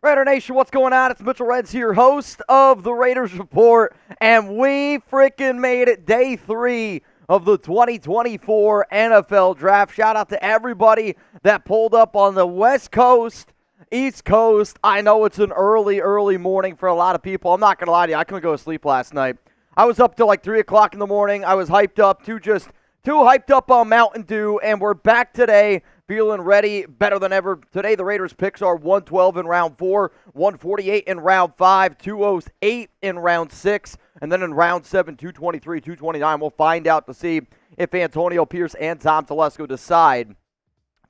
Raider Nation, what's going on? It's Mitchell Reds here, host of the Raiders Report, and we freaking made it day 3 of the 2024 NFL Draft. Shout out to everybody that pulled up on the West Coast, East Coast. I know it's an early morning for a lot of people. I'm not going to lie to you, I couldn't go to sleep last night. I was up till like 3 o'clock in the morning. I was hyped up, too hyped up on Mountain Dew, and we're back today. Feeling ready, better than ever. Today, the Raiders' picks are 112 in round 4, 148 in round 5, 208 in round 6, and then in round 7, 223, 229. We'll find out to see if Antonio Pierce and Tom Telesco decide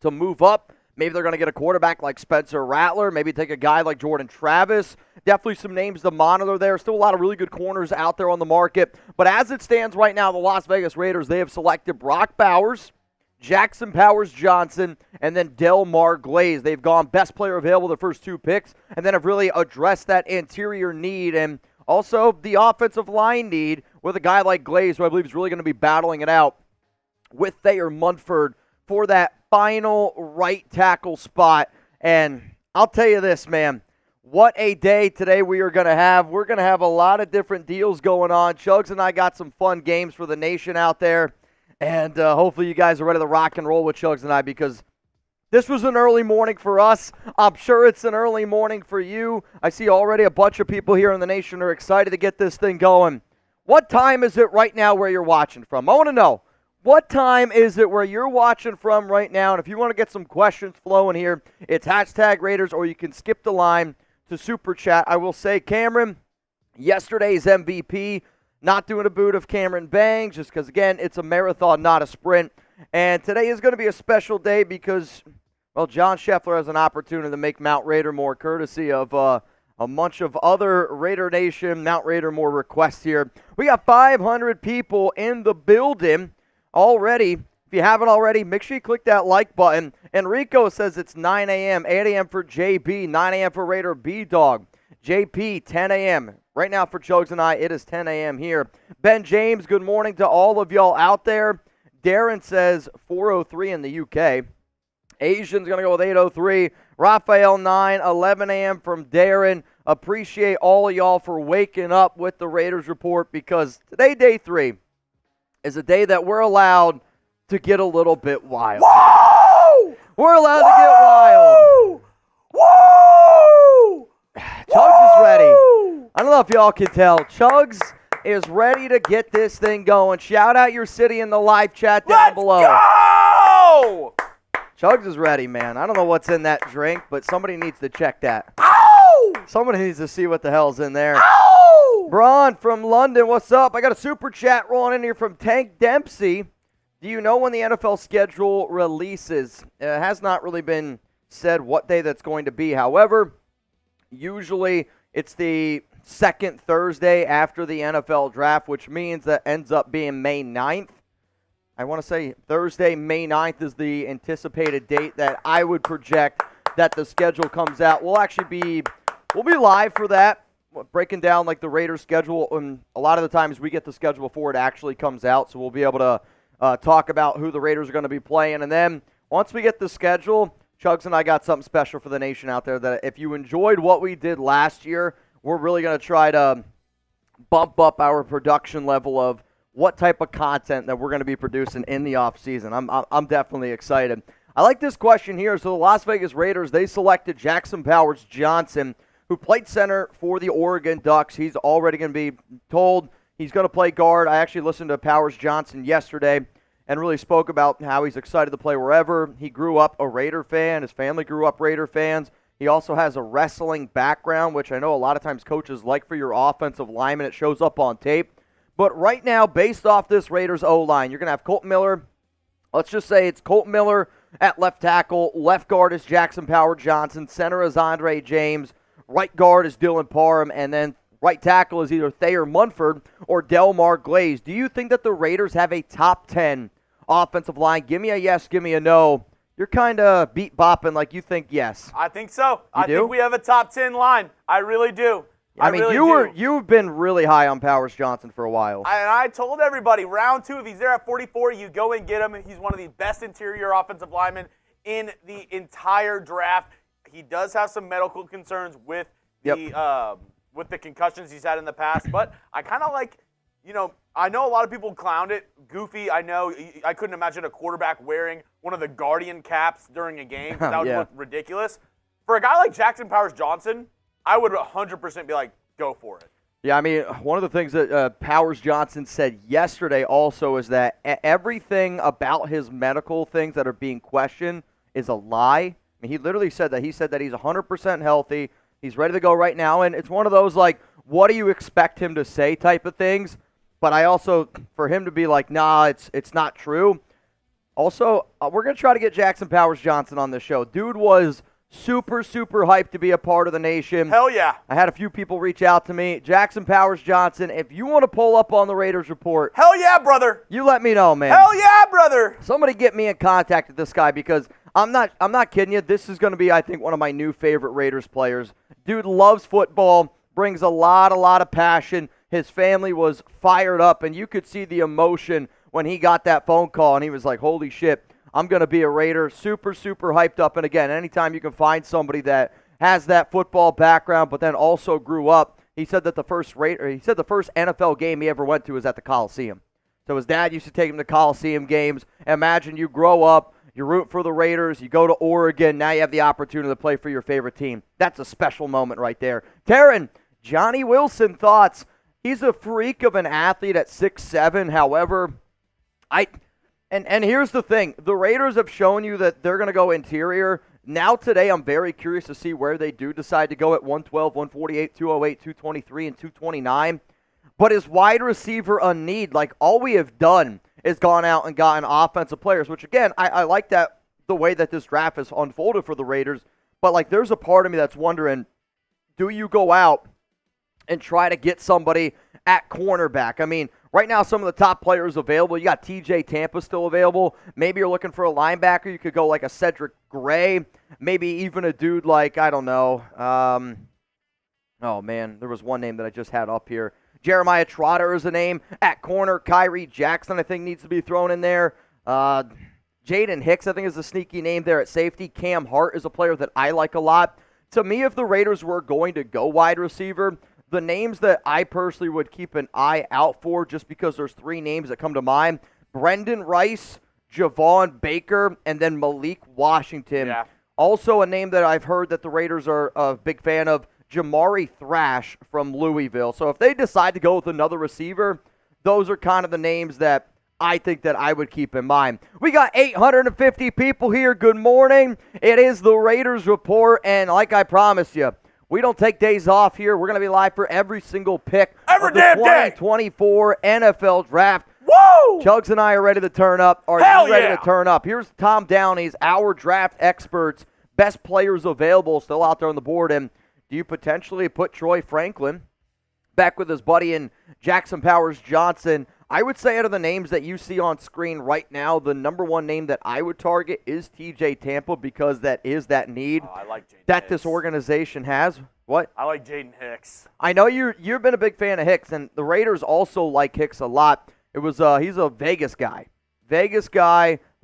to move up. Maybe they're going to get a quarterback like Spencer Rattler. Maybe take a guy like Jordan Travis. Definitely some names to monitor there. Still a lot of really good corners out there on the market. But as it stands right now, the Las Vegas Raiders, they have selected Brock Bowers, Jackson Powers-Johnson, and then Delmar Glaze. They've gone best player available the first 2 picks, and then have really addressed that interior need and also the offensive line need with a guy like Glaze, who I believe is really going to be battling it out with Thayer Munford for that final right tackle spot. And I'll tell you this, man, what a day today we are going to have. We're going to have a lot of different deals going on. Chugs and I got some fun games for the nation out there. And hopefully you guys are ready to rock and roll with Chugs and I, because this was an early morning for us. I'm sure it's an early morning for you. I see already a bunch of people here in the nation are excited to get this thing going. What time is it right now where you're watching from? I want to know, what time is it where you're watching from right now? And if you want to get some questions flowing here, it's hashtag Raiders, or you can skip the line to Super Chat. I will say, Cameron, yesterday's MVP, not doing a boot of Cameron Bangs, just because, again, it's a marathon, not a sprint. And today is going to be a special day because, well, John Scheffler has an opportunity to make Mount Raider more, courtesy of a bunch of other Raider Nation, Mount Raider more requests here. We got 500 people in the building already. If you haven't already, make sure you click that like button. Enrico says it's 9 a.m., 8 a.m. for JB, 9 a.m. for Raider B-Dog. JP, 10 a.m. Right now for Chugs and I, it is 10 a.m. here. Ben James, good morning to all of y'all out there. Darren says 4:03 in the UK. Asian's going to go with 8:03. Raphael, 9, 11 a.m. from Darren. Appreciate all of y'all for waking up with the Raiders Report, because today, day 3, is a day that we're allowed to get a little bit wild. Whoa! We're allowed to get wild. Whoa! Chugs is ready. I don't know if y'all can tell. Chugs is ready to get this thing going. Shout out your city in the live chat down below. Go! Chugs is ready, man. I don't know what's in that drink, but somebody needs to check that. Ow! Somebody needs to see what the hell's in there. Ow! Braun from London, what's up? I got a super chat rolling in here from Tank Dempsey. Do you know when the NFL schedule releases? It has not really been said what day that's going to be. However, usually it's the second Thursday after the NFL draft, which means that ends up being May 9th. I want to say Thursday, May 9th is the anticipated date that I would project that the schedule comes out. We'll be live for that, breaking down like the Raiders schedule, and a lot of the times we get the schedule before it actually comes out, so we'll be able to talk about who the Raiders are going to be playing. And then once we get the schedule, Chugs and I got something special for the nation out there that if you enjoyed what we did last year, we're really going to try to bump up our production level of what type of content that we're going to be producing in the offseason. I'm definitely excited. I like this question here. So the Las Vegas Raiders, they selected Jackson Powers-Johnson, who played center for the Oregon Ducks. He's already going to be told he's going to play guard. I actually listened to Powers-Johnson yesterday and really spoke about how he's excited to play wherever. He grew up a Raider fan. His family grew up Raider fans. He also has a wrestling background, which I know a lot of times coaches like for your offensive lineman. It shows up on tape. But right now, based off this Raiders O-line, you're going to have Colton Miller. Let's just say it's Colton Miller at left tackle. Left guard is Jackson Powers-Johnson. Center is Andre James. Right guard is Dylan Parham. And then right tackle is either Thayer Munford or Delmar Glaze. Do you think that the Raiders have a top 10 offensive line? Give me a yes, give me a no. You're kind of beat-bopping like you think yes. I think so. I do? think we have a top 10 line. I really do. I mean, you've been really high on Powers-Johnson for a while. And I told everybody, round 2, if he's there at 44, you go and get him. He's one of the best interior offensive linemen in the entire draft. he does have some medical concerns with the concussions he's had in the past, but I kind of like, I know a lot of people clowned it. Goofy, I know. I couldn't imagine a quarterback wearing one of the Guardian caps during a game. That would look ridiculous. For a guy like Jackson Powers-Johnson, I would 100% be like, go for it. Yeah, I mean, one of the things that Powers-Johnson said yesterday also is that everything about his medical things that are being questioned is a lie. I mean, he literally said that. He said that he's 100% healthy. He's ready to go right now, and it's one of those, like, what do you expect him to say type of things. But I also, for him to be like, nah, it's not true. Also, we're going to try to get Jackson Powers-Johnson on this show. Dude was super, super hyped to be a part of the nation. Hell yeah. I had a few people reach out to me. Jackson Powers-Johnson, if you want to pull up on the Raiders Report. Hell yeah, brother. You let me know, man. Hell yeah, brother. Somebody get me in contact with this guy because I'm not kidding you. This is going to be, I think, one of my new favorite Raiders players. Dude loves football, brings a lot of passion. His family was fired up, and you could see the emotion when he got that phone call, and he was like, holy shit, I'm going to be a Raider. Super, super hyped up. And again, anytime you can find somebody that has that football background but then also grew up, he said that the first NFL game he ever went to was at the Coliseum. So his dad used to take him to Coliseum games. Imagine you grow up, you root for the Raiders, you go to Oregon, now you have the opportunity to play for your favorite team. That's a special moment right there. Taryn, Johnny Wilson thoughts. He's a freak of an athlete at 6'7". However, and here's the thing. The Raiders have shown you that they're going to go interior. Now today, I'm very curious to see where they do decide to go at 112, 148, 208, 223, and 229. But is wide receiver a need? Like, all we have done is gone out and gotten offensive players, which, again, I like that the way that this draft has unfolded for the Raiders. But, like, there's a part of me that's wondering, do you go out and try to get somebody at cornerback? I mean, right now, some of the top players available, you got TJ Tampa still available. Maybe you're looking for a linebacker. You could go like a Cedric Gray. Maybe even a dude like, I don't know. Oh, man, there was one name that I just had up here. Jeremiah Trotter is a name. At corner, Kyrie Jackson, I think, needs to be thrown in there. Jaden Hicks, I think, is a sneaky name there at safety. Cam Hart is a player that I like a lot. To me, if the Raiders were going to go wide receiver, the names that I personally would keep an eye out for, just because there's three names that come to mind: Brendan Rice, Javon Baker, and then Malik Washington. Yeah. Also a name that I've heard that the Raiders are a big fan of, Jamari Thrash from Louisville. So if they decide to go with another receiver, those are kind of the names that I think that I would keep in mind. We got 850 people here. Good morning. It is the Raiders Report, and like I promised you, we don't take days off here. We're going to be live for every single pick of the 2024 NFL Draft. Woo! Chugs and I are ready to turn up. Are you ready to turn up? Here's Tom Downey's, our draft experts, best players available still out there on the board. And do you potentially put Troy Franklin back with his buddy in Jackson Powers-Johnson? I would say out of the names that you see on screen right now, the number one name that I would target is TJ Tampa, because that is that need I like that this organization has. What? I like Jaden Hicks. I know you've been a big fan of Hicks, and the Raiders also like Hicks a lot. It was he's a Vegas guy.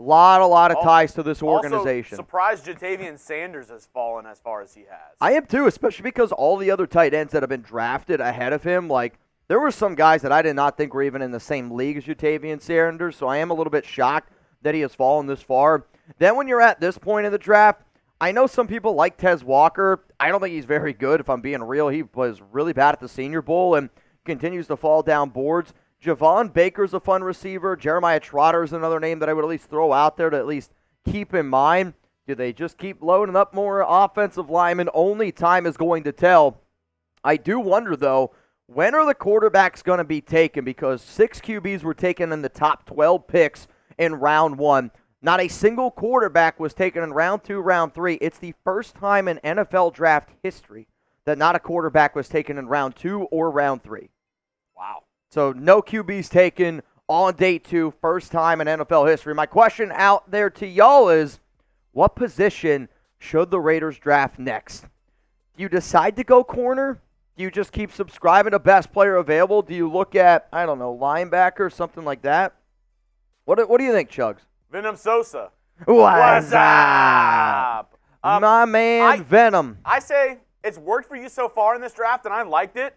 lot of ties to this organization. Also, surprised Jatavian Sanders has fallen as far as he has. I am too, especially because all the other tight ends that have been drafted ahead of him, like, there were some guys that I did not think were even in the same league as Jatavian Sanders, so I am a little bit shocked that he has fallen this far. Then when you're at this point in the draft, I know some people like Tez Walker. I don't think he's very good, if I'm being real. He was really bad at the Senior Bowl and continues to fall down boards. Javon Baker's a fun receiver. Jeremiah Trotter is another name that I would at least throw out there to at least keep in mind. Do they just keep loading up more offensive linemen? Only time is going to tell. I do wonder, though, when are the quarterbacks going to be taken? Because 6 QBs were taken in the top 12 picks in round 1. Not a single quarterback was taken in round 2, round 3. It's the first time in NFL draft history that not a quarterback was taken in round 2 or round 3. Wow. So no QBs taken on day 2, first time in NFL history. My question out there to y'all is, what position should the Raiders draft next? Do you decide to go corner? Do you just keep subscribing to best player available? Do you look at, I don't know, linebacker, something like that? What do you think, Chugs? Venom Sosa. What's up? My man, Venom. I say it's worked for you so far in this draft, and I liked it.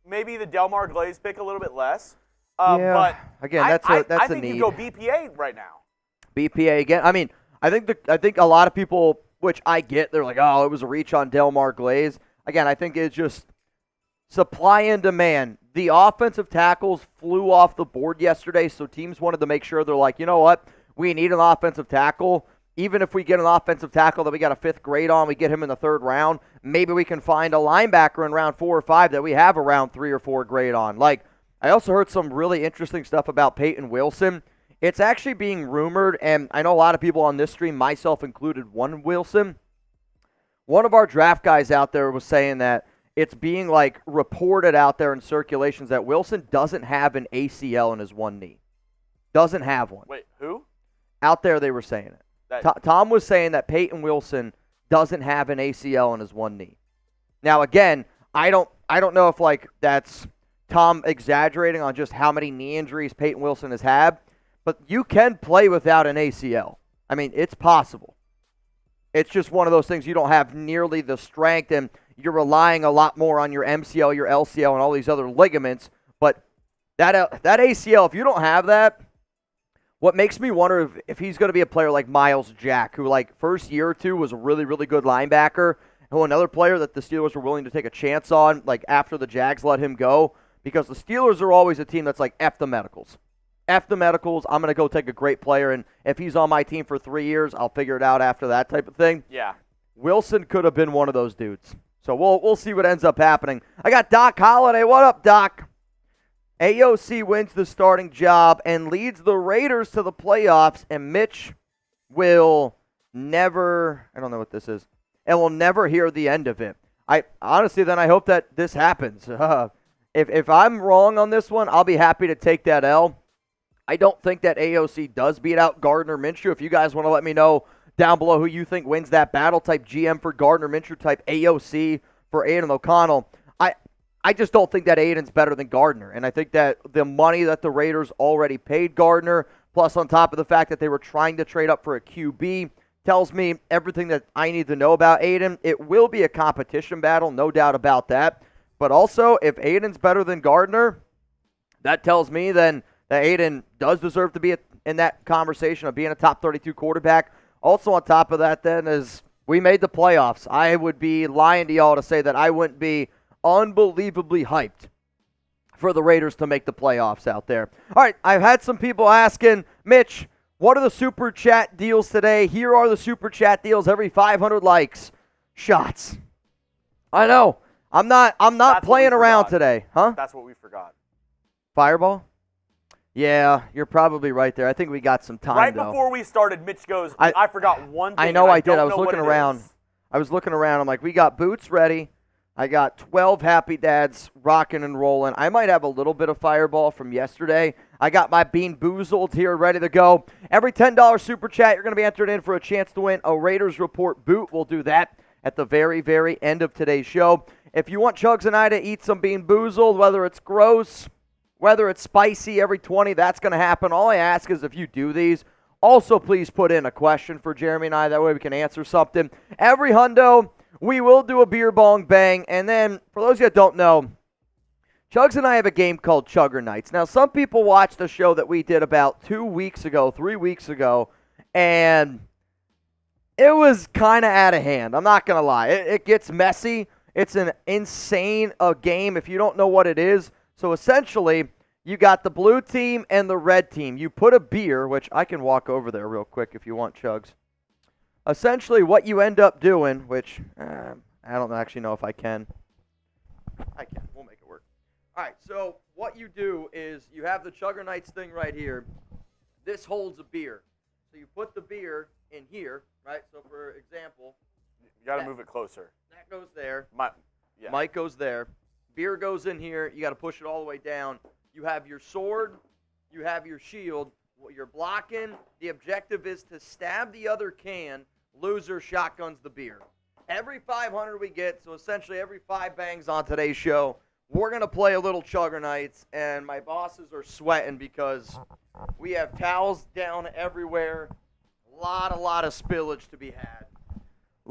Maybe the Delmar Glaze pick a little bit less. Yeah, but again, that's a I think need. you go BPA right now. BPA again. I mean, I think a lot of people, which I get, they're like, oh, it was a reach on Delmar Glaze. Again, I think it's just supply and demand. The offensive tackles flew off the board yesterday, so teams wanted to make sure they're like, you know what, we need an offensive tackle. Even if we get an offensive tackle that we got a 5th grade on, we get him in the 3rd round, maybe we can find a linebacker in round 4 or 5 that we have a round 3 or 4 grade on. Like, I also heard some really interesting stuff about Peyton Wilson. It's actually being rumored, and I know a lot of people on this stream, myself included, one Wilson. One of our draft guys out there was saying that it's being like reported out there in circulations that Wilson doesn't have an ACL in his one knee. Doesn't have one. Wait, who? Out there they were saying it. Tom was saying that Peyton Wilson doesn't have an ACL in his one knee. Now again, I don't know if like that's Tom exaggerating on just how many knee injuries Peyton Wilson has had, but you can play without an ACL. I mean, it's possible. It's just one of those things you don't have nearly the strength, and you're relying a lot more on your MCL, your LCL, and all these other ligaments. But that ACL, if you don't have that, what makes me wonder if he's going to be a player like Miles Jack, who like first year or two was a really, really good linebacker, who another player that the Steelers were willing to take a chance on, like after the Jags let him go, because the Steelers are always a team that's like, F the medicals. F the medicals, I'm going to go take a great player, and if he's on my team for 3 years, I'll figure it out after that type of thing. Yeah. Wilson could have been one of those dudes. So we'll see what ends up happening. I got Doc Holliday. What up, Doc? AOC wins the starting job and leads the Raiders to the playoffs, and Mitch will never, I don't know what this is, and will never hear the end of it. I honestly, then I hope that this happens. If I'm wrong on this one, I'll be happy to take that L. I don't think that AOC does beat out Gardner Minshew. If you guys want to let me know down below who you think wins that battle, type GM for Gardner Minshew, type AOC for Aiden O'Connell. I just don't think that Aiden's better than Gardner. And I think that the money that the Raiders already paid Gardner, plus on top of the fact that they were trying to trade up for a QB, tells me everything that I need to know about Aiden. It will be a competition battle, no doubt about that. But also, if Aiden's better than Gardner, that tells me then that Aiden does deserve to be in that conversation of being a top 32 quarterback. Also on top of that then is we made the playoffs. I would be lying to y'all to say that I wouldn't be unbelievably hyped for the Raiders to make the playoffs out there. All right, I've had some people asking, Mitch, what are the super chat deals today? Here are the super chat deals every 500 likes. Shots. I know. I'm not playing around today. Huh? That's what we forgot. Fireball? Yeah, you're probably right there. I think we got some time, right though. Before we started, Mitch goes, I forgot one thing. I know I did. I was looking around. I'm like, we got boots ready. I got 12 Happy Dads rocking and rolling. I might have a little bit of Fireball from yesterday. I got my Bean Boozled here ready to go. Every $10 super chat, you're going to be entered in for a chance to win a Raiders Report boot. We'll do that at the very, very end of today's show. If you want Chugs and I to eat some Bean Boozled, whether it's gross, whether it's spicy, every 20, that's going to happen. All I ask is if you do these, also please put in a question for Jeremy and I. That way we can answer something. Every hundo, we will do a beer bong bang. And then, for those of you that don't know, Chugs and I have a game called Chugger Nights. Now, some people watched a show that we did about 3 weeks ago, and it was kind of out of hand. I'm not going to lie. It gets messy. It's an insane game if you don't know what it is. So, essentially, you got the blue team and the red team. You put a beer, which I can walk over there real quick if you want, Chugs. Essentially, what you end up doing, which I don't actually know if I can. I can. We'll make it work. All right, so what you do is you have the Chugger Nights thing right here. This holds a beer. So you put the beer in here, right? So, for example. You got to move it closer. That goes there. Yeah. Mike goes there. Beer goes in here. You got to push it all the way down. You have your sword. You have your shield. What you're blocking. The objective is to stab the other can. Loser shotguns the beer. Every 500 we get, so essentially every 5 bangs on today's show, we're going to play a little Chugger Nights, and my bosses are sweating because we have towels down everywhere. A lot of spillage to be had.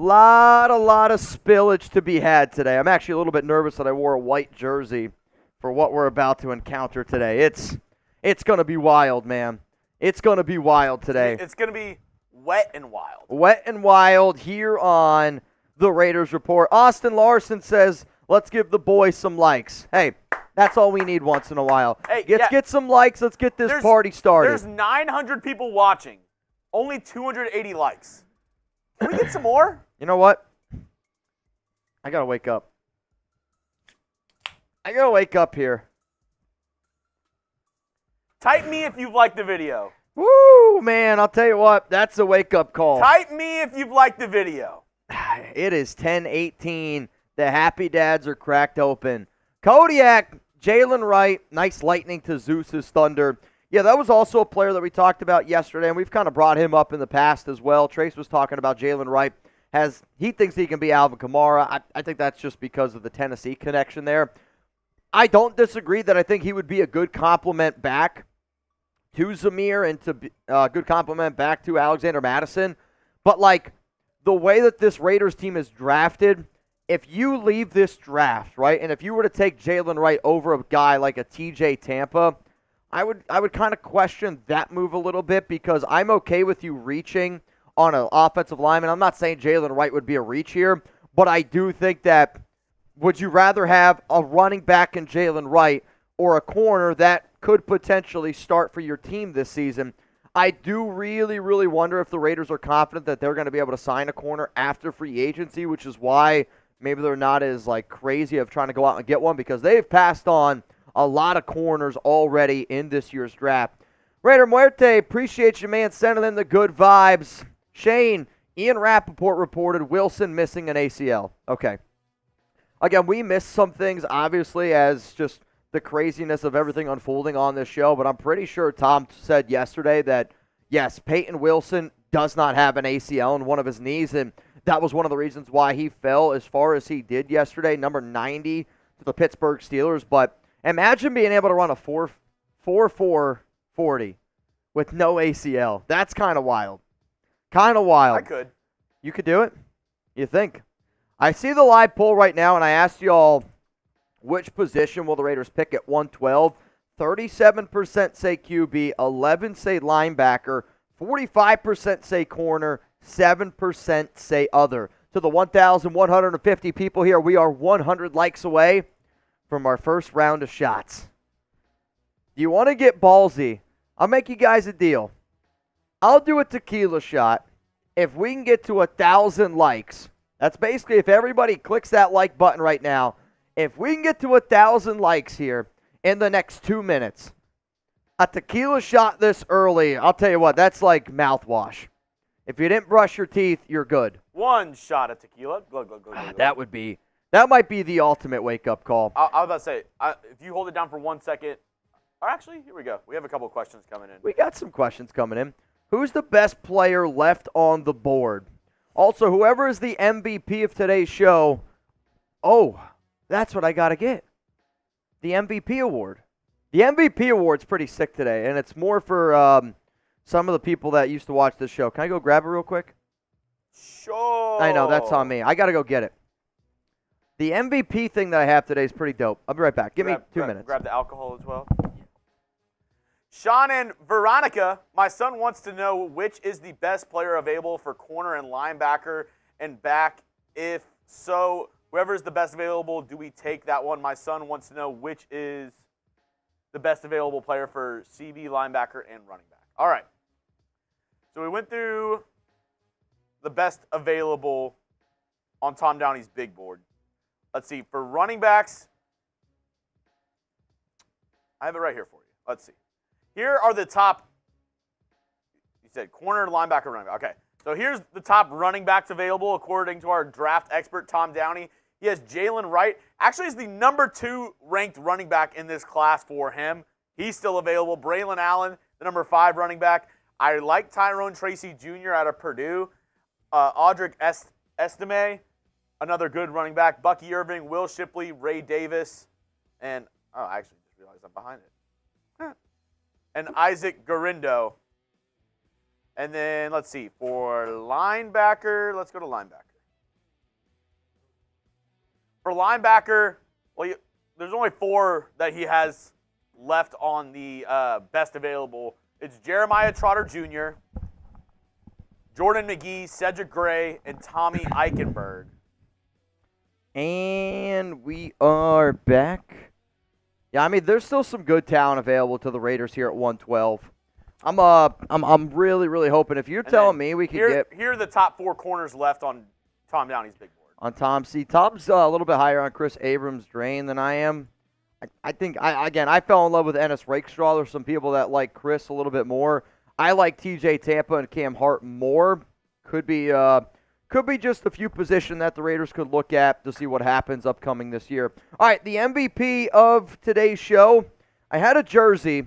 lot of spillage to be had today. I'm actually a little bit nervous that I wore a white jersey for what we're about to encounter today. It's going to be wild, man. It's going to be wild today. It's going to be wet and wild. Wet and wild here on the Raiders Report. Austin Larson says, let's give the boys some likes. Hey, that's all we need once in a while. Hey, let's get some likes. Let's get this party started. There's 900 people watching. Only 280 likes. Can we get some more? You know what? I got to wake up. I got to wake up here. Type me if you've liked the video. Woo, man, I'll tell you what. That's a wake-up call. Type me if you've liked the video. It is 10:18. The Happy Dads are cracked open. Kodiak, Jalen Wright, nice lightning to Zeus's Thunder. Yeah, that was also a player that we talked about yesterday, and we've kind of brought him up in the past as well. Trace was talking about Jalen Wright. He thinks he can be Alvin Kamara. I think that's just because of the Tennessee connection there. I don't disagree that I think he would be a good complement back to Zamir and to good complement back to Alexander Madison. But, like, the way that this Raiders team is drafted, if you leave this draft, right, and if you were to take Jalen Wright over a guy like a TJ Tampa, I would kind of question that move a little bit because I'm okay with you reaching on an offensive lineman. I'm not saying Jalen Wright would be a reach here, but I do think that would you rather have a running back in Jalen Wright or a corner that could potentially start for your team this season? I do really, really wonder if the Raiders are confident that they're going to be able to sign a corner after free agency, which is why maybe they're not as like crazy of trying to go out and get one because they've passed on a lot of corners already in this year's draft. Raider Muerte, appreciate you, man, sending in the good vibes. Shane, Ian Rappaport reported Wilson missing an ACL. Okay. Again, we missed some things, obviously, as just the craziness of everything unfolding on this show, but I'm pretty sure Tom said yesterday that, yes, Peyton Wilson does not have an ACL in one of his knees, and that was one of the reasons why he fell as far as he did yesterday, number 90 to the Pittsburgh Steelers. But imagine being able to run a 4.4 40 with no ACL. That's kind of wild. Kind of wild. I could. You could do it? You think? I see the live poll right now, and I asked you all which position will the Raiders pick at 112. 37% say QB, 11% say linebacker, 45% say corner, 7% say other. To the 1,150 people here, we are 100 likes away from our first round of shots. Do you want to get ballsy? I'll make you guys a deal. I'll do a tequila shot if we can get to 1,000 likes. That's basically if everybody clicks that like button right now. If we can get to 1,000 likes here in the next 2 minutes, a tequila shot this early, I'll tell you what, that's like mouthwash. If you didn't brush your teeth, you're good. One shot of tequila. Glug, glug, glug, glug. That might be the ultimate wake-up call. I was about to say, if you hold it down for 1 second, or actually, here we go. We have a couple of questions coming in. We got some questions coming in. Who's the best player left on the board? Also, whoever is the MVP of today's show, that's what I got to get. The MVP award. The MVP award's pretty sick today, and it's more for some of the people that used to watch this show. Can I go grab it real quick? Sure. I know, that's on me. I got to go get it. The MVP thing that I have today is pretty dope. I'll be right back. Give me 2 minutes. Grab the alcohol as well. Sean and Veronica, my son wants to know which is the best player available for corner and linebacker and back. If so, whoever is the best available, do we take that one? My son wants to know which is the best available player for CB, linebacker, and running back. All right. So we went through the best available on Tom Downey's big board. Let's see. For running backs, I have it right here for you. Let's see. Here are the top, you said corner, linebacker, running back. Okay, so here's the top running backs available according to our draft expert, Tom Downey. He has Jalen Wright. Actually, is the number 2 ranked running back in this class for him. He's still available. Braylon Allen, the number 5 running back. I like Tyrone Tracy Jr. out of Purdue. Audric Estime, another good running back. Bucky Irving, Will Shipley, Ray Davis, and I actually just realized I'm behind it. And Isaac Garindo. And then, let's see, for linebacker, let's go to linebacker. For linebacker, well, there's only 4 that he has left on the best available. It's Jeremiah Trotter Jr., Jordan McGee, Cedric Gray, and Tommy Eichenberg. And we are back. Yeah, I mean, there's still some good talent available to the Raiders here at 112. I'm really, really hoping if you're telling me we could get here are the top 4 corners left on Tom Downey's big board. On Tom C. Tom's a little bit higher on Chris Abrams' drain than I am. I think I fell in love with Ennis Rakestraw. There's some people that like Chris a little bit more. I like TJ Tampa and Cam Hart more. Could be just a few positions that the Raiders could look at to see what happens upcoming this year. All right, the MVP of today's show. I had a jersey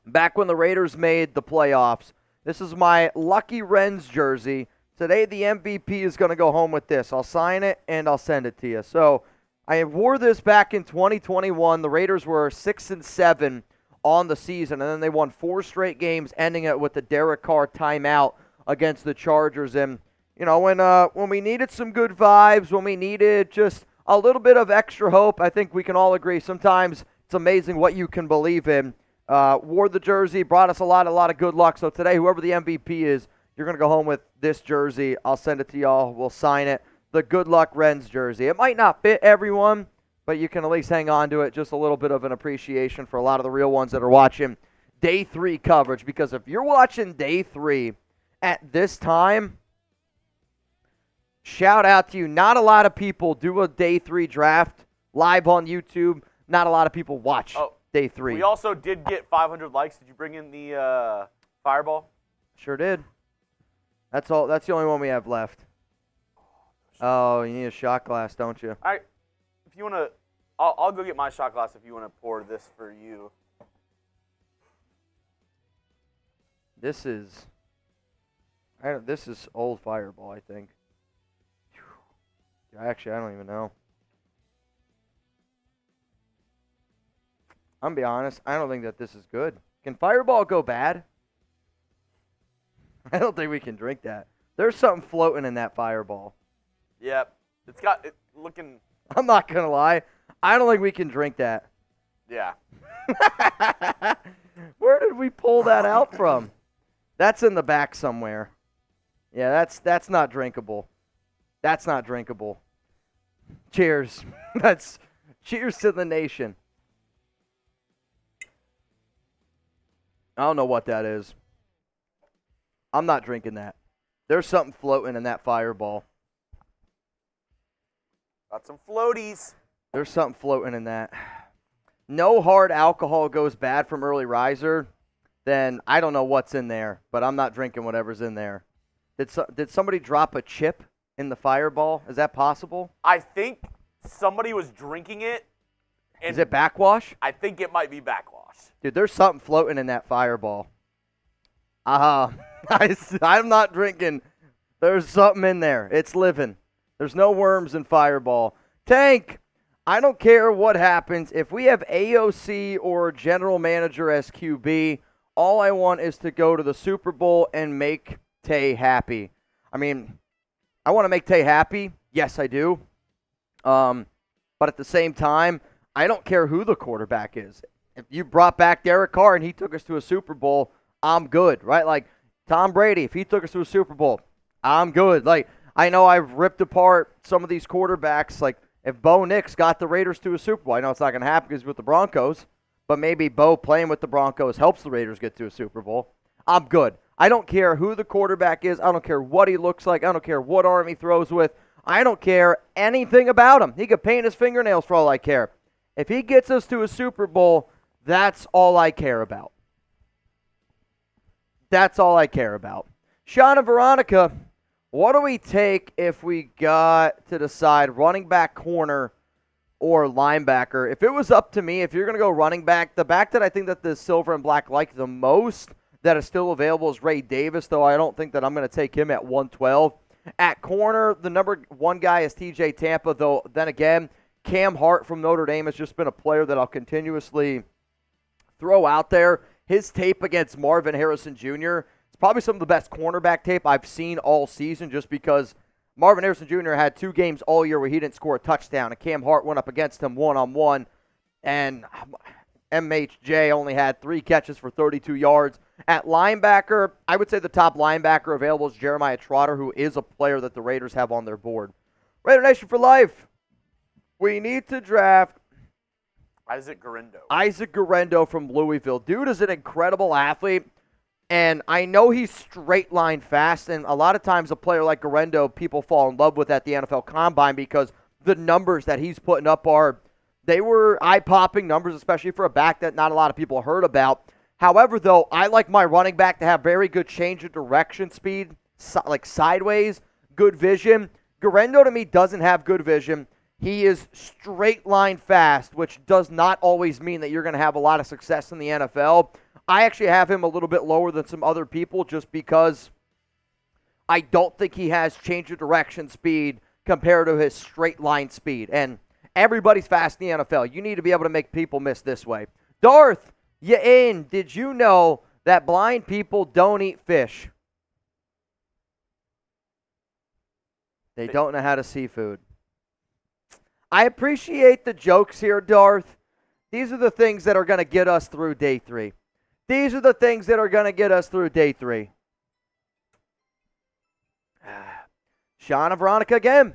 back when the Raiders made the playoffs. This is my Lucky Wrens jersey. Today, the MVP is going to go home with this. I'll sign it, and I'll send it to you. So, I wore this back in 2021. The Raiders were 6-7 on the season, and then they won 4 straight games, ending it with the Derek Carr timeout against the Chargers. And, you know, when we needed some good vibes, when we needed just a little bit of extra hope, I think we can all agree sometimes it's amazing what you can believe in. Wore the jersey, brought us a lot of good luck. So today, whoever the MVP is, you're going to go home with this jersey. I'll send it to y'all. We'll sign it. The Good Luck Wrens jersey. It might not fit everyone, but you can at least hang on to it. Just a little bit of an appreciation for a lot of the real ones that are watching Day 3 coverage. Because if you're watching Day 3 at this time, shout out to you. Not a lot of people do a Day 3 draft live on YouTube. Not a lot of people watch Day 3. We also did get 500 likes. Did you bring in the fireball? Sure did. That's all. That's the only one we have left. Oh, you need a shot glass, don't you? All right. If you want to, I'll go get my shot glass if you want to pour this for you. This is old Fireball, I think. Actually, I don't even know. I'm going to be honest. I don't think that this is good. Can Fireball go bad? I don't think we can drink that. There's something floating in that Fireball. Yep. It's got it looking. I'm not going to lie. I don't think we can drink that. Yeah. Where did we pull that out from? That's in the back somewhere. Yeah, that's not drinkable. That's not drinkable. Cheers. Cheers to the nation. I don't know what that is. I'm not drinking that. There's something floating in that Fireball. Got some floaties. There's something floating in that. No hard alcohol goes bad from early riser, then I don't know what's in there, but I'm not drinking whatever's in there. Did somebody drop a chip in the Fireball? Is that possible? I think somebody was drinking it. Is it backwash? I think it might be backwash. Dude, there's something floating in that Fireball. I'm not drinking. There's something in there. It's living. There's no worms in Fireball. Tank, I don't care what happens. If we have AOC or general manager as QB, all I want is to go to the Super Bowl and make Tay happy. I mean, I want to make Tay happy. Yes, I do. But at the same time, I don't care who the quarterback is. If you brought back Derek Carr and he took us to a Super Bowl, I'm good, right? Like Tom Brady, if he took us to a Super Bowl, I'm good. Like, I know I've ripped apart some of these quarterbacks. Like, if Bo Nix got the Raiders to a Super Bowl, I know it's not going to happen because he's with the Broncos, but maybe Bo playing with the Broncos helps the Raiders get to a Super Bowl. I'm good. I don't care who the quarterback is. I don't care what he looks like. I don't care what arm he throws with. I don't care anything about him. He could paint his fingernails for all I care. If he gets us to a Super Bowl, that's all I care about. That's all I care about. Sean and Veronica, what do we take if we got to decide running back, corner, or linebacker? If it was up to me, if you're going to go running back, the back that I think that the silver and black like the most that is still available is Ray Davis, though I don't think that I'm going to take him at 112. At corner, the number one guy is TJ Tampa, though then again, Cam Hart from Notre Dame has just been a player that I'll continuously throw out there. His tape against Marvin Harrison Jr. is probably some of the best cornerback tape I've seen all season just because Marvin Harrison Jr. had 2 games all year where he didn't score a touchdown, and Cam Hart went up against him one-on-one, and MHJ only had 3 catches for 32 yards. At linebacker, I would say the top linebacker available is Jeremiah Trotter, who is a player that the Raiders have on their board. Raider Nation for life. We need to draft Isaac Guerendo. Isaac Guerendo from Louisville. Dude is an incredible athlete, and I know he's straight line fast, and a lot of times a player like Guerendo people fall in love with at the NFL Combine because the numbers that he's putting up they were eye-popping numbers, especially for a back that not a lot of people heard about. However, though, I like my running back to have very good change of direction speed, like sideways, good vision. Guerendo, to me, doesn't have good vision. He is straight line fast, which does not always mean that you're going to have a lot of success in the NFL. I actually have him a little bit lower than some other people just because I don't think he has change of direction speed compared to his straight line speed. And everybody's fast in the NFL. You need to be able to make people miss this way. Darth, you in? Did you know that blind people don't eat fish? They don't know how to seafood. I appreciate the jokes here, Darth. These are the things that are going to get us through day 3. These are the things that are going to get us through day 3. Sean and Veronica again.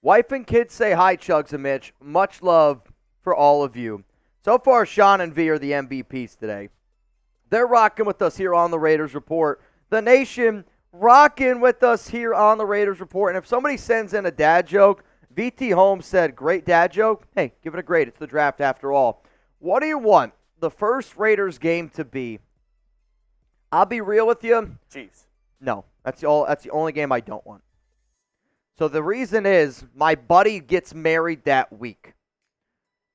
Wife and kids say hi, Chugs and Mitch. Much love for all of you. So far, Sean and V are the MVPs today. They're rocking with us here on the Raiders Report. The nation rocking with us here on the Raiders Report. And if somebody sends in a dad joke, VT Holmes said, great dad joke. Hey, give it a grade. It's the draft after all. What do you want the first Raiders game to be? I'll be real with you. Chiefs. No, that's the only game I don't want. So the reason is my buddy gets married that week.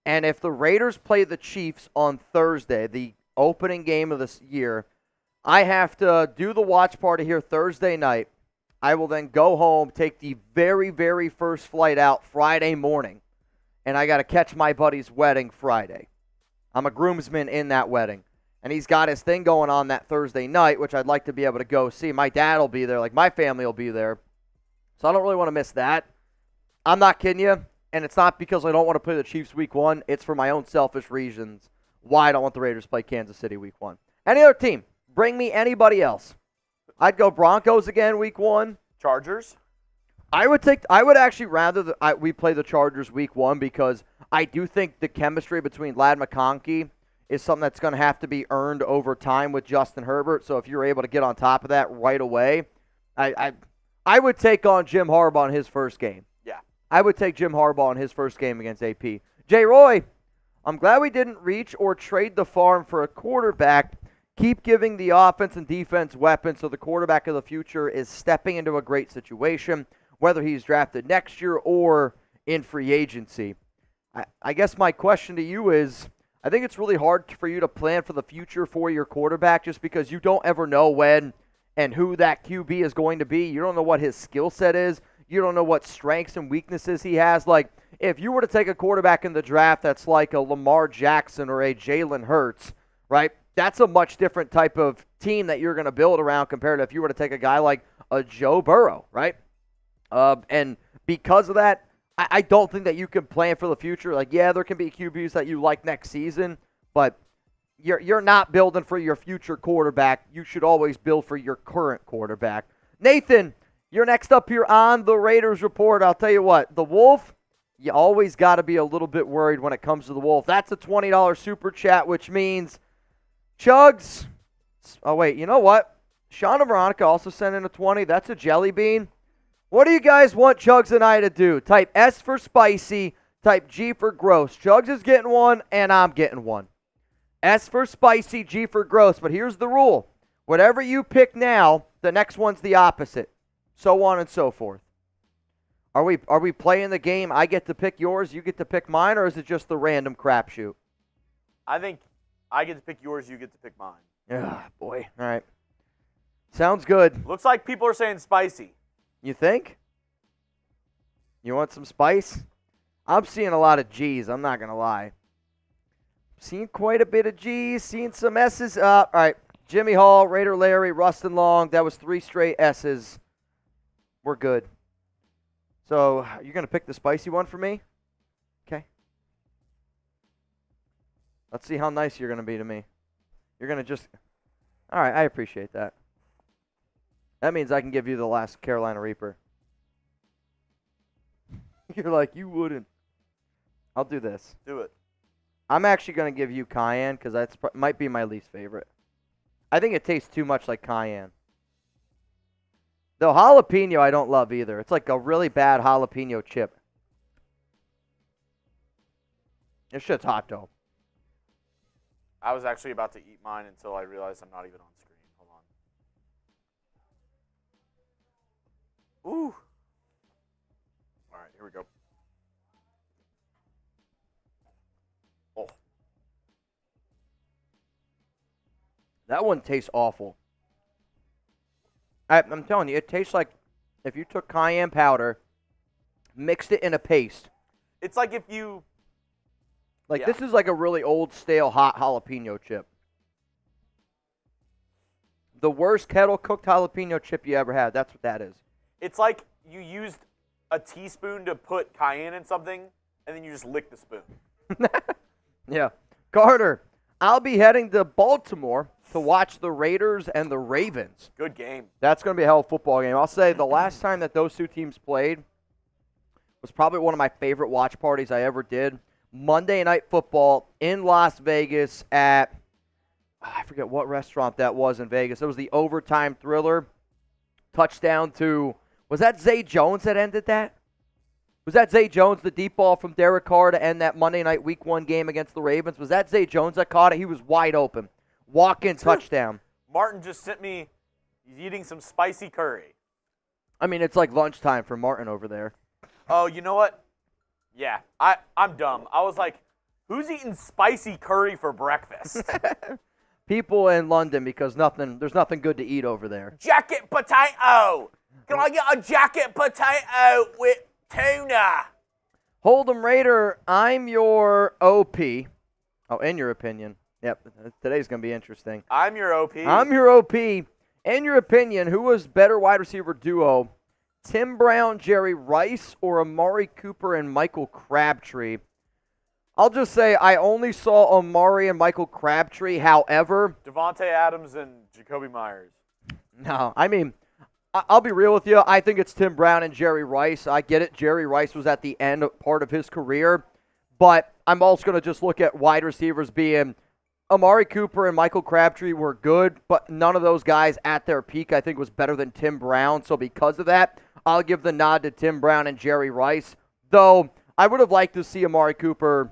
And if the Raiders play the Chiefs on Thursday, the opening game of this year, I have to do the watch party here Thursday night. I will then go home, take the very, very first flight out Friday morning, and I got to catch my buddy's wedding Friday. I'm a groomsman in that wedding, and he's got his thing going on that Thursday night, which I'd like to be able to go see. My dad will be there, like my family will be there, so I don't really want to miss that. I'm not kidding you, and it's not because I don't want to play the Chiefs week 1. It's for my own selfish reasons why I don't want the Raiders to play Kansas City week 1. Any other team, bring me anybody else. I'd go Broncos again week 1. Chargers? I would actually rather we play the Chargers week 1 because I do think the chemistry between Ladd McConkey is something that's going to have to be earned over time with Justin Herbert. So if you're able to get on top of that right away, I would take on Jim Harbaugh in his first game. Yeah. I would take Jim Harbaugh in his first game against AP. Jay Roy, I'm glad we didn't reach or trade the farm for a quarterback. Keep giving the offense and defense weapons so the quarterback of the future is stepping into a great situation, whether he's drafted next year or in free agency. I guess my question to you is, I think it's really hard for you to plan for the future for your quarterback just because you don't ever know when and who that QB is going to be. You don't know what his skill set is. You don't know what strengths and weaknesses he has. Like, if you were to take a quarterback in the draft that's like a Lamar Jackson or a Jalen Hurts, right? That's a much different type of team that you're going to build around compared to if you were to take a guy like a Joe Burrow, right? And because of that, I don't think that you can plan for the future. Like, yeah, there can be QBs that you like next season, but you're not building for your future quarterback. You should always build for your current quarterback. Nathan, you're next up here on the Raiders Report. I'll tell you what, the Wolf, you always got to be a little bit worried when it comes to the Wolf. That's a $20 super chat, which means Chugs. Oh, wait, you know what? Sean and Veronica also sent in a 20. That's a jelly bean. What do you guys want Chugs and I to do? Type S for spicy, type G for gross. Chugs is getting one, and I'm getting one. S for spicy, G for gross. But here's the rule. Whatever you pick now, the next one's the opposite. So on and so forth. Are we playing the game? I get to pick yours, you get to pick mine, or is it just the random crapshoot? I think I get to pick yours, you get to pick mine. Yeah, boy. All right. Sounds good. Looks like people are saying spicy. You think? You want some spice? I'm seeing a lot of G's, I'm not going to lie. Seeing quite a bit of G's, seeing some S's. All right. Jimmy Hall, Raider Larry, Rustin Long. That was 3 straight S's. We're good. So you're going to pick the spicy one for me? Okay. Let's see how nice you're going to be to me. You're going to just... All right, I appreciate that. That means I can give you the last Carolina Reaper. You're like, you wouldn't. I'll do this. Do it. I'm actually going to give you cayenne because that might be my least favorite. I think it tastes too much like cayenne. Though jalapeno I don't love either. It's like a really bad jalapeno chip. This shit's hot, though. I was actually about to eat mine until I realized I'm not even on screen. Hold on. Ooh. All right, here we go. Oh. That one tastes awful. I'm telling you, it tastes like if you took cayenne powder, mixed it in a paste. It's like if you... Like, this is like a really old, stale, hot jalapeno chip. The worst kettle-cooked jalapeno chip you ever had. That's what that is. It's like you used a teaspoon to put cayenne in something, and then you just lick the spoon. Yeah. Carter, I'll be heading to Baltimore to watch the Raiders and the Ravens. Good game. That's going to be a hell of a football game. I'll say the last time that those two teams played was probably one of my favorite watch parties I ever did. Monday Night Football in Las Vegas at, I forget what restaurant that was in Vegas. It was the Overtime Thriller. Touchdown to, was that Zay Jones that ended that? Was that Zay Jones, the deep ball from Derek Carr to end that Monday night Week 1 game against the Ravens? Was that Zay Jones that caught it? He was wide open. Walk-in touchdown. Martin just sent me, he's eating some spicy curry. I mean, it's like lunchtime for Martin over there. Oh, you know what? Yeah, I'm dumb. I was like, who's eating spicy curry for breakfast? People in London because there's nothing good to eat over there. Jacket potato! Can I get a jacket potato with tuna? Hold'em Raider, I'm your OP. Oh, in your opinion. Yep, today's going to be interesting. I'm your OP. I'm your OP. In your opinion, who was better wide receiver duo? Tim Brown, Jerry Rice, or Amari Cooper and Michael Crabtree? I'll just say I only saw Amari and Michael Crabtree. However, Devontae Adams and Jacoby Myers. No, I mean, I'll be real with you. I think it's Tim Brown and Jerry Rice. I get it. Jerry Rice was at the end part of his career. But I'm also going to just look at wide receivers being Amari Cooper and Michael Crabtree were good, but none of those guys at their peak I think was better than Tim Brown. So because of that, I'll give the nod to Tim Brown and Jerry Rice. Though I would have liked to see Amari Cooper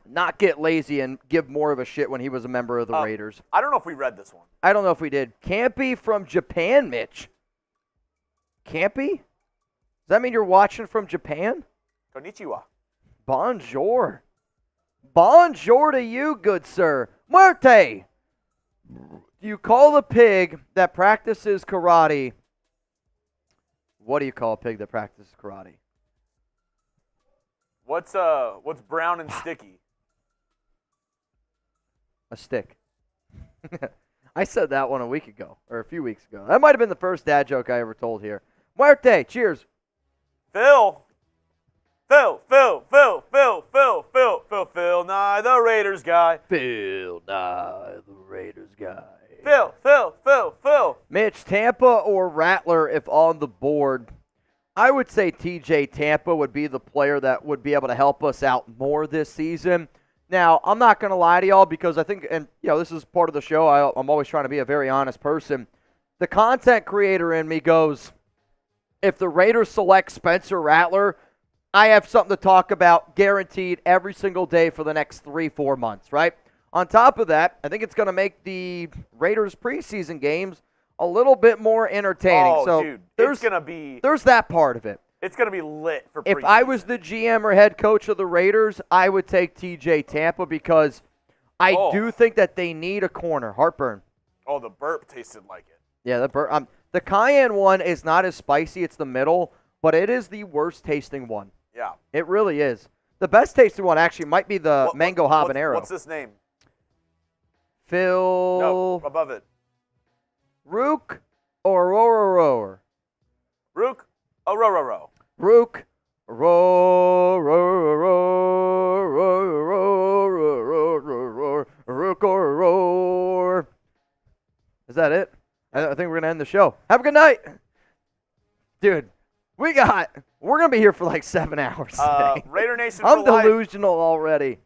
not get lazy and give more of a shit when he was a member of the Raiders. I don't know if we read this one. I don't know if we did. Campy from Japan, Mitch. Campy? Does that mean you're watching from Japan? Konnichiwa. Bonjour. Bonjour to you, good sir. Muerte! Do you call the pig that practices karate? What do you call a pig that practices karate? What's brown and sticky? A stick. I said that one a week ago, or a few weeks ago. That might have been the first dad joke I ever told here. Muerte, cheers. Phil Nye, the Raiders guy. Phil Nye, the Raiders guy. Phil. Mitch, Tampa or Rattler if on the board? I would say TJ Tampa would be the player that would be able to help us out more this season. Now, I'm not going to lie to y'all because I think, and this is part of the show, I'm always trying to be a very honest person. The content creator in me goes, if the Raiders select Spencer Rattler, I have something to talk about guaranteed every single day for the next 3-4 months, right? On top of that, I think it's going to make the Raiders preseason games a little bit more entertaining. Oh, so dude, there's that part of it. It's going to be lit for preseason. If I was the GM or head coach of the Raiders, I would take TJ Tampa because I do think that they need a corner. Heartburn. Oh, the burp tasted like it. Yeah, the burp. The cayenne one is not as spicy. It's the middle, but it is the worst tasting one. Yeah. It really is. The best tasting one actually might be the mango habanero. What's this name? Phil. No, above it. Rook or Roar? Rook. Oh, row. Rook. the show. Have a good night. Dude, we're going to be here for like 7 hours today. Raider Nation I'm for life. delusional already.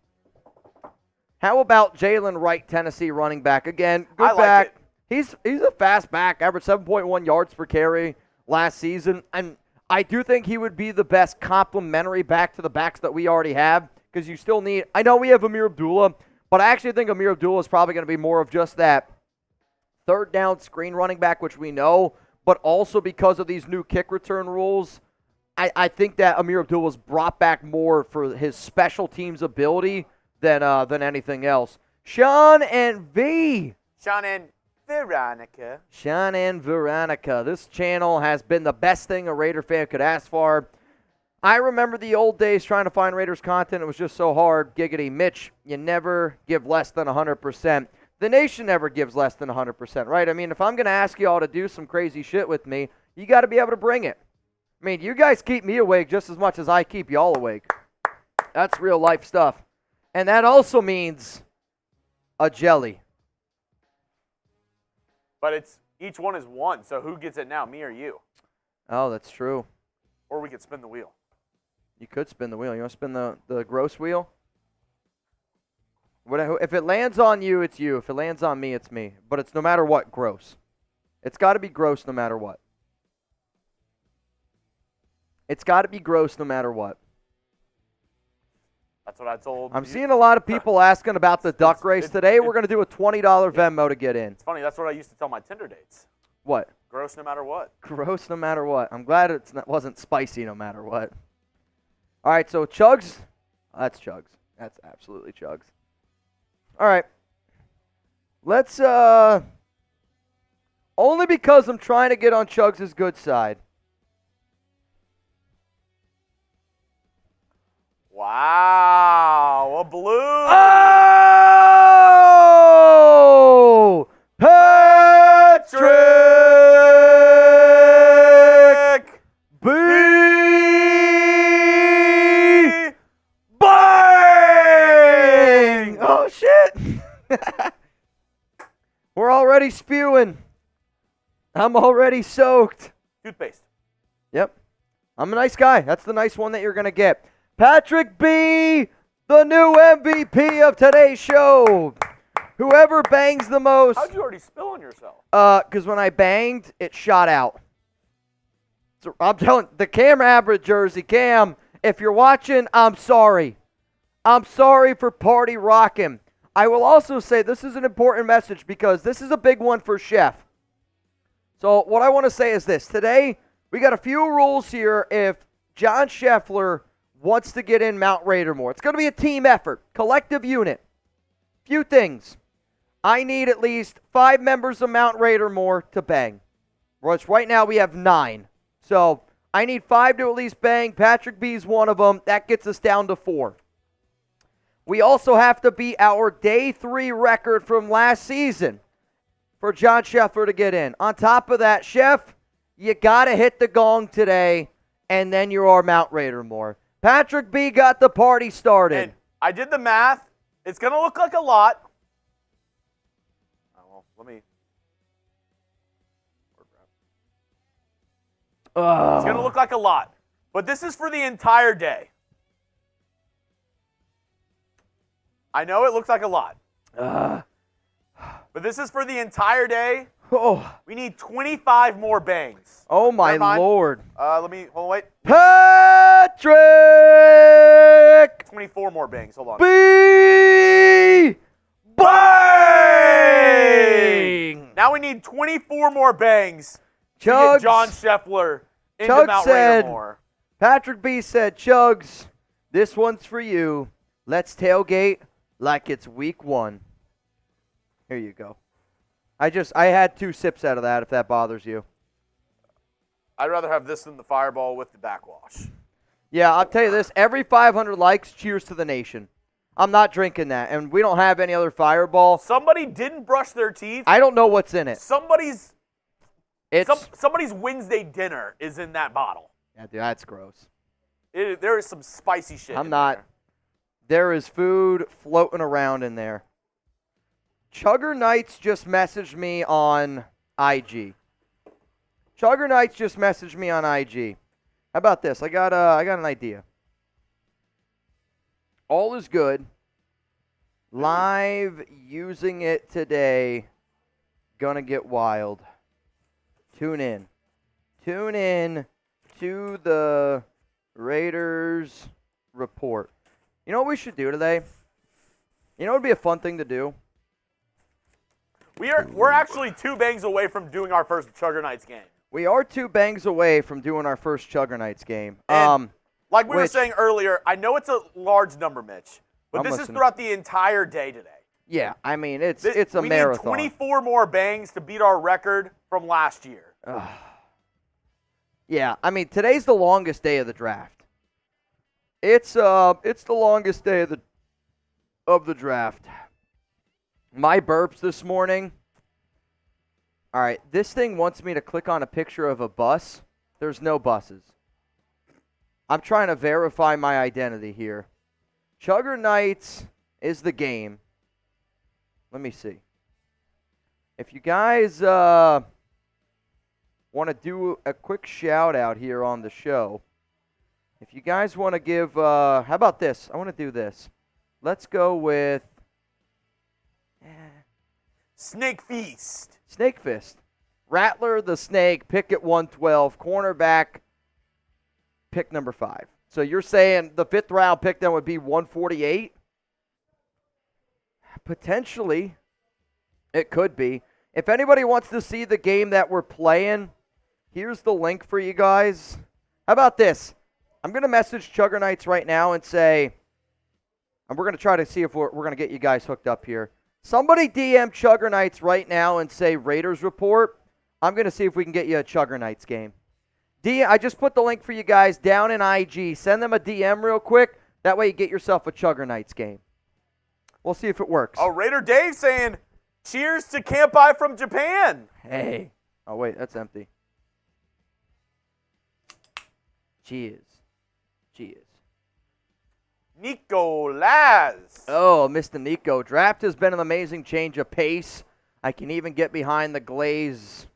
How about Jalen Wright, Tennessee running back? Again, good I like back. it. He's a fast back, averaged 7.1 yards per carry last season. And I do think he would be the best complementary back to the backs that we already have because you still need – I know we have Amir Abdullah, but I actually think Amir Abdullah is probably going to be more of just that third down screen running back, which we know, but also because of these new kick return rules, I think that Amir Abdullah was brought back more for his special teams ability than anything else. Sean and Veronica. This channel has been the best thing a Raider fan could ask for. I remember the old days trying to find Raiders content. It was just so hard. Giggity. Mitch, you never give less than 100%. The nation never gives less than 100%, right? I mean, if I'm going to ask you all to do some crazy shit with me, you got to be able to bring it. I mean, you guys keep me awake just as much as I keep y'all awake. That's real life stuff. And that also means a jelly. But each one is one, so who gets it now, me or you? Oh, that's true. Or we could spin the wheel. You could spin the wheel. You want to spin the gross wheel? If it lands on you, it's you. If it lands on me, it's me. But it's no matter what, gross. It's got to be gross no matter what. It's got to be gross no matter what. That's what I told I'm seeing a lot of people asking about the duck race today. We're going to do a $20 Venmo to get in. It's funny. That's what I used to tell my Tinder dates. What? Gross no matter what. Gross no matter what. I'm glad it wasn't spicy no matter what. All right, so Chugs. That's Chugs. That's absolutely Chugs. All right. Let's, only because I'm trying to get on Chugs' good side. Wow, a blue. Oh! Patrick B. Bang! Oh, shit. We're already spewing. I'm already soaked. Toothpaste. Yep. I'm a nice guy. That's the nice one that you're going to get. Patrick B., the new MVP of today's show. Whoever bangs the most. How'd you already spill on yourself? Because when I banged, it shot out. So I'm telling the Cam Average jersey. Cam, if you're watching, I'm sorry. I'm sorry for party rocking. I will also say this is an important message because this is a big one for Chef. So what I want to say is this. Today, we got a few rules here if John Scheffler wants to get in Mount Raider more. It's going to be a team effort, collective unit. Few things. I need at least 5 members of Mount Raider more to bang. Which right now we have 9. So I need 5 to at least bang. Patrick B is one of them. That gets us down to 4. We also have to beat our day 3 record from last season for John Scheffler to get in. On top of that, Chef, you got to hit the gong today, and then you are Mount Raider more. Patrick B got the party started. And I did the math. It's going to look like a lot. Oh, well, let me. It's going to look like a lot. But this is for the entire day. I know it looks like a lot. But this is for the entire day. Oh. We need 25 more bangs. Oh, my Lord. Let me, hold on, wait. Patrick! 24 more bangs, hold on. B! Bang! Now we need 24 more bangs to Chugs, get John Scheffler into Chugs Mount said, Raider more. Patrick B said, Chugs, this one's for you. Let's tailgate like it's week 1. Here you go. I had 2 sips out of that, if that bothers you. I'd rather have this than the Fireball with the backwash. Yeah, I'll tell you this. Every 500 likes, cheers to the nation. I'm not drinking that, and we don't have any other Fireball. Somebody didn't brush their teeth. I don't know what's in it. Somebody's Wednesday dinner is in that bottle. Yeah, dude, that's gross. There is some spicy shit I'm not. There is food floating around in there. Chugger Knights just messaged me on IG. Chugger Knights just messaged me on IG. How about this? I got an idea. All is good. Live using it today. Gonna get wild. Tune in. Tune in to the Raiders report. You know what we should do today? You know what would be a fun thing to do? We're actually 2 bangs away from doing our first Chugger Knights game. We are 2 bangs away from doing our first Chugger Knights game. And like we were saying earlier, I know it's a large number, Mitch, but this is throughout the entire day today. Yeah, I mean, it's a marathon. We need 24 more bangs to beat our record from last year. Yeah, I mean, today's the longest day of the draft. It's the longest day of the draft. My burps this morning. All right, this thing wants me to click on a picture of a bus. There's no buses. I'm trying to verify my identity here. Chugger Knights is the game. Let me see. If you guys want to do a quick shout out here on the show, if you guys want to give, how about this? I want to do this. Let's go with Snake Feast. Snake Fist. Rattler the Snake, pick at 112. Cornerback, pick number 5. So you're saying the 5th round pick then would be 148? Potentially. It could be. If anybody wants to see the game that we're playing, here's the link for you guys. How about this? I'm going to message Chugger Knights right now and say, and we're going to try to see if we're going to get you guys hooked up here. Somebody DM Chugger Knights right now and say Raiders report. I'm going to see if we can get you a Chugger Knights game. I just put the link for you guys down in IG. Send them a DM real quick. That way you get yourself a Chugger Knights game. We'll see if it works. Oh, Raider Dave saying, cheers to Kampai from Japan. Hey. Oh, wait, that's empty. Cheers. Cheers. Nico Laz. Oh, Mr. Nico. Draft has been an amazing change of pace. I can even get behind the Glaze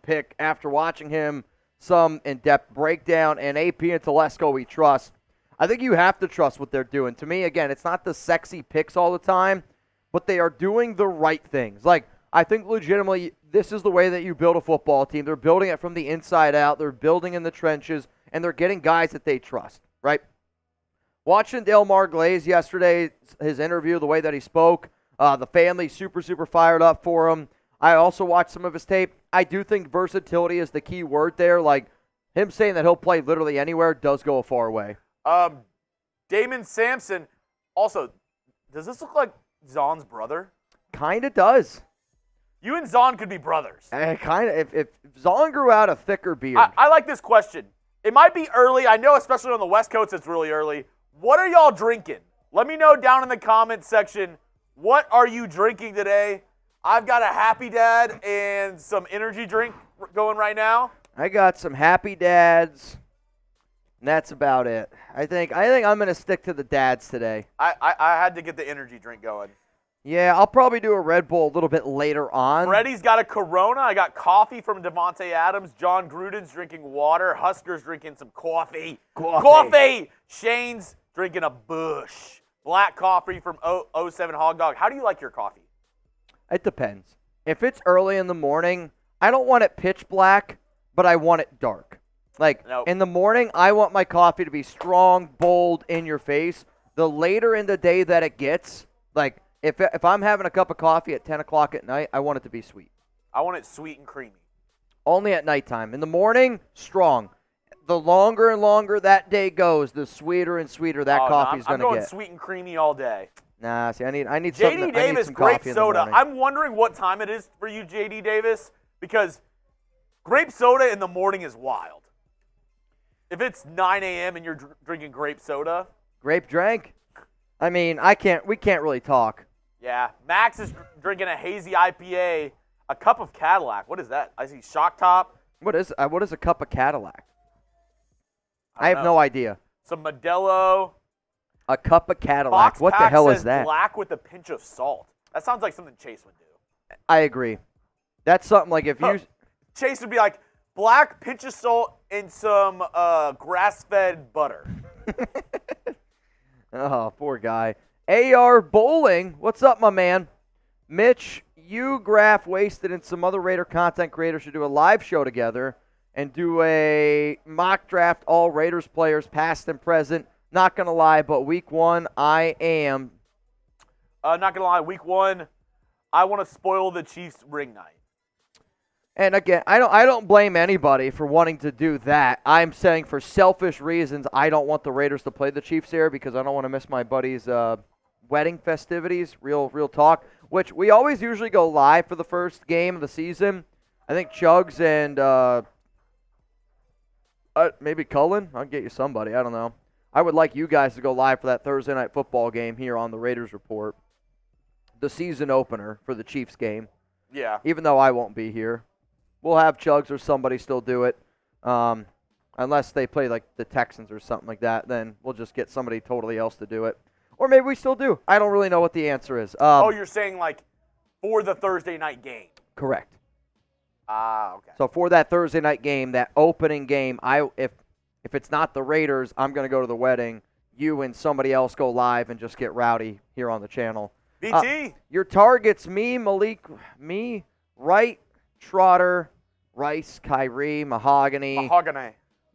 pick after watching him some in-depth breakdown. And AP and Telesco we trust. I think you have to trust what they're doing. To me, again, it's not the sexy picks all the time, but they are doing the right things. Like, I think legitimately this is the way that you build a football team. They're building it from the inside out. They're building in the trenches, and they're getting guys that they trust, right? Watching Delmar Glaze yesterday, his interview, the way that he spoke, the family super, super fired up for him. I also watched some of his tape. I do think versatility is the key word there. Like, him saying that he'll play literally anywhere does go a far way. Damon Sampson. Also, does this look like Zon's brother? Kind of does. You and Zon could be brothers. Kind of. If Zon grew out a thicker beard. I like this question. It might be early. I know, especially on the West Coast, it's really early. What are y'all drinking? Let me know down in the comments section. What are you drinking today? I've got a Happy Dad and some energy drink going right now. I got some Happy Dads. And that's about it. I think I'm going to stick to the dads today. I had to get the energy drink going. Yeah, I'll probably do a Red Bull a little bit later on. Freddie's got a Corona. I got coffee from Devontae Adams. John Gruden's drinking water. Husker's drinking some coffee. Coffee! Shane's drinking a Bush. Black coffee from 07 Hog Dog. How do you like your coffee? It depends. If it's early in the morning, I don't want it pitch black, but I want it dark. Like, nope. In the morning, I want my coffee to be strong, bold, in your face. The later in the day that it gets, like, if I'm having a cup of coffee at 10 o'clock at night, I want it to be sweet. I want it sweet and creamy. Only at nighttime. In the morning, strong. The longer and longer that day goes, the sweeter and sweeter that coffee's going to get. I'm going sweet and creamy all day. Nah, see, I need something. JD Davis, grape soda. I'm wondering what time it is for you, JD Davis, because grape soda in the morning is wild. If it's 9 a.m. and you're drinking grape soda. Grape drink? I mean, we can't really talk. Yeah. Maxx is drinking a hazy IPA, a cup of Cadillac. What is that? I see Shock Top. What is a cup of Cadillac? I have no idea. Some Modelo. A cup of Cadillac. Fox what Pack the hell says is that? Black with a pinch of salt. That sounds like something Chase would do. I agree. That's something like if you... Chase would be like, black pinch of salt and some grass-fed butter. Oh, poor guy. AR Bowling, what's up, my man? Mitch, you, Graf, Wasted, and some other Raider content creators should do a live show together and do a mock draft, all Raiders players, past and present. Not going to lie, but week 1, I am. Not going to lie, week 1, I want to spoil the Chiefs ring night. And again, I don't blame anybody for wanting to do that. I'm saying for selfish reasons, I don't want the Raiders to play the Chiefs here because I don't want to miss my buddy's wedding festivities, real talk, which we always usually go live for the first game of the season. I think Chugs and maybe Cullen. I'll get you somebody. I don't know. I would like you guys to go live for that Thursday night football game here on the Raiders Report, the season opener for the Chiefs game. Yeah. Even though I won't be here. We'll have Chugs or somebody still do it. Unless they play like the Texans or something like that, then we'll just get somebody totally else to do it. Or maybe we still do. I don't really know what the answer is. You're saying like for the Thursday night game? Correct. Okay. So for that Thursday night game, that opening game, if it's not the Raiders, I'm going to go to the wedding. You and somebody else go live and just get rowdy here on the channel. BT? Your targets, Malik, Wright, Trotter, Rice, Kyrie, Mahogany,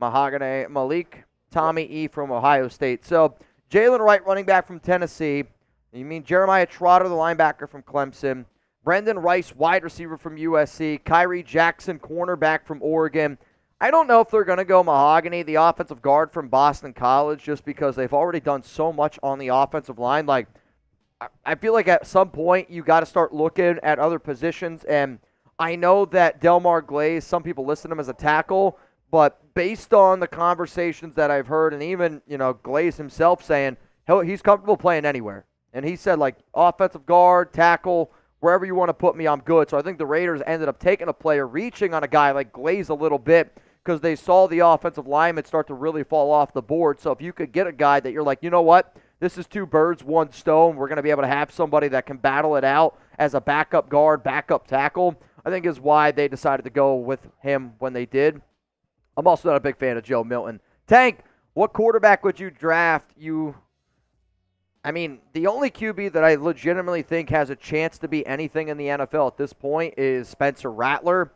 Malik, Tommy E. from Ohio State. So Jalen Wright, running back from Tennessee. You mean Jeremiah Trotter, the linebacker from Clemson. Brendan Rice, wide receiver from USC. Kyrie Jackson, cornerback from Oregon. I don't know if they're going to go Mahogany, the offensive guard from Boston College, just because they've already done so much on the offensive line. Like, I feel like at some point you got to start looking at other positions, and I know that Delmar Glaze, some people list him as a tackle, but based on the conversations that I've heard, and even, Glaze himself saying he's comfortable playing anywhere. And he said, like, offensive guard, tackle, wherever you want to put me, I'm good. So I think the Raiders ended up taking a player, reaching on a guy like Glaze a little bit because they saw the offensive linemen start to really fall off the board. So if you could get a guy that you're like, you know what, this is 2 birds, 1 stone, we're going to be able to have somebody that can battle it out as a backup guard, backup tackle, I think is why they decided to go with him when they did. I'm also not a big fan of Joe Milton. Tank, what quarterback would you draft? The only QB that I legitimately think has a chance to be anything in the NFL at this point is Spencer Rattler.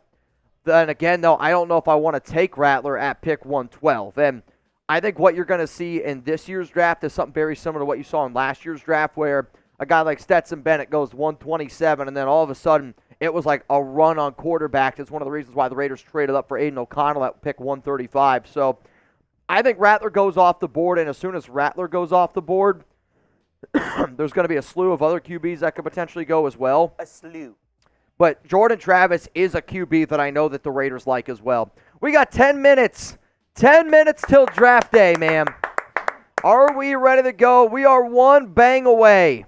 Then again, though, I don't know if I want to take Rattler at pick 112. And I think what you're going to see in this year's draft is something very similar to what you saw in last year's draft, where a guy like Stetson Bennett goes 127, and then all of a sudden it was like a run on quarterback. It's one of the reasons why the Raiders traded up for Aiden O'Connell at pick 135. So I think Rattler goes off the board, and as soon as Rattler goes off the board, there's going to be a slew of other QBs that could potentially go as well. A slew. But Jordan Travis is a QB that I know that the Raiders like as well. We got 10 minutes. 10 minutes till draft day, man. Are we ready to go? We are one bang away.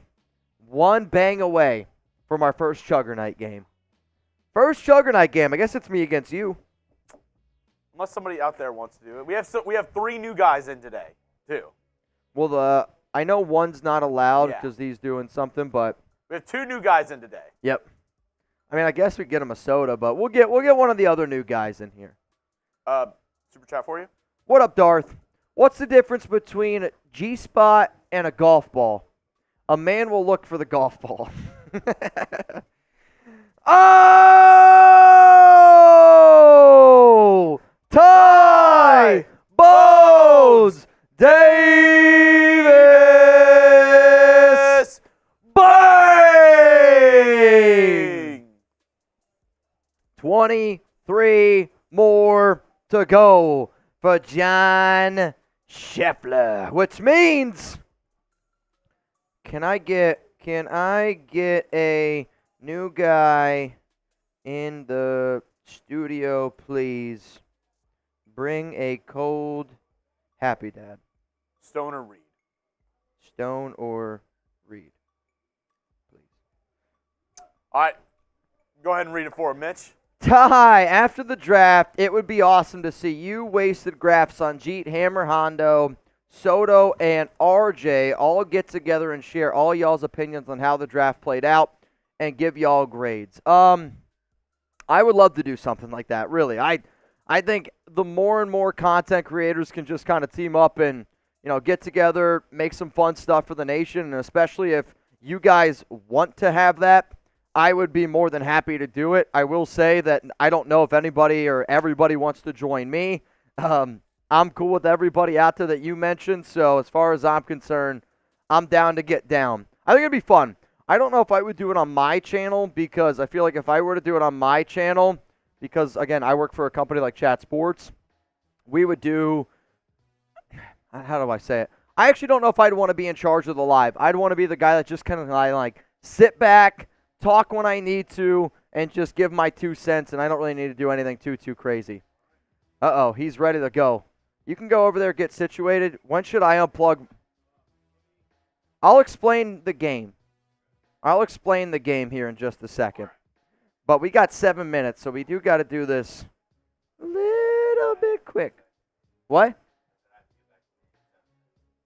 One bang away from our first Chugger Night game. First Chugger Night game. I guess it's me against you. Unless somebody out there wants to do it. We have 3 new guys in today, too. Well, I know one's not allowed because he's doing something, but we have 2 new guys in today. Yep. I guess we get him a soda, but we'll get one of the other new guys in here. Super chat for you. What up, Darth? What's the difference between a G-spot and a golf ball? A man will look for the golf ball. Oh! Ty Bones Davis! Bang! 23 more to go for John Scheffler, which means can I get a new guy in the studio, please? Bring a cold Happy Dad. Stone or Reed? Stone or Reed, please. All right. Go ahead and read it for him, Mitch. Ty, after the draft, it would be awesome to see you, Wasted, Graf, Sanjeet, Hammer, Hondo, Soto, and RJ all get together and share all y'all's opinions on how the draft played out and give y'all grades. I would love to do something like that, really. I I think the more and more content creators can just kind of team up and, get together, make some fun stuff for the nation, and especially if you guys want to have that, I would be more than happy to do it. I will say that I don't know if anybody or everybody wants to join me. I'm cool with everybody out there that you mentioned, so as far as I'm concerned, I'm down to get down. I think it'd be fun. I don't know if I would do it on my channel because I feel like if I were to do it on my channel, because, again, I work for a company like Chat Sports, we would do, how do I say it? I actually don't know if I'd want to be in charge of the live. I'd want to be the guy that just kind of like sit back, talk when I need to, and just give my 2 cents, and I don't really need to do anything too crazy. Uh-oh, he's ready to go. You can go over there, get situated. When should I unplug? I'll explain the game. I'll explain the game here in just a second. But we got 7 minutes, so we do got to do this a little bit quick. What?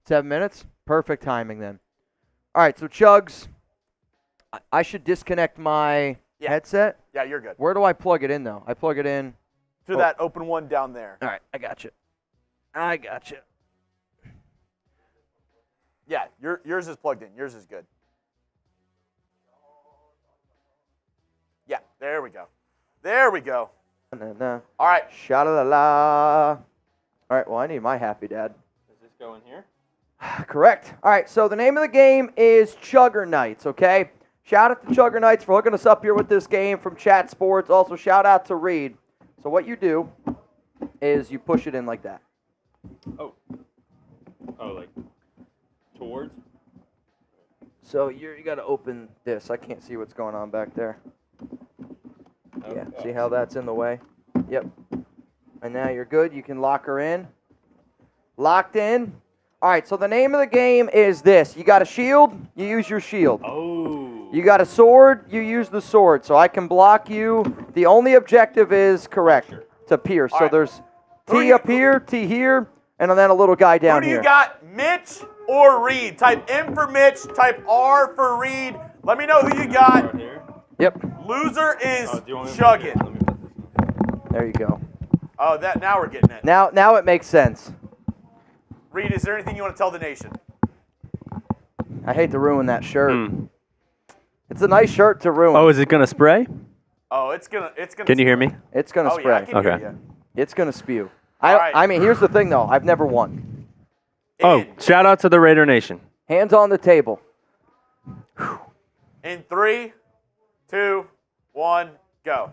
7 minutes? Perfect timing then. All right, so Chugs, I should disconnect my headset? Yeah, you're good. Where do I plug it in, though? I plug it in. To that open one down there. All right, I got you. Yeah, yours is plugged in. Yours is good. Yeah, there we go. There we go. All right. Sha-la-la-la. All right, well, I need my happy dad. Does this go in here? Correct. All right, so the name of the game is Chugger Knights, okay? Shout out to Chugger Knights for hooking us up here with this game from Chat Sports. Also, shout out to Reed. So what you do is you push it in like that. Oh, like towards? So you got to open this. I can't see what's going on back there. Yeah, see how that's in the way? Yep. And now you're good. You can lock her in. Locked in. All right, so the name of the game is this. You got a shield, you use your shield. Oh. You got a sword, you use the sword. So I can block you. The only objective is correct, to pierce. So there's T up here, T here, and then a little guy down here. Who do you got, Mitch or Reed? Type M for Mitch, type R for Reed. Let me know who you got. Right here? Yep. Loser is chugging. There you go. Oh, now we're getting it. Now it makes sense. Reed, is there anything you want to tell the nation? I hate to ruin that shirt. It's a nice shirt to ruin. Oh, is it gonna spray? Oh, it's gonna. Can you hear me? It's gonna spray. Yeah, I can hear you. It's gonna spew. right. I mean, here's the thing though. I've never won. Oh, shout out to the Raider Nation. Hands on the table. In 3, 2, 1, go.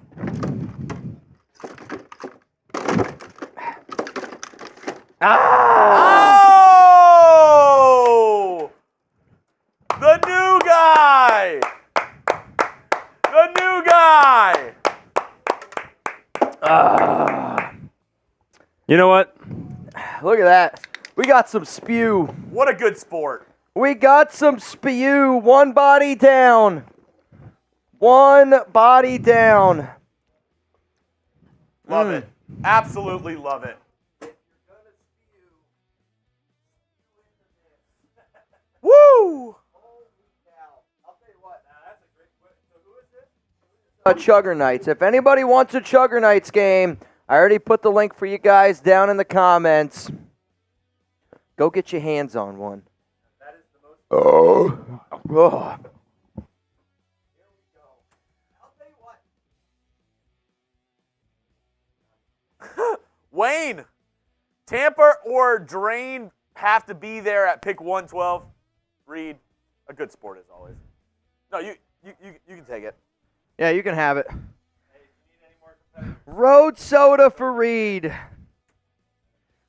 Oh! The new guy! The new guy! You know what? Look at that. We got some spew. What a good sport. We got some spew. One body down. One body down. Love it. Absolutely love it. Woo! Chugger Knights. If anybody wants a Chugger Knights game, I already put the link for you guys down in the comments. Go get your hands on one. Oh. Wayne, Tampa or Drain have to be there at pick 112. Reed, a good sport as always. No, you can take it. Yeah, you can have it. Road soda for Reed.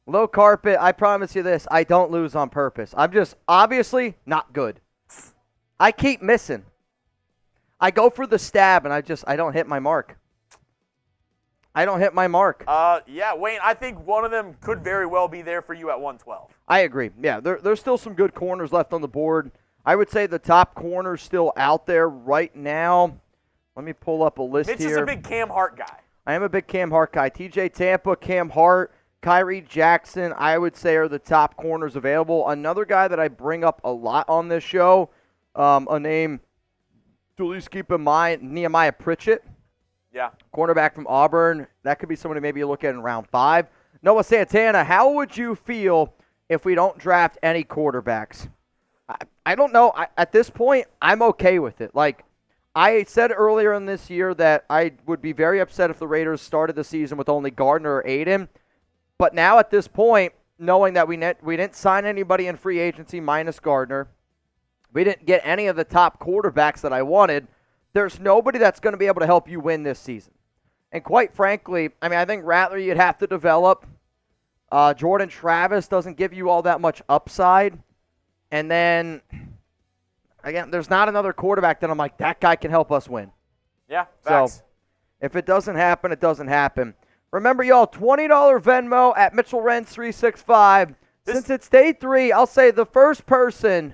Low carpet, I promise you this, I don't lose on purpose. I'm just obviously not good. I keep missing. I go for the stab and I don't hit my mark. I don't hit my mark. Yeah, Wayne, I think one of them could very well be there for you at 112. I agree. Yeah, there's still some good corners left on the board. I would say the top corner's still out there right now. Let me pull up a list Mitch here. is a big Cam Hart guy. I am a big Cam Hart guy. TJ Tampa, Cam Hart, Kyrie Jackson, I would say are the top corners available. Another guy that I bring up a lot on this show, a name to at least keep in mind, Nehemiah Pritchett. Yeah. Cornerback from Auburn. That could be somebody maybe you look at in round 5. Noah Santana, how would you feel if we don't draft any quarterbacks? I don't know. At this point, I'm okay with it. Like, I said earlier in this year that I would be very upset if the Raiders started the season with only Gardner or Aiden. But now at this point, knowing that we didn't sign anybody in free agency minus Gardner, we didn't get any of the top quarterbacks that I wanted, there's nobody that's going to be able to help you win this season. And quite frankly, I mean, I think Rattler you'd have to develop. Jordan Travis doesn't give you all that much upside. And then, again, there's not another quarterback that I'm like, that guy can help us win. Yeah, facts. So, if it doesn't happen, it doesn't happen. Remember, y'all, $20 Venmo at Mitchell Renz 365. Since it's day 3, I'll say the first person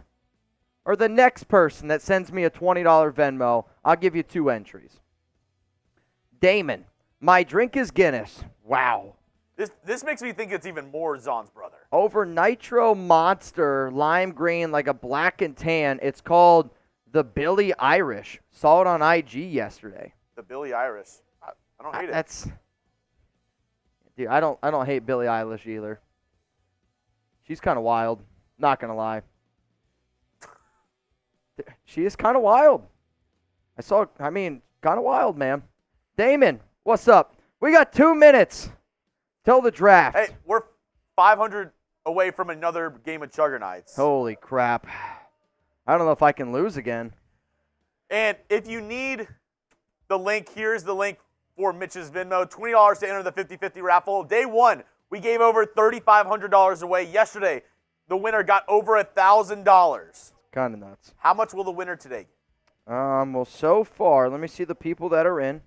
or the next person that sends me a $20 Venmo, I'll give you 2 entries. Damon, my drink is Guinness. Wow. This makes me think it's even more Zahn's brother. Over Nitro Monster, lime green, like a black and tan. It's called the Billy Irish. Saw it on IG yesterday. The Billy Irish. I don't hate it. Dude, I don't hate Billie Eilish either. She's kind of wild. Not gonna lie. She is kind of wild. Kind of wild, man. Damon, what's up? We got 2 minutes till the draft. Hey, we're 500 away from another game of Juggernauts. Holy crap. I don't know if I can lose again. And if you need the link, here's the link for Mitch's Venmo. $20 to enter the 50-50 raffle. Day 1, we gave over $3,500 away. Yesterday, the winner got over $1,000. Kind of nuts. How much will the winner today get? Well, so far, let me see the people that are in.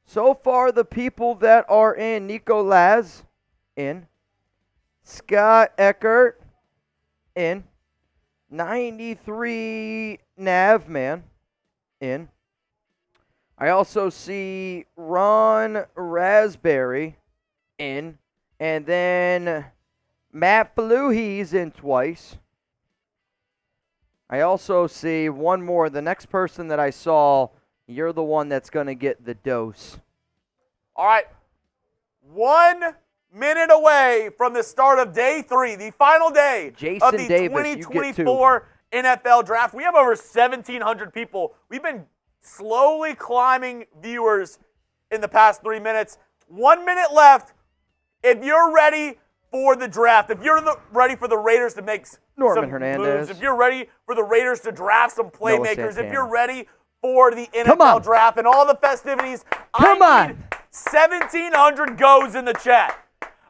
So far, the people that are in, Nico Laz, in. Scott Eckert, in. 93 Navman, in. I also see Ron Raspberry, in. And then Matt Faluhi's in twice. I also see one more. The next person that I saw, you're the one that's going to get the dose. All right. 1 minute away from the start of day 3, the final day of the Davis, 2024 NFL Draft. We have over 1,700 people. We've been slowly climbing viewers in the past 3 minutes. 1 minute left. If you're ready for the draft, if you're ready for the Raiders to make some moves, if you're ready for the Raiders to draft some playmakers, if you're ready for the NFL draft and all the festivities, I need 1,700 goes in the chat.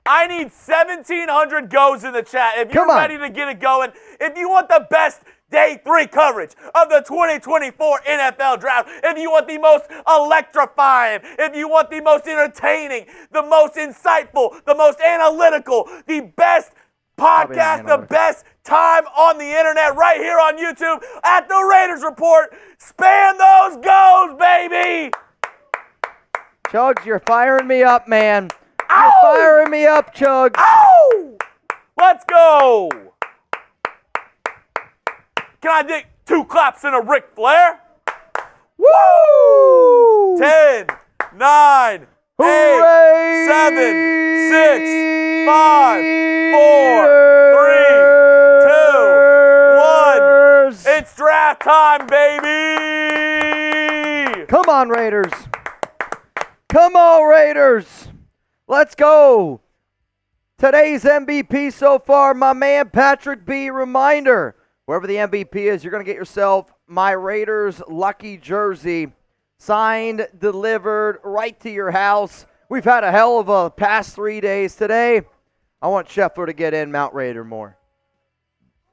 I need 1,700 goes in the chat. If you're ready to get it going, if you want the best day 3 coverage of the 2024 NFL Draft, if you want the most electrifying, if you want the most entertaining, the most insightful, the most analytical, the best podcast, the best time on the internet, right here on YouTube at the Raiders Report. Span those goes, baby! Chugs, you're firing me up, man. You're firing me up, Chugs. Ow! Let's go! Can I dig 2 claps and a Ric Flair? Woo! 10, 9, 8, 7, 6, 5, 4, 3, 2, 1. It's draft time, baby! Come on, Raiders. Come on, Raiders. Let's go. Today's MVP so far, my man Patrick B. Reminder. Whoever the MVP is, you're going to get yourself my Raiders lucky jersey, signed, delivered right to your house. We've had a hell of a past 3 days today. I want Scheffler to get in Mount Raider more.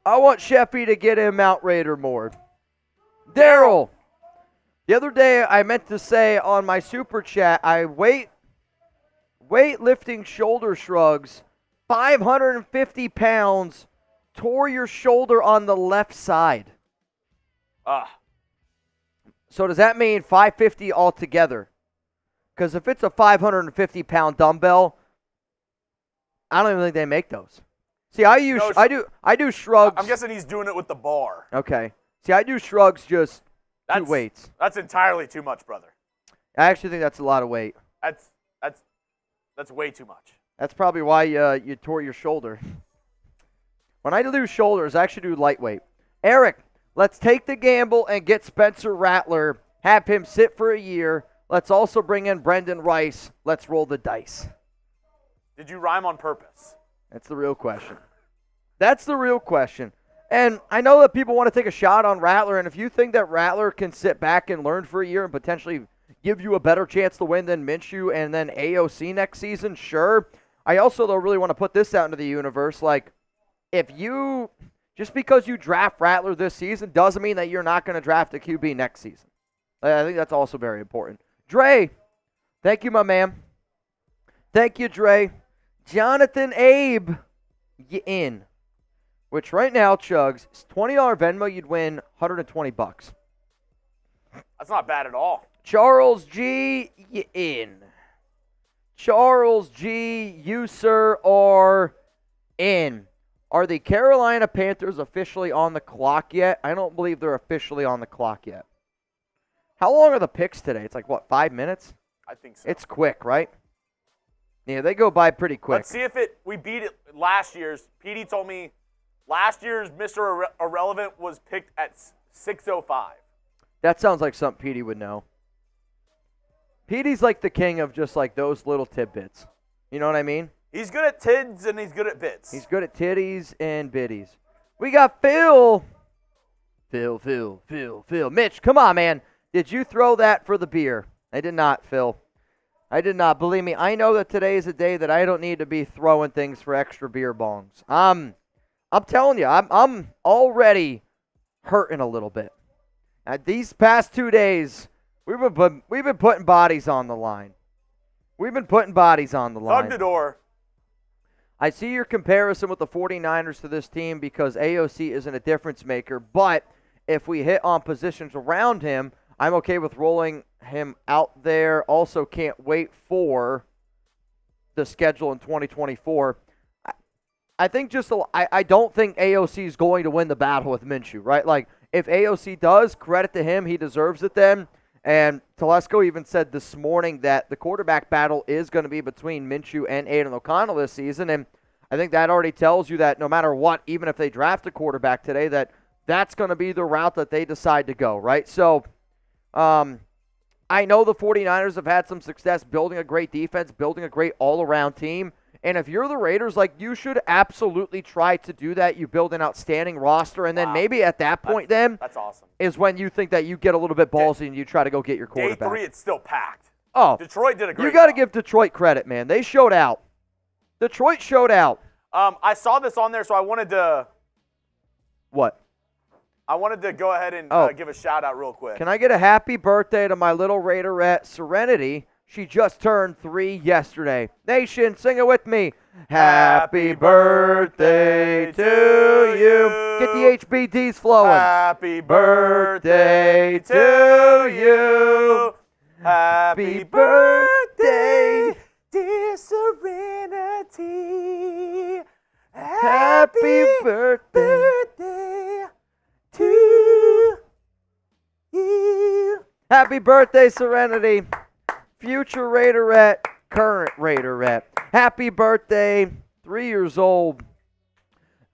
I want Sheffy to get in Mount Raider more. Daryl. The other day, I meant to say on my super chat, weightlifting shoulder shrugs, 550 pounds, tore your shoulder on the left side. So does that mean 550 altogether? Because if it's a 550-pound dumbbell, I don't even think they make those. See, I do shrugs. I'm guessing he's doing it with the bar. Okay. See, I do shrugs just 2 weights. That's entirely too much, brother. I actually think that's a lot of weight. That's way too much. That's probably why you tore your shoulder. When I do shoulders, I actually do lightweight. Eric, let's take the gamble and get Spencer Rattler. Have him sit for a year. Let's also bring in Brendan Rice. Let's roll the dice. Did you rhyme on purpose? That's the real question. That's the real question. And I know that people want to take a shot on Rattler, and if you think that Rattler can sit back and learn for a year and potentially give you a better chance to win than Minshew and then AOC next season, sure. I also, though, really want to put this out into the universe. Like, just because you draft Rattler this season doesn't mean that you're not going to draft a QB next season. I think that's also very important. Dre, thank you, my man. Thank you, Dre. Jonathan Abe, you in. Which right now, Chugs, it's $20 Venmo, you'd win $120. That's not bad at all. Charles G, you in. Charles G, you, sir, are in. Are the Carolina Panthers officially on the clock yet? I don't believe they're officially on the clock yet. How long are the picks today? It's like, what, 5 minutes? I think so. It's quick, right? Yeah, they go by pretty quick. Let's see if we beat it last year's. PD told me last year's Mr. Irrelevant was picked at 6:05. That sounds like something PD would know. PD's like the king of just like those little tidbits. You know what I mean? He's good at tids and he's good at bits. He's good at titties and bitties. We got Phil. Phil. Mitch, come on, man. Did you throw that for the beer? I did not, Phil. I did not. Believe me, I know that today is a day that I don't need to be throwing things for extra beer bongs. I'm telling you, I'm already hurting a little bit. These past 2 days, we've been putting bodies on the line. Hug the door. I see your comparison with the 49ers to this team because AOC isn't a difference maker, but if we hit on positions around him, I'm okay with rolling him out there. Also can't wait for the schedule in 2024. I think I don't think AOC is going to win the battle with Minshew, right? Like, if AOC does, credit to him, he deserves it then. And Telesco even said this morning that the quarterback battle is going to be between Minshew and Aiden O'Connell this season. And I think that already tells you that no matter what, even if they draft a quarterback today, that's going to be the route that they decide to go, right? So I know the 49ers have had some success building a great defense, building a great all-around team. And if you're the Raiders, like, you should absolutely try to do that. You build an outstanding roster, and then maybe at that point that's awesome. Is when you think that you get a little bit ballsy and you try to go get your quarterback. Day 3, it's still packed. Oh. Detroit did a great job. You got to give Detroit credit, man. They showed out. Detroit showed out. I saw this on there, so I wanted to... What? I wanted to go ahead and give a shout-out real quick. Can I get a happy birthday to my little Raiderette, Serenity? She just turned 3 yesterday. Nation, sing it with me. Happy birthday to you. Get the HBDs flowing. Happy birthday to you. Happy birthday, dear Serenity. Happy birthday to you. Happy birthday, Serenity. Future Raiderette, current Raiderette. Happy birthday, 3 years old.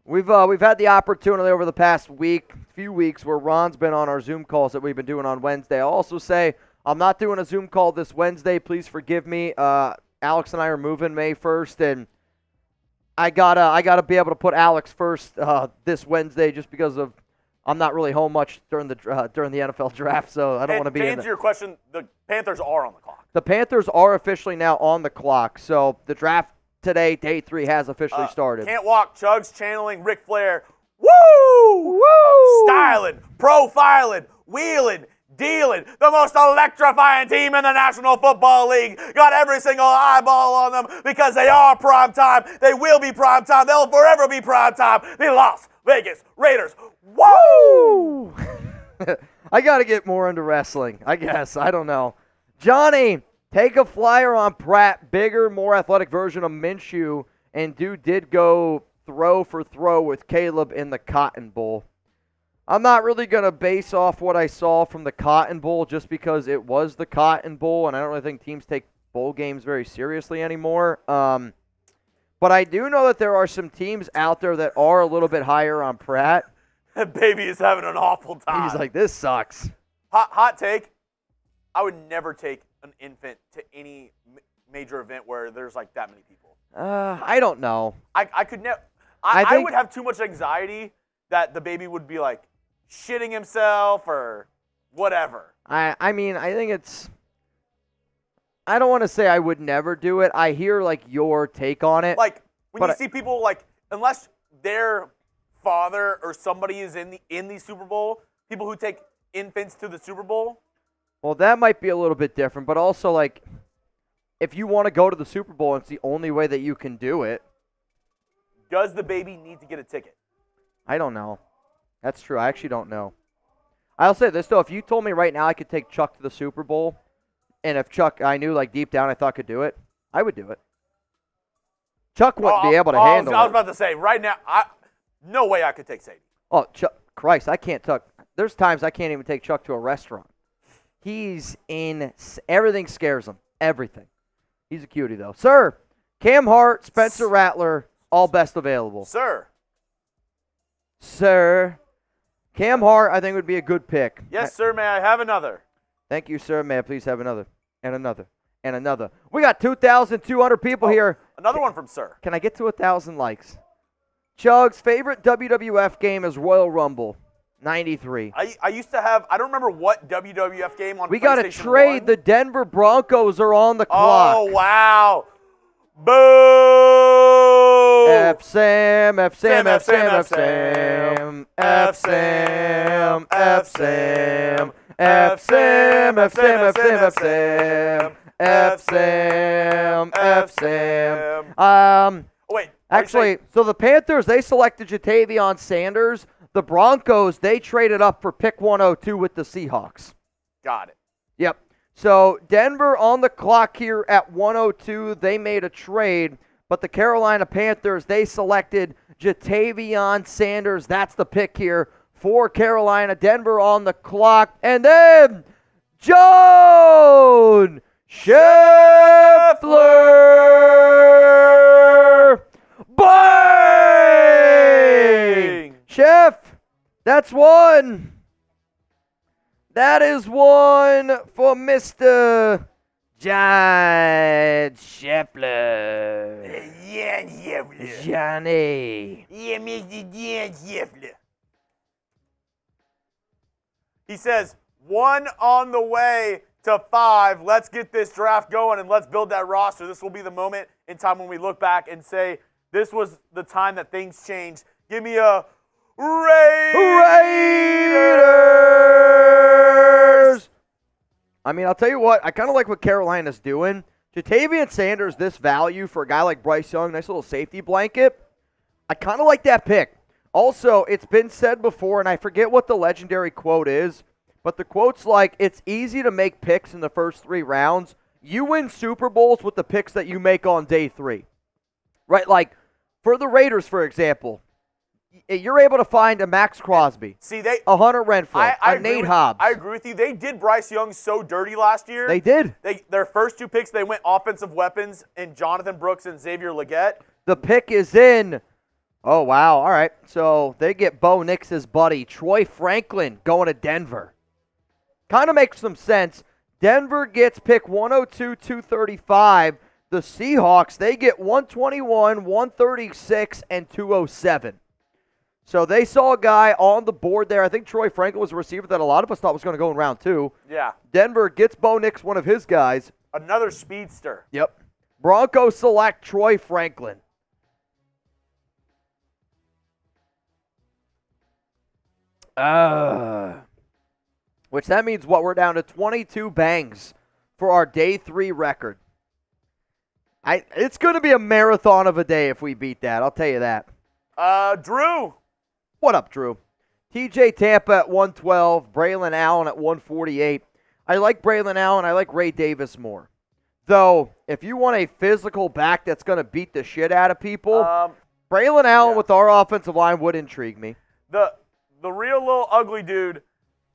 We've had the opportunity over the past few weeks, where Ron's been on our Zoom calls that we've been doing on Wednesday. I'll also say I'm not doing a Zoom call this Wednesday. Please forgive me. Alex and I are moving May 1st, and I gotta be able to put Alex first this Wednesday, just because of I'm not really home much during the NFL draft, so I don't want to be. To answer your question, the Panthers are on the clock. The Panthers are officially now on the clock, so the draft today, day 3, has officially started. Can't walk, Chugs channeling Ric Flair. Woo! Woo! Styling, profiling, wheeling, dealing. The most electrifying team in the National Football League. Got every single eyeball on them because they are prime time. They will be prime time. They'll forever be prime time. The Las Vegas Raiders. Woo! I got to get more into wrestling, I guess. I don't know. Johnny, take a flyer on Pratt. Bigger, more athletic version of Minshew. And dude did go throw for throw with Caleb in the Cotton Bowl. I'm not really going to base off what I saw from the Cotton Bowl just because it was the Cotton Bowl, and I don't really think teams take bowl games very seriously anymore. But I do know that there are some teams out there that are a little bit higher on Pratt. That baby is having an awful time. He's like, this sucks. Hot take. I would never take an infant to any major event where there's like that many people. I don't know. I could never. I I think- would have too much anxiety that the baby would be like shitting himself or whatever. I mean, I think it's. I don't want to say I would never do it. I hear like your take on it. Like when But you see people like, unless their father or somebody is in the Super Bowl, people who take infants to the Super Bowl. Well, that might be a little bit different, but also like, if you want to go to the Super Bowl, and it's the only way that you can do it. Does the baby need to get a ticket? I don't know. That's true. I actually don't know. I'll say this though: if you told me right now I could take Chuck to the Super Bowl, and if Chuck, I knew like deep down I thought could do it, I would do it. Chuck wouldn't be able to handle I was it. about to say right now, no way I could take Sadie. Oh, Chuck, Christ, I can't Chuck. There's times I can't even take Chuck to a restaurant. He's in. Everything scares him. Everything. He's a cutie though, sir. Cam Hart, Spencer Rattler, all best available. Sir. Cam Hart, I think would be a good pick. Yes, sir. May I have another? Thank you, sir. May I please have another? And another. And another. We got 2,200 people here. Another one from Sir. Can I get to 1,000 likes? Chug's favorite WWF game is Royal Rumble, 93. I used to have, I don't remember what WWF game on We got to PlayStation trade. 1. The Denver Broncos are on the clock. Oh, wow. Boo! F-Sam, F-Sam, F-Sam, F-Sam, F-Sam, F-Sam, F-Sam, F-Sam, F-Sam, F-Sam, F-Sam, F-Sam. Wait. Actually, so the Panthers, they selected Jatavion Sanders. The Broncos, they traded up for pick 102 with the Seahawks. Got it. Yep. So Denver on the clock here at 102. They made a trade, but the Carolina Panthers, they selected Jatavion Sanders. That's the pick here for Carolina. Denver on the clock. And then Joan Scheffler. Bang! Chef, that's one. That is one for Mr. John Scheffler. Yeah, Scheffler. Johnny. Yeah, Mr. Jan Scheffler. He says, 1 on the way to 5. Let's get this draft going and let's build that roster. This will be the moment in time when we look back and say, this was the time that things changed. Give me a Raiders! I mean, I'll tell you what, I kind of like what Carolina's doing. Jatavion Sanders, this value for a guy like Bryce Young, nice little safety blanket. I kind of like that pick. Also, it's been said before, and I forget what the legendary quote is, but the quote's like, it's easy to make picks in the first 3 rounds. You win Super Bowls with the picks that you make on day 3. Right? Like, for the Raiders, for example, you're able to find a Maxx Crosby, a Hunter Renfrow, a Nate Hobbs. I agree with you. They did Bryce Young so dirty last year. They did. Their first 2 picks, they went offensive weapons in Jonathan Brooks and Xavier Legette. The pick is in. Oh, wow. All right. So they get Bo Nix's buddy, Troy Franklin, going to Denver. Kind of makes some sense. Denver gets pick 102, 235. The Seahawks, they get 121, 136, and 207. So they saw a guy on the board there. I think Troy Franklin was a receiver that a lot of us thought was going to go in round 2. Yeah. Denver gets Bo Nix, one of his guys. Another speedster. Yep. Broncos select Troy Franklin. Which that means what? We're down to 22 bangs for our day 3 record. It's going to be a marathon of a day if we beat that. I'll tell you that. Drew. What up, Drew? TJ Tampa at 112, Braylon Allen at 148. I like Braylon Allen. I like Ray Davis more. Though, if you want a physical back that's going to beat the shit out of people, Braylon Allen with our offensive line would intrigue me. the real little ugly dude,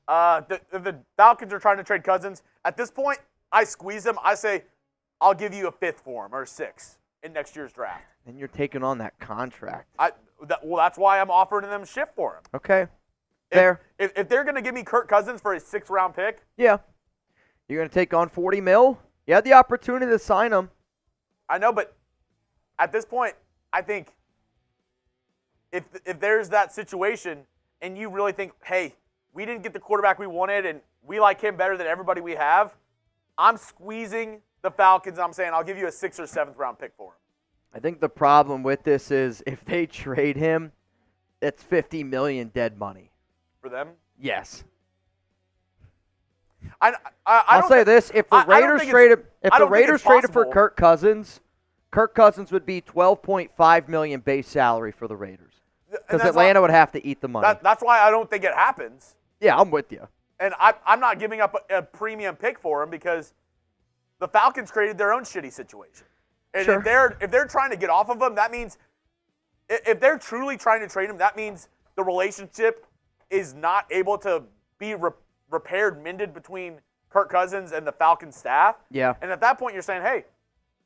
the Falcons are trying to trade Cousins. At this point, I squeeze him. I say, I'll give you a 5th for him or a 6th in next year's draft. And you're taking on that contract. Well, that's why I'm offering them shit for him. Okay. Fair. If they're going to give me Kirk Cousins for a 6th-round pick. Yeah. You're going to take on $40 million? You had the opportunity to sign him. I know, but at this point, I think if there's that situation and you really think, hey, we didn't get the quarterback we wanted and we like him better than everybody we have, I'm squeezing the Falcons and I'm saying I'll give you a 6th or 7th-round pick for him. I think the problem with this is if they trade him, it's $50 million dead money. For them? Yes. I'll say this: if the Raiders traded for Kirk Cousins would be $12.5 million base salary for the Raiders because Atlanta would have to eat the money. That's why I don't think it happens. Yeah, I'm with you. And I'm not giving up a premium pick for him because the Falcons created their own shitty situation. And sure. if they're trying to get off of him, that means if they're truly trying to trade him, that means the relationship is not able to be repaired, mended between Kirk Cousins and the Falcons staff. Yeah. And at that point, you're saying, hey,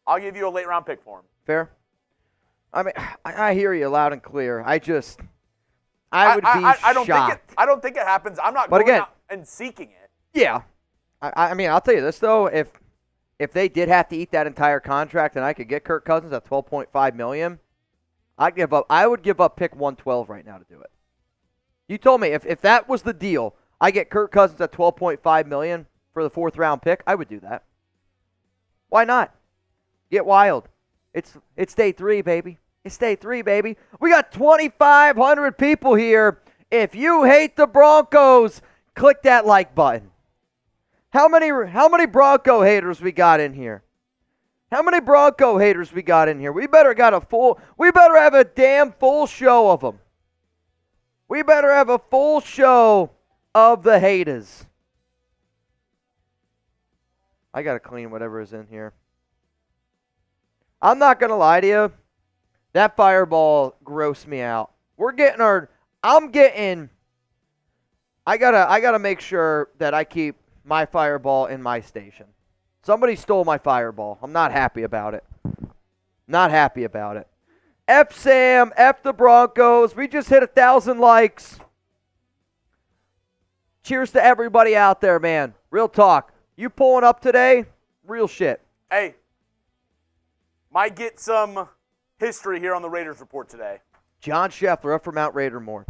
I'll give you a late-round pick for him. Fair. I mean, I hear you loud and clear. I would be shocked. I don't think it happens. I'm not going out and seeking it. Yeah. I mean, I'll tell you this, though. If they did have to eat that entire contract and I could get Kirk Cousins at $12.5 million, I would give up pick 112 right now to do it. You told me if that was the deal, I get Kirk Cousins at $12.5 million for the 4th-round pick, I would do that. Why not? Get wild. It's day 3, baby. It's day 3, baby. We got 2,500 people here. If you hate the Broncos, click that like button. How many Bronco haters we got in here? How many Bronco haters we got in here? We better have a damn full show of them. We better have a full show of the haters. I got to clean whatever is in here. I'm not going to lie to you. That fireball grossed me out. I gotta make sure that I keep my fireball in my station. Somebody stole my fireball. I'm not happy about it. Not happy about it. F Sam, F the Broncos. We just hit 1,000 likes. Cheers to everybody out there, man. Real talk. You pulling up today? Real shit. Hey, might get some history here on the Raiders Report today. John Scheffler up for Mount Raider more.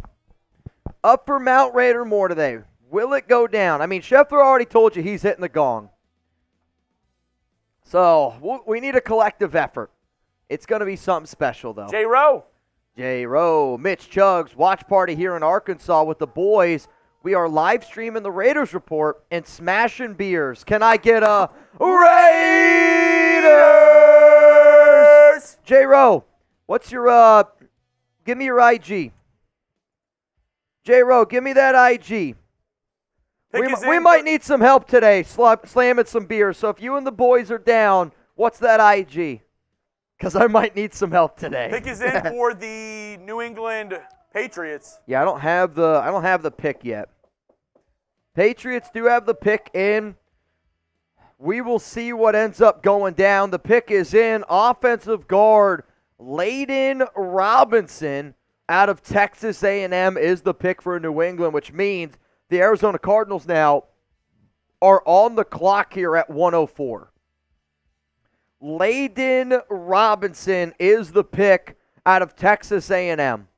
Up for Mount Raider more today. Will it go down? I mean, Scheffler already told you he's hitting the gong. So, we need a collective effort. It's going to be something special, though. J-Row, Mitch Chugs, watch party here in Arkansas with the boys. We are live streaming the Raiders Report and smashing beers. Can I get a Raiders? J-Row, what's your, give me your IG. J-Row, give me that IG. We might need some help today slamming some beers. So if you and the boys are down, what's that IG? Because I might need some help today. Pick is in for the New England Patriots. Yeah, I don't have the pick yet. Patriots do have the pick in. We will see what ends up going down. The pick is in. Offensive guard Layden Robinson out of Texas A&M is the pick for New England, which means the Arizona Cardinals now are on the clock here at 104. Layden Robinson is the pick out of Texas A&M.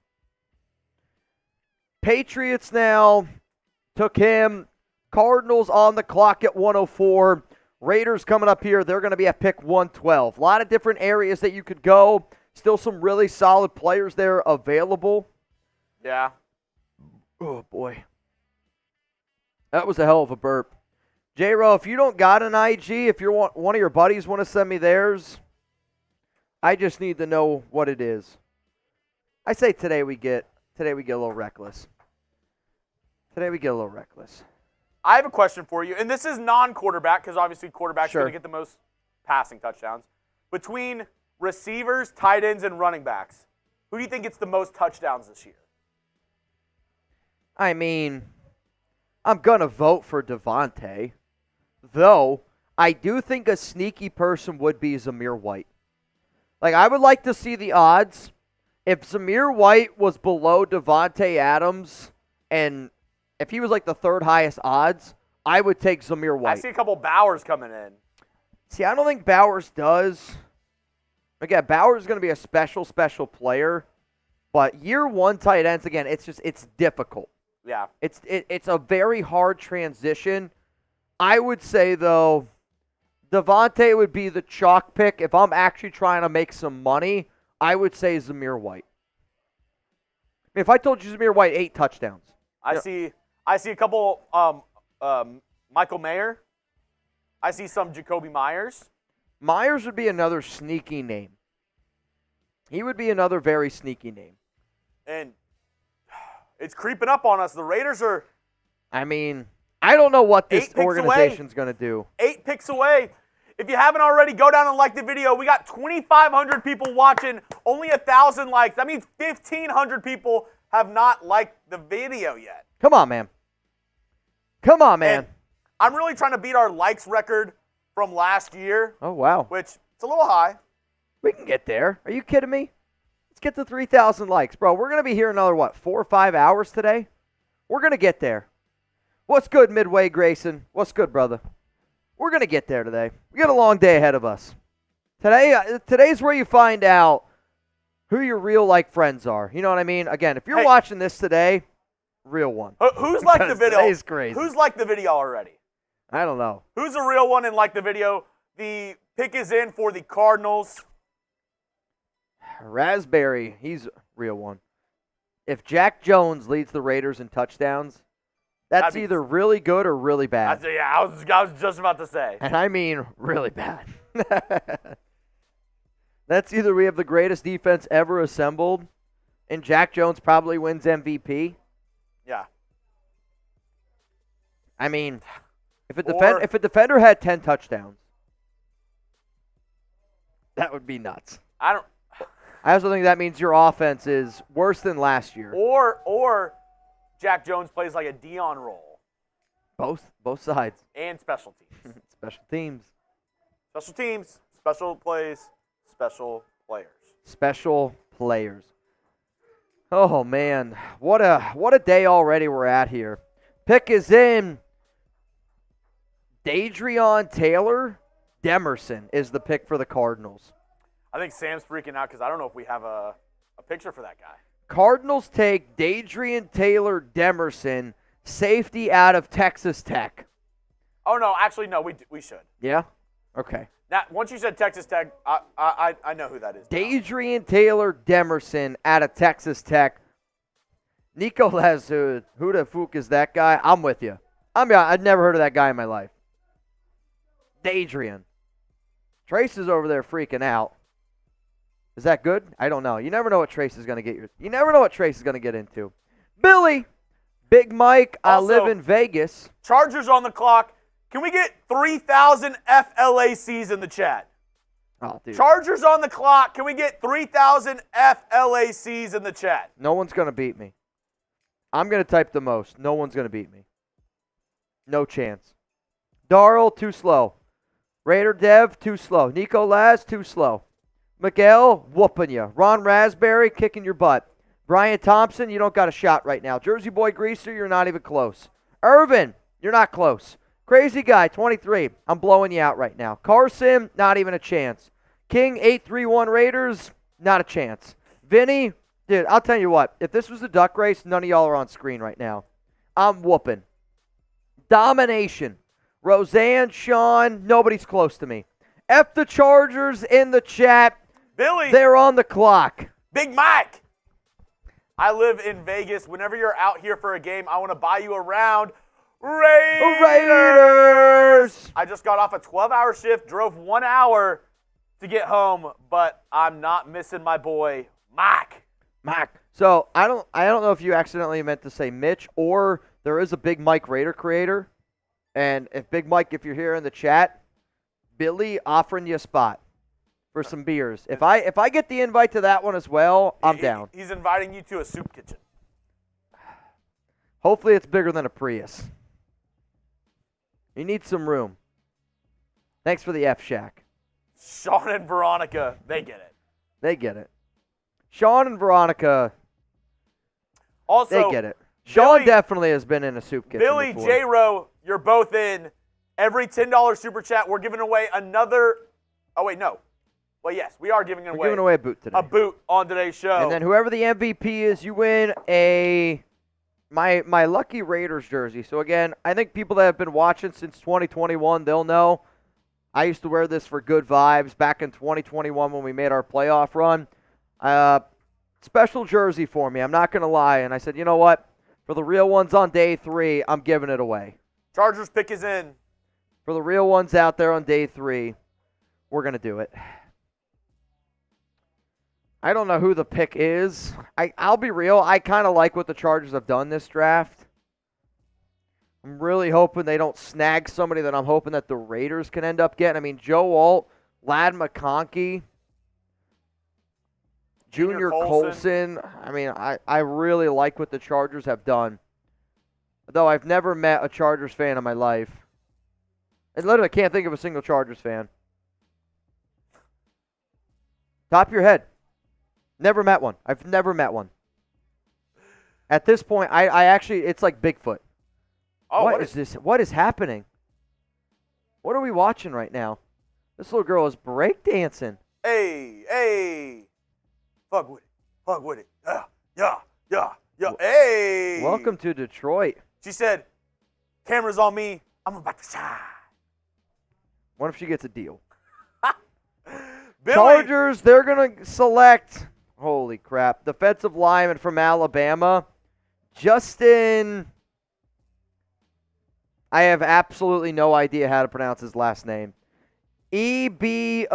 Patriots now took him. Cardinals on the clock at 104. Raiders coming up here. They're going to be at pick 112. A lot of different areas that you could go. Still some really solid players there available. Yeah. Oh, boy. That was a hell of a burp. J-Ro, if you don't got an IG, if one of your buddies want to send me theirs, I just need to know what it is. I say today we get a little reckless. Today we get a little reckless. I have a question for you, and this is non-quarterback because obviously quarterback's Sure. going to get the most passing touchdowns. Between receivers, tight ends, and running backs, who do you think gets the most touchdowns this year? I mean, I'm going to vote for Devontae, though I do think a sneaky person would be Zamir White. Like, I would like to see the odds. If Zamir White was below Devontae Adams, and if he was like the third highest odds, I would take Zamir White. I see a couple Bowers coming in. See, I don't think Bowers does. Again, Bowers is going to be a special player. But year one tight ends, again, it's difficult. Yeah. It's a very hard transition. I would say, though, Devontae would be the chalk pick. If I'm actually trying to make some money, I would say Zamir White. I mean, if I told you Zamir White, 8 touchdowns. I see a couple Michael Mayer. I see some Jacoby Myers. Myers would be another sneaky name. He would be another very sneaky name. And it's creeping up on us. The Raiders are... I mean, I don't know what this 8 picks organization's going to do. 8 picks away. If you haven't already, go down and like the video. We got 2,500 people watching, only 1,000 likes. That means 1,500 people have not liked the video yet. Come on, man. Come on, man. And I'm really trying to beat our likes record from last year. Oh, wow. Which, it's a little high. We can get there. Are you kidding me? Let's get to 3,000 likes. Bro, we're going to be here another, 4 or 5 hours today? We're going to get there. What's good, Midway Grayson? What's good, brother? We're going to get there today. We got a long day ahead of us. Today's where you find out who your real friends are. You know what I mean? Again, if you're watching this today, real one. Who's liked the video? Today's crazy. Who's liked the video already? I don't know. Who's a real one and liked the video? The pick is in for the Cardinals. Raspberry, he's a real one. If Jack Jones leads the Raiders in touchdowns, that's either really good or really bad. I was just about to say. And I mean really bad. That's either we have the greatest defense ever assembled, and Jack Jones probably wins MVP. Yeah. I mean, if a defender had 10 touchdowns, that would be nuts. I also think that means your offense is worse than last year. Or Jack Jones plays like a Dion role. Both sides. And special teams. Special teams. Special teams, special plays, special players. Special players. Oh man, what a day already we're at here. Pick is in. Dadrion Taylor Demerson is the pick for the Cardinals. I think Sam's freaking out because I don't know if we have a picture for that guy. Cardinals take Dadrion Taylor Demerson, safety out of Texas Tech. Oh, no. Actually, no. We should. Yeah? Okay. Now, once you said Texas Tech, I know who that is. Dadrion Taylor Demerson out of Texas Tech. Nico Lazud, who the fuck is that guy? I'm with you. I'd never heard of that guy in my life. Dadrion. Trace is over there freaking out. Is that good? I don't know. You never know what Trace is going to get. You never know what Trace is going to get into. Billy, Big Mike, I live in Vegas. Chargers on the clock. Can we get 3,000 FLACs in the chat? Oh, dude. Chargers on the clock. Can we get 3,000 FLACs in the chat? No one's going to beat me. I'm going to type the most. No one's going to beat me. No chance. Darrell, too slow. Raider Dev, too slow. Nico Laz, too slow. Miguel, whooping you. Ron Raspberry, kicking your butt. Brian Thompson, you don't got a shot right now. Jersey Boy Greaser, you're not even close. Irvin, you're not close. Crazy Guy, 23. I'm blowing you out right now. Carson, not even a chance. King, 831 Raiders, not a chance. Vinny, dude, I'll tell you what. If this was a duck race, none of y'all are on screen right now. I'm whooping. Domination. Roseanne, Sean, nobody's close to me. F the Chargers in the chat. Billy. They're on the clock. Big Mike. I live in Vegas. Whenever you're out here for a game, I want to buy you a round. Raiders. I just got off a 12-hour shift, drove 1 hour to get home, but I'm not missing my boy, Mike. So I don't know if you accidentally meant to say Mitch, or there is a Big Mike Raider creator. And if Big Mike, if you're here in the chat, Billy offering you a spot for some beers. If I get the invite to that one as well, I'm down. He's inviting you to a soup kitchen. Hopefully it's bigger than a Prius. You need some room. Thanks for the F-Shack. Sean and Veronica, they get it. They get it. Sean and Veronica, Also, they get it. Sean Billy- definitely has been in a soup kitchen Billy, before. J-Ro, you're both in. Every $10 super chat, we're giving away another. Oh, wait, no. Well, yes, we are giving We're giving away a boot today. a boot on today's show. And then whoever the MVP is, you win my lucky Raiders jersey. So again, I think people that have been watching since 2021, they'll know. I used to wear this for good vibes back in 2021 when we made our playoff run. Special jersey for me, I'm not going to lie. And I said, you know what? For the real ones on day 3, I'm giving it away. Chargers pick is in. For the real ones out there on day 3, we're going to do it. I don't know who the pick is. I'll be real. I kind of like what the Chargers have done this draft. I'm really hoping they don't snag somebody that I'm hoping that the Raiders can end up getting. I mean, Joe Alt, Lad McConkey, Junior Colson. I mean, I really like what the Chargers have done. Though I've never met a Chargers fan in my life. I literally can't think of a single Chargers fan. Top of your head. Never met one. I've never met one. At this point, I actually, it's like Bigfoot. Oh, what is this? What is happening? What are we watching right now? This little girl is breakdancing. Hey. Fuck with it. Yeah. Hey. Welcome to Detroit. She said, cameras on me. I'm about to shine. What if she gets a deal? Billy, Chargers, they're going to select, holy crap, defensive lineman from Alabama, Justin. I have absolutely no idea how to pronounce his last name. Eboigbe.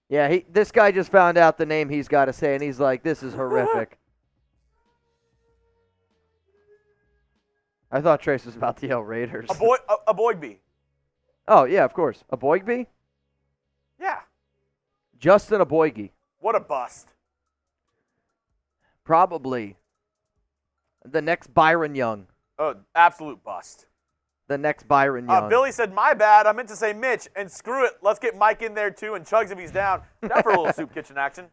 Yeah, this guy just found out the name he's got to say, and he's like, this is horrific. I thought Trace was about to yell Raiders. a Boygby. Oh, yeah, of course. Eboigbe? Yeah. Justin Eboigbe. What a bust. Probably the next Byron Young. Oh, absolute bust. The next Byron Young. Billy said, my bad. I meant to say Mitch. And screw it. Let's get Mike in there, too, and Chugs if he's down. Down for a little soup kitchen action.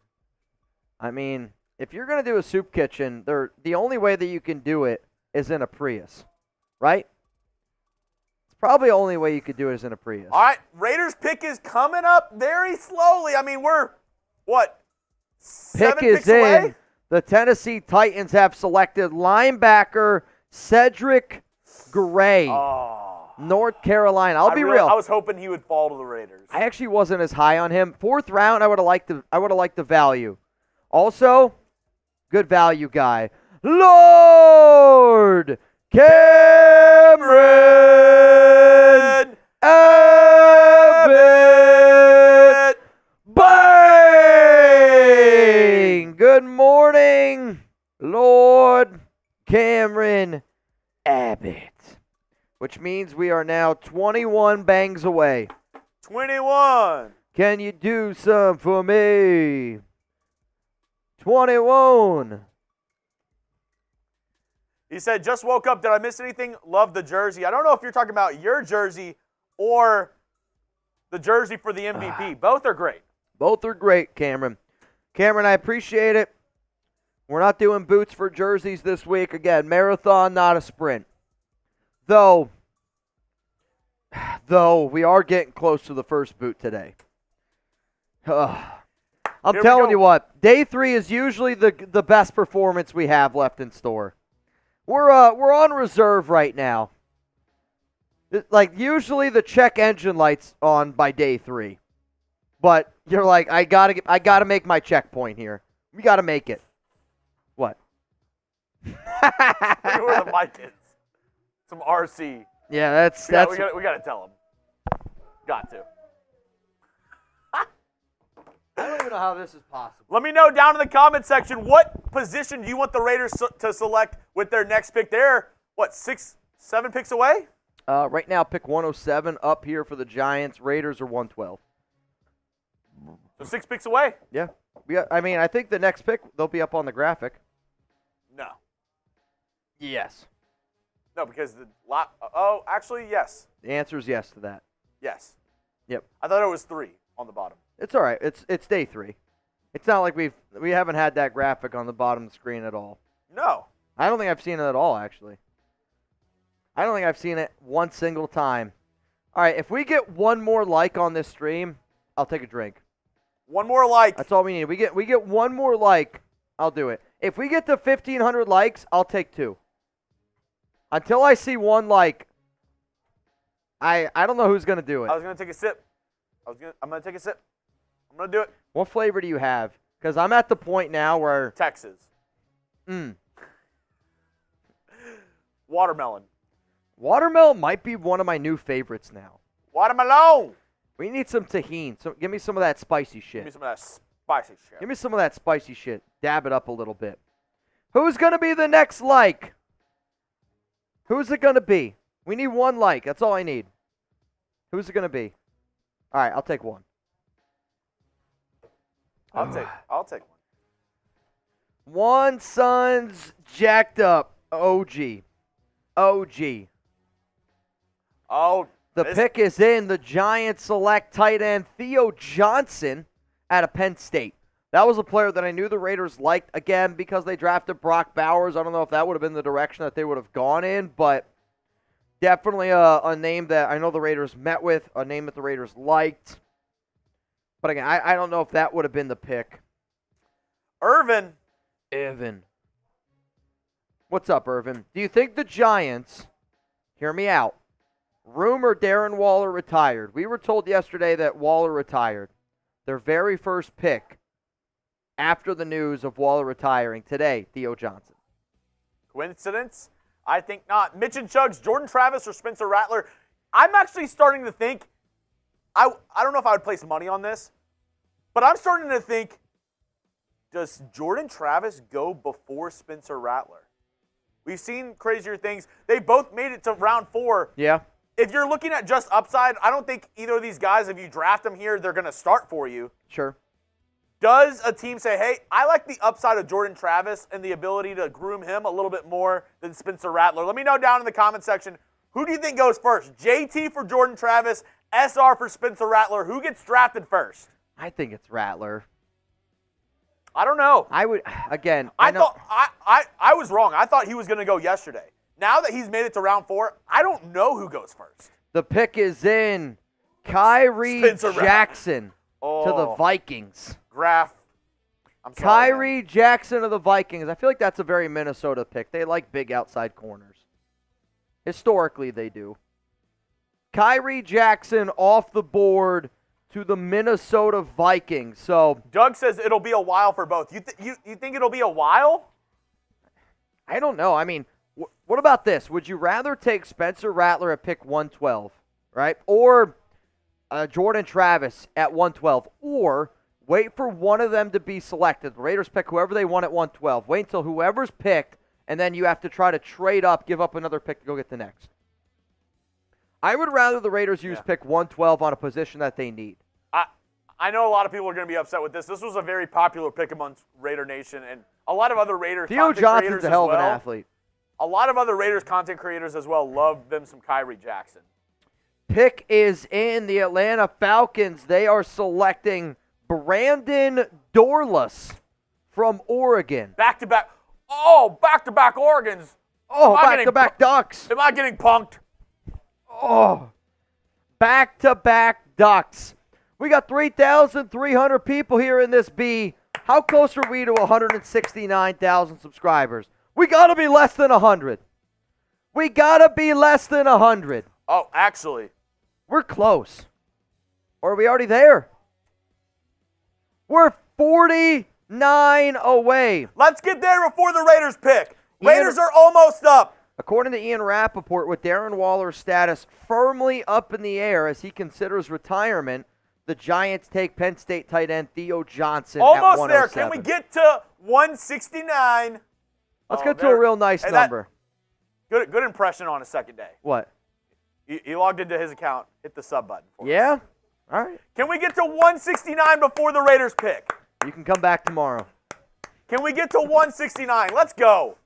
I mean, if you're going to do a soup kitchen, the only way that you can do it is in a Prius, right? It's probably the only way you could do it is in a Prius. All right. Raiders pick is coming up very slowly. I mean, we're, what, Pick 7 is picks away? in. The Tennessee Titans have selected linebacker Cedric Gray, North Carolina. I'll be real. I was hoping he would fall to the Raiders. I actually wasn't as high on him. 4th round, I would have liked the value. Also, good value guy, Lord Cameron Abbott. Bang! Good morning, Lord Cameron Abbott. Which means we are now 21 bangs away. 21. Can you do some for me? 21. He said, just woke up. Did I miss anything? Love the jersey. I don't know if you're talking about your jersey or the jersey for the MVP. Both are great. Both are great, Cameron. Cameron, I appreciate it. We're not doing boots for jerseys this week. Again, marathon, not a sprint. Though we are getting close to the first boot today. I'm telling you what, day 3 is usually the best performance we have left in store. We're on reserve right now. Like usually the check engine light's on by day 3, but you're like, I gotta make my checkpoint here. We gotta make it. What? Look at where the mic is. Some RC. Yeah, that's We got to tell him. Got to. I don't even know how this is possible. Let me know down in the comment section what position do you want the Raiders to select with their next pick. They're, what, 6, 7 picks away? Right now, pick 107 up here for the Giants. Raiders are 112. So 6 picks away? Yeah. I think the next pick, they'll be up on the graphic. No. Yes. No, because actually, yes. The answer is yes to that. Yes. Yep. I thought it was 3 on the bottom. It's all right. It's day 3. It's not like we haven't had that graphic on the bottom of the screen at all. No. I don't think I've seen it at all, actually. I don't think I've seen it one single time. All right, if we get one more like on this stream, I'll take a drink. One more like. That's all we need. We get one more like, I'll do it. If we get to 1,500 likes, I'll take 2. Until I see one like, I don't know who's gonna do it. I was gonna take a sip. I'm gonna take a sip. I'm gonna do it. What flavor do you have? Because I'm at the point now where Texas. Watermelon. Watermelon might be one of my new favorites now. Watermelon. We need some tahini. So give me some of that spicy shit. Give me some of that spicy shit. Give me some of that spicy shit. Dab it up a little bit. Who's going to be the next like? Who's it going to be? We need one like. That's all I need. Who's it going to be? All right, I'll take one. I'll take one. One son's jacked up. OG. Oh, The pick is in. The Giants select tight end Theo Johnson out of Penn State. That was a player that I knew the Raiders liked, again, because they drafted Brock Bowers. I don't know if that would have been the direction that they would have gone in, but definitely a name that I know the Raiders met with, a name that the Raiders liked. But again, I don't know if that would have been the pick. Irvin. What's up, Irvin? Do you think the Giants, hear me out, rumor Darren Waller retired. We were told yesterday that Waller retired. Their very first pick after the news of Waller retiring today, Theo Johnson. Coincidence? I think not. Mitch and Chugs, Jordan Travis, or Spencer Rattler. I'm actually starting to think, I don't know if I would place money on this, but I'm starting to think, does Jordan Travis go before Spencer Rattler? We've seen crazier things. They both made it to round 4. Yeah. If you're looking at just upside, I don't think either of these guys, if you draft them here, they're going to start for you. Sure. Does a team say, hey, I like the upside of Jordan Travis and the ability to groom him a little bit more than Spencer Rattler? Let me know down in the comment section. Who do you think goes first? JT for Jordan Travis, SR for Spencer Rattler. Who gets drafted first? I think it's Rattler. I don't know. I would, again, I was wrong. I thought he was going to go yesterday. Now that he's made it to round 4, I don't know who goes first. The pick is in. Kyrie Jackson to the Vikings. Graf. I'm sorry. Kyrie Jackson of the Vikings. I feel like that's a very Minnesota pick. They like big outside corners. Historically, they do. Kyrie Jackson off the board to the Minnesota Vikings. So Doug says it'll be a while for both. You think it'll be a while? I don't know. I mean, what about this? Would you rather take Spencer Rattler at pick 112, right? Or Jordan Travis at 112? Or wait for one of them to be selected. The Raiders pick whoever they want at 112. Wait until whoever's picked, and then you have to try to trade up, give up another pick to go get the next. I would rather the Raiders use pick 112 on a position that they need. I know a lot of people are going to be upset with this. This was a very popular pick amongst Raider Nation, and a lot of other Raiders Theo Johnson's a hell of an athlete. A lot of other Raiders content creators as well love them some Kyrie Jackson. Pick is in. The Atlanta Falcons. They are selecting Brandon Dorlus from Oregon. Back-to-back. Oh, back-to-back Oregons. Oh, back-to-back Ducks. Am I getting punked? Oh, back-to-back Ducks. We got 3,300 people here in this B. How close are we to 169,000 subscribers? We got to be less than 100. We got to be less than 100. Oh, actually. We're close. Or are we already there? We're 49 away. Let's get there before the Raiders pick. Raiders are almost up. According to Ian Rappaport, with Darren Waller's status firmly up in the air as he considers retirement, the Giants take Penn State tight end Theo Johnson almost at 107. there. Can we get to 169? Let's get to a real nice number. Good impression on a second day. What? He logged into his account, hit the sub button. Yeah? All right. Can we get to 169 before the Raiders pick? You can come back tomorrow. Can we get to 169? Let's go.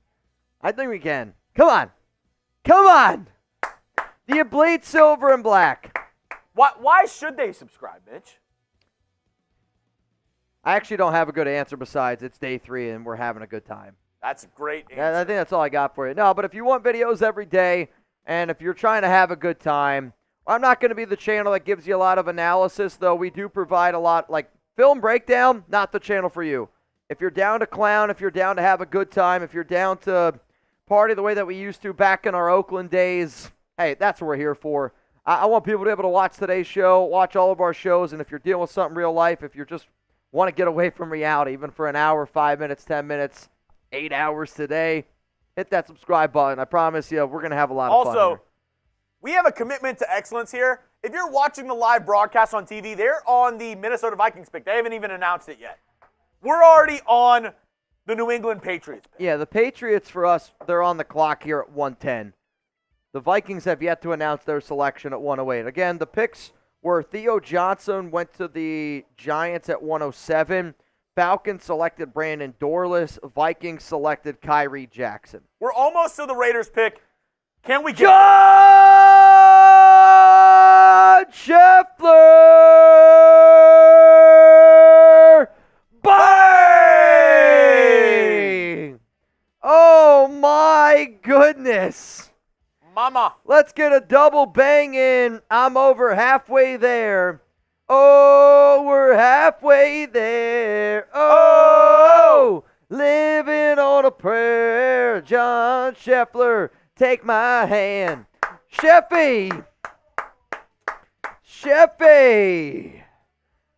I think we can. Come on. Come on. Do you bleed silver and black? Why should they subscribe, Mitch? I actually don't have a good answer besides it's day 3 and we're having a good time. That's a great answer. I think that's all I got for you. No, but if you want videos every day and if you're trying to have a good time, I'm not going to be the channel that gives you a lot of analysis, though we do provide a lot, like film breakdown, not the channel for you. If you're down to clown, if you're down to have a good time, if you're down to party the way that we used to back in our Oakland days, hey, that's what we're here for. I want people to be able to watch today's show, watch all of our shows, and if you're dealing with something real life, if you just want to get away from reality, even for an hour, 5 minutes, 10 minutes, 8 hours today, hit that subscribe button. I promise you, we're going to have a lot of fun Also, here. we have a commitment to excellence here. If you're watching the live broadcast on TV, they're on the Minnesota Vikings pick. They haven't even announced it yet. We're already on the New England Patriots pick. Yeah, the Patriots, for us, they're on the clock here at 110. The Vikings have yet to announce their selection at 108. Again, the picks were Theo Johnson went to the Giants at 107. Falcons selected Brandon Dorless. Vikings selected Kyrie Jackson. We're almost to the Raiders pick. Can we get John Scheffler! Bang! Oh my goodness. Mama? Let's get a double bang in. I'm over halfway there. Oh, we're halfway there. Oh, living on a prayer. John Scheffler, take my hand. Sheffy.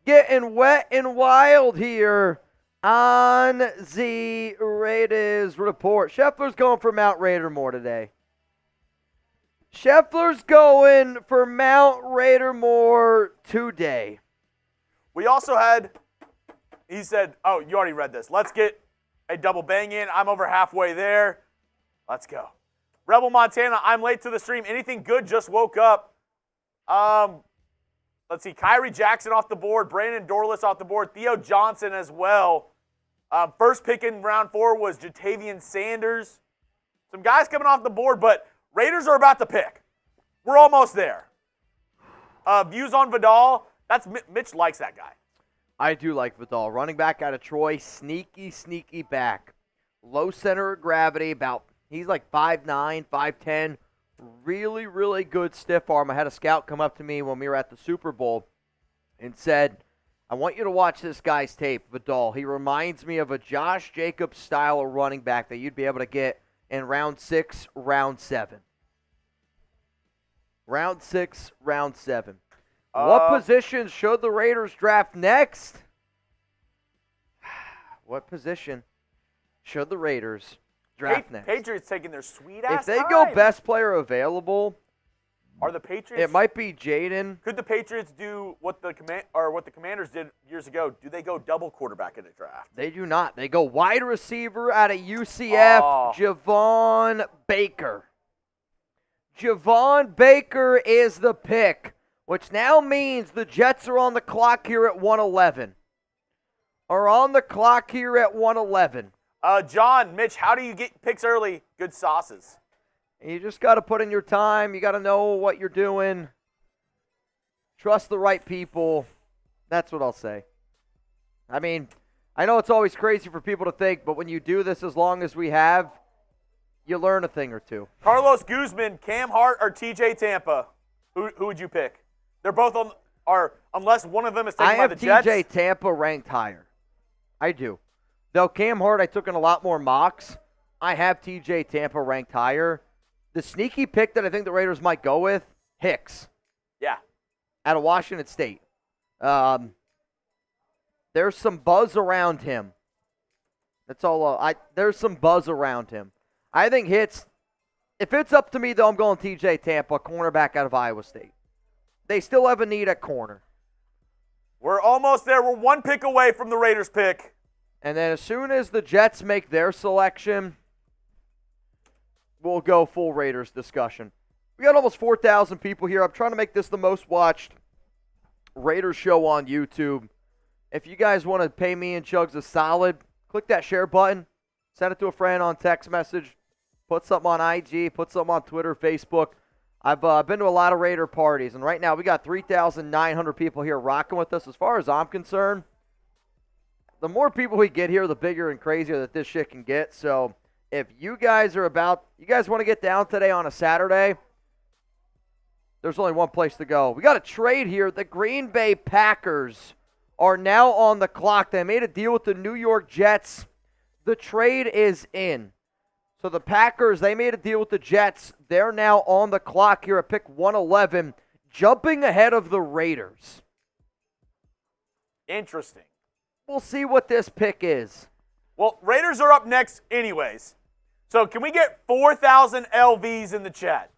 Getting wet and wild here on the Raiders report. Scheffler's going for Mount Raider more today. Scheffler's going for Mount Raidermore today. We also had, he said, oh, you already read this. Let's get a double bang in. I'm over halfway there. Let's go. Rebel Montana, I'm late to the stream. Anything good? Just woke up. Let's see. Kyrie Jackson off the board. Brandon Dorless off the board. Theo Johnson as well. First pick in round 4 was Jatavian Sanders. Some guys coming off the board, but Raiders are about to pick. We're almost there. Views on Vidal. Mitch likes that guy. I do like Vidal. Running back out of Troy. Sneaky back. Low center of gravity. He's like 5'9", 5'10". Really good stiff arm. I had a scout come up to me when we were at the Super Bowl and said, I want you to watch this guy's tape, Vidal. He reminds me of a Josh Jacobs style of running back that you'd be able to get in round 6, round 7. Round 6, round 7. What position should the Raiders draft next? What position should the Raiders draft next? Patriots taking their sweet ass If they time. go best player available, Are the Patriots? it might be Jaden. Could the Patriots do what the Commanders did years ago? Do they go double quarterback in the draft? They do not. They go wide receiver out of UCF, Oh. Javon Baker. Javon Baker is the pick, which now means the Jets are on the clock here at 111. John, Mitch, how do you get picks early? Good sauces. You just got to put in your time. You got to know what you're doing. Trust the right people. That's what I'll say. I mean, I know it's always crazy for people to think, but when you do this as long as we have, you learn a thing or two. Carlos Guzman, Cam Hart, or TJ Tampa? Who would you pick? They're both on, or unless one of them is taken by the Jets. I have TJ Tampa ranked higher. I do. Though Cam Hart, I took in a lot more mocks. I have TJ Tampa ranked higher. The sneaky pick that I think the Raiders might go with, Hicks. Yeah. Out of Washington State. There's some buzz around him. That's all. There's some buzz around him. I think if it's up to me, though, I'm going TJ Tampa, cornerback out of Iowa State. They still have a need at corner. We're almost there. We're one pick away from the Raiders pick. And then as soon as the Jets make their selection, we'll go full Raiders discussion. We got almost 4,000 people here. I'm trying to make this the most watched Raiders Show on YouTube. If you guys want to pay me and Chugs a solid, click that share button. Send it to a friend on text message. Put something on IG. Put something on Twitter, Facebook. I've been to a lot of Raider parties, and right now we got 3,900 people here rocking with us. As far as I'm concerned, the more people we get here, the bigger and crazier that this shit can get. So if you guys want to get down today on a Saturday, there's only one place to go. We got a trade here. The Green Bay Packers are now on the clock. They made a deal with the New York Jets. The trade is in. So the Packers, they made a deal with the Jets. They're now on the clock here at pick 111, jumping ahead of the Raiders. Interesting. We'll see what this pick is. Well, Raiders are up next anyways. So can we get 4,000 LVs in the chat?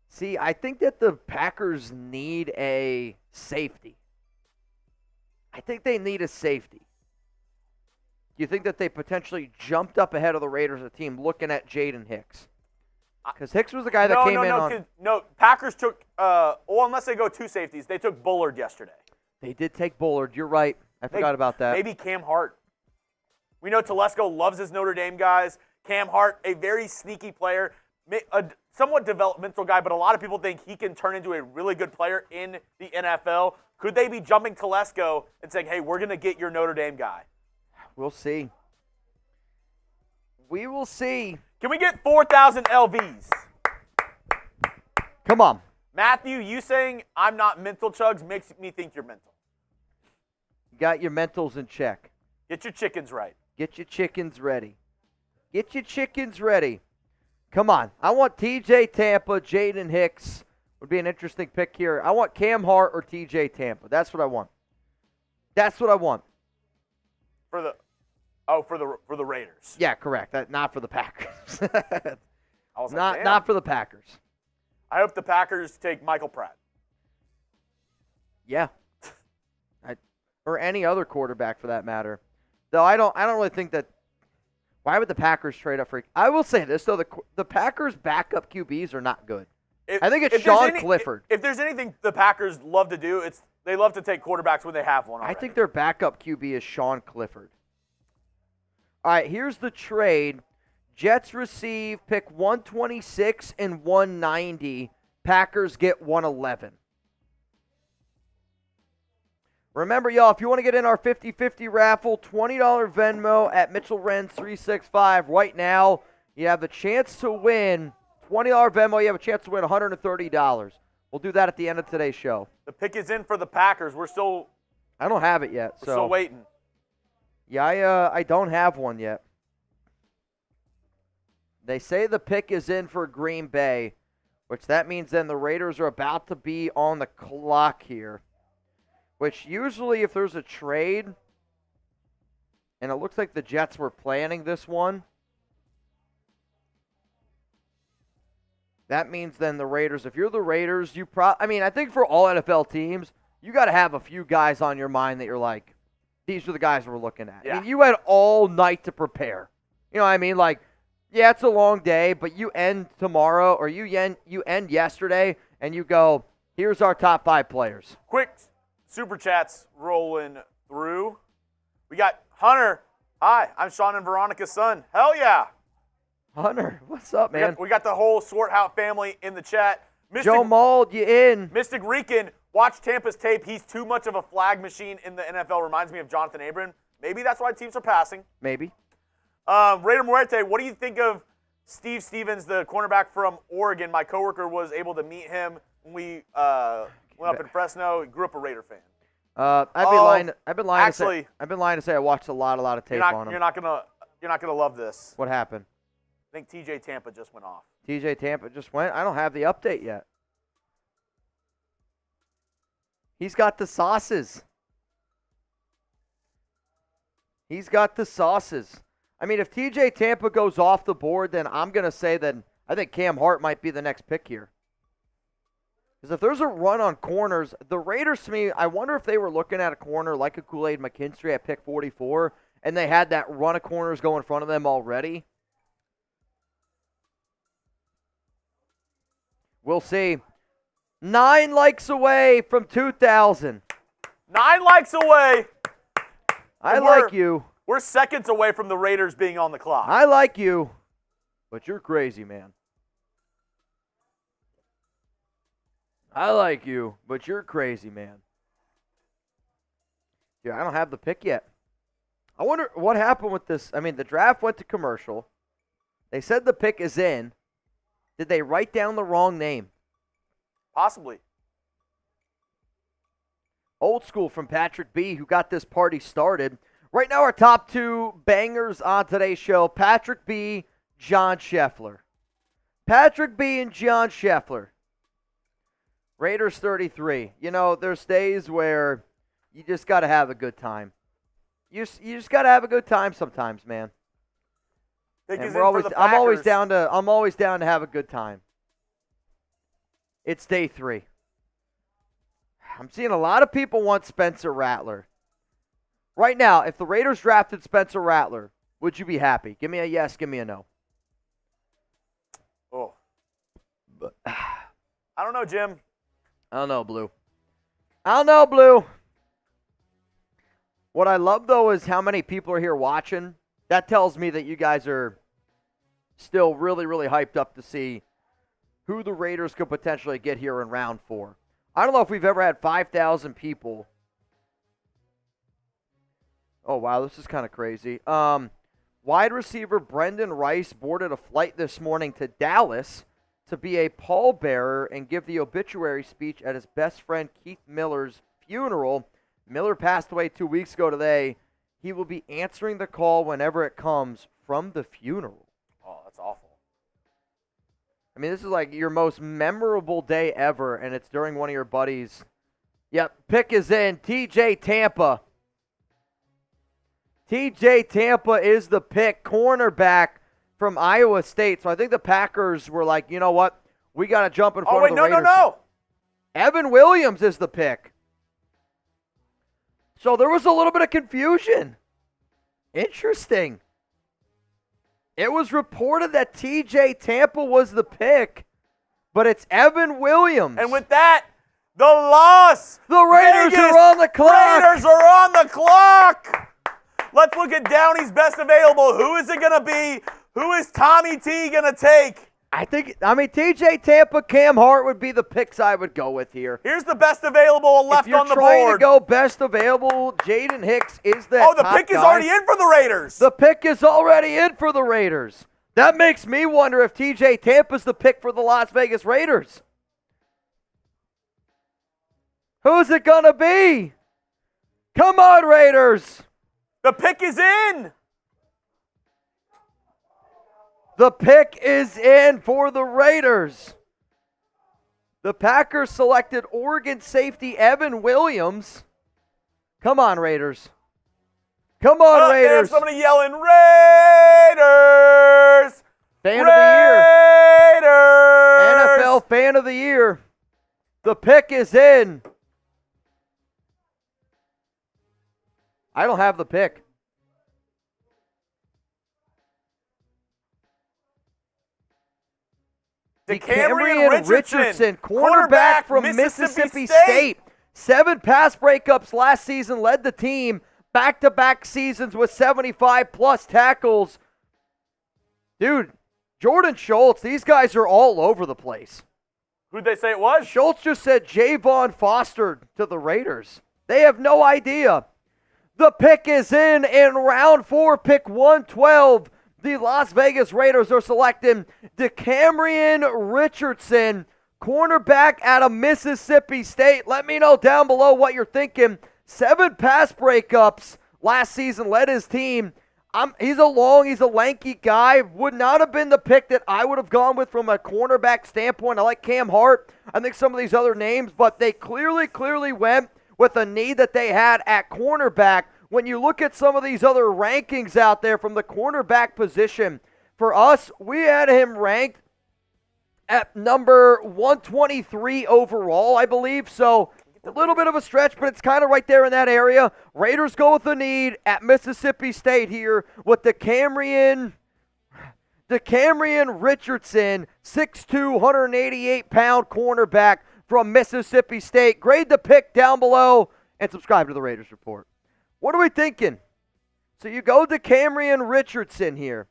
See, I think that the Packers need a safety. I think they need a safety. Do you think that they potentially jumped up ahead of the Raiders, a team looking at Jaden Hicks? Because Hicks was the guy that came in on... No, Packers took, unless they go two safeties, they took Bullard yesterday. They did take Bullard. You're right. I forgot about that. Maybe Cam Hart. We know Telesco loves his Notre Dame guys. Cam Hart, a very sneaky player, a somewhat developmental guy, but a lot of people think he can turn into a really good player in the NFL. Could they be jumping Telesco and saying, hey, we're going to get your Notre Dame guy? We'll see. We will see. Can we get 4,000 LVs? Come on. Matthew, you saying I'm not mental, Chugs, makes me think you're mental. You got your mentals in check. Get your chickens right. Get your chickens ready. Get your chickens ready. Come on. I want TJ Tampa, Jaden Hicks. Would be an interesting pick here. I want Cam Hart or TJ Tampa. That's what I want. That's what I want. For the Raiders. Yeah, correct. Not for the Packers. I was like, not for the Packers. I hope the Packers take Michael Pratt. Yeah. Or any other quarterback for that matter. Though I don't really think that. Why would the Packers trade up for? I will say this though, the Packers' backup QBs are not good. I think it's Sean Clifford. If there's anything the Packers love to do, it's they love to take quarterbacks when they have one already. I think their backup QB is Sean Clifford. All right, here's the trade. Jets receive pick 126 and 190. Packers get 111. Remember, y'all, if you want to get in our 50-50 raffle, $20 Venmo at Mitchell Renz 365 right now. You have a chance to win $20 Venmo. You have a chance to win $130. We'll do that at the end of today's show. The pick is in for the Packers. I don't have it yet. We're still waiting. Yeah, I don't have one yet. They say the pick is in for Green Bay, which that means then the Raiders are about to be on the clock here. Which usually if there's a trade, and it looks like the Jets were planning this one, that means then the Raiders, if you're the Raiders, I think for all NFL teams, you got to have a few guys on your mind that you're like, these are the guys we're looking at. Yeah. I mean, you had all night to prepare. You know what I mean? Like, yeah, it's a long day, but you end tomorrow or you end yesterday and you go, here's our top 5 players. Quick Super Chats rolling through. We got Hunter. Hi, I'm Sean and Veronica's son. Hell yeah. Hunter, what's up, man? We got the whole Swarthout family in the chat. Joe Mauld, you in. Mystic Rican, watch Tampa's tape. He's too much of a flag machine in the NFL. Reminds me of Jonathan Abram. Maybe that's why teams are passing. Maybe. Raider Muerte, what do you think of Steve Stevens, the cornerback from Oregon? My coworker was able to meet him when we went up in Fresno. He grew up a Raider fan. I've been lying to say I watched a lot of tape on him. You're not gonna love this. What happened? I think TJ Tampa just went off. TJ Tampa just went? I don't have the update yet. He's got the sauces. He's got the sauces. I mean, if TJ Tampa goes off the board, then I'm going to say that I think Cam Hart might be the next pick here. Because if there's a run on corners, the Raiders, to me, I wonder if they were looking at a corner like a Kool-Aid McKinstry at pick 44, and they had that run of corners go in front of them already. We'll see. 9 likes away from 2,000. 9 likes away. I And like you. We're seconds away from the Raiders being on the clock. I like you. But you're crazy, man. I like you, but you're crazy, man. Yeah, I don't have the pick yet. I wonder what happened with this. I mean, the draft went to commercial. They said the pick is in. Did they write down the wrong name? Possibly. Old school from Patrick B, who got this party started. Right now, our top 2 bangers on today's show, Patrick B, John Scheffler. Patrick B and John Scheffler. Raiders 33. You know, there's days where you just got to have a good time. You just got to have a good time sometimes, man. And I'm always down to have a good time. It's day 3. I'm seeing a lot of people want Spencer Rattler. Right now, if the Raiders drafted Spencer Rattler, would you be happy? Give me a yes, give me a no. Oh. I don't know, Jim. I don't know, Blue. I don't know, Blue. What I love, though, is how many people are here watching. That tells me that you guys are still really, really hyped up to see who the Raiders could potentially get here in round 4. I don't know if we've ever had 5,000 people. Oh, wow, this is kind of crazy. Wide receiver Brendan Rice boarded a flight this morning to Dallas to be a pallbearer and give the obituary speech at his best friend Keith Miller's funeral. Miller passed away 2 weeks ago today. He will be answering the call whenever it comes from the funeral. Oh, that's awful. I mean, this is like your most memorable day ever, and it's during one of your buddies. Yep, pick is in. TJ Tampa. TJ Tampa is the pick, cornerback from Iowa State. So I think the Packers were like, you know what? We got to jump in front of the Raiders. No. Evan Williams is the pick. So there was a little bit of confusion. Interesting. It was reported that TJ Tampa was the pick, but it's Evan Williams. And with that, the loss. The Raiders are on the clock. Raiders are on the clock. Let's look at Downey's best available. Who is it going to be? Who is Tommy T going to take? TJ Tampa, Cam Hart would be the picks I would go with here. Here's the best available left on the board. If you're trying to go best available, Jaden Hicks is that Oh, the pick is already in for the Raiders. The pick is already in for the Raiders. That makes me wonder if TJ Tampa's the pick for the Las Vegas Raiders. Who's it going to be? Come on, Raiders. The pick is in. The pick is in for the Raiders. The Packers selected Oregon safety Evan Williams. Come on, Raiders. Come on, Raiders. There's somebody yelling, Raiders! Fan of the year. Raiders! NFL Fan of the Year. The pick is in. I don't have the pick. DeCamerion Richardson, cornerback from Mississippi State. 7 pass breakups last season, led the team back-to-back seasons with 75-plus tackles. Dude, Jordan Schultz, these guys are all over the place. Who'd they say it was? Schultz just said Javon Foster to the Raiders. They have no idea. The pick is in round 4, pick 112. The Las Vegas Raiders are selecting DeCamerion Richardson, cornerback out of Mississippi State. Let me know down below what you're thinking. 7 pass breakups last season, led his team. He's a lanky guy. Would not have been the pick that I would have gone with from a cornerback standpoint. I like Cam Hart. I think some of these other names, but they clearly went with a need that they had at cornerback. When you look at some of these other rankings out there from the cornerback position, for us, we had him ranked at number 123 overall, I believe. So a little bit of a stretch, but it's kind of right there in that area. Raiders go with the need at Mississippi State here with DeCamerion Richardson, 6'2", 188-pound cornerback from Mississippi State. Grade the pick down below and subscribe to the Raiders Report. What are we thinking? So you go to Camryn Richardson here.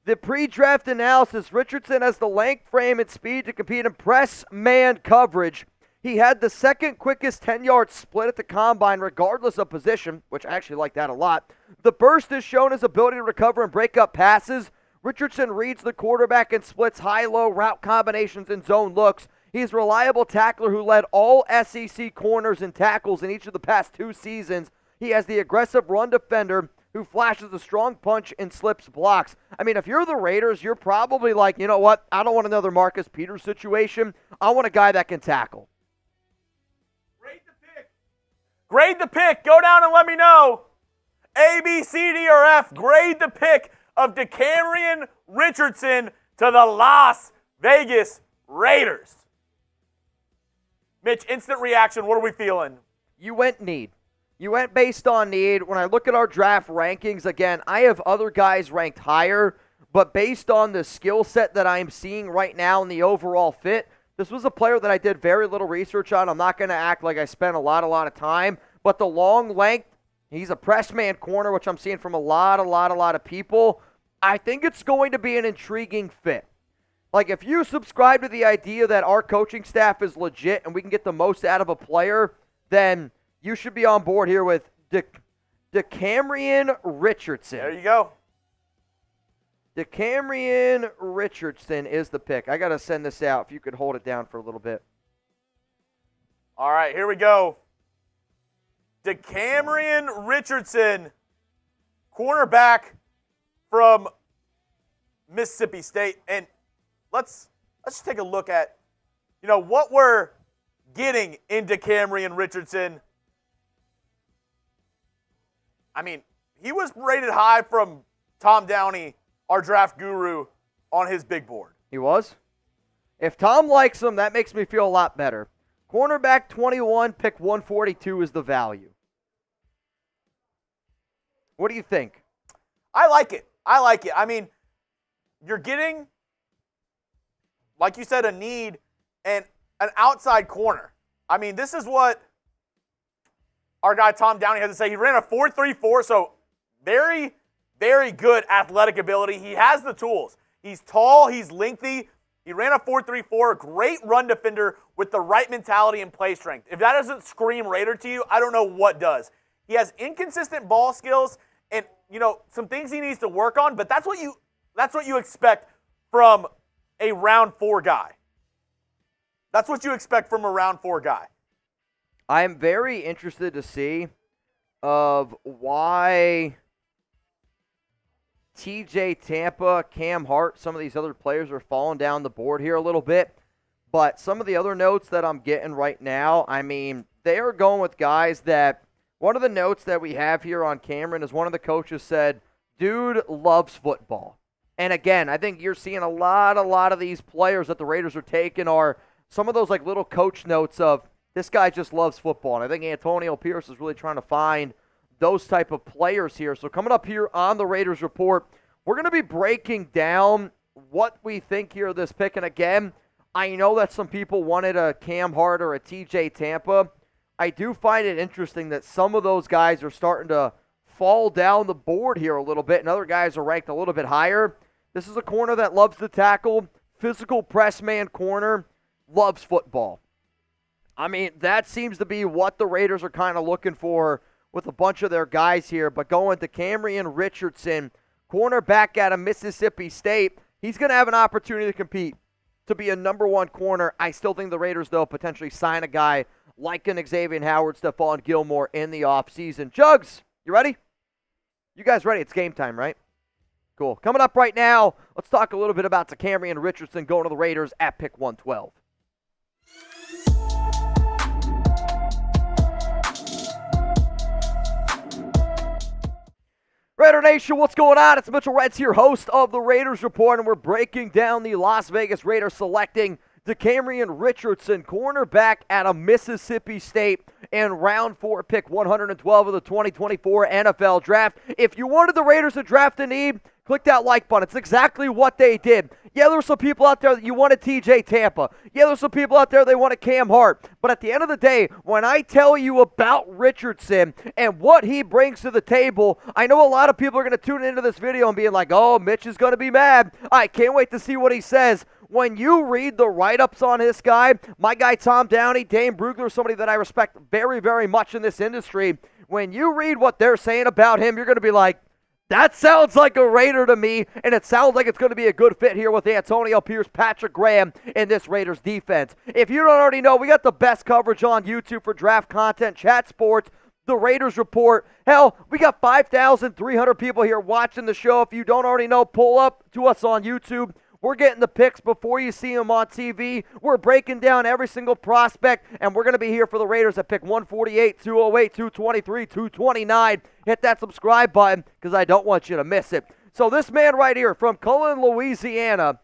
The pre-draft analysis, Richardson has the length, frame, and speed to compete in press man coverage. He had the second quickest 10-yard split at the combine regardless of position, which I actually like that a lot. The burst has shown his ability to recover and break up passes. Richardson reads the quarterback and splits high-low route combinations and zone looks. He's a reliable tackler who led all SEC corners and tackles in each of the past 2 seasons. He has the aggressive run defender who flashes a strong punch and slips blocks. I mean, if you're the Raiders, you're probably like, you know what? I don't want another Marcus Peters situation. I want a guy that can tackle. Grade the pick. Grade the pick. Go down and let me know. A, B, C, D, or F. Grade the pick of Camryn Richardson to the Las Vegas Raiders. Mitch, instant reaction. What are we feeling? You went need. You went based on need. When I look at our draft rankings, again, I have other guys ranked higher, but based on the skill set that I'm seeing right now and the overall fit, this was a player that I did very little research on. I'm not going to act like I spent a lot of time, but the long length, he's a press man corner, which I'm seeing from a lot of people. I think it's going to be an intriguing fit. Like, if you subscribe to the idea that our coaching staff is legit and we can get the most out of a player, then you should be on board here with Camryn Richardson. There you go. Camryn Richardson is the pick. I got to send this out if you could hold it down for a little bit. All right, here we go. Camryn Richardson, cornerback from Mississippi State. And let's just take a look at, what we're getting into Camryn Richardson. I mean, he was rated high from Tom Downey, our draft guru, on his big board. He was? If Tom likes him, that makes me feel a lot better. Cornerback 21, pick 142 is the value. What do you think? I like it. I mean, you're getting, like you said, a need and an outside corner. I mean, this is what our guy Tom Downey has to say. He ran a 4.34, so very, very good athletic ability. He has the tools. He's tall. He's lengthy. He ran a 4.34, great run defender with the right mentality and play strength. If that doesn't scream Raider to you, I don't know what does. He has inconsistent ball skills and, some things he needs to work on, but that's what you expect from a round 4 guy. That's what you expect from a round 4 guy. I'm very interested to see of why TJ Tampa, Cam Hart, some of these other players are falling down the board here a little bit. But some of the other notes that I'm getting right now, I mean, they are going with guys that, one of the notes that we have here on Camryn is one of the coaches said, dude loves football. And again, I think you're seeing a lot of these players that the Raiders are taking are some of those like little coach notes of, this guy just loves football. And I think Antonio Pierce is really trying to find those type of players here. So coming up here on the Raiders Report, we're going to be breaking down what we think here of this pick. And again, I know that some people wanted a Cam Hart or a TJ Tampa. I do find it interesting that some of those guys are starting to fall down the board here a little bit, and other guys are ranked a little bit higher. This is a corner that loves to tackle, physical press man corner, loves football. I mean, that seems to be what the Raiders are kind of looking for with a bunch of their guys here. But going to Camryn Richardson, cornerback out of Mississippi State, he's going to have an opportunity to compete to be a number 1 corner. I still think the Raiders, though, potentially sign a guy like an Xavier Howard, Stephon Gilmore in the offseason. Jugs, you ready? You guys ready? It's game time, right? Cool. Coming up right now, let's talk a little bit about Camryn Richardson going to the Raiders at pick 112. Raider Nation, what's going on? It's Mitchell Reds here, host of the Raiders Report, and we're breaking down the Las Vegas Raiders selecting Camryn Richardson, cornerback out of Mississippi State, in round 4, pick 112 of the 2024 NFL Draft. If you wanted the Raiders to draft a need, Click that like button. It's exactly what they did. Yeah, there's some people out there that you wanted TJ Tampa. Yeah, there's some people out there they wanted Cam Hart. But at the end of the day, when I tell you about Richardson and what he brings to the table, I know a lot of people are going to tune into this video and being like, oh, Mitch is going to be mad. I can't wait to see what he says. When you read the write-ups on this guy, my guy Tom Downey, Dane Brugler, somebody that I respect very, very much in this industry, when you read what they're saying about him, you're going to be like, that sounds like a Raider to me, and it sounds like it's going to be a good fit here with Antonio Pierce, Patrick Graham in this Raiders defense. If you don't already know, we got the best coverage on YouTube for draft content, chat sports, the Raiders Report. Hell, we got 5,300 people here watching the show. If you don't already know, pull up to us on YouTube. We're getting the picks before you see them on TV. We're breaking down every single prospect, and we're going to be here for the Raiders at pick 148, 208, 223, 229. Hit that subscribe button because I don't want you to miss it. So this man right here from Cullen, Louisiana,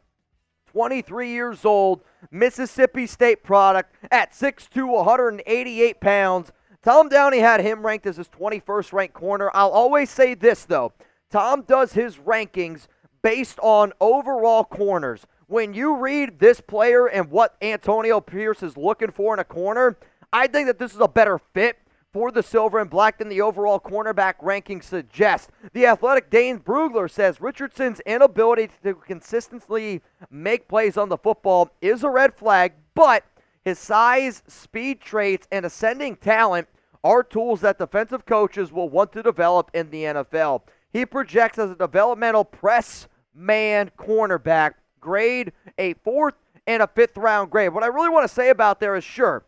23 years old, Mississippi State product at 6'2", 188 pounds. Tom Downey had him ranked as his 21st ranked corner. I'll always say this, though. Tom does his rankings based on overall corners. When you read this player and what Antonio Pierce is looking for in a corner, I think that this is a better fit for the Silver and Black than the overall cornerback ranking suggests. The Athletic Dane Brugler says Richardson's inability to consistently make plays on the football is a red flag, but his size, speed traits, and ascending talent are tools that defensive coaches will want to develop in the NFL. He projects as a developmental press man cornerback, grade a 4th and a 5th round grade. What I really want to say about there is, sure,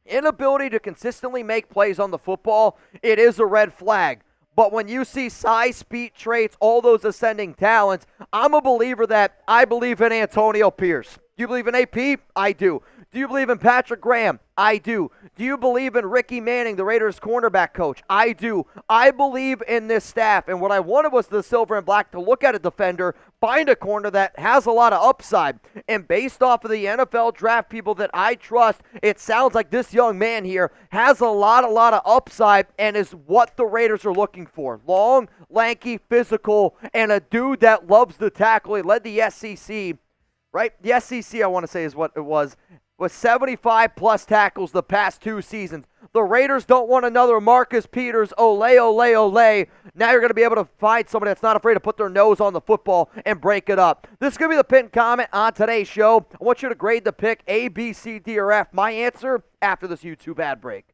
inability to consistently make plays on the football, it is a red flag. But when you see size, speed traits, all those ascending talents, I'm a believer that I believe in Antonio Pierce. Do you believe in AP? I do. Do you believe in Patrick Graham? I do. Do you believe in Ricky Manning, the Raiders cornerback coach? I do. I believe in this staff, and what I wanted was the Silver and Black to look at a defender, find a corner that has a lot of upside, and based off of the NFL draft people that I trust, it sounds like this young man here has a lot of upside and is what the Raiders are looking for. Long, lanky, physical, and a dude that loves to tackle. He led the SEC, right? The SEC, I want to say, is what it was. With 75-plus tackles the past 2 seasons. The Raiders don't want another Marcus Peters, ole. Now you're going to be able to find somebody that's not afraid to put their nose on the football and break it up. This is going to be the pinned comment on today's show. I want you to grade the pick A, B, C, D, or F. My answer after this YouTube ad break.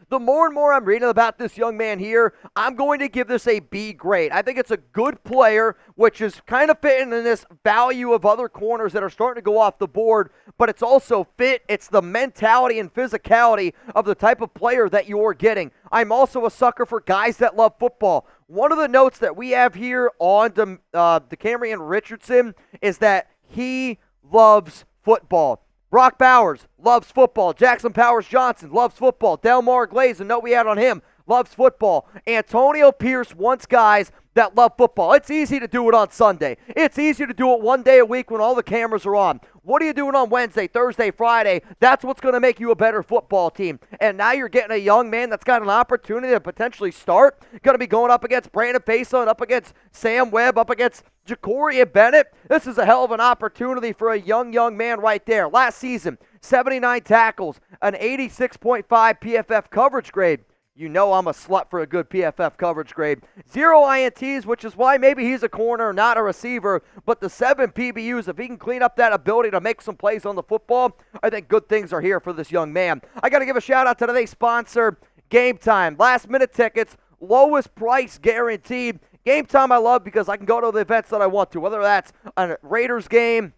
The more and more I'm reading about this young man here, I'm going to give this a B grade. I think it's a good player, which is kind of fitting in this value of other corners that are starting to go off the board, but it's also fit. It's the mentality and physicality of the type of player that you're getting. I'm also a sucker for guys that love football. One of the notes that we have here on DeCamerion Richardson is that he loves football. Brock Bowers loves football. Jackson Powers Johnson loves football. Delmar Glaze, a note we had on him, loves football. Antonio Pierce wants guys that love football. It's easy to do it on Sunday. It's easy to do it one day a week when all the cameras are on. What are you doing on Wednesday, Thursday, Friday? That's what's going to make you a better football team. And now you're getting a young man that's got an opportunity to potentially start. Going to be going up against Brandon Faison, up against Sam Webb, up against Ja'Cory Bennett. This is a hell of an opportunity for a young man right there. Last season, 79 tackles, an 86.5 PFF coverage grade. You know I'm a slut for a good PFF coverage grade. 0 INTs, which is why maybe he's a corner, not a receiver. But the 7 PBUs, if he can clean up that ability to make some plays on the football, I think good things are here for this young man. I got to give a shout out to today's sponsor, Game Time. Last minute tickets, lowest price guaranteed. Game Time I love because I can go to the events that I want to, whether that's a Raiders game,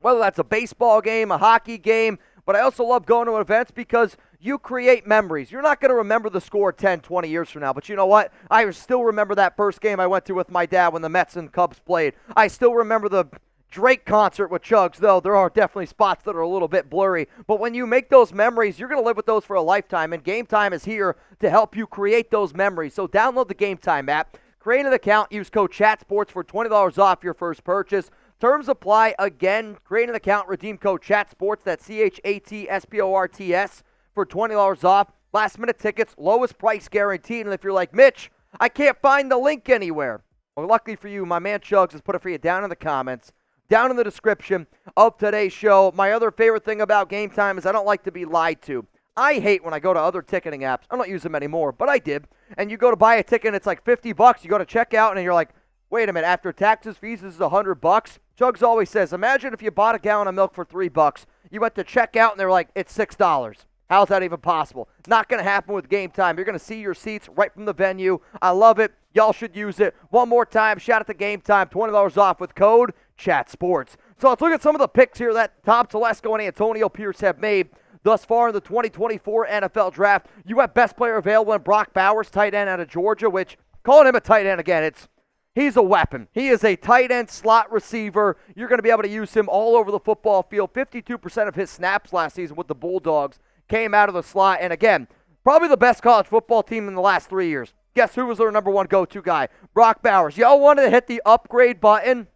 whether that's a baseball game, a hockey game. But I also love going to events because you create memories. You're not going to remember the score 10, 20 years from now. But you know what? I still remember that first game I went to with my dad when the Mets and Cubs played. I still remember the Drake concert with Chugs, though there are definitely spots that are a little bit blurry. But when you make those memories, you're going to live with those for a lifetime. And Game Time is here to help you create those memories. So download the Game Time app. Create an account. Use code CHATSPORTS for $20 off your first purchase. Terms apply. Again, create an account, redeem code CHATSPORTS, that's CHATSPORTS, for $20 off. Last minute tickets, lowest price guaranteed. And if you're like, Mitch, I can't find the link anywhere. Well, luckily for you, my man Chugs has put it for you down in the comments, down in the description of today's show. My other favorite thing about Game Time is I don't like to be lied to. I hate when I go to other ticketing apps. I don't use them anymore, but I did. And you go to buy a ticket and it's like $50. You go to check out and you're like, wait a minute, after taxes, fees, this is $100. Chugs always says, imagine if you bought a gallon of milk for $3. You went to check out and they're like, it's $6. How's that even possible? Not going to happen with Game Time. You're going to see your seats right from the venue. I love it. Y'all should use it. One more time, shout out to Game Time. $20 off with code CHATSPORTS. So let's look at some of the picks here that Tom Telesco and Antonio Pierce have made thus far in the 2024 NFL Draft. You have best player available in Brock Bowers, tight end out of Georgia, which, calling him a tight end again, he's a weapon. He is a tight end slot receiver. You're going to be able to use him all over the football field. 52% of his snaps last season with the Bulldogs came out of the slot. And again, probably the best college football team in the last 3 years. Guess who was their number one go-to guy? Brock Bowers. Y'all wanted to hit the upgrade button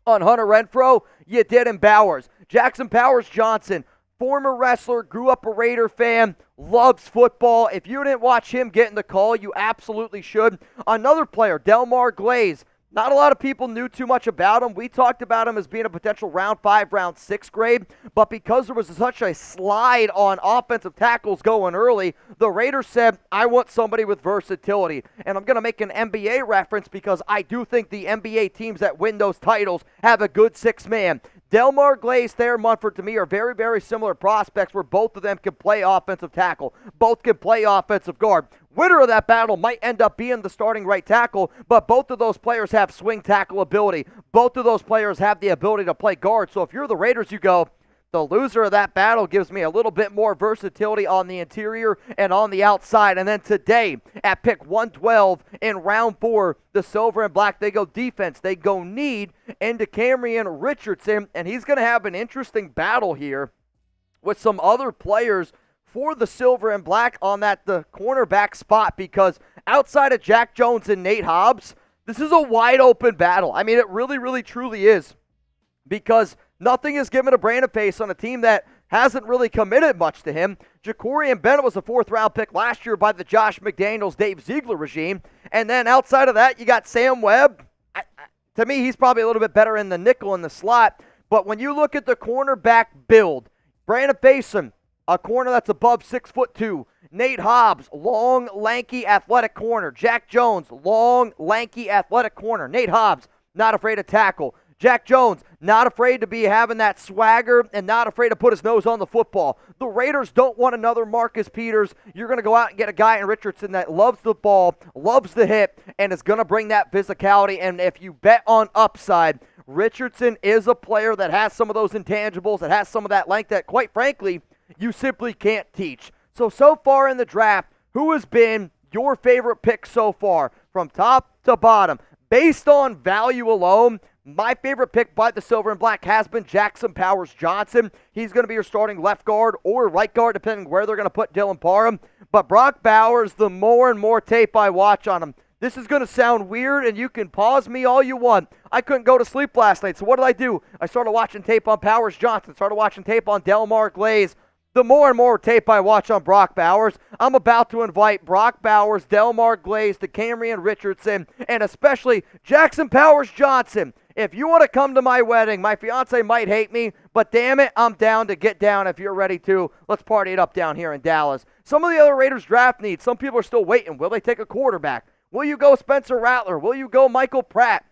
on Hunter Renfrow? You did in Bowers. Jackson Powers Johnson, former wrestler, grew up a Raider fan, loves football. If you didn't watch him get in the call, you absolutely should. Another player, Delmar Glaze. Not a lot of people knew too much about him. We talked about him as being a potential round 5, round 6 grade, but because there was such a slide on offensive tackles going early, the Raiders said, I want somebody with versatility. And I'm going to make an NBA reference because I do think the NBA teams that win those titles have a good 6-man. Delmar, Glaze, Thayer Munford, to me, are very, very similar prospects where both of them can play offensive tackle. Both can play offensive guard. Winner of that battle might end up being the starting right tackle, but both of those players have swing tackle ability. Both of those players have the ability to play guard. So if you're the Raiders, you go, the loser of that battle gives me a little bit more versatility on the interior and on the outside. And then today, at pick 112 in round 4, the Silver and Black, they go defense. They go need into Camryn Richardson, and he's going to have an interesting battle here with some other players for the Silver and Black on the cornerback spot, because outside of Jack Jones and Nate Hobbs, this is a wide open battle. I mean, it really, really, truly is, because nothing is given to Brandon Pace on a team that hasn't really committed much to him. Jacorian Bennett was a 4th-round pick last year by the Josh McDaniels, Dave Ziegler regime. And then outside of that, you got Sam Webb. To me, he's probably a little bit better in the nickel in the slot. But when you look at the cornerback build, Brandon Faison, a corner that's above 6'2". Nate Hobbs, long, lanky, athletic corner. Jack Jones, long, lanky, athletic corner. Nate Hobbs, not afraid to tackle. Jack Jones, not afraid to be having that swagger and not afraid to put his nose on the football. The Raiders don't want another Marcus Peters. You're going to go out and get a guy in Richardson that loves the ball, loves the hit, and is going to bring that physicality. And if you bet on upside, Richardson is a player that has some of those intangibles, that has some of that length that, quite frankly, you simply can't teach. So far in the draft, who has been your favorite pick so far from top to bottom? Based on value alone, my favorite pick by the Silver and Black has been Jackson Powers Johnson. He's going to be your starting left guard or right guard, depending where they're going to put Dylan Parham. But Brock Bowers, the more and more tape I watch on him, this is going to sound weird, and you can pause me all you want. I couldn't go to sleep last night, so what did I do? I started watching tape on Powers Johnson, started watching tape on Delmar Glaze. The more and more tape I watch on Brock Bowers, I'm about to invite Brock Bowers, Delmar Glaze, to Camryn Richardson, and especially Jackson Powers Johnson. If you want to come to my wedding, my fiance might hate me, but damn it, I'm down to get down if you're ready to. Let's party it up down here in Dallas. Some of the other Raiders draft needs, some people are still waiting. Will they take a quarterback? Will you go Spencer Rattler? Will you go Michael Pratt?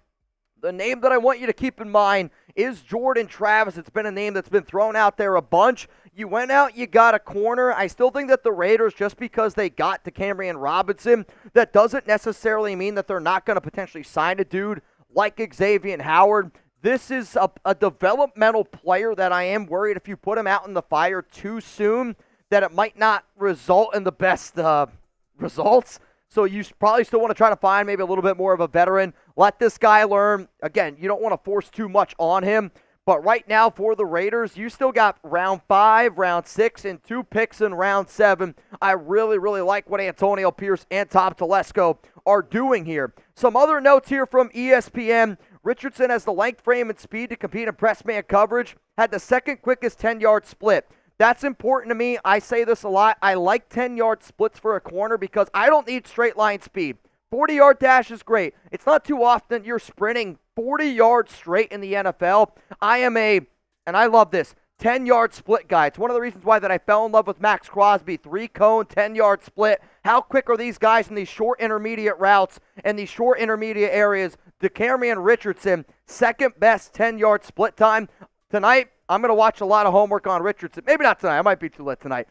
The name that I want you to keep in mind is Jordan Travis. It's been a name that's been thrown out there a bunch. You went out, you got a corner. I still think that the Raiders, just because they got to Camryn Robinson, that doesn't necessarily mean that they're not going to potentially sign a dude like Xavier Howard. This is a developmental player that I am worried if you put him out in the fire too soon, that it might not result in the best results. So you probably still want to try to find maybe a little bit more of a veteran. Let this guy learn. Again, you don't want to force too much on him. But right now for the Raiders, you still got round 5, round 6, and 2 picks in round 7. I really, really like what Antonio Pierce and Tom Telesco are doing here. Some other notes here from ESPN. Richardson has the length, frame, and speed to compete in press man coverage. Had the second quickest 10-yard split. That's important to me. I say this a lot. I like 10-yard splits for a corner because I don't need straight line speed. 40-yard dash is great. It's not too often you're sprinting 40 yards straight in the NFL. And I love this, 10-yard split guy. It's one of the reasons why that I fell in love with Maxx Crosby. 3-cone, 10-yard split. How quick are these guys in these short intermediate routes and these short intermediate areas? DeCamerion Richardson, second best 10-yard split time. Tonight, I'm going to watch a lot of homework on Richardson. Maybe not tonight. I might be too late tonight.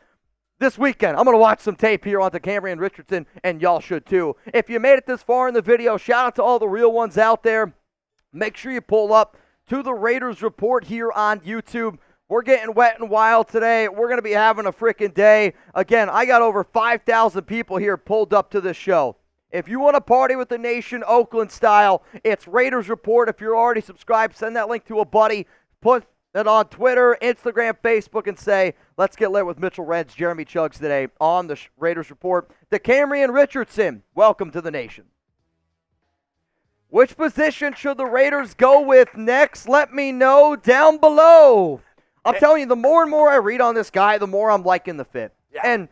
This weekend, I'm going to watch some tape here on DeCamerion Richardson, and y'all should too. If you made it this far in the video, shout out to all the real ones out there. Make sure you pull up to the Raiders Report here on YouTube. We're getting wet and wild today. We're going to be having a freaking day. Again, I got over 5,000 people here pulled up to this show. If you want to party with the nation, Oakland style, it's Raiders Report. If you're already subscribed, send that link to a buddy. Put it on Twitter, Instagram, Facebook, and say, let's get lit with Mitchell Reds, Jeremy Chuggs today on the Raiders Report. DeCamerion Richardson, welcome to the nation. Which position should the Raiders go with next? Let me know down below. I'm telling you, the more and more I read on this guy, the more I'm liking the fit. Yeah. And,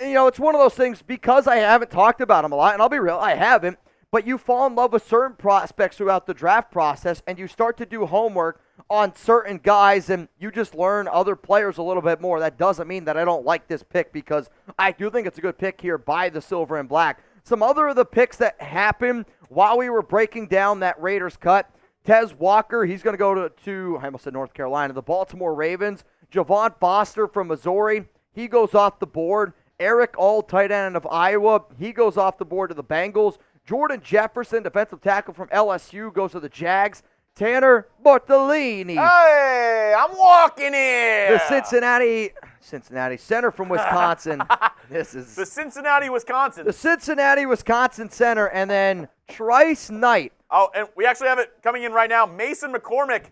it's one of those things, because I haven't talked about him a lot, and I'll be real, I haven't, but you fall in love with certain prospects throughout the draft process, and you start to do homework on certain guys, and you just learn other players a little bit more. That doesn't mean that I don't like this pick, because I do think it's a good pick here by the Silver and Black. Some other of the picks that happened while we were breaking down that Raiders cut, Tez Walker, he's going to go to I almost said North Carolina, the Baltimore Ravens. Javon Foster from Missouri, he goes off the board. Eric All, tight end of Iowa, he goes off the board to the Bengals. Jordan Jefferson, defensive tackle from LSU, goes to the Jags. Tanner Bartolini. Hey, I'm walking in. The Cincinnati center from Wisconsin. This is the Cincinnati, Wisconsin. The Cincinnati, Wisconsin center, and then Trice Knight. Oh, and we actually have it coming in right now. Mason McCormick,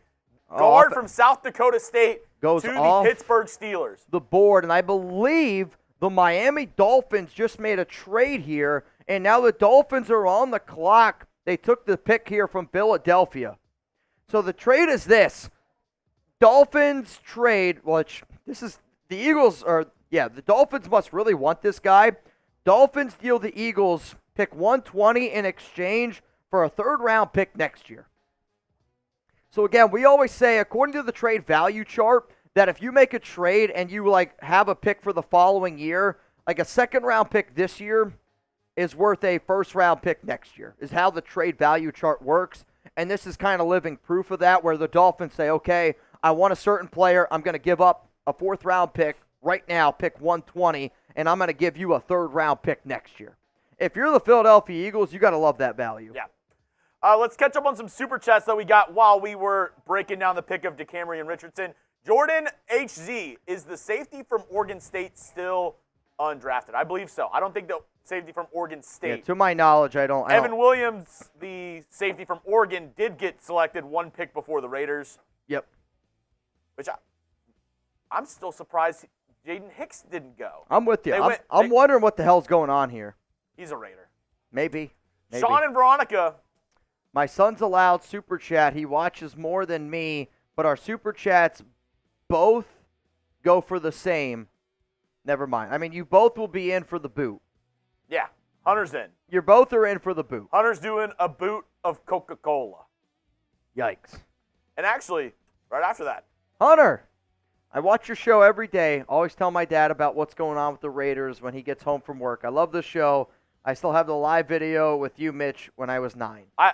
guard from South Dakota State, goes to off the Pittsburgh Steelers. The board, and I believe the Miami Dolphins just made a trade here, and now the Dolphins are on the clock. They took the pick here from Philadelphia. So the trade is this. Dolphins trade, the Dolphins must really want this guy. Dolphins deal the Eagles pick 120 in exchange for a third-round pick next year. So again, we always say, according to the trade value chart, that if you make a trade and you have a pick for the following year, like a second-round pick this year is worth a first-round pick next year, is how the trade value chart works. And this is kind of living proof of that, where the Dolphins say, okay, I want a certain player. I'm going to give up a fourth-round pick right now, pick 120, and I'm going to give you a third-round pick next year. If you're the Philadelphia Eagles, you got to love that value. Yeah. Let's catch up on some super chats that we got while we were breaking down the pick of DeCamerion Richardson. Jordan HZ, is the safety from Oregon State still undrafted? I believe so. I don't think the safety from Oregon State. Yeah, to my knowledge, I don't. Evan Williams, the safety from Oregon, did get selected one pick before the Raiders. Yep. Which I'm still surprised Jaden Hicks didn't go. I'm with you. I'm wondering what the hell's going on here. He's a Raider. Maybe. Sean and Veronica. My son's allowed super chat. He watches more than me, but our super chats both go for the same. Never mind. I mean, you both will be in for the boot. Yeah, Hunter's in. You both are in for the boot. Hunter's doing a boot of Coca-Cola. Yikes. And actually, right after that. Hunter, I watch your show every day. Always tell my dad about what's going on with the Raiders when he gets home from work. I love the show. I still have the live video with you, Mitch, when I was 9. I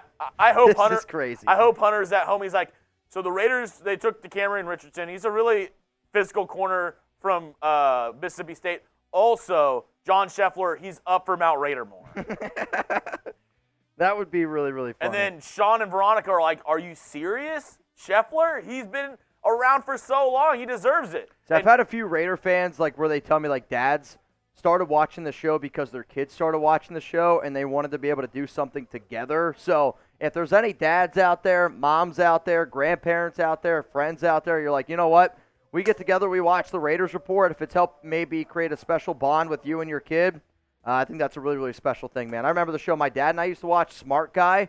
hope This is crazy. I hope Hunter's at home. He's like, so the Raiders, they took DeCamerion Richardson. He's a really physical corner from Mississippi State. Also, John Scheffler, he's up for Mount Raider more. That would be really, really fun. And then Sean and Veronica are like, are you serious? Scheffler? He's been around for so long. He deserves it. So I've had a few Raider fans where they tell me dads started watching the show because their kids started watching the show and they wanted to be able to do something together. So if there's any dads out there, moms out there, grandparents out there, friends out there, you're like, you know what? We get together, we watch the Raiders Report. If it's helped maybe create a special bond with you and your kid, I think that's a really, really special thing, man. I remember the show my dad and I used to watch, Smart Guy.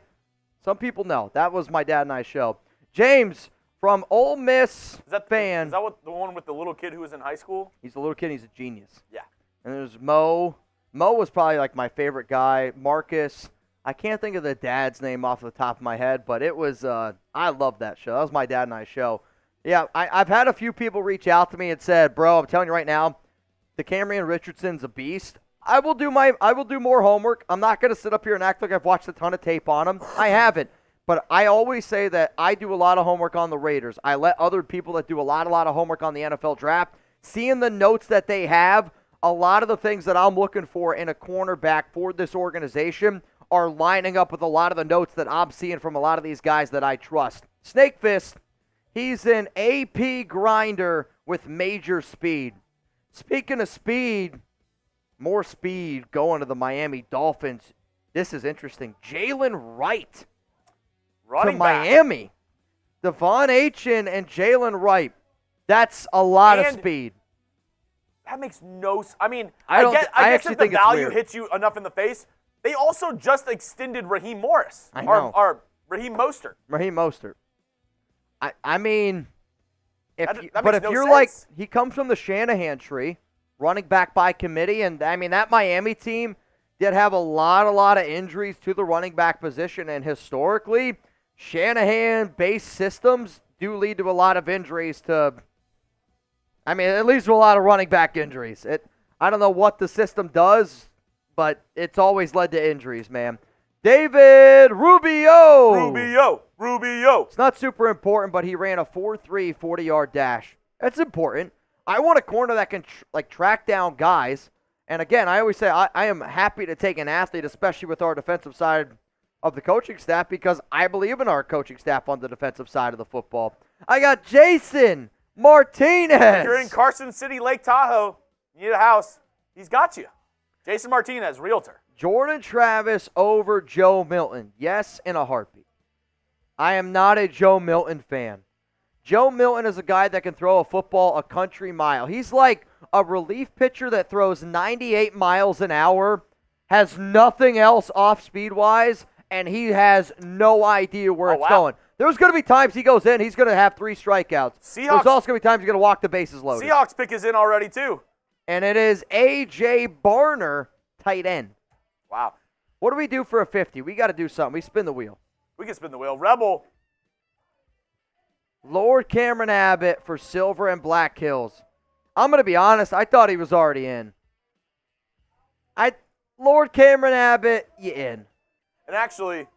Some people know. That was my dad and I's show. James from Ole Miss fan. Is that the one with the little kid who was in high school? He's a little kid. He's a genius. Yeah. And there's Mo Mo was probably like my favorite guy. Marcus, I can't think of the dad's name off the top of my head, but it was, I loved that show. That was my dad and I show. Yeah, I've had a few people reach out to me and said, bro, I'm telling you right now, DeCamerion Richardson's a beast. I will do more homework. I'm not going to sit up here and act like I've watched a ton of tape on him. I haven't. But I always say that I do a lot of homework on the Raiders. I let other people that do a lot of homework on the NFL draft, seeing the notes that they have, a lot of the things that I'm looking for in a cornerback for this organization are lining up with a lot of the notes that I'm seeing from a lot of these guys that I trust. Snake Fist, he's an AP grinder with major speed. Speaking of speed, more speed going to the Miami Dolphins. This is interesting. Jalen Wright Running to back. Miami. Devon Achane and Jalen Wright. That's a lot of speed. That makes no sense. I mean, I guess actually if the think it's value weird. hits you enough in the face, they also just extended Raheem Morris. I know. Or Raheem Mostert. Raheem Mostert. I mean, That but makes if no you're sense. like, he comes from the Shanahan tree, running back by committee, and I mean, that Miami team did have a lot of injuries to the running back position, and historically, Shanahan-based systems do lead to a lot of injuries to, I mean, it leads to a lot of running back injuries. I don't know what the system does, but it's always led to injuries, man. David Rubio. Rubio. It's not super important, but he ran a 4.3 40-yard dash. That's important. I want a corner that can track down guys. And again, I always say I am happy to take an athlete, especially with our defensive side of the coaching staff, because I believe in our coaching staff on the defensive side of the football. I got Jason Martinez. If you're in Carson City, Lake Tahoe, you need a house, he's got you. Jason Martinez, realtor. Jordan Travis over Joe Milton. Yes, in a heartbeat. I am not a Joe Milton fan. Joe Milton is a guy that can throw a football a country mile. He's like a relief pitcher that throws 98 miles an hour, has nothing else off speed-wise, and he has no idea where it's going. There's going to be times he goes in, he's going to have 3 strikeouts. There's also going to be times he's going to walk the bases loaded. Seahawks pick is in already, too. And it is A.J. Barner, tight end. Wow. What do we do for a 50? We got to do something. We spin the wheel. We can spin the wheel. Rebel. Lord Cameron Abbott for Silver and Black Hills. I'm going to be honest, I thought he was already in. Lord Cameron Abbott, you in. And actually,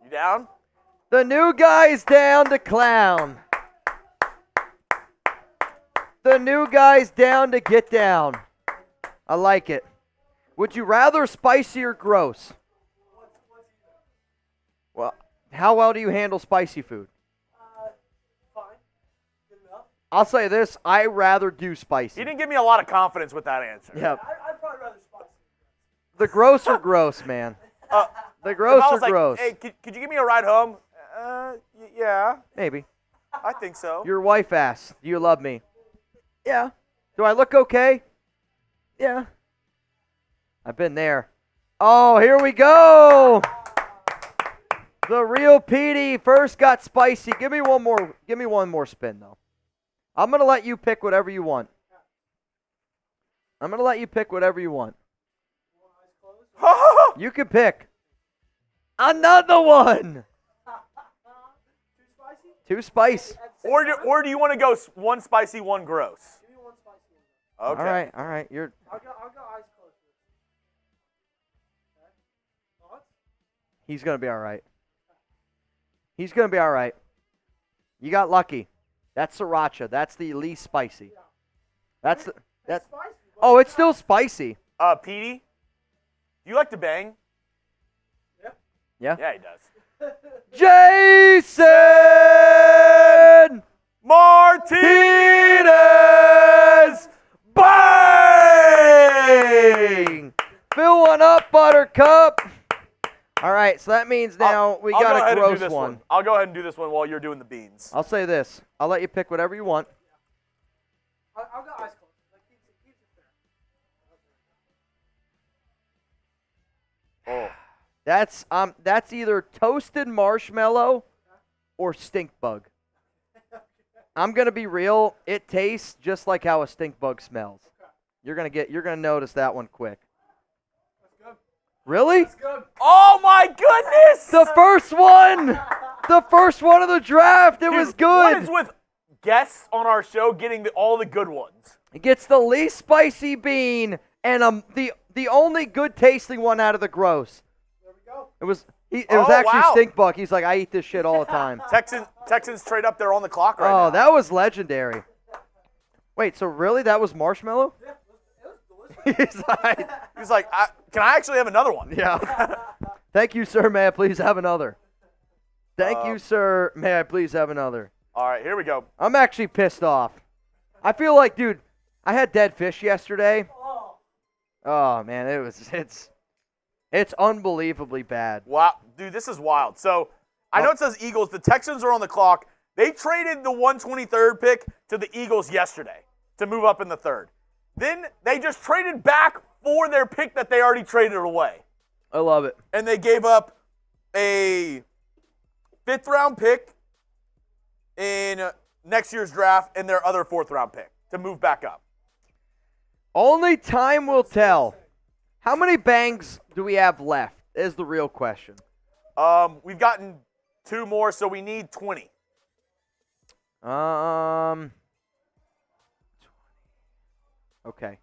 you down? The new guy's down to clown. The new guy's down to get down. I like it. Would you rather spicy or gross? Well, how well do you handle spicy food? Fine. Good enough. I'll say this, I rather do spicy. He didn't give me a lot of confidence with that answer. Yep. I'd probably rather spicy. The gross are gross, man. The gross If I are was like, gross. hey, could you give me a ride home? Yeah, Maybe. I think so. Your wife asks, do you love me? Yeah. Do I look okay? Yeah. I've been there. Oh, here we go. The real Petey first got spicy. Give me one more spin, though. I'm going to let you pick whatever you want. You can pick. Another one. Too spicy? Too spicy. Or do you want to go one spicy, one gross? Give me one spicy one. Okay. All right. I'll go eyes closed. Okay. Thoughts? He's going to be all right. You got lucky. That's sriracha. That's the least spicy. That's It's spicy. Oh, it's still spicy. Petey, do you like to bang? Yeah. Yeah, he does. Jason Martinez! Bang! Fill one up, Buttercup. All right, so that means now we I'll go got ahead a and do gross this one. I'll go ahead and do this one while you're doing the beans. I'll say this. I'll let you pick whatever you want. I'll go eyes closed. That keeps it fair. Oh. That's either toasted marshmallow or stink bug. I'm going to be real. It tastes just like how a stink bug smells. You're gonna notice that one quick. That's good. Really? That's good. Oh my goodness! The first one! The first one of the draft. It was What good. is with guests on our show getting all the good ones? It gets the least spicy bean and the only good tasting one out of the gross. There we go. It was Oh, actually wow. Stink Buck. He's like, I eat this shit all the time. Texans trade up there on the clock right now. Oh, that was legendary. Wait, so really that was marshmallow? Yeah, it was delicious. He's like, He's like, can I actually have another one? yeah. Thank you, sir. May I please have another? Thank you, sir. May I please have another? All right, here we go. I'm actually pissed off. I feel like, dude, I had dead fish yesterday. Oh. Oh man, it's unbelievably bad. Wow, dude, this is wild. So I know it says Eagles. The Texans are on the clock. They traded the 123rd pick to the Eagles yesterday to move up in the third. Then they just traded back for their pick that they already traded away. I love it. And they gave up a 5th-round pick in next year's draft and their other 4th-round pick to move back up. Only time will tell. How many bangs do we have left is the real question. We've gotten 2 more, so we need 20. Okay.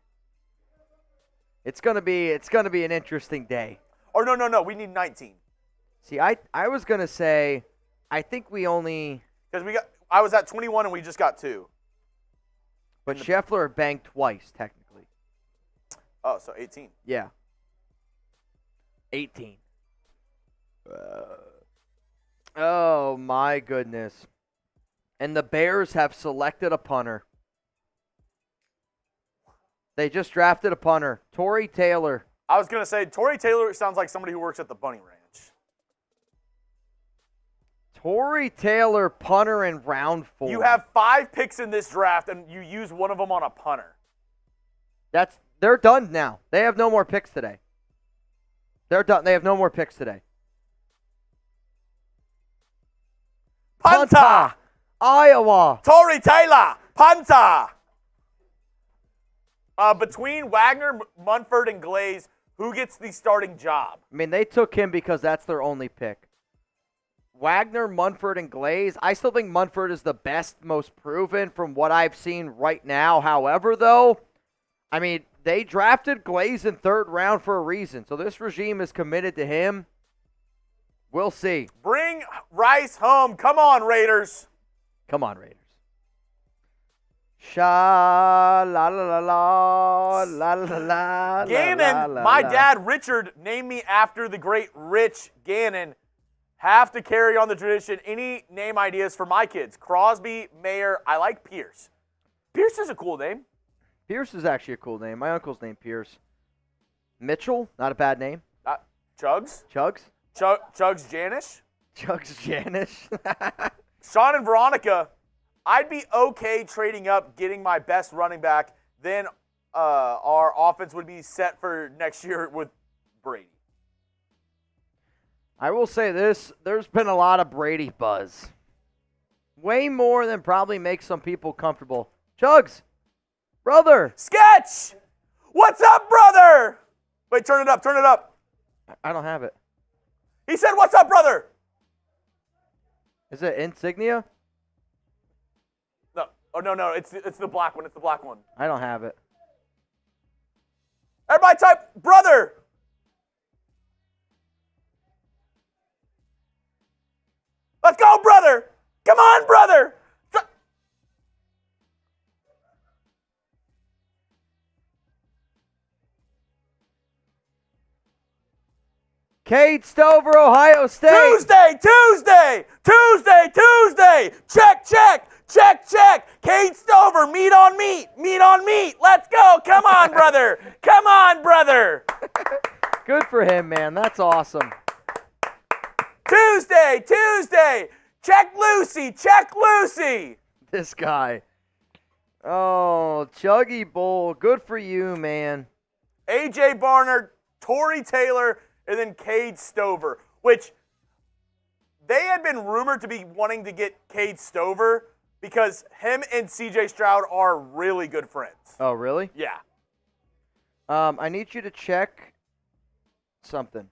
It's gonna be an interesting day. Or no, we need 19. See, I was gonna say, I think we only, Because I was at 21 and we just got 2. but Scheffler banged twice technically. Oh, so 18. Yeah. 18. Oh my goodness. And the Bears have selected a punter. They just drafted a punter, Torrey Taylor. I was going to say, Torrey Taylor sounds like somebody who works at the Bunny Ranch. Torrey Taylor, punter in round 4. You have 5 picks in this draft, and you use one of them on a punter. They're done now. They have no more picks today. They're done. They have no more picks today. Punta! Iowa. Torrey Taylor! Punta! Between Wagner, Munford, and Glaze, who gets the starting job? I mean, they took him because that's their only pick. Wagner, Munford, and Glaze. I still think Munford is the best, most proven from what I've seen right now. However, though, I mean, they drafted Glaze in 3rd round for a reason. So this regime is committed to him. We'll see. Bring Rice home. Come on, Raiders. Come on, Raiders. Sha la la la la la la la. Gannon, my dad Richard named me after the great Rich Gannon. Have to carry on the tradition. Any name ideas for my kids? Crosby, Mayer. I like Pierce. Pierce is a cool name. Pierce is actually a cool name. My uncle's named Pierce. Mitchell, not a bad name. Chugs. Chugs. Chugs Janish. Chugs Janish. Sean and Veronica. I'd be okay trading up, getting my best running back. Then our offense would be set for next year with Brady. I will say this, there's been a lot of Brady buzz. Way more than probably makes some people comfortable. Chugs, brother. Sketch! What's up, brother? Wait, turn it up, turn it up. I don't have it. He said, what's up, brother? Is it Insignia? No, oh, no, it's the black one, it's the black one. I don't have it. Everybody type, brother. Let's go, brother. Come on, brother. Cade Stover, Ohio State. Tuesday. Check. Cade Stover, meat on meat. Let's go. Come on, brother. Good for him, man. That's awesome. Tuesday. Check Lucy. This guy. Oh, Chuggy Bowl. Good for you, man. AJ Barner, Torrey Taylor, and then Cade Stover, which they had been rumored to be wanting to get Cade Stover because him and CJ Stroud are really good friends. Oh, really? Yeah. I need you to check something.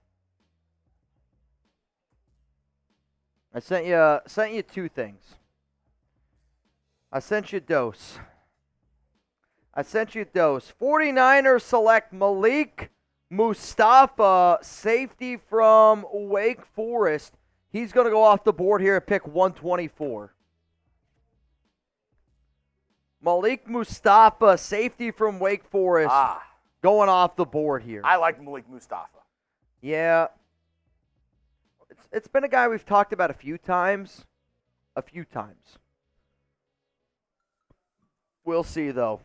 I sent you two things. I sent you dose. 49ers select Malik Mustafa, safety from Wake Forest. He's going to go off the board here at pick 124. Malik Mustafa, safety from Wake Forest, going off the board here. I like Malik Mustafa. Yeah. It's been a guy we've talked about a few times. We'll see, though.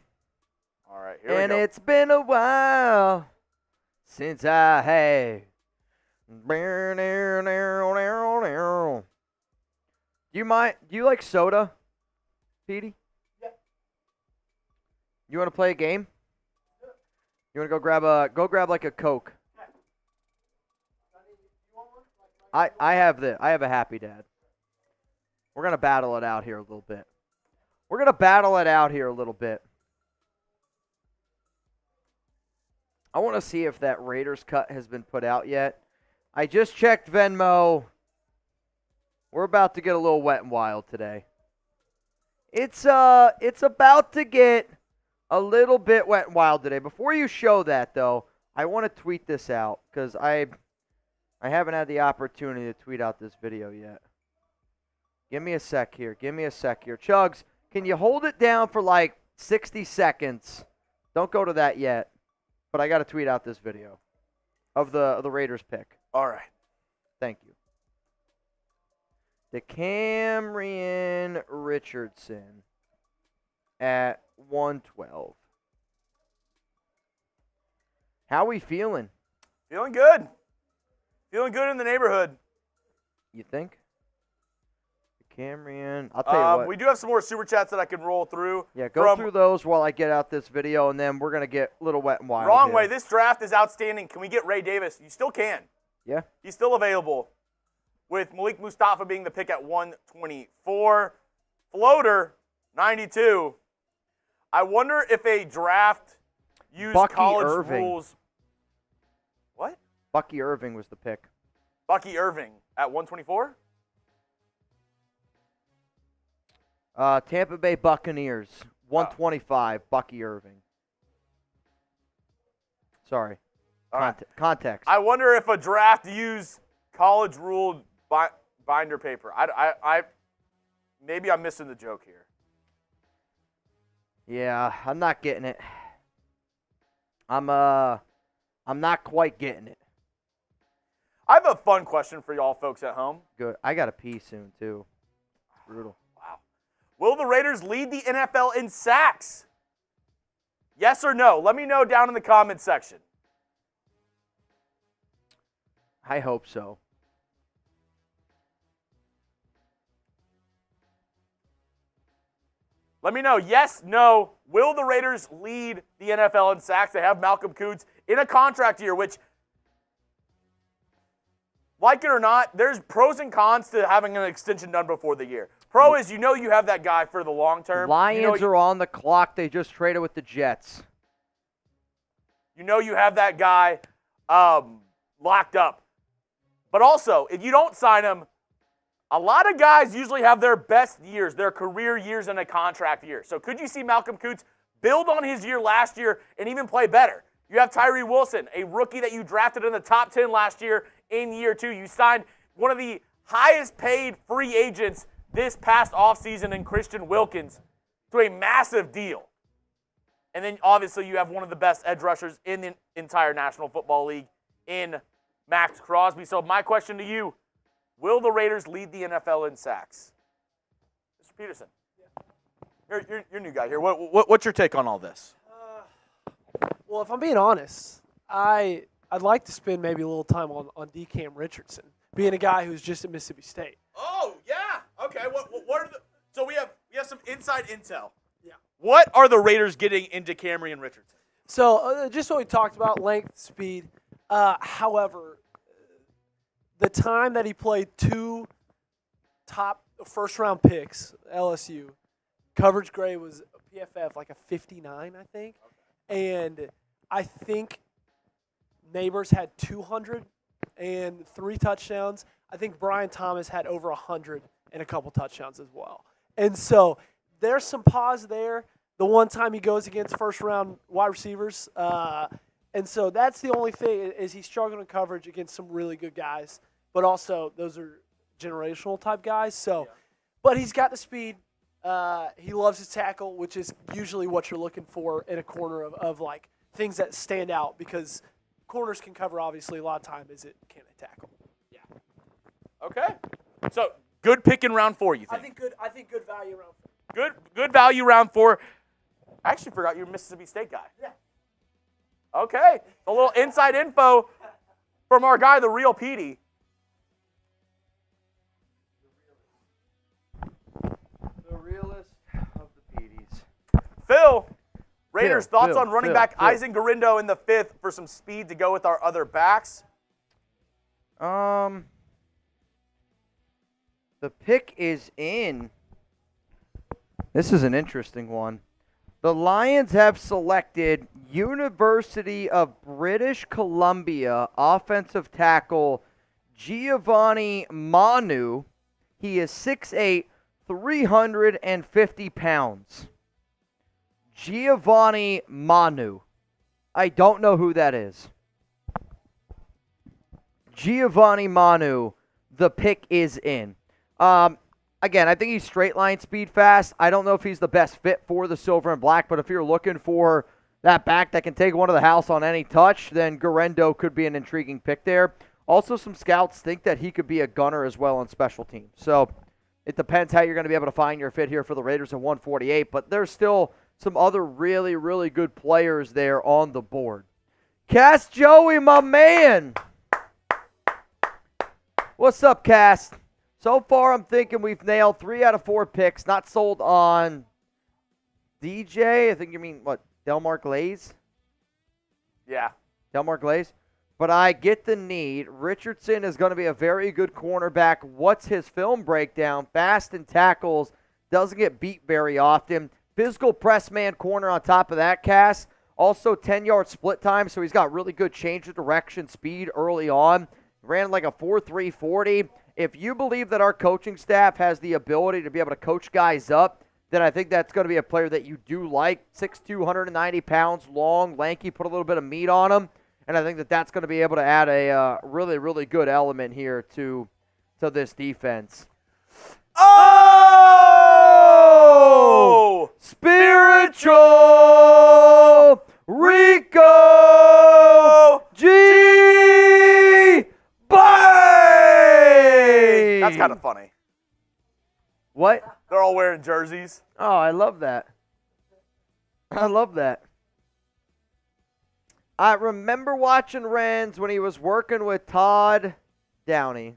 All right, here we go. And it's been a while since I had. Do you like soda, Petey? Yeah. You want to play a game? You want to go grab like a Coke? I have a Happy Dad. We're gonna battle it out here a little bit. I want to see if that Raiders cut has been put out yet. I just checked Venmo. We're about to get a little wet and wild today. It's about to get a little bit wet and wild today. Before you show that, though, I want to tweet this out because I haven't had the opportunity to tweet out this video yet. Give me a sec here. Chugs, can you hold it down for like 60 seconds? Don't go to that yet. But I got to tweet out this video of the Raiders pick. All right. Thank you. DeCamerion Richardson at 112. How we feeling? Feeling good. Feeling good in the neighborhood. You think? DeCamerion. I'll tell you what. We do have some more super chats that I can roll through. Yeah, go through those while I get out this video, and then we're going to get a little wet and wild. Wrong here. way. This draft is outstanding. Can we get Ray Davis? You still can. Yeah. He's still available. With Malik Mustafa being the pick at 124. Floater, 92. I wonder if a draft used college rules. What? Bucky Irving was the pick. Bucky Irving at 124? Tampa Bay Buccaneers, 125, Bucky Irving. Sorry. Context. I wonder if a draft used college-ruled binder paper. Maybe I'm missing the joke here. Yeah, I'm not getting it. I'm not quite getting it. I have a fun question for y'all folks at home. Good. I got to pee soon, too. Brutal. Wow. Will the Raiders lead the NFL in sacks? Yes or no? Let me know down in the comments section. I hope so. Let me know. Yes, no. Will the Raiders lead the NFL in sacks? They have Malcolm Coots in a contract year, which, like it or not, there's pros and cons to having an extension done before the year. Pro is you have that guy for the long term. Lions are on the clock. They just traded with the Jets. You have that guy locked up. But also, if you don't sign him, a lot of guys usually have their best years, their career years in a contract year. So could you see Malcolm Coots build on his year last year and even play better? You have Tyree Wilson, a rookie that you drafted in the top 10 last year in year 2. You signed one of the highest paid free agents this past offseason in Christian Wilkins to a massive deal. And then obviously you have one of the best edge rushers in the entire National Football League in Maxx Crosby. So my question to you, will the Raiders lead the NFL in sacks? Mr. Peterson, you're new guy here. What's your take on all this? Well, if I'm being honest, I'd like to spend maybe a little time on DeCam Richardson, being a guy who's just at Mississippi State. Oh, yeah. Okay. What are the – so we have some inside intel. Yeah. What are the Raiders getting into Camryn Richardson? So just what we talked about, length, speed. However, the time that he played 2 top first-round picks, LSU, coverage grade was PFF like a 59, I think. And I think Neighbors had 203 touchdowns. I think Brian Thomas had over 100 and a couple touchdowns as well. And so there's some pause there. The one time he goes against first-round wide receivers. And so that's the only thing is he's struggling in coverage against some really good guys. But also those are generational type guys. So, but he's got the speed. He loves his tackle, which is usually what you're looking for in a corner of like things that stand out because corners can cover obviously a lot of time. Is it can they tackle? Yeah. Okay. So good pick in round 4. You think? I think good value around. Good value round 4. I actually forgot you're a Mississippi State guy. Yeah. Okay. A little inside info from our guy, the real Petey. The realest of the Peteys. Phil, Raiders, Phil, thoughts Phil, on running Phil, back Phil. Eisen Garindo in the 5th for some speed to go with our other backs? The pick is in. This is an interesting one. The Lions have selected University of British Columbia offensive tackle Giovanni Manu. He is 6'8", 350 pounds. Giovanni Manu. I don't know who that is. Giovanni Manu. The pick is in. Again, I think he's straight line speed fast. I don't know if he's the best fit for the silver and black, but if you're looking for that back that can take one to the house on any touch, then Garindo could be an intriguing pick there. Also, some scouts think that he could be a gunner as well on special teams. So it depends how you're going to be able to find your fit here for the Raiders at 148, but there's still some other really, really good players there on the board. Cass Joey, my man. What's up, Cass? So far, I'm thinking we've nailed 3 out of 4 picks. Not sold on DJ. I think you mean, what, Delmar Glaze? Yeah. Delmar Glaze. But I get the need. Richardson is going to be a very good cornerback. What's his film breakdown? Fast in tackles. Doesn't get beat very often. Physical press man corner on top of that, Cass. Also 10-yard split time, so he's got really good change of direction speed early on. Ran like a 4.3 40. If you believe that our coaching staff has the ability to be able to coach guys up, then I think that's going to be a player that you do like. 6'2", 190 pounds, long, lanky, put a little bit of meat on him. And I think that that's going to be able to add a really, really good element here to this defense. Oh! Spiritual Rico G. Bay! That's kind of funny. What? They're all wearing jerseys. Oh, I love that. I love that. I remember watching Renz when he was working with Todd Downey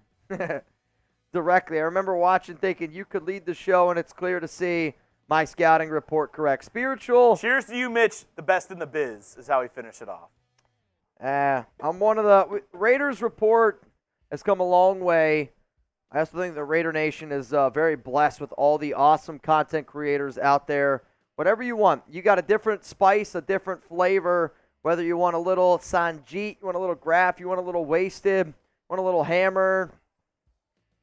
directly. I remember watching thinking you could lead the show and it's clear to see my scouting report correct. Spiritual. Cheers to you, Mitch. The best in the biz is how he finished it off. I'm one of the Raiders report has come a long way. I also think the Raider Nation is very blessed with all the awesome content creators out there. Whatever you want. You got a different spice, a different flavor, whether you want a little Sanjeet, you want a little Graph, you want a little Wasted, want a little Hammer,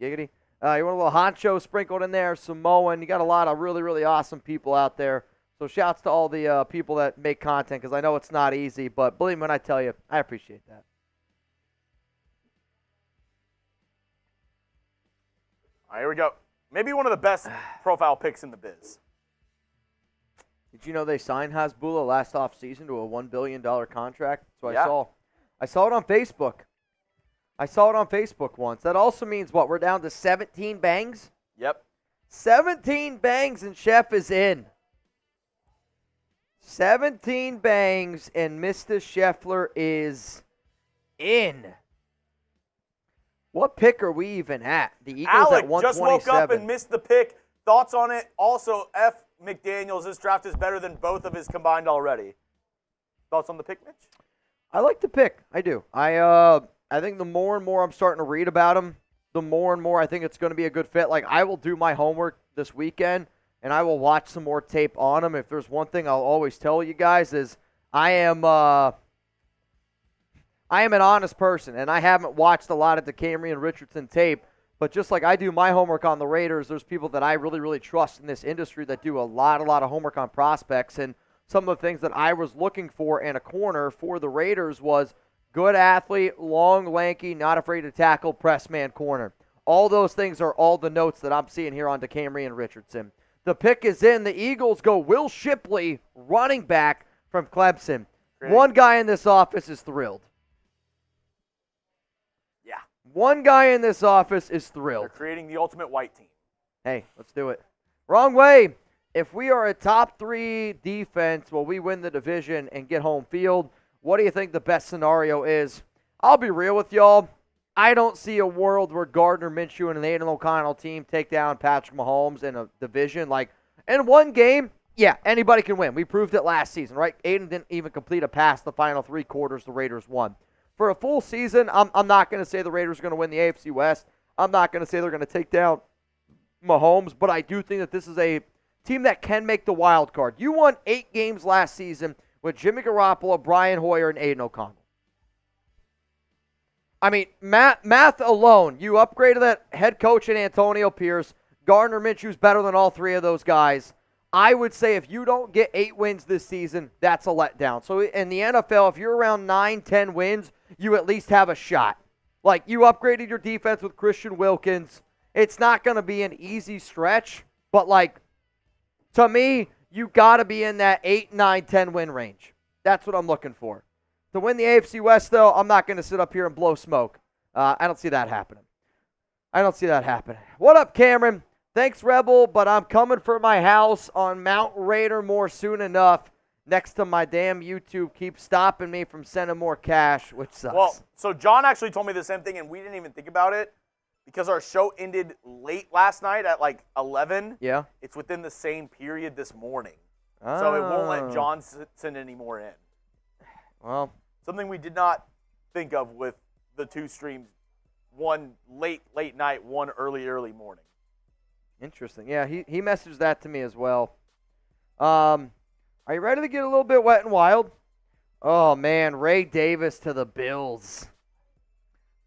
giggity. You want a little Honcho sprinkled in there, Samoan. You got a lot of really, really awesome people out there. So shouts to all the people that make content because I know it's not easy, but believe me when I tell you, I appreciate that. All right, here we go. Maybe one of the best profile picks in the biz. Did you know they signed Hasbulla last offseason to a $1 billion contract? So Yeah. I saw it on Facebook. I saw it on Facebook once. That also means what? We're down to 17 bangs? Yep. 17 bangs and Chef is in. 17 bangs and Mr. Scheffler is in. What pick are we even at? The Eagles Alec at 127. just woke up and missed the pick. Thoughts on it? Also, F. McDaniels, this draft is better than both of his combined already. Thoughts on the pick, Mitch? I like the pick. I do. I think the more and more I'm starting to read about him, the more and more I think it's going to be a good fit. Like, I will do my homework this weekend, and I will watch some more tape on him. If there's one thing I'll always tell you guys is I am an honest person, and I haven't watched a lot of DeCamerion Richardson tape, but just like I do my homework on the Raiders, there's people that I really, really trust in this industry that do a lot of homework on prospects, and some of the things that I was looking for in a corner for the Raiders was good athlete, long, lanky, not afraid to tackle, press man corner. All those things are all the notes that I'm seeing here on DeCamerion Richardson. The pick is in. The Eagles go Will Shipley, running back from Clemson. Great. One guy in this office is thrilled. Yeah. One guy in this office is thrilled. They're creating the ultimate white team. Hey, let's do it. Wrong way. If we are a top 3 defense, will we win the division and get home field? What do you think the best scenario is? I'll be real with y'all. I don't see a world where Gardner Minshew and an Aiden O'Connell team take down Patrick Mahomes in a division. Like, in one game, yeah, anybody can win. We proved it last season, right? Aiden didn't even complete a pass the final 3 quarters the Raiders won. For a full season, I'm not going to say the Raiders are going to win the AFC West. I'm not going to say they're going to take down Mahomes, but I do think that this is a team that can make the wild card. You won 8 games last season with Jimmy Garoppolo, Brian Hoyer, and Aiden O'Connell. I mean, math alone, you upgraded that head coach in Antonio Pierce. Gardner Minshew's better than all 3 of those guys. I would say if you don't get 8 wins this season, that's a letdown. So in the NFL, if you're around 9, 10 wins, you at least have a shot. Like, you upgraded your defense with Christian Wilkins. It's not going to be an easy stretch, but, like, to me, you got to be in that 8, 9, 10 win range. That's what I'm looking for. To win the AFC West, though, I'm not going to sit up here and blow smoke. I don't see that happening. What up, Cameron? Thanks, Rebel, but I'm coming for my house on Mount Raider more soon enough. Next to my damn YouTube keeps stopping me from sending more cash, which sucks. Well, so John actually told me the same thing, and we didn't even think about it because our show ended late last night at like 11. Yeah. It's within the same period this morning. So it won't let John send any more in. Well, something we did not think of with the 2 streams, one late night, one early morning. interesting. Yeah, he messaged that to me as well. Are you ready to get a little bit wet and wild? Oh, man, Ray Davis to the Bills.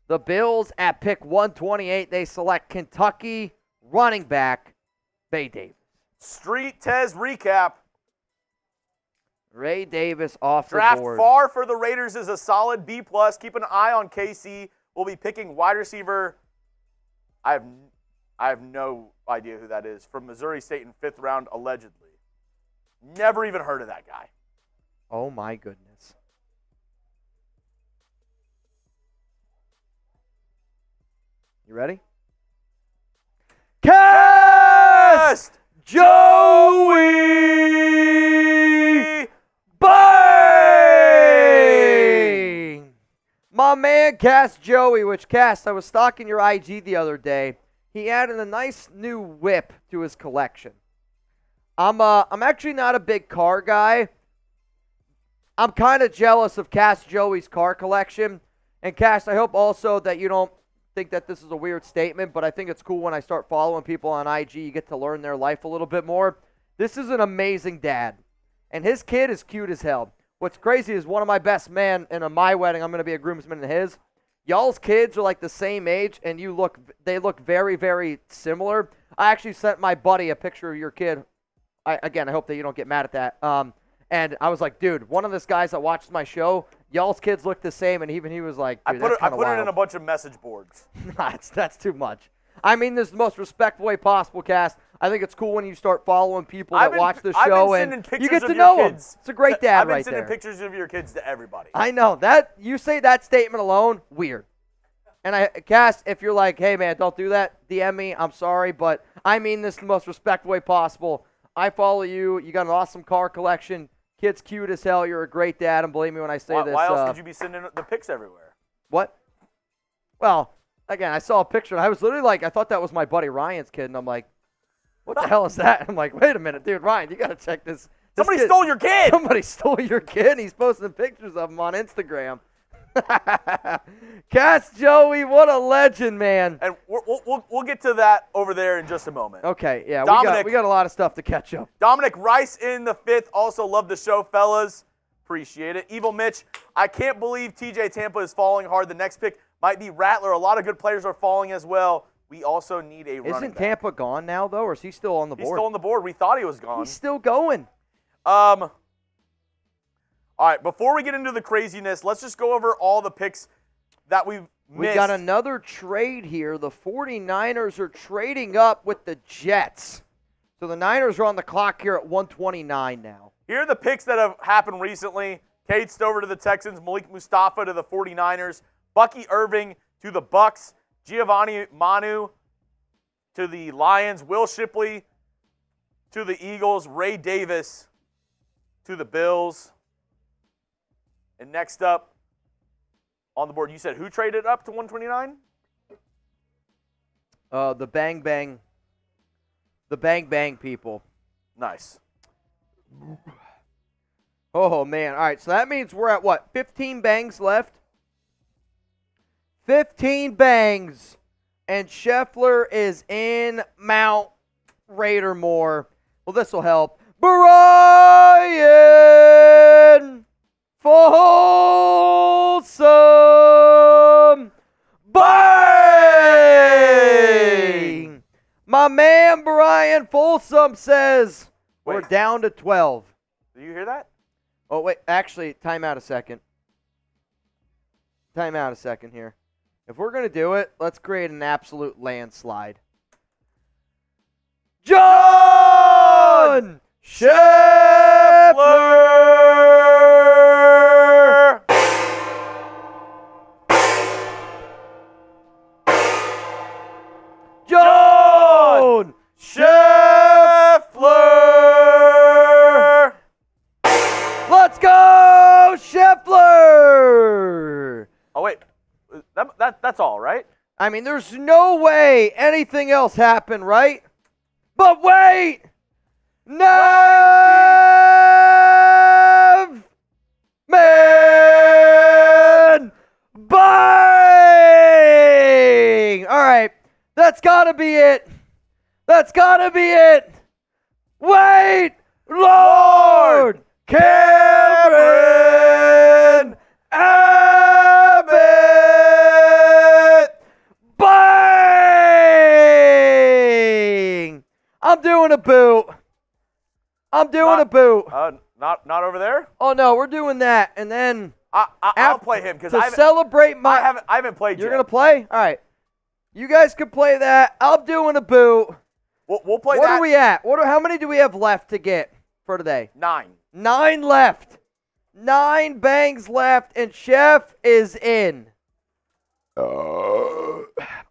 The Bills at pick 128, they select Kentucky running back Ray Davis. Street Tez recap. Ray Davis off Draft the board. far for the Raiders is a solid B+. Keep an eye on KC. We'll be picking wide receiver. I have no idea who that is. From Missouri State in 5th round, allegedly. Never even heard of that guy. Oh, my goodness. You ready? Cast Joey Bang! My man Cast Joey, which Cast, I was stalking your IG the other day. He added a nice new whip to his collection. I'm actually not a big car guy. I'm kind of jealous of Cast Joey's car collection. And Cast, I hope also that you don't think that this is a weird statement, but I think it's cool when I start following people on IG, you get to learn their life a little bit more. This is an amazing dad. And his kid is cute as hell. What's crazy is one of my best men in my wedding, I'm going to be a groomsman in his. Y'all's kids are like the same age, and they look very, very similar. I actually sent my buddy a picture of your kid. I hope that you don't get mad at that. And I was like, dude, one of these guys that watches my show, y'all's kids look the same, and even he was like, dude, I put it in a bunch of message boards. That's too much. I mean this is the most respectful way possible, Cast. I think it's cool when you start following people that watch the show and you get to know them. It's a great dad right there. I've been sending pictures of your kids to everybody. I know. That you say that statement alone, weird. And Cast, if you're like, hey, man, don't do that, DM me. I'm sorry, but I mean this the most respectful way possible. I follow you. You got an awesome car collection. Kid's cute as hell. You're a great dad, and believe me when I say this. Why else would you be sending the pics everywhere? What? Well, again, I saw a picture, and I was literally like, I thought that was my buddy Ryan's kid, and I'm like, what the hell is that? I'm like, wait a minute, dude, Ryan, you got to check this. Somebody stole your kid. Somebody stole your kid, and he's posting pictures of him on Instagram. Cast Joey, what a legend, man. And we'll get to that over there in just a moment. Okay, yeah, Dominic, we got a lot of stuff to catch up. Dominic Rice in the 5th. Also love the show, fellas. Appreciate it. Evil Mitch, I can't believe TJ Tampa is falling hard. The next pick might be Rattler. A lot of good players are falling as well. We also need a running Isn't back. Tampa gone now, though, or is he still on the board? He's still on the board. We thought he was gone. He's still going. All right, before we get into the craziness, let's just go over all the picks that we've missed. We got another trade here. The 49ers are trading up with the Jets. So the Niners are on the clock here at 129 now. Here are the picks that have happened recently. Cade Stover to the Texans, Malik Mustafa to the 49ers, Bucky Irving to the Bucks, Giovanni Manu to the Lions, Will Shipley to the Eagles, Ray Davis to the Bills. And next up on the board, you said who traded up to 129? The Bang Bang. The Bang Bang people. Nice. Oh, man. All right, so that means we're at what? 15 bangs left? 15 bangs. And Scheffler is in Mount Raidermore. Well, this will help. Brian Folsom. Bang! My man Brian Folsom says we're Wait. down to 12. Did you hear that? Oh, wait. Actually, time out a second. Time out a second here. If we're going to do it, let's create an absolute landslide. John Scheffler! John Scheffler! Let's go, Scheffler! Oh, wait. That's all, right? I mean, there's no way anything else happened, right? But wait! Nev! Man! Bang! All right. That's got to be it. That's got to be it. Wait! Lord! Cameron! Abbott! Bang! I'm doing a boot. I'm doing a boot. Not over there. Oh, no, we're doing that. And then I'll play him because to celebrate my... I haven't played You're yet. going to play? All right. You guys can play that. I'm doing a boot. We'll play What that. are we at? How many do we have left to get for today? 9. 9 left. 9 bangs left, and Chef is in. right.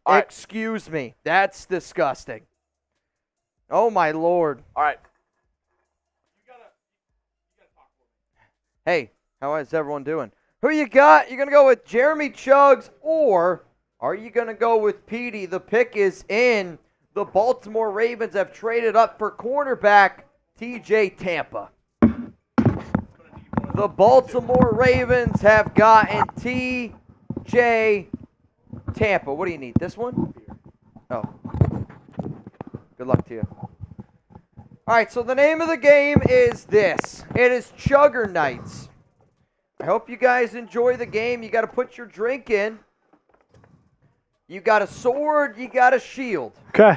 Excuse me. That's disgusting. Oh, my Lord. All right. Hey, how is everyone doing? Who you got? You going to go with Jeremy Chuggs, or are you going to go with Petey? The pick is in. The Baltimore Ravens have traded up for cornerback TJ Tampa. The Baltimore Ravens have gotten TJ Tampa. What do you need? This one? Oh. Good luck to you. All right, so the name of the game is this. It is Chugger Nights. I hope you guys enjoy the game. You got to put your drink in. You got a sword. You got a shield. Okay.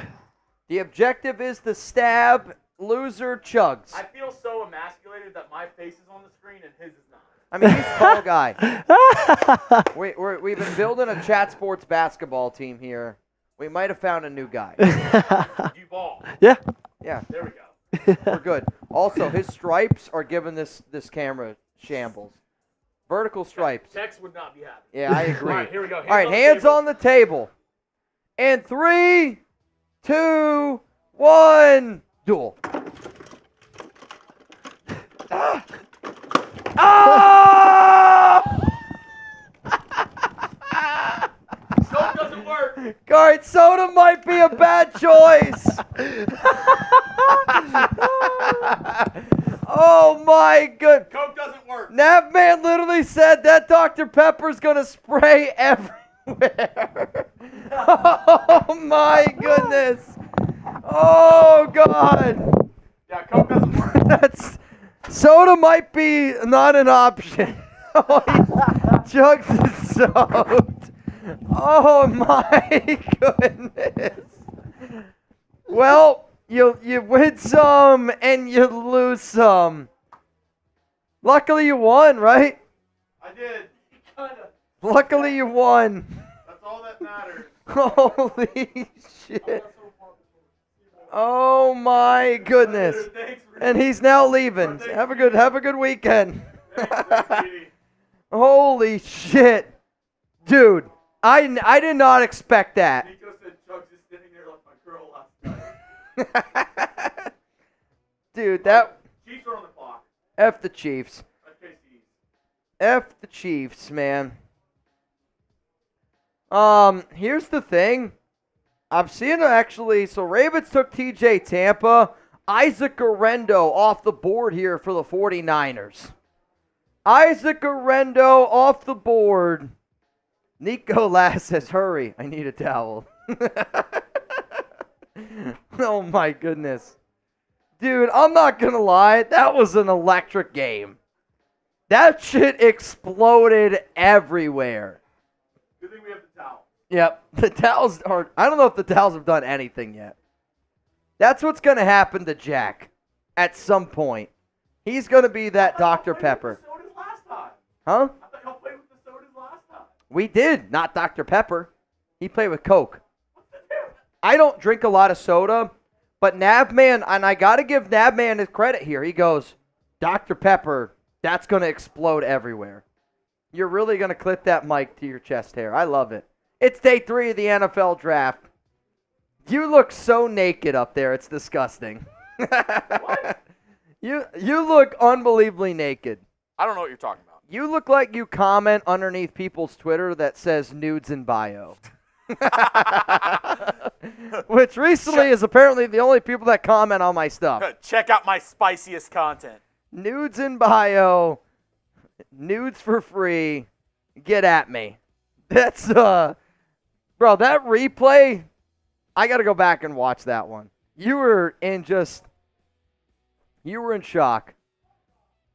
The objective is to stab loser Chugs. I feel so emasculated that my face is on the screen and his is not. I mean, he's a tall guy. We've been building a chat sports basketball team here. We might have found a new guy. You ball. Yeah. Yeah, There we go. we're good. Also, his stripes are giving this camera shambles. Vertical stripes. Tex would not be happy. Yeah, I agree. All right, here we go. All right, hands on the table. And 3, 2, 1, duel. Ah! Soap doesn't work. All right, soda might be a bad choice. Oh my good. Coke doesn't work. Navman literally said that Dr. Pepper's gonna spray everywhere. Oh my goodness. Oh God. Yeah, Coke doesn't work. Soda might be not an option. Jugs is soaked. Oh my goodness. Well, you win some and you lose some. Luckily you won, right? I did. Luckily you won. That's all that matters. Holy shit. Oh my goodness. And he's now leaving. Have a good weekend. Holy shit. Dude, I did not expect that. Nico said Chugs is sitting there like my girl last night. Dude, that Chiefs are on the clock. F the Chiefs. FKC. F the Chiefs, man. Here's the thing. I'm seeing actually, so Ravens took TJ Tampa. Isaac Orendo off the board here for the 49ers. Isaac Orendo off the board. Nico Lass says, hurry, I need a towel. Oh my goodness. Dude, I'm not going to lie. That was an electric game. That shit exploded everywhere. Good thing we have the towel. Yep. The towels are, I don't know if the towels have done anything yet. That's what's going to happen to Jack at some point. He's going to be that Dr. Pepper. Sodas last time. Huh? I thought y'all played with the sodas last time. We did, not Dr. Pepper. He played with Coke. What's the difference? I don't drink a lot of soda, but Navman, and I got to give Navman his credit here. He goes, Dr. Pepper, that's going to explode everywhere. You're really going to clip that mic to your chest hair. I love it. It's day 3 of the NFL draft. You look so naked up there. It's disgusting. What? You look unbelievably naked. I don't know what you're talking about. You look like you comment underneath people's Twitter that says nudes in bio. Which recently is apparently the only people that comment on my stuff. Check out my spiciest content. Nudes in bio. Nudes for free. Get at me. That's, bro, that replay, I got to go back and watch that one. You were in shock.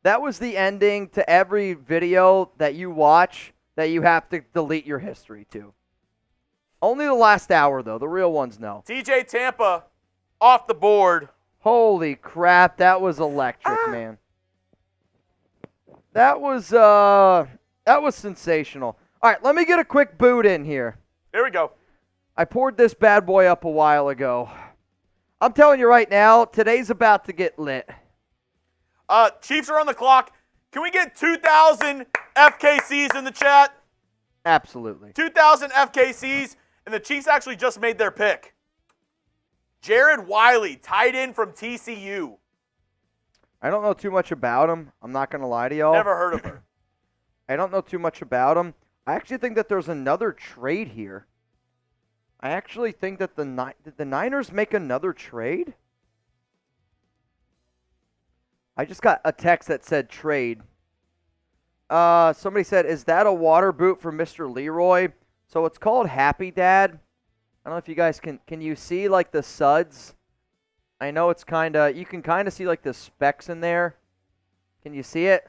That was the ending to every video that you watch that you have to delete your history to. Only the last hour, though. The real ones, no. TJ Tampa off the board. Holy crap, that was electric, man. That was sensational. All right, let me get a quick boot in here. Here we go. I poured this bad boy up a while ago. I'm telling you right now, today's about to get lit. Chiefs are on the clock. Can we get 2,000 FKCs in the chat? Absolutely. 2,000 FKCs, and the Chiefs actually just made their pick. Jared Wiley, tight end from TCU. I don't know too much about him. I'm not going to lie to y'all. Never heard of her. I don't know too much about him. I actually think that there's another trade here. I actually think that did the Niners make another trade? I just got a text that said trade. Somebody said, is that a water boot for Mr. Leroy? So it's called Happy Dad. I don't know if you guys can you see like the suds? I know it's you can kind of see like the specks in there. Can you see it?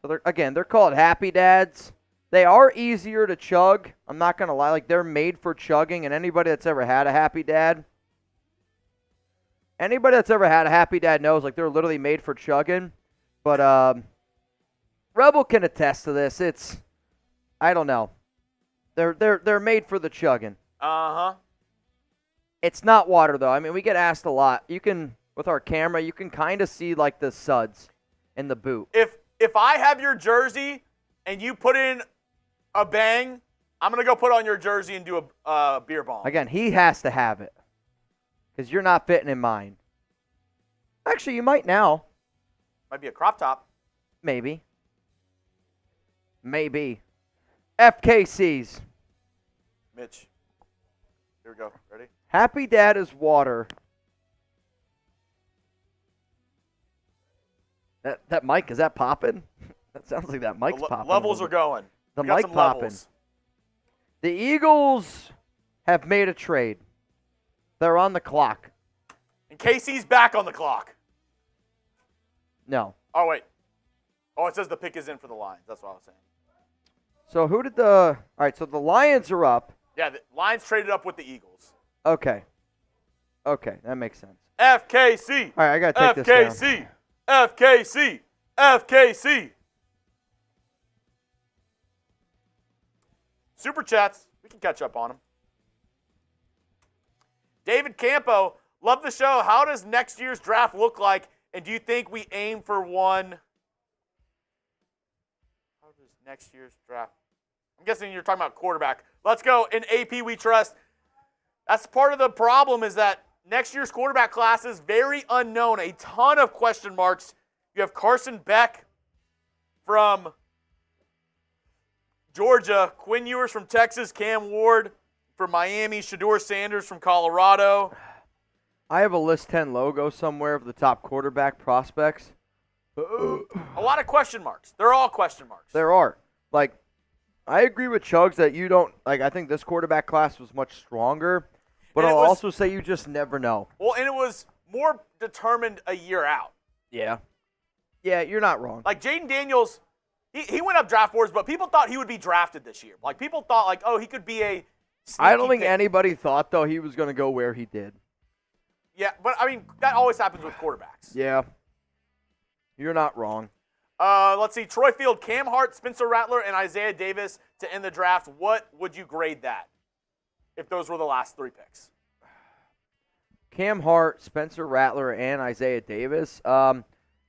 So they're called Happy Dads. They are easier to chug. I'm not going to lie. Like, they're made for chugging, and anybody that's ever had a Happy Dad, knows, like, they're literally made for chugging. But Rebel can attest to this. It's, I don't know. They're made for the chugging. Uh-huh. It's not water, though. I mean, we get asked a lot. You can, with our camera, you can kind of see, like, the suds in the boot. If I have your jersey and you put in a bang, I'm going to go put on your jersey and do a beer bomb. Again, he has to have it because you're not fitting in mine. Actually, you might now. Might be a crop top. Maybe. FKCs. Mitch. Here we go. Ready? Happy Dad is water. That mic, is that popping? That sounds like that mic's popping. Levels are going. The We got mic some popping. levels. The Eagles have made a trade. They're on the clock. And KC's back on the clock. No. Oh, wait. Oh, it says the pick is in for the Lions. That's what I was saying. So who did the? All right, so the Lions are up. Yeah, the Lions traded up with the Eagles. Okay. Okay, that makes sense. FKC. All right, I gotta take this down. FKC. FKC. Super chats. We can catch up on them. David Campo, love the show. How does next year's draft look like? And do you think we aim for one? How does next year's draft? I'm guessing you're talking about quarterback. Let's go. In AP, we trust. That's part of the problem is that next year's quarterback class is very unknown. A ton of question marks. You have Carson Beck from Georgia, Quinn Ewers from Texas, Cam Ward from Miami, Shador Sanders from Colorado. I have a List 10 logo somewhere of the top quarterback prospects. A lot of question marks. They're all question marks. There are. Like, I agree with Chugs that you don't, like, I think this quarterback class was much stronger, but I'll also say you just never know. Well, and it was more determined a year out. Yeah. Yeah, you're not wrong. Like, Jaden Daniels, he went up draft boards, but people thought he would be drafted this year. Like, people thought, like, oh, he could be a sneaky I don't think pick. anybody thought, though, he was going to go where he did. Yeah, but, I mean, that always happens with quarterbacks. Yeah. You're not wrong. Let's see. Troy Field, Cam Hart, Spencer Rattler, and Isaiah Davis to end the draft. What would you grade that if those were the last three picks? Cam Hart, Spencer Rattler, and Isaiah Davis.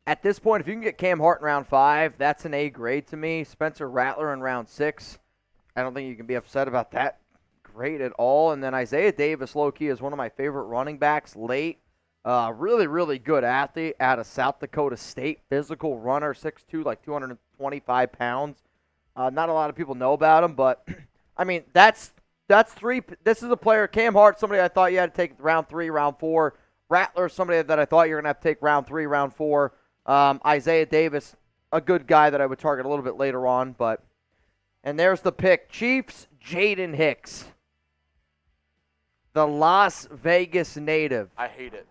At this point, if you can get Cam Hart in round 5, that's an A grade to me. Spencer Rattler in round 6, I don't think you can be upset about that grade at all. And then Isaiah Davis, low-key, is one of my favorite running backs late. Really, really good athlete out of South Dakota State. Physical runner, 6'2", like 225 pounds. Not a lot of people know about him, but, I mean, that's three. This is a player, Cam Hart, somebody I thought you had to take round 3, round 4. Rattler, somebody that I thought you were going to have to take round 3, round 4. Isaiah Davis, a good guy that I would target a little bit later on. But, and there's the pick. Chiefs, Jaden Hicks. The Las Vegas native. I hate it.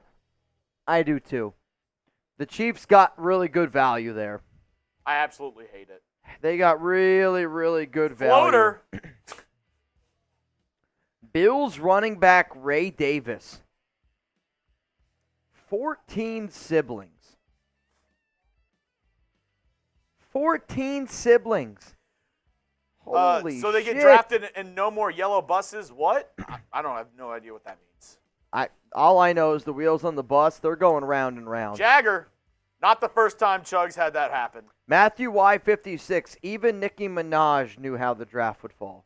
I do too. The Chiefs got really good value there. I absolutely hate it. They got really, really good value. Floater. Bills running back Ray Davis. 14 siblings. 14 siblings. Holy so they shit. get drafted and no more yellow buses. What? I have no idea what that means. All I know is the wheels on the bus, they're going round and round. Jagger, not the first time Chugs had that happen. Matthew Y56, even Nicki Minaj knew how the draft would fall.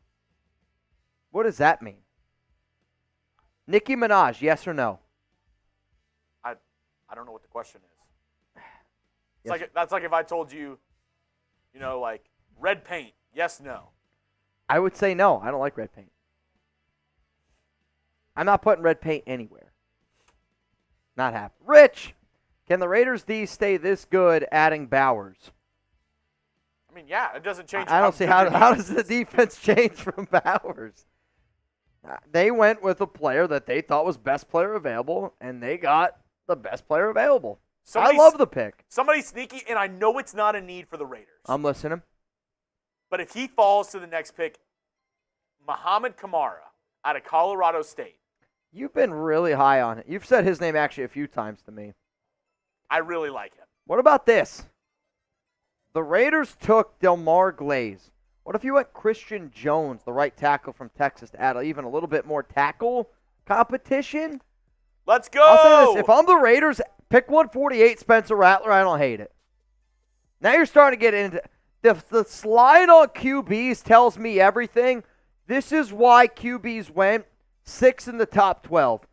What does that mean? Nicki Minaj, yes or no? I don't know what the question is. Yes. That's like if I told you, like red paint. Yes, no. I would say no. I don't like red paint. I'm not putting red paint anywhere. Not happening. Rich, can the Raiders D stay this good adding Bowers? I mean, yeah, it doesn't change. I don't see how does the defense change from Bowers? They went with a player that they thought was best player available, and they got the best player available. I love the pick. Somebody sneaky, and I know it's not a need for the Raiders. I'm listening. But if he falls to the next pick, Muhammad Kamara out of Colorado State. You've been really high on it. You've said his name actually a few times to me. I really like him. What about this? The Raiders took Delmar Glaze. What if you went Christian Jones, the right tackle from Texas, to add even a little bit more tackle competition? Let's go! I'll say this. If I'm the Raiders, pick 148, Spencer Rattler. I don't hate it. Now you're starting to get into the slide on QBs tells me everything. This is why QBs went 6 in the top 12,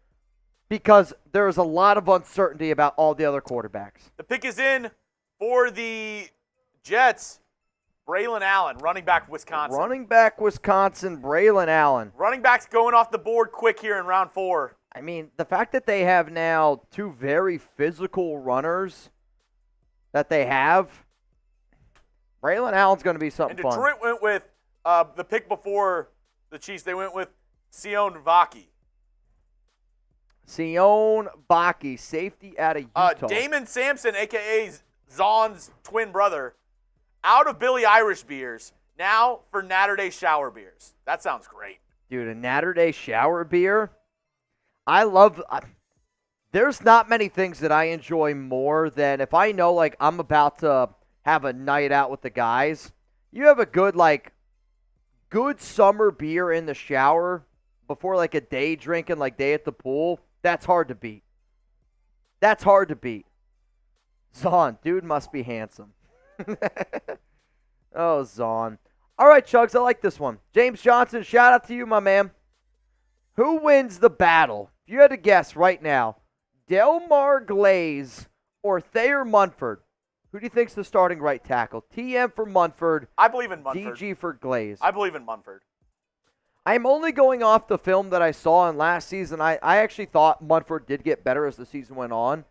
because there's a lot of uncertainty about all the other quarterbacks. The pick is in for the Jets. Braylon Allen, running back Wisconsin. Running back Wisconsin, Braylon Allen. Running backs going off the board quick here in round 4. I mean, the fact that they have now 2 very physical runners that they have, Braylon Allen's going to be something and Detroit went with the pick before the Chiefs. They went with Sion Vaki. Sion Baki, safety out of Utah. Damon Sampson, a.k.a. Zahn's twin brother, out of Billy Irish beers, now for Natter Day shower beers. That sounds great. Dude, a Natter Day shower beer. There's not many things that I enjoy more than if I know, like, I'm about to have a night out with the guys. You have a good summer beer in the shower before, like, a day drinking, like, day at the pool. That's hard to beat. That's hard to beat. Zahn, dude must be handsome. Oh, Zahn. All right, Chugs, I like this one. James Johnson, shout out to you, my man. Who wins the battle? If you had to guess right now, Delmar, Glaze, or Thayer Munford, who do you think's the starting right tackle? TM for Munford. I believe in Munford. DG for Glaze. I believe in Munford. I'm only going off the film that I saw in last season. I actually thought Munford did get better as the season went on.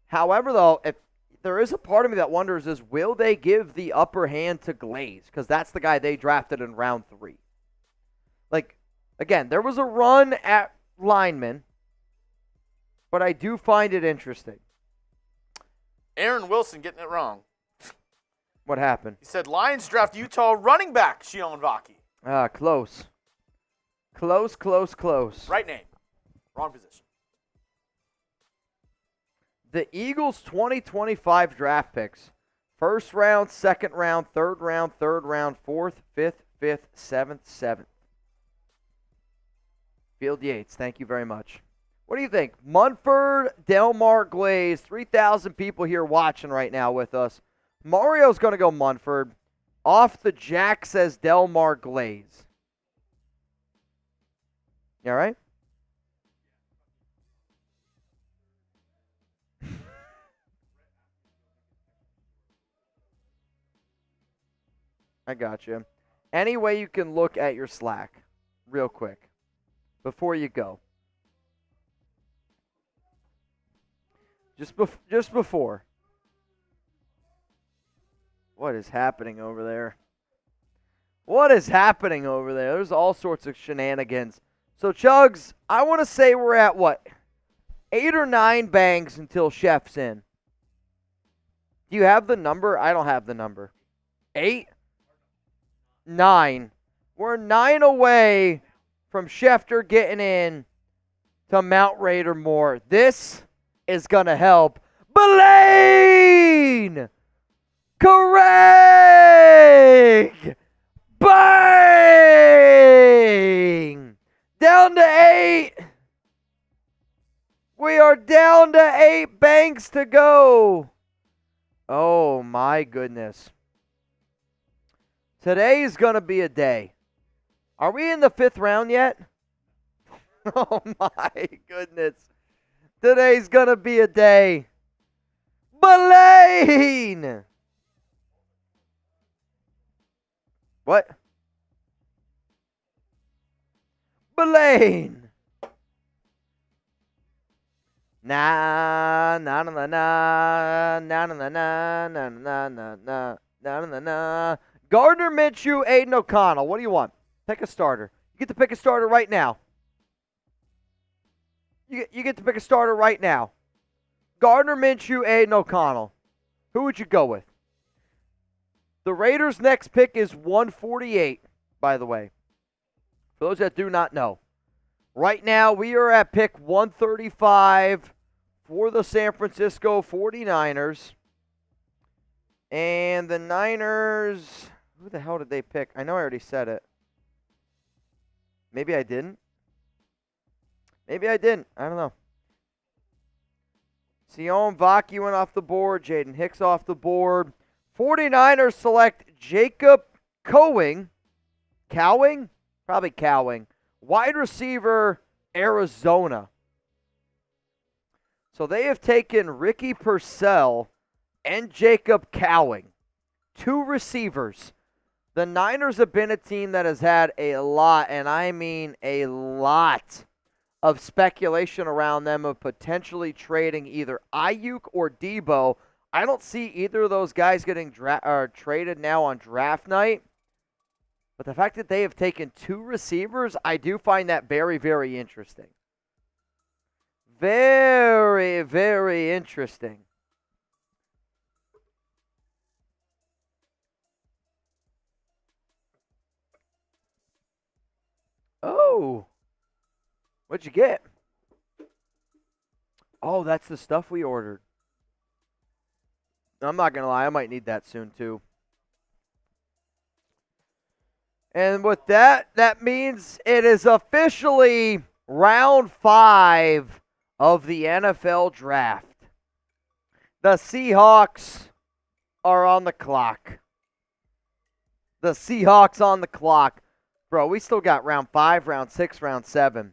However, though, if there is a part of me that wonders is, will they give the upper hand to Glaze? Because that's the guy they drafted in round 3. Like, again, there was a run at lineman, but I do find it interesting. Aaron Wilson getting it wrong. What happened? He said Lions draft Utah running back Shion Vaki. Close. Close. Right name. Wrong position. The Eagles' 2025 draft picks. First round, second round, third round, fourth, fifth, 7th, 7th. Field Yates, thank you very much. What do you think? Munford, Delmar, Glaze, 3,000 people here watching right now with us. Mario's going to go Munford. Off the jack says Delmar, Glaze. You all right? I got you. Any way you can look at your Slack real quick before you go. Just before. What is happening over there? What is happening over there? There's all sorts of shenanigans. So, Chugs, I want to say we're at what? 8 or 9 bangs until Chef's in. Do you have the number? I don't have the number. 8? 9. We're 9 away from Schefter getting in to Mount Raider more. This is going to help. Blaine! Craig! Bang! Down to 8. We are down to 8 banks to go. Oh, my goodness. Today's going to be a day. Are we in the 5th round yet? Oh, my goodness. Today's going to be a day. Blaine! What? Blaine! Na na na na na na na na na na na na na na. Gardner Minshew, Aiden O'Connell. What do you want? Pick a starter. You get to pick a starter right now. You get to pick a starter right now. Gardner Minshew, Aiden O'Connell. Who would you go with? The Raiders' next pick is 148, by the way. For those that do not know. Right now, we are at pick 135 for the San Francisco 49ers. And the Niners, who the hell did they pick? I know I already said it. Maybe I didn't. Maybe I didn't. I don't know. Sion Vaki went off the board. Jaden Hicks off the board. 49ers select Jacob Cowing. Cowing? Probably Cowing. Wide receiver, Arizona. So they have taken Ricky Purcell and Jacob Cowing. 2 receivers. The Niners have been a team that has had a lot, and I mean a lot, of speculation around them of potentially trading either Ayuk or Debo. I don't see either of those guys getting traded now on draft night. But the fact that they have taken 2 receivers, I do find that very, very interesting. Very, very interesting. Oh. What'd you get? Oh, that's the stuff we ordered. I'm not going to lie. I might need that soon, too. And with that, that means it is officially round 5 of the NFL draft. The Seahawks are on the clock. The Seahawks on the clock. Bro, we still got round 5, round 6, round 7.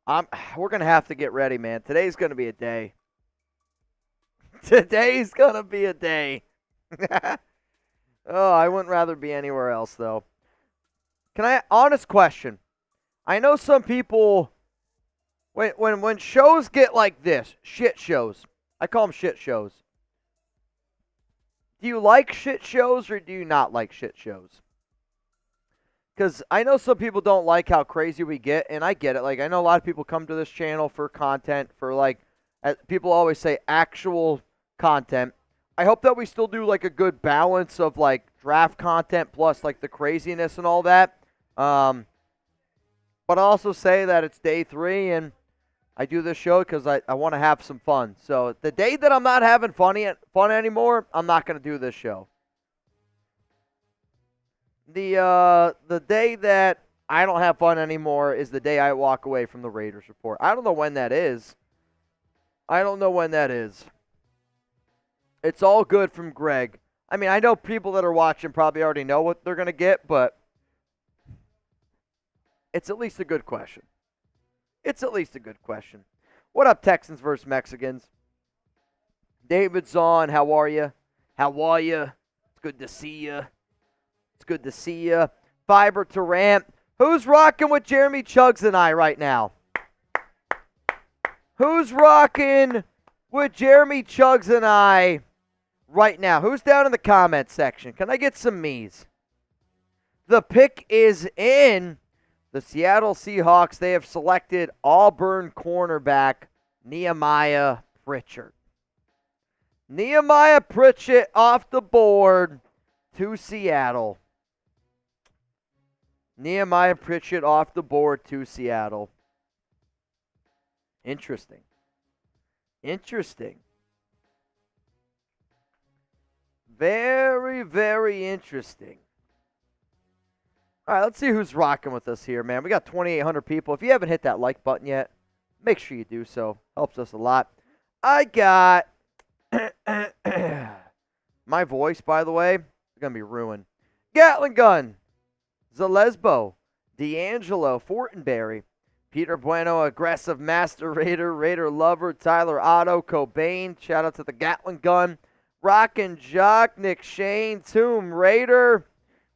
We're going to have to get ready, man. Today's going to be a day. Today's going to be a day. Oh, I wouldn't rather be anywhere else, though. Honest question. I know some people, when shows get like this, shit shows. I call them shit shows. Do you like shit shows or do you not like shit shows? Because I know some people don't like how crazy we get, and I get it. Like, I know a lot of people come to this channel for content, for like, people always say actual content. I hope that we still do like a good balance of like draft content plus like the craziness and all that. But I also say that it's day 3 and I do this show because I want to have some fun. So the day that I'm not having fun anymore, I'm not going to do this show. The day that I don't have fun anymore is the day I walk away from the Raiders Report. I don't know when that is. It's all good from Greg. I mean, I know people that are watching probably already know what they're going to get, but it's at least a good question. What up, Texans versus Mexicans? David's on. How are you? It's good to see you. Fiber to Rant. Who's rocking with Jeremy Chugs and I right now? Who's rocking with Jeremy Chugs and I right now? Who's down in the comments section? Can I get some me's? The pick is in. The Seattle Seahawks, they have selected Auburn cornerback Nehemiah Pritchett. Nehemiah Pritchett off the board to Seattle. Nehemiah Pritchett off the board to Seattle. Interesting. Very, very interesting. All right, let's see who's rocking with us here, man. We got 2,800 people. If you haven't hit that like button yet, make sure you do so. Helps us a lot. I got my voice, by the way, is going to be ruined. Gatling Gun, Zalesbo, D'Angelo, Fortenberry, Peter Bueno, Aggressive Master Raider, Raider Lover, Tyler Otto, Cobain. Shout out to the Gatling Gun. Rockin' Jock, Nick Shane, Tomb Raider.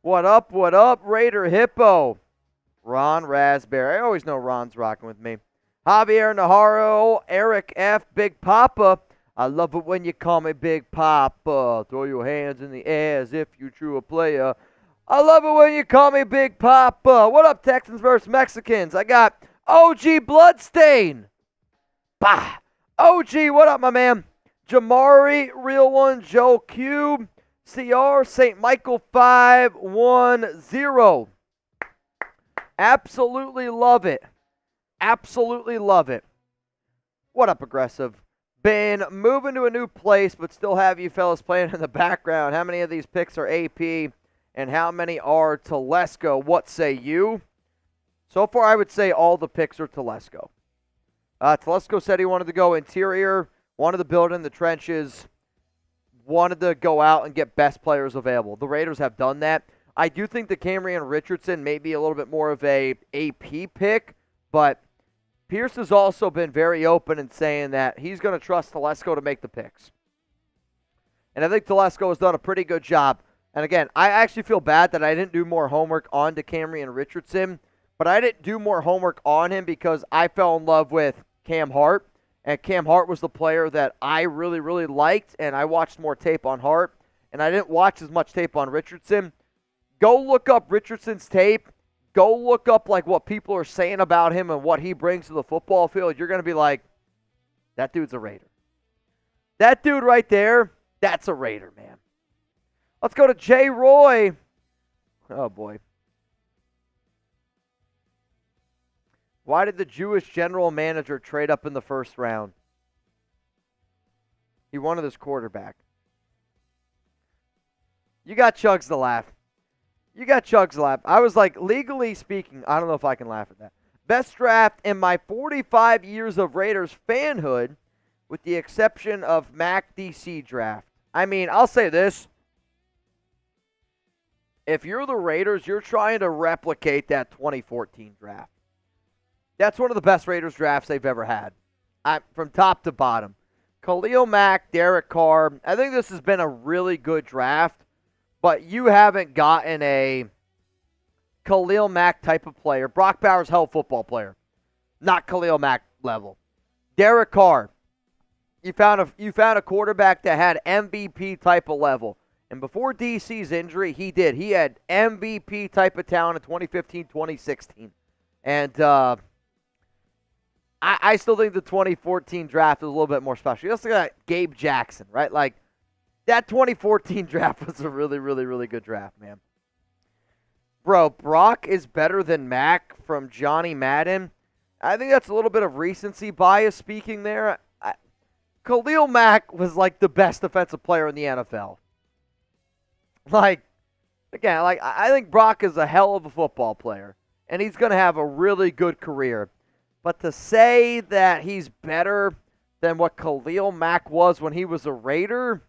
What up, Raider Hippo? Ron Raspberry. I always know Ron's rocking with me. Javier Najarro, Eric F., Big Papa. I love it when you call me Big Papa. Throw your hands in the air as if you're true a player. I love it when you call me Big Papa. What up, Texans versus Mexicans? I got OG Bloodstain. Bah. OG, what up, my man? Jamari, Real One, Joe Cube. CR, St. Michael 510. Absolutely love it. What up, Aggressive? Been moving to a new place, but still have you fellas playing in the background. How many of these picks are AP, and how many are Telesco? What say you? So far, I would say all the picks are Telesco. Telesco said he wanted to go interior, wanted to build in the trenches, wanted to go out and get best players available. The Raiders have done that. I do think that Camryn Richardson may be a little bit more of a AP pick, but Pierce has also been very open in saying that he's going to trust Telesco to make the picks. And I think Telesco has done a pretty good job. And again, I actually feel bad that I didn't do more homework on Camryn Richardson, but I didn't do more homework on him because I fell in love with Cam Hart. And Cam Hart was the player that I really, really liked, and I watched more tape on Hart, and I didn't watch as much tape on Richardson. Go look up Richardson's tape. Go look up like what people are saying about him and what he brings to the football field. You're going to be like, that dude's a Raider. That dude right there, that's a Raider, man. Let's go to Jay Roy. Oh, boy. Why did the Jewish general manager trade up in the first round? He wanted his quarterback. You got Chugs to laugh. You got Chugs to laugh. I was like, legally speaking, I don't know if I can laugh at that. Best draft in my 45 years of Raiders fanhood, with the exception of Mac DC draft. I mean, I'll say this. If you're the Raiders, you're trying to replicate that 2014 draft. That's one of the best Raiders drafts they've ever had, from top to bottom. Khalil Mack, Derek Carr. I think this has been a really good draft, but you haven't gotten a Khalil Mack type of player. Brock Bowers, hell football player, not Khalil Mack level. Derek Carr, you found a quarterback that had MVP type of level. And before DC's injury, he did. He had MVP type of talent in 2015, 2016. And I still think the 2014 draft was a little bit more special. You also got Gabe Jackson, right? Like, that 2014 draft was a really, really, really good draft, man. Bro, Brock is better than Mac from Johnny Madden. I think that's a little bit of recency bias speaking there. Khalil Mack was like the best defensive player in the NFL. Like, again, like I think Brock is a hell of a football player, and he's going to have a really good career. But to say that he's better than what Khalil Mack was when he was a Raider,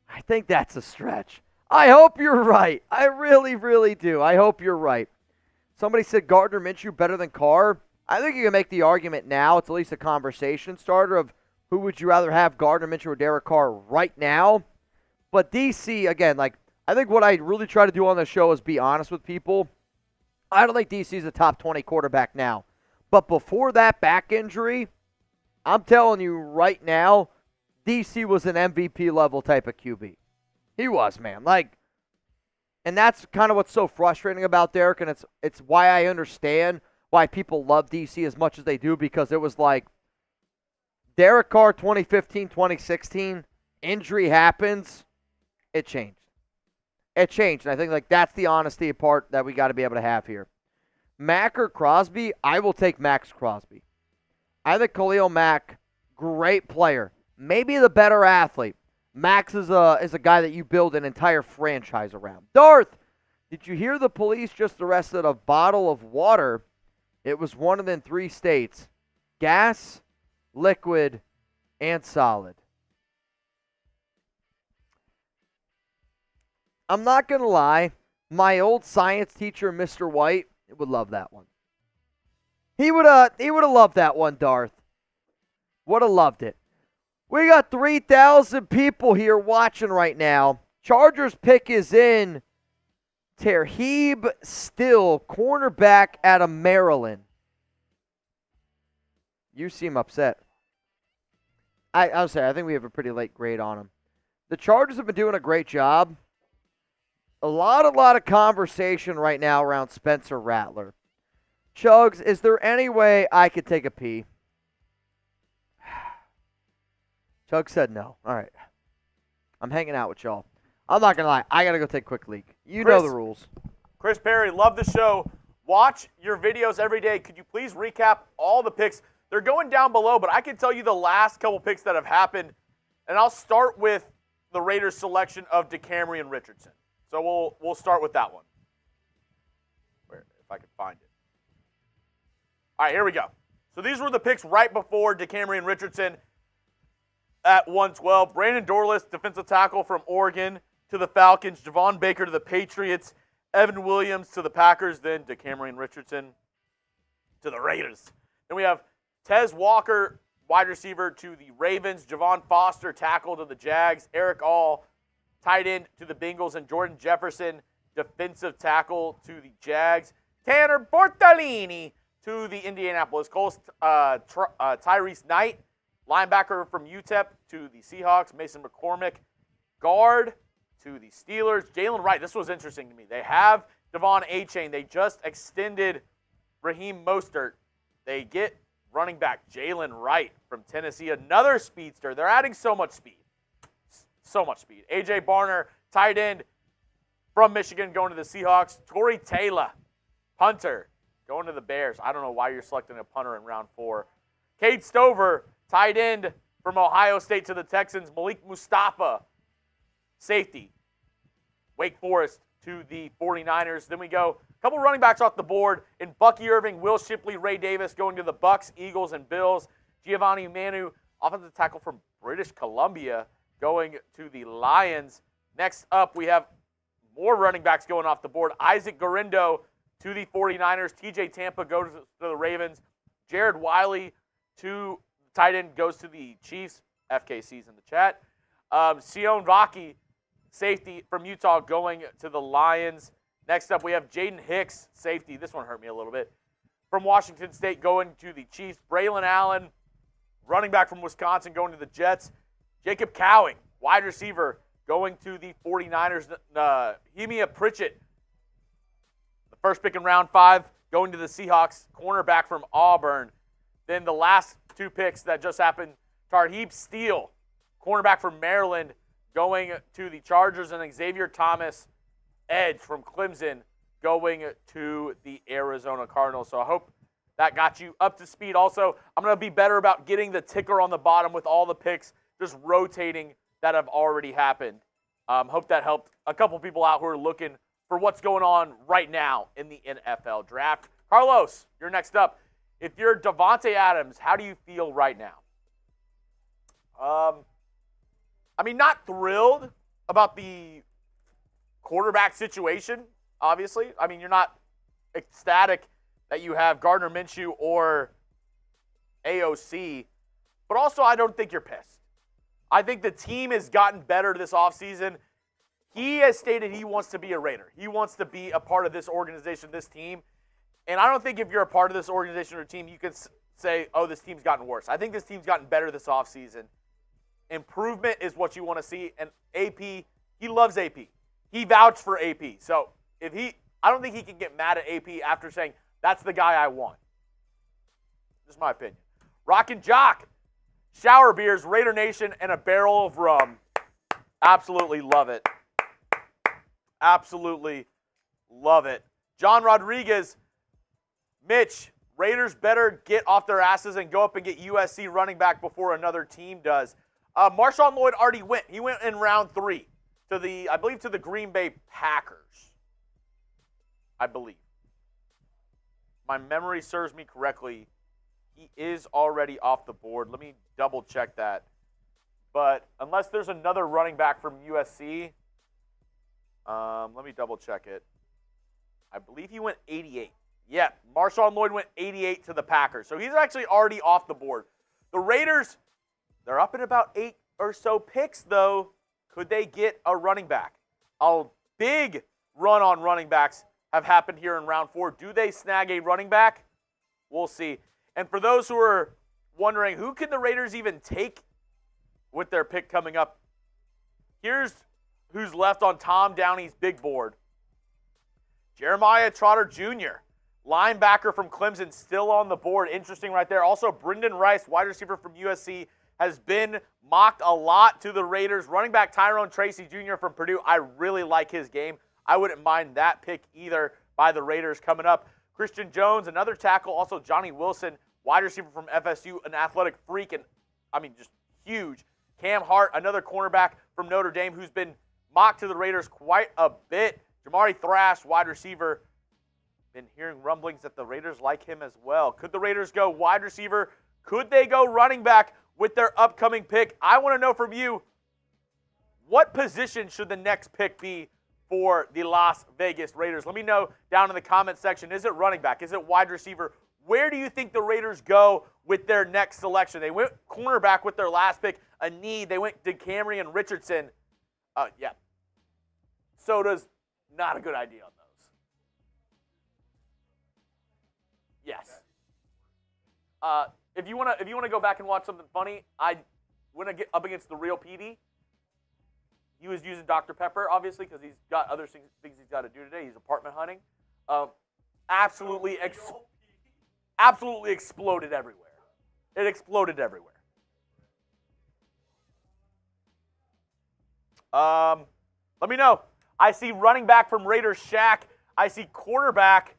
I think that's a stretch. I hope you're right. I really, really do. I hope you're right. Somebody said Gardner Minshew better than Carr. I think you can make the argument now. It's at least a conversation starter of who would you rather have, Gardner Minshew or Derek Carr right now. But DC, again, like, I think what I really try to do on the show is be honest with people. I don't think DC's a top 20 quarterback now. But before that back injury, I'm telling you right now, DC was an MVP level type of QB. He was, man. Like, and that's kind of what's so frustrating about Derek, and it's why I understand why people love DC as much as they do, because it was like Derek Carr 2015, 2016, injury happens, it changed. It changed, and I think like that's the honesty part that we got to be able to have here. Mack or Crosby, I will take Maxx Crosby. I think Khalil Mack, great player, maybe the better athlete. Maxx is a guy that you build an entire franchise around. Darth, did you hear the police just arrested a bottle of water? It was one of the 3 states: gas, liquid, and solid. I'm not going to lie, my old science teacher, Mr. White, would love that one. He would have loved that one, Darth. Would have loved it. We got 3,000 people here watching right now. Chargers pick is in. Terheeb Still, cornerback out of Maryland. You seem upset. I'll say, I think we have a pretty late grade on him. The Chargers have been doing a great job. A lot of conversation right now around Spencer Rattler. Chugs, is there any way I could take a pee? Chug said no. All right. I'm hanging out with y'all. I'm not going to lie. I got to go take a quick leak. You know the rules. Chris Perry, love the show. Watch your videos every day. Could you please recap all the picks? They're going down below, but I can tell you the last couple picks that have happened. And I'll start with the Raiders' selection of DeCamerion Richardson. So we'll start with that one. Where, if I can find it. All right, here we go. So these were the picks right before DeCamerion Richardson at 112. Brandon Dorlus, defensive tackle from Oregon, to the Falcons. Javon Baker to the Patriots. Evan Williams to the Packers. Then DeCamerion Richardson to the Raiders. Then we have Tez Walker, wide receiver, to the Ravens. Javon Foster, tackle, to the Jags. Eric All, tight end, to the Bengals. And Jordan Jefferson, defensive tackle, to the Jags. Tanner Bortolini to the Indianapolis Colts. Tyrese Knight, linebacker from UTEP, to the Seahawks. Mason McCormick, guard, to the Steelers. Jalen Wright, this was interesting to me. They have Devon Achane. They just extended Raheem Mostert. They get running back Jalen Wright from Tennessee, another speedster. They're adding so much speed. So much speed. A.J. Barner, tight end from Michigan, going to the Seahawks. Torrey Taylor, punter, going to the Bears. I don't know why you're selecting a punter in round 4. Cade Stover, tight end from Ohio State to the Texans. Malik Mustafa, safety. Wake Forest to the 49ers. Then we go a couple running backs off the board in Bucky Irving, Will Shipley, Ray Davis going to the Bucks, Eagles, and Bills. Giovanni Manu, offensive tackle from British Columbia, going to the Lions. Next up, we have more running backs going off the board. Isaac Garindo to the 49ers. TJ Tampa goes to the Ravens. Jared Wiley to tight end goes to the Chiefs. FKC's in the chat. Sion Rocky, safety from Utah, going to the Lions. Next up, we have Jaden Hicks, safety. This one hurt me a little bit. From Washington State, going to the Chiefs. Braylon Allen, running back from Wisconsin, going to the Jets. Jacob Cowing, wide receiver, going to the 49ers. Hemia Pritchett, the first pick in round 5, going to the Seahawks. Cornerback from Auburn. Then the last 2 picks that just happened, Tarheeb Steele, cornerback from Maryland, going to the Chargers. And Xavier Thomas, edge from Clemson, going to the Arizona Cardinals. So I hope that got you up to speed. Also, I'm going to be better about getting the ticker on the bottom with all the picks just rotating that have already happened. Hope that helped a couple people out who are looking for what's going on right now in the NFL draft. Carlos, you're next up. If you're Davante Adams, how do you feel right now? Not thrilled about the quarterback situation, obviously. You're not ecstatic that you have Gardner Minshew or AOC, but also I don't think you're pissed. I think the team has gotten better this offseason. He has stated he wants to be a Raider. He wants to be a part of this organization, this team. And I don't think if you're a part of this organization or team, you can say, oh, this team's gotten worse. I think this team's gotten better this offseason. Improvement is what you want to see. And AP, he loves AP. He vouched for AP. So I don't think he can get mad at AP after saying, that's the guy I want. Just my opinion. Rock and Jock, shower beers, Raider Nation, and a barrel of rum. Absolutely love it. Absolutely love it. John Rodriguez, Mitch, Raiders better get off their asses and go up and get USC running back before another team does. Marshawn Lloyd already went. He went in round 3 to the Green Bay Packers. I believe. My memory serves me correctly. He is already off the board. Let me double check that. But unless there's another running back from USC, let me double check it. I believe he went 88. Yeah, Marshawn Lloyd went 88 to the Packers. So he's actually already off the board. The Raiders, they're up at about 8 or so picks, though. Could they get a running back? A big run on running backs have happened here in round 4. Do they snag a running back? We'll see. And for those who are wondering, who can the Raiders even take with their pick coming up? Here's who's left on Tom Downey's big board. Jeremiah Trotter Jr., linebacker from Clemson, still on the board. Interesting right there. Also, Brendan Rice, wide receiver from USC, has been mocked a lot to the Raiders. Running back Tyrone Tracy Jr. from Purdue, I really like his game. I wouldn't mind that pick either by the Raiders coming up. Christian Jones, another tackle. Also, Johnny Wilson, wide receiver from FSU, an athletic freak, and just huge. Cam Hart, another cornerback from Notre Dame who's been mocked to the Raiders quite a bit. Jamari Thrash, wide receiver. Been hearing rumblings that the Raiders like him as well. Could the Raiders go wide receiver? Could they go running back with their upcoming pick? I want to know from you, what position should the next pick be for the Las Vegas Raiders? Let me know down in the comment section. Is it running back? Is it wide receiver? Where do you think the Raiders go with their next selection? They went cornerback with their last pick, a need. They went DeCamerion Richardson. Soda's not a good idea on those. Yes. If you wanna go back and watch something funny, I went to get up against the real PD. He was using Dr. Pepper, obviously, because he's got other things he's got to do today. He's apartment hunting. Absolutely exploded everywhere. It exploded everywhere. Let me know. I see running back from Raiders Shack. I see quarterback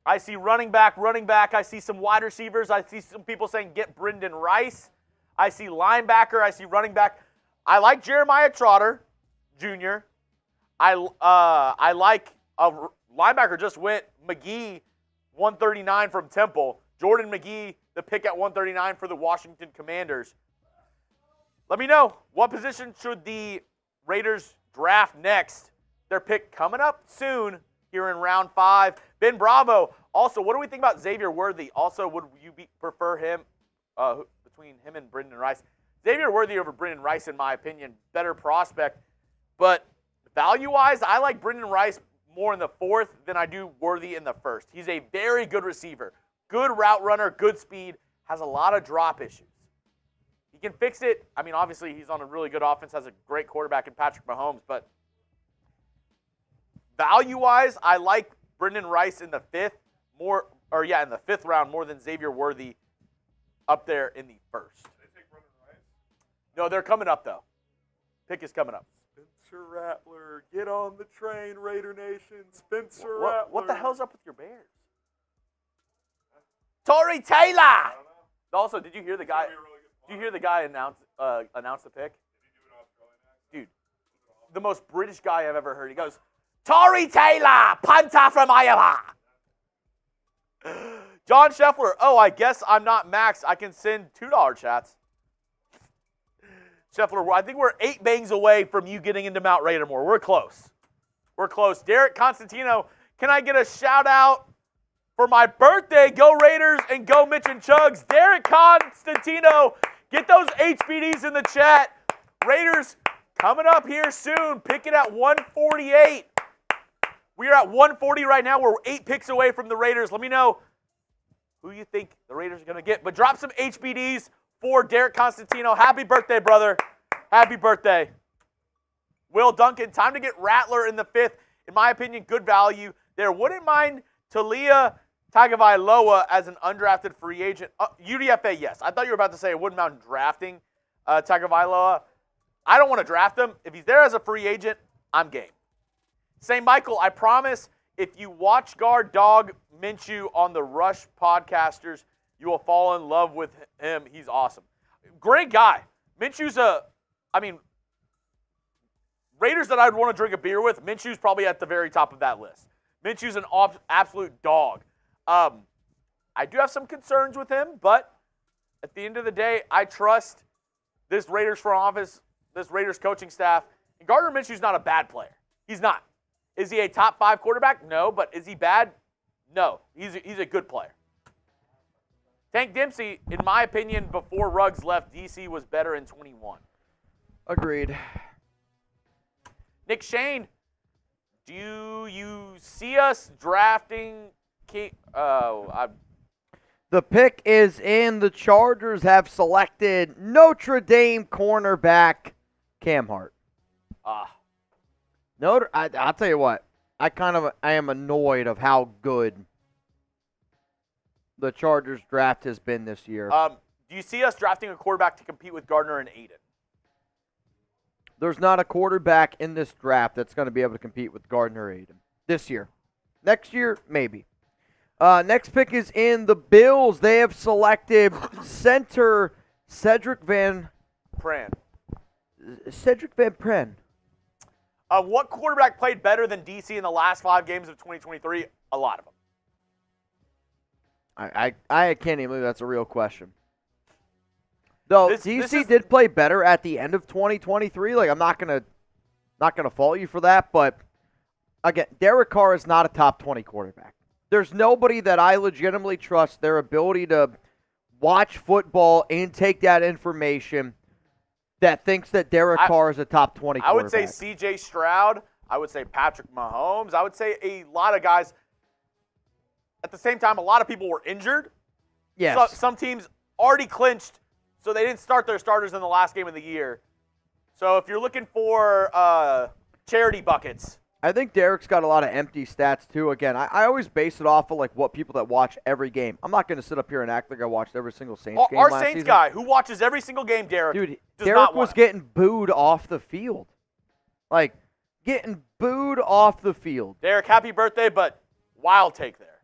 I see running back. I see some wide receivers. I see some people saying get Brendan Rice. I see linebacker. I see running back. I like Jeremiah Trotter Jr. I like a linebacker just went McGee, 139 from Temple. Jordan McGee, the pick at 139 for the Washington Commanders. Let me know, what position should the Raiders draft next? Their pick coming up soon here in round 5. Ben Bravo. Also, what do we think about Xavier Worthy? Also, would you prefer him between him and Brendan Rice? Xavier Worthy over Brendan Rice, in my opinion, better prospect. But value-wise, I like Brendan Rice more in the 4th than I do Worthy in the 1st. He's a very good receiver, good route runner, good speed, has a lot of drop issues. He can fix it. I mean, obviously, he's on a really good offense, has a great quarterback in Patrick Mahomes, but value-wise, I like Brendan Rice in the 5th in the 5th round more than Xavier Worthy up there in the 1st. Did they take Brendan Rice? No, they're coming up, though. Pick is coming up. Spencer Rattler, get on the train, Raider Nation. Spencer Rattler. What the hell's up with your Bears? Tory Taylor! Also, did you hear the guy? Did you hear the guy announce the pick? Dude, the most British guy I've ever heard. He goes, Tory Taylor, punter from Iowa. John Scheffler, I guess I'm not Maxx. I can send $2 chats. Scheffler, I think we're 8 bangs away from you getting into Mount Raidermore. We're close. We're close. Derek Constantino, can I get a shout out for my birthday? Go Raiders and go Mitch and Chugs. Derek Constantino, get those HBDs in the chat. Raiders coming up here soon. Pick it at 148. We are at 140 right now. We're 8 picks away from the Raiders. Let me know who you think the Raiders are going to get. But drop some HBDs for Derek Constantino. Happy birthday, brother. Happy birthday. Will Duncan, time to get Rattler in the 5th. In my opinion, good value there. Wouldn't mind Talia Tagovailoa as an undrafted free agent. UDFA, yes. I thought you were about to say I wouldn't mind drafting Tagovailoa. I don't want to draft him. If he's there as a free agent, I'm game. St. Michael, I promise, if you watch guard Dog Minshew on the Rush Podcasters, you will fall in love with him. He's awesome. Great guy. Minshew's Raiders that I'd want to drink a beer with, Minshew's probably at the very top of that list. Minshew's an absolute dog. I do have some concerns with him, but at the end of the day, I trust this Raiders front office, this Raiders coaching staff. And Gardner Minshew's not a bad player. He's not. Is he a top 5 quarterback? No. But is he bad? No. He's a good player. Tank Dempsey, in my opinion, before Ruggs left, DC was better in 21. Agreed. Nick Shane, do you see us drafting The pick is in. The Chargers have selected Notre Dame cornerback Cam Hart. I'll tell you what. I am annoyed of how good the Chargers draft has been this year. Do you see us drafting a quarterback to compete with Gardner and Aiden? There's not a quarterback in this draft that's going to be able to compete with Gardner or Aiden this year. Next year, maybe. Next pick is in. The Bills. They have selected center Cedric Van Pren. What quarterback played better than DC in the last 5 games of 2023? A lot of them. I can't even believe that's a real question. Though DC did play better at the end of 2023. Like, I'm not gonna fault you for that, but again, Derek Carr is not a top 20 quarterback. There's nobody that I legitimately trust their ability to watch football and take that information that thinks that Derek Carr is a top 20 quarterback. I would say C.J. Stroud. I would say Patrick Mahomes. I would say a lot of guys. At the same time, a lot of people were injured. Yes. Some teams already clinched, so they didn't start their starters in the last game of the year. So if you're looking for charity buckets. I think Derek's got a lot of empty stats, too. Again, I always base it off of like what people that watch every game. I'm not going to sit up here and act like I watched every single Saints game Our last Saints season. guy who watches every single game, Derek. Dude, does Derek not was want getting booed off the field. Like, getting booed off the field. Derek, happy birthday, but wild take there.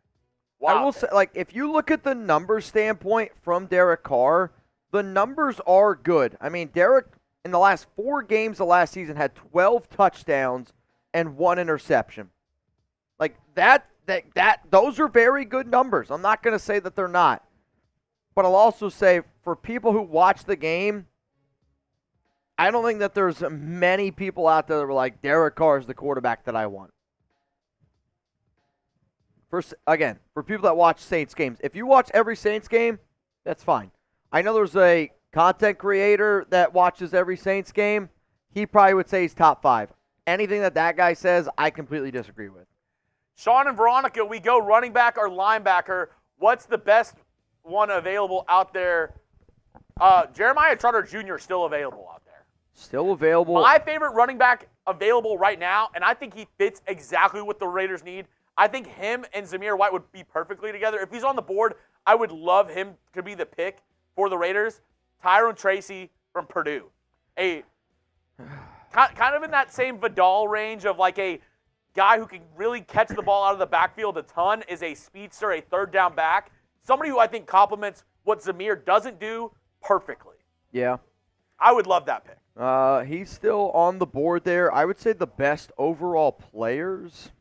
I will say, like, if you look at the numbers standpoint from Derek Carr, the numbers are good. I mean, Derek, in the last 4 games of last season, had 12 touchdowns and 1 interception. Like, those are very good numbers. I'm not going to say that they're not. But I'll also say, for people who watch the game, I don't think that there's many people out there that were like, Derek Carr is the quarterback that I want. Again, for people that watch Saints games, if you watch every Saints game, that's fine. I know there's a content creator that watches every Saints game. He probably would say he's top 5. Anything that guy says, I completely disagree with. Sean and Veronica, we go running back or linebacker. What's the best one available out there? Jeremiah Trotter Jr. is still available out there. Still available. My favorite running back available right now, and I think he fits exactly what the Raiders need. I think him and Zamir White would be perfectly together. If he's on the board, I would love him to be the pick for the Raiders. Tyrone Tracy from Purdue. Kind of in that same Vidal range of like a guy who can really catch the ball out of the backfield a ton, is a speedster, a third down back. Somebody who I think complements what Zamir doesn't do perfectly. Yeah. I would love that pick. He's still on the board there. I would say the best overall players.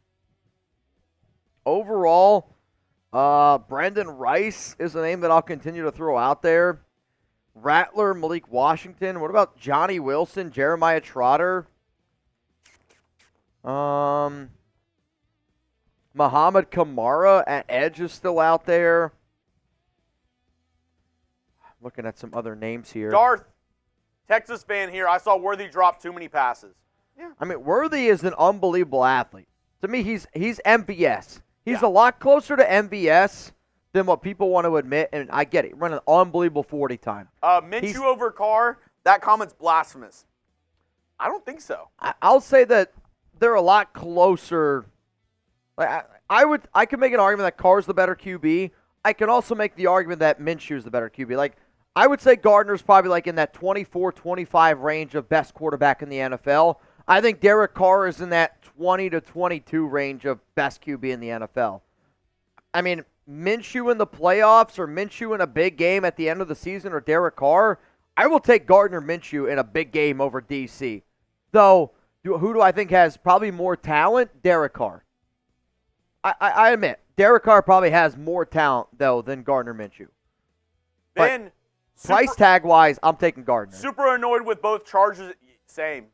Overall, Brandon Rice is a name that I'll continue to throw out there. Rattler, Malik Washington. What about Johnny Wilson, Jeremiah Trotter? Muhammad Kamara at edge is still out there. Looking at some other names here. Darth, Texas fan here. I saw Worthy drop too many passes. Yeah. I mean, Worthy is an unbelievable athlete. To me, he's MVS. He's a lot closer to MVS than what people want to admit, and I get it. Run an unbelievable 40 time. Minshew over Carr, that comment's blasphemous. I don't think so. I'll say that they're a lot closer. Like I could make an argument that Carr's the better QB. I can also make the argument that Minshew's the better QB. Like, I would say Gardner's probably like in that 24-25 range of best quarterback in the NFL. I think Derek Carr is in that 20 to 22 range of best QB in the NFL. I mean, Minshew in the playoffs or Minshew in a big game at the end of the season or Derek Carr, I will take Gardner Minshew in a big game over DC. Though, who do I think has probably more talent? Derek Carr. I admit, Derek Carr probably has more talent, though, than Gardner Minshew. Ben, price tag-wise, I'm taking Gardner. Super annoyed with both charges. Same.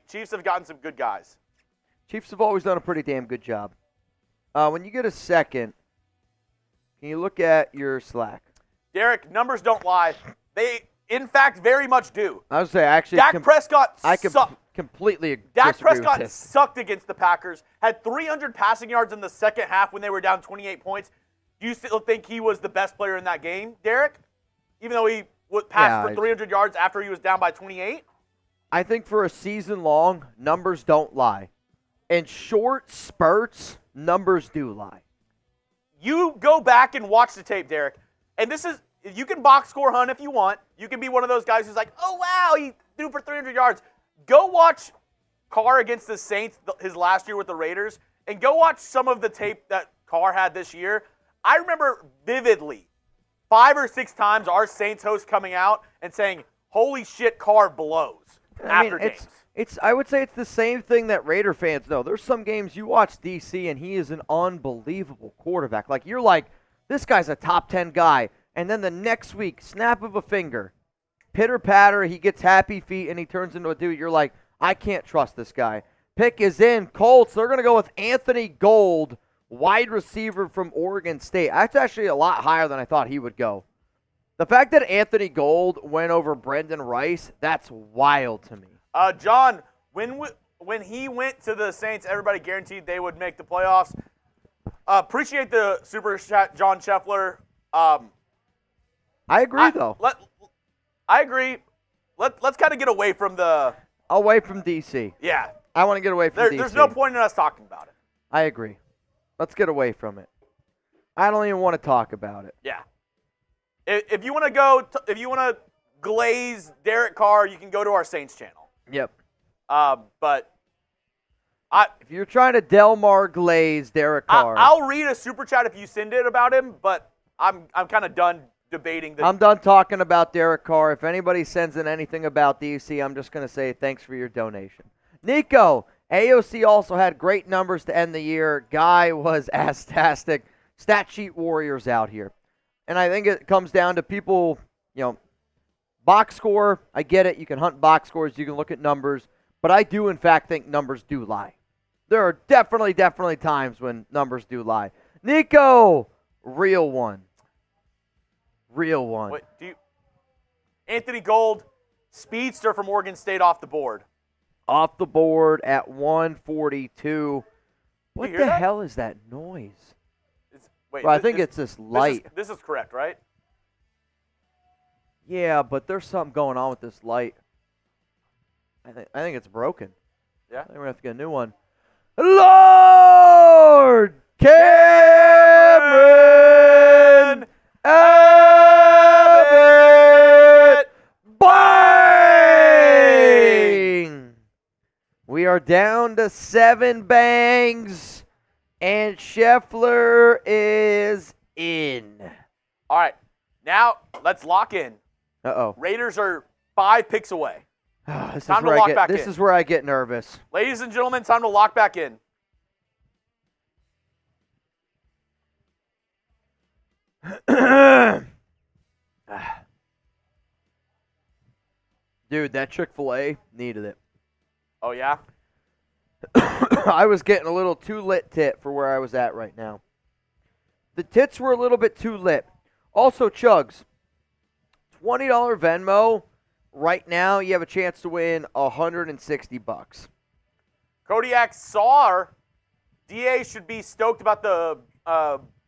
Chiefs have gotten some good guys. Chiefs have always done a pretty damn good job. When you get a second, can you look at your Slack? Derek, numbers don't lie. They, in fact, very much do. I would say, actually, Dak Prescott completely Dak disagree Prescott with this. sucked against the Packers, had 300 passing yards in the second half when they were down 28 points. Do you still think he was the best player in that game, Derek? Even though he passed for 300 yards after he was down by 28? I think for a season long, numbers don't lie. In short spurts, numbers do lie. You go back and watch the tape, Derek. And this is, you can box score hunt if you want. You can be one of those guys who's like, oh, wow, he threw for 300 yards. Go watch Carr against the Saints his last year with the Raiders, and go watch some of the tape that Carr had this year. I remember vividly 5 or 6 times our Saints host coming out and saying, holy shit, Carr blows after games. I would say it's the same thing that Raider fans know. There's some games you watch DC, and he is an unbelievable quarterback. Like, you're like, this guy's a top 10 guy. And then the next week, snap of a finger, pitter-patter, he gets happy feet, and he turns into a dude. You're like, I can't trust this guy. Pick is in. Colts, they're going to go with Anthony Gold, wide receiver from Oregon State. That's actually a lot higher than I thought he would go. The fact that Anthony Gold went over Brendan Rice, that's wild to me. John, when he went to the Saints, everybody guaranteed they would make the playoffs. Appreciate the super chat, John Scheffler. I agree, though. I agree. Let's kind of get away from the... Away from DC. Yeah. I want to get away from DC. There's no point in us talking about it. I agree. Let's get away from it. I don't even want to talk about it. Yeah. If you want to go, if you want to glaze Derek Carr, you can go to our Saints channel. Yep. But If you're trying to Delmar Glaze Derek Carr, I'll read a super chat if you send it about him, but I'm kind of done debating. I'm done talking about Derek Carr. If anybody sends in anything about DC, I'm just going to say thanks for your donation. Nico, AOC also had great numbers to end the year. Guy was ass-tastic. Stat sheet warriors out here. And I think it comes down to people, box score. I get it. You can hunt box scores. You can look at numbers. But I do, in fact, think numbers do lie. There are definitely times when numbers do lie. Nico, real one. Real one. Wait, Anthony Gold, speedster from Oregon State off the board. Off the board at 142. What hear the that? hell is that noise? Wait, Well, I think it's this light. This is correct, right? Yeah, but there's something going on with this light. I think it's broken. Yeah. I think we're going to have to get a new one. Lord Cameron Abbott! Bang! We are down to 7 bangs, and Scheffler is in. All right. Now, let's lock in. Uh-oh. Raiders are 5 picks away. This Time to lock back in. This is where I get nervous. Ladies and gentlemen, time to lock back in. Dude, that Chick-fil-A needed it. Oh, yeah? I was getting a little too lit tit for where I was at right now. The tits were a little bit too lit. Also, Chugs, $20 Venmo. Right now, you have a chance to win $160. Kodiak Saar, DA should be stoked about the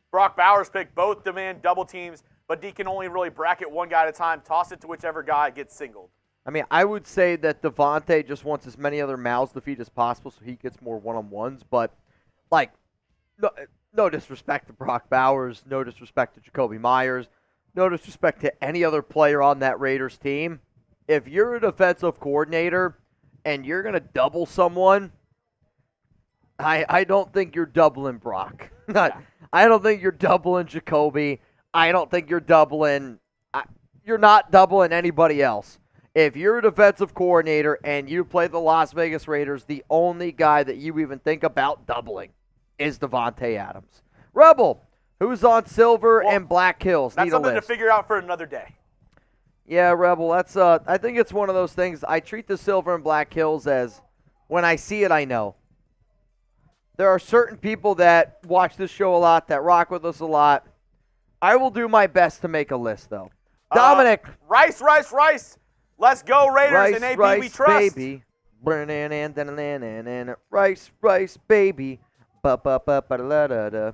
Brock Bowers pick. Both demand double teams, but D can only really bracket one guy at a time. Toss it to whichever guy gets singled. I mean, I would say that Devontae just wants as many other mouths to feed as possible so he gets more one-on-ones. But, no disrespect to Brock Bowers, no disrespect to Jacoby Myers, no disrespect to any other player on that Raiders team. If you're a defensive coordinator and you're going to double someone, I don't think you're doubling Brock. I don't think you're doubling Jacoby. I don't think you're not doubling anybody else. If you're a defensive coordinator and you play the Las Vegas Raiders, the only guy that you even think about doubling is Devontae Adams. Rebel, who's on Silver and Black Hills? That's Need a something to list. figure out for another day. Yeah, Rebel, that's I think it's one of those things. I treat the Silver and Black Hills as when I see it, I know. There are certain people that watch this show a lot, that rock with us a lot. I will do my best to make a list, though. Dominic. Rice. Let's go, Raiders, and AP we trust. Baby. Rice, baby. Ba-ba-ba-ba-da-da-da.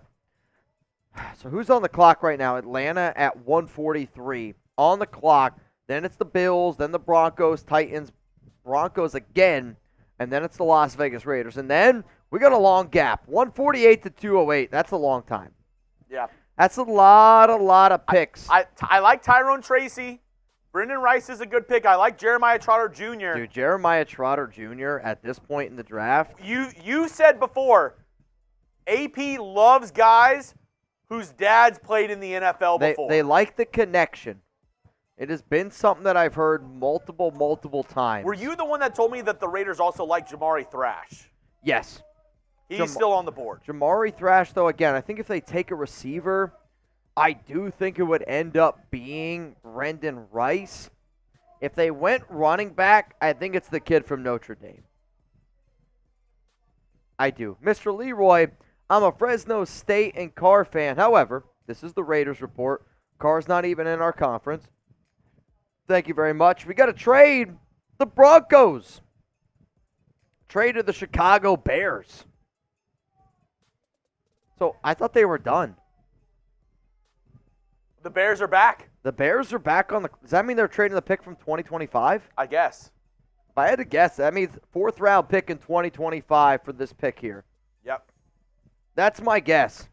So who's on the clock right now? Atlanta at 143. On the clock. Then it's the Bills. Then the Broncos, Titans, Broncos again. And then it's the Las Vegas Raiders. And then we got a long gap. 148 to 208. That's a long time. Yeah. That's a lot of picks. I like Tyrone Tracy. Brendan Rice is a good pick. I like Jeremiah Trotter Jr. Dude, Jeremiah Trotter Jr. at this point in the draft. You said before, AP loves guys whose dads played in the NFL before. They like the connection. It has been something that I've heard multiple times. Were you the one that told me that the Raiders also like Jamari Thrash? Yes. He's still on the board. Jamari Thrash, though, again, I think if they take a receiver, I do think it would end up being Brendan Rice. If they went running back, I think it's the kid from Notre Dame. I do. Mr. Leroy, I'm a Fresno State and Carr fan. However, this is the Raiders report. Carr's not even in our conference. Thank you very much. We got to trade the Broncos. Traded the Chicago Bears. So I thought they were done. The Bears are back, The Bears are back on the. Does that mean they're trading the pick from 2025? I guess. If I had to guess, that means 4th round pick in 2025 for this pick here. Yep. That's my guess.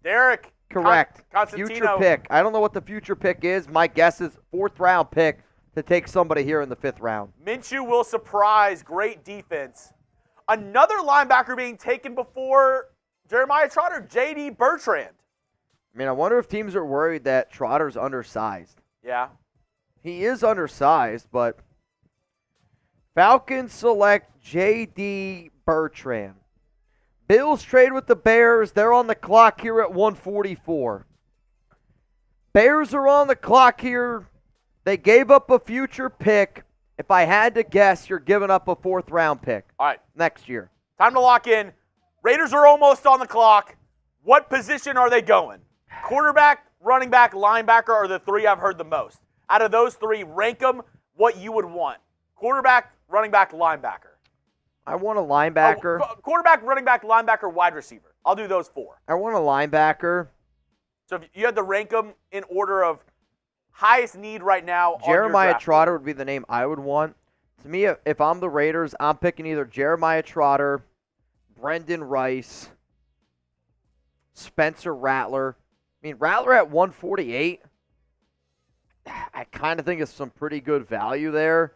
Derek. Correct. Constantino. Future pick. I don't know what the future pick is. My guess is 4th round pick to take somebody here in the 5th round. Minshew will surprise. Great defense. Another linebacker being taken before Jeremiah Trotter, J.D. Bertrand. I mean, I wonder if teams are worried that Trotter's undersized. Yeah. He is undersized, but Falcons select J.D. Bertrand. Bills trade with the Bears. They're on the clock here at 144. Bears are on the clock here. They gave up a future pick. If I had to guess, you're giving up a 4th-round pick. All right. Next year. Time to lock in. Raiders are almost on the clock. What position are they going? Quarterback, running back, linebacker are the 3 I've heard the most. Out of those 3, rank them what you would want. Quarterback, running back, linebacker. I want a linebacker. Quarterback, running back, linebacker, wide receiver. I'll do those 4. I want a linebacker. So if you had to rank them in order of highest need right now. Jeremiah Trotter would be the name I would want. To me, if I'm the Raiders, I'm picking either Jeremiah Trotter, Brendan Rice, Spencer Rattler. I mean, Rattler at 148, I kind of think it's some pretty good value there,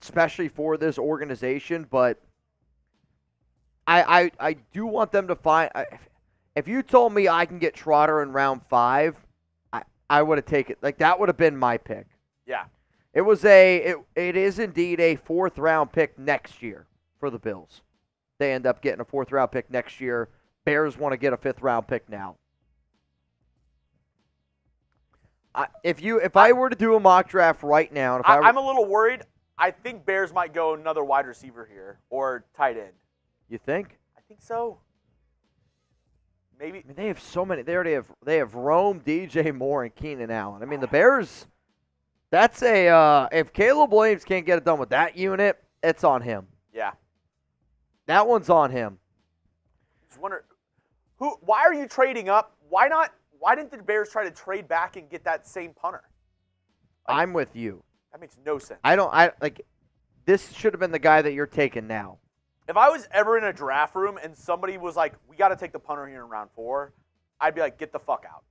especially for this organization. But I do want them to find. If you told me I can get Trotter in round 5, I would have taken. Like, that would have been my pick. Yeah. It is indeed a 4th-round pick next year for the Bills. They end up getting a 4th-round pick next year. Bears want to get a 5th-round pick now. If I were to do a mock draft right now, and I'm a little worried. I think Bears might go another wide receiver here or tight end. You think? I think so. Maybe. I mean, they have so many. They have Rome, DJ Moore, and Keenan Allen. I mean, the Bears. That's if Caleb Williams can't get it done with that unit, it's on him. Yeah. That one's on him. Just wonder why are you trading up? Why didn't the Bears try to trade back and get that same punter? I'm with you. That makes no sense. This should have been the guy that you're taking now. If I was ever in a draft room and somebody was like, we got to take the punter here in round 4, I'd be like, get the fuck out.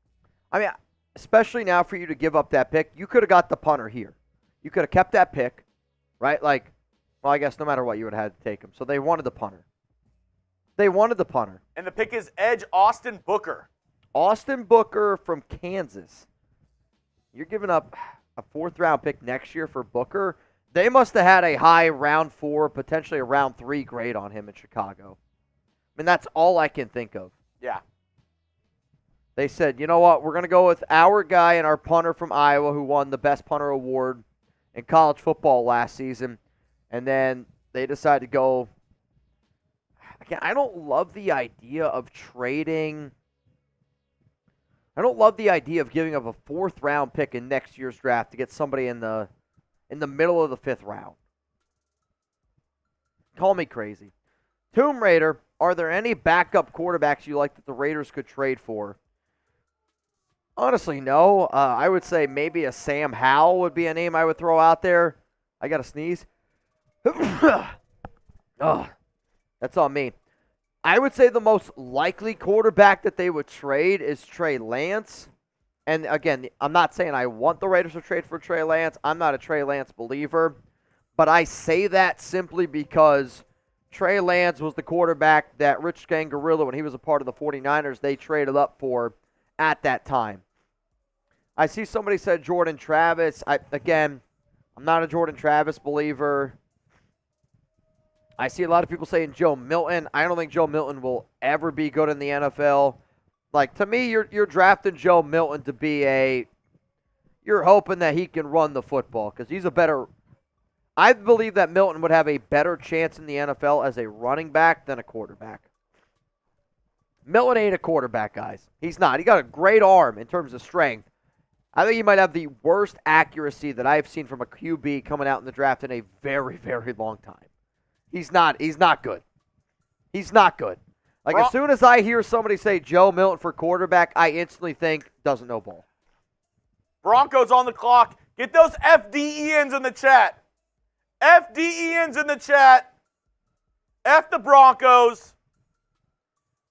I mean, especially now for you to give up that pick, you could have got the punter here. You could have kept that pick, right? Like, well, I guess no matter what, you would have had to take him. So they wanted the punter. And the pick is edge Austin Booker. Austin Booker from Kansas. You're giving up a 4th-round pick next year for Booker. They must have had a high round 4, potentially a round 3 grade on him in Chicago. I mean, that's all I can think of. Yeah. They said, you know what, we're going to go with our guy and our punter from Iowa who won the best punter award in college football last season. And then they decided to go. Again, I don't love the idea of trading. I don't love the idea of giving up a 4th-round pick in next year's draft to get somebody in the middle of the 5th round. Call me crazy. Tomb Raider, are there any backup quarterbacks you like that the Raiders could trade for? Honestly, no. I would say maybe a Sam Howell would be a name I would throw out there. I got to sneeze. Oh, that's on me. I would say the most likely quarterback that they would trade is Trey Lance. And again, I'm not saying I want the Raiders to trade for Trey Lance. I'm not a Trey Lance believer. But I say that simply because Trey Lance was the quarterback that Rich Gangarilla, when he was a part of the 49ers, they traded up for at that time. I see somebody said Jordan Travis. I'm not a Jordan Travis believer. I see a lot of people saying Joe Milton. I don't think Joe Milton will ever be good in the NFL. Like, to me, you're drafting Joe Milton to be you're hoping that he can run the football because he's a better. I believe that Milton would have a better chance in the NFL as a running back than a quarterback. Milton ain't a quarterback, guys. He's not. He got a great arm in terms of strength. I think he might have the worst accuracy that I've seen from a QB coming out in the draft in a very, very long time. He's not good. He's not good. Like, as soon as I hear somebody say Joe Milton for quarterback, I instantly think doesn't know ball. Broncos on the clock. Get those FDENs in the chat. FDENs in the chat. F the Broncos.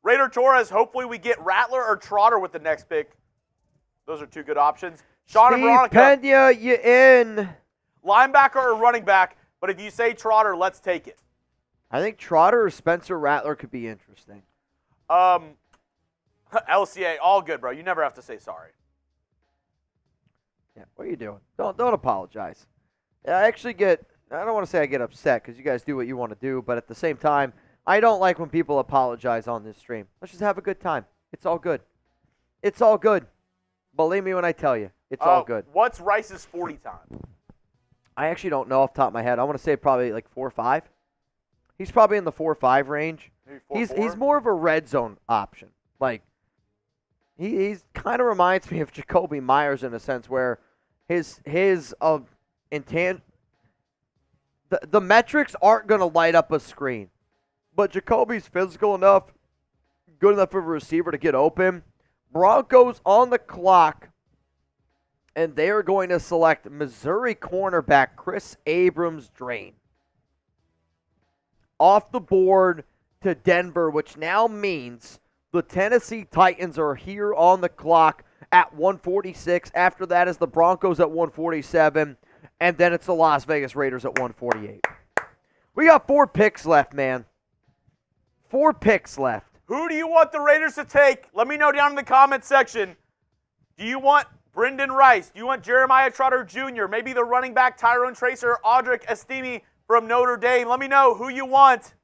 Raider Torres, hopefully we get Rattler or Trotter with the next pick. Those are 2 good options. Sean and Veronica. Pena, you in. Linebacker or running back, but if you say Trotter, let's take it. I think Trotter or Spencer Rattler could be interesting. LCA, all good, bro. You never have to say sorry. Yeah, what are you doing? Don't apologize. I actually get, I don't want to say I get upset because you guys do what you want to do, but at the same time, I don't like when people apologize on this stream. Let's just have a good time. It's all good. It's all good. Believe me when I tell you, it's all good. What's Rice's 40 time? I actually don't know off the top of my head. I want to say probably like 4 or 5. He's probably in the 4 or 5 range. Maybe 4, He's more of a red zone option. Like he's kind of reminds me of Jacoby Myers in a sense where his intent the metrics aren't going to light up a screen. But Jacoby's physical enough, good enough of a receiver to get open. Broncos on the clock, and they are going to select Missouri cornerback Chris Abrams-Drain. Off the board to Denver, which now means the Tennessee Titans are here on the clock at 146. After that is the Broncos at 147, and then it's the Las Vegas Raiders at 148. We got 4 picks left, man. 4 picks left. Who do you want the Raiders to take? Let me know down in the comment section. Do you want Brendan Rice? Do you want Jeremiah Trotter Jr.? Maybe the running back Tyrone Tracer, Audric Estime from Notre Dame. Let me know who you want.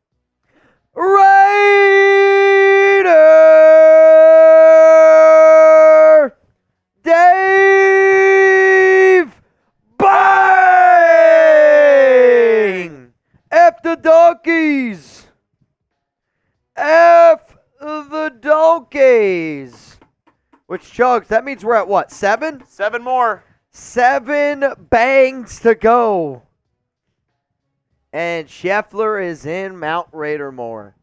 Raider Dave Bang! F the donkeys! F the donkeys! Which chugs, that means we're at what, 7? 7 more. 7 bangs to go. And Scheffler is in Mount Raider more.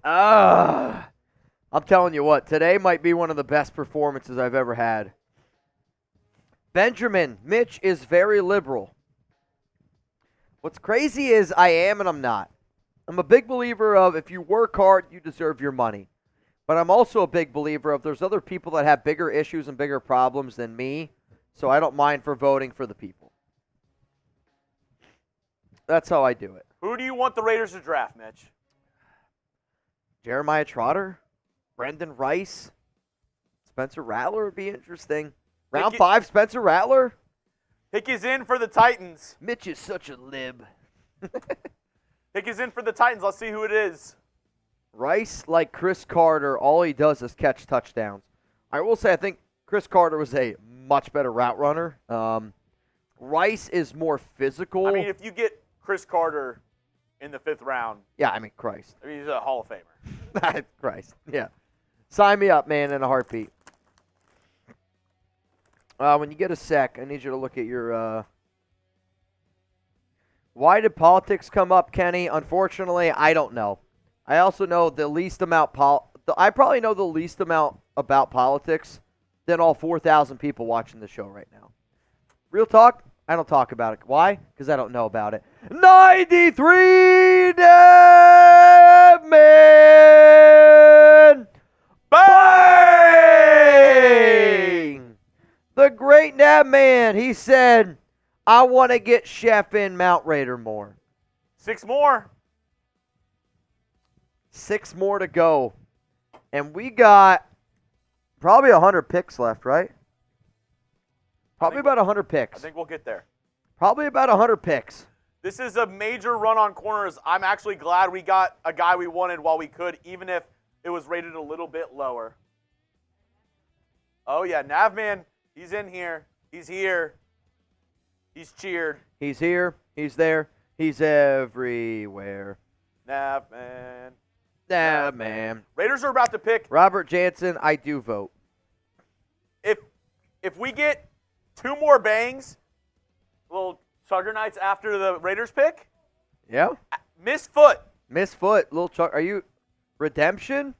I'm telling you what, today might be one of the best performances I've ever had. Benjamin, Mitch is very liberal. What's crazy is I am and I'm not. I'm a big believer of if you work hard, you deserve your money. But I'm also a big believer of there's other people that have bigger issues and bigger problems than me, so I don't mind for voting for the people. That's how I do it. Who do you want the Raiders to draft, Mitch? Jeremiah Trotter, Brendan Rice, Spencer Rattler would be interesting. Round 5, Spencer Rattler. Pick is in for the Titans. Mitch is such a lib. Pick is in for the Titans. Let's see who it is. Rice, like Chris Carter, all he does is catch touchdowns. I will say I think Chris Carter was a much better route runner. Rice is more physical. I mean, if you get Chris Carter in the 5th round. Yeah, I mean, Christ. I mean, he's a Hall of Famer. Christ, yeah. Sign me up, man, in a heartbeat. When you get a sec, I need you to look at your... Why did politics come up, Kenny? Unfortunately, I don't know. I also know the least amount... I probably know the least amount about politics than all 4,000 people watching the show right now. Real talk, I don't talk about it. Why? Because I don't know about it. 93 Devman! Bang! The great Devman, he said, I want to get Chef in Mount Raider more. 6 more. 6 more to go. And we got probably 100 picks left, right? Probably about 100 picks. I think we'll get there. Probably about 100 picks. This is a major run on corners. I'm actually glad we got a guy we wanted while we could, even if it was rated a little bit lower. Oh, yeah, Navman, he's in here. He's here. He's cheered. He's here. He's there. He's everywhere. Navman. Navman. Raiders are about to pick. Robert Jansen, I do vote. If we get 2 more bangs, little Chuggernauts after the Raiders pick. Yeah. Miss Foot. Miss Foot, little Chuck. Are you Redemption?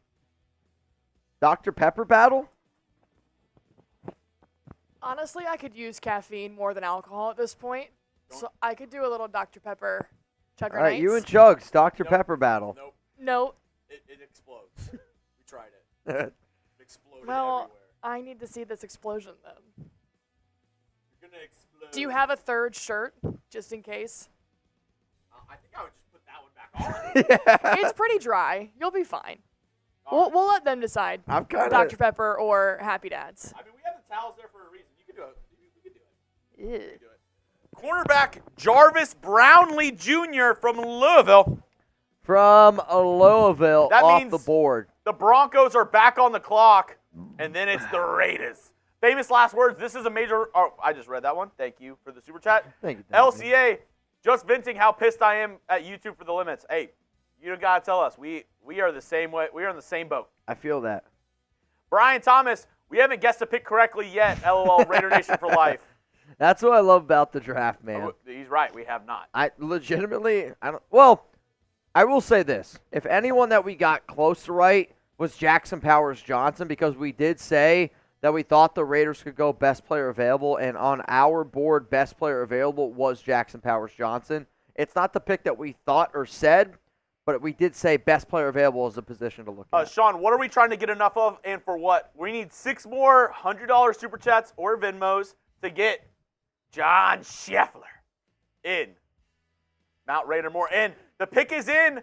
Dr. Pepper battle? Honestly, I could use caffeine more than alcohol at this point. So I could do a little Dr. Pepper Chugger All right, Nights. you and Chugs, Dr. Nope. Pepper battle. Nope. No. It explodes. We tried it. It exploded Well, everywhere. I need to see this explosion then. You're gonna explode. Do you have a third shirt, just in case? I think I would just put that one back on. Yeah. It's pretty dry. You'll be fine. We'll let them decide. I'm kind Dr. of. Pepper or Happy Dads. I mean, we have the towels there for a reason. You can do it. You can do it. Ew. Cornerback Jarvis Brownlee Jr. from Louisville. From Louisville That off means- the board. The Broncos are back on the clock, and then it's the Raiders. Famous last words. This is a major. Oh, I just read that one. Thank you for the super chat. Thank you. Thank you. LCA, just venting how pissed I am at YouTube for the limits. Hey, you don't gotta tell us. We are the same way. We are in the same boat. I feel that. Brian Thomas, we haven't guessed a pick correctly yet. LOL, Raider Nation for life. That's what I love about the draft, man. Oh, he's right. We have not. I legitimately, I don't. Well, I will say this: if anyone that we got close to right was Jackson Powers Johnson, because we did say that we thought the Raiders could go best player available, and on our board, best player available was Jackson Powers Johnson. It's not the pick that we thought or said, but we did say best player available is a position to look at. Sean, what are we trying to get enough of, and for what? We need 6 more $100 super chats or Venmos to get John Scheffler in. Mount Raider more. And the pick is in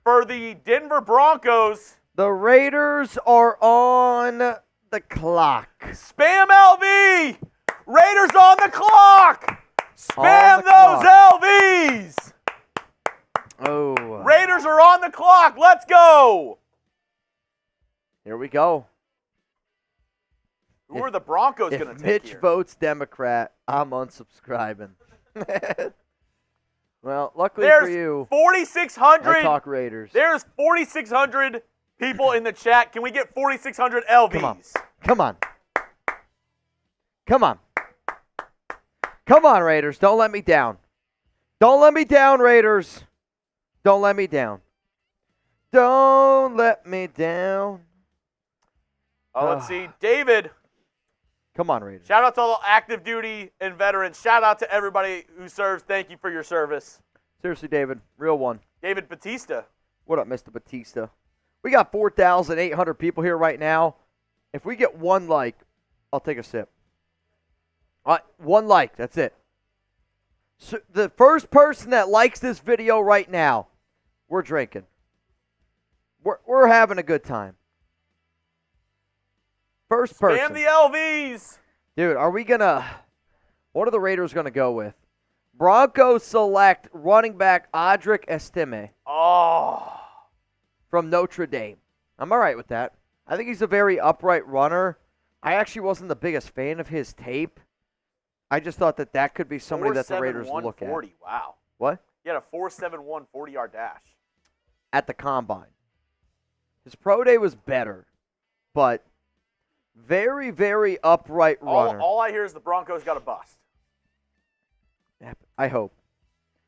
for the Denver Broncos. The Raiders are on the clock. Spam LV! Raiders on the clock! Spam On the those clock. LVs! Oh, Raiders are on the clock. Let's go! here we go. Who are the Broncos If going to take Mitch here? votes Democrat, I'm unsubscribing. Well, luckily There's for you, I 4,600. talk Raiders. There's 4,600 people in the chat. Can we get 4,600 LVs? Come on. Come on. Come on. Come on, Raiders. Don't let me down. Don't let me down, Raiders. Don't let me down. Don't let me down. Oh, let's see. David, Come on, Raiders. shout out to all the active duty and veterans. Shout out to everybody who serves. Thank you for your service. Seriously, David. Real one. David Batista. What up, Mr. Batista? We got 4,800 people here right now. If we get one like, I'll take a sip. One like, that's it. So the first person that likes this video right now, we're drinking. We're having a good time. First person. Spam the LVs. Dude, are we going to – what are the Raiders going to go with? Broncos select running back Audric Estime Oh. from Notre Dame. I'm all right with that. I think he's a very upright runner. I actually wasn't the biggest fan of his tape. I just thought that could be somebody that the Raiders would look at. 4.71 40. Wow. What? He had a 4.71 40-yard dash. At the combine. His pro day was better, but very, very upright runner. All I hear is the Broncos got a bust. I hope.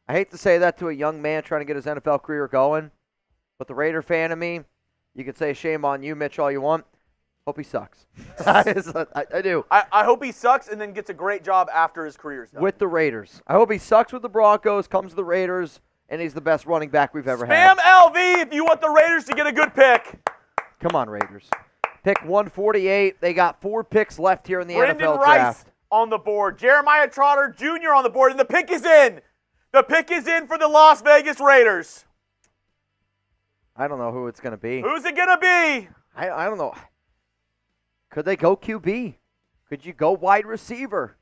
I hate to say that to a young man trying to get his NFL career going, but the Raider fan of me, you can say shame on you, Mitch, all you want. Hope he sucks. I do. I hope he sucks and then gets a great job after his career's done. With the Raiders. I hope he sucks with the Broncos, comes to the Raiders, and he's the best running back we've ever had. Spam LV if you want the Raiders to get a good pick. Come on, Raiders. Pick 148. They got 4 picks left here in the Brendan NFL Rice draft. on the board. Jeremiah Trotter Jr. on the board. And the pick is in. The pick is in for the Las Vegas Raiders. I don't know who it's going to be. Who's it going to be? I don't know. Could they go QB? Could you go wide receiver?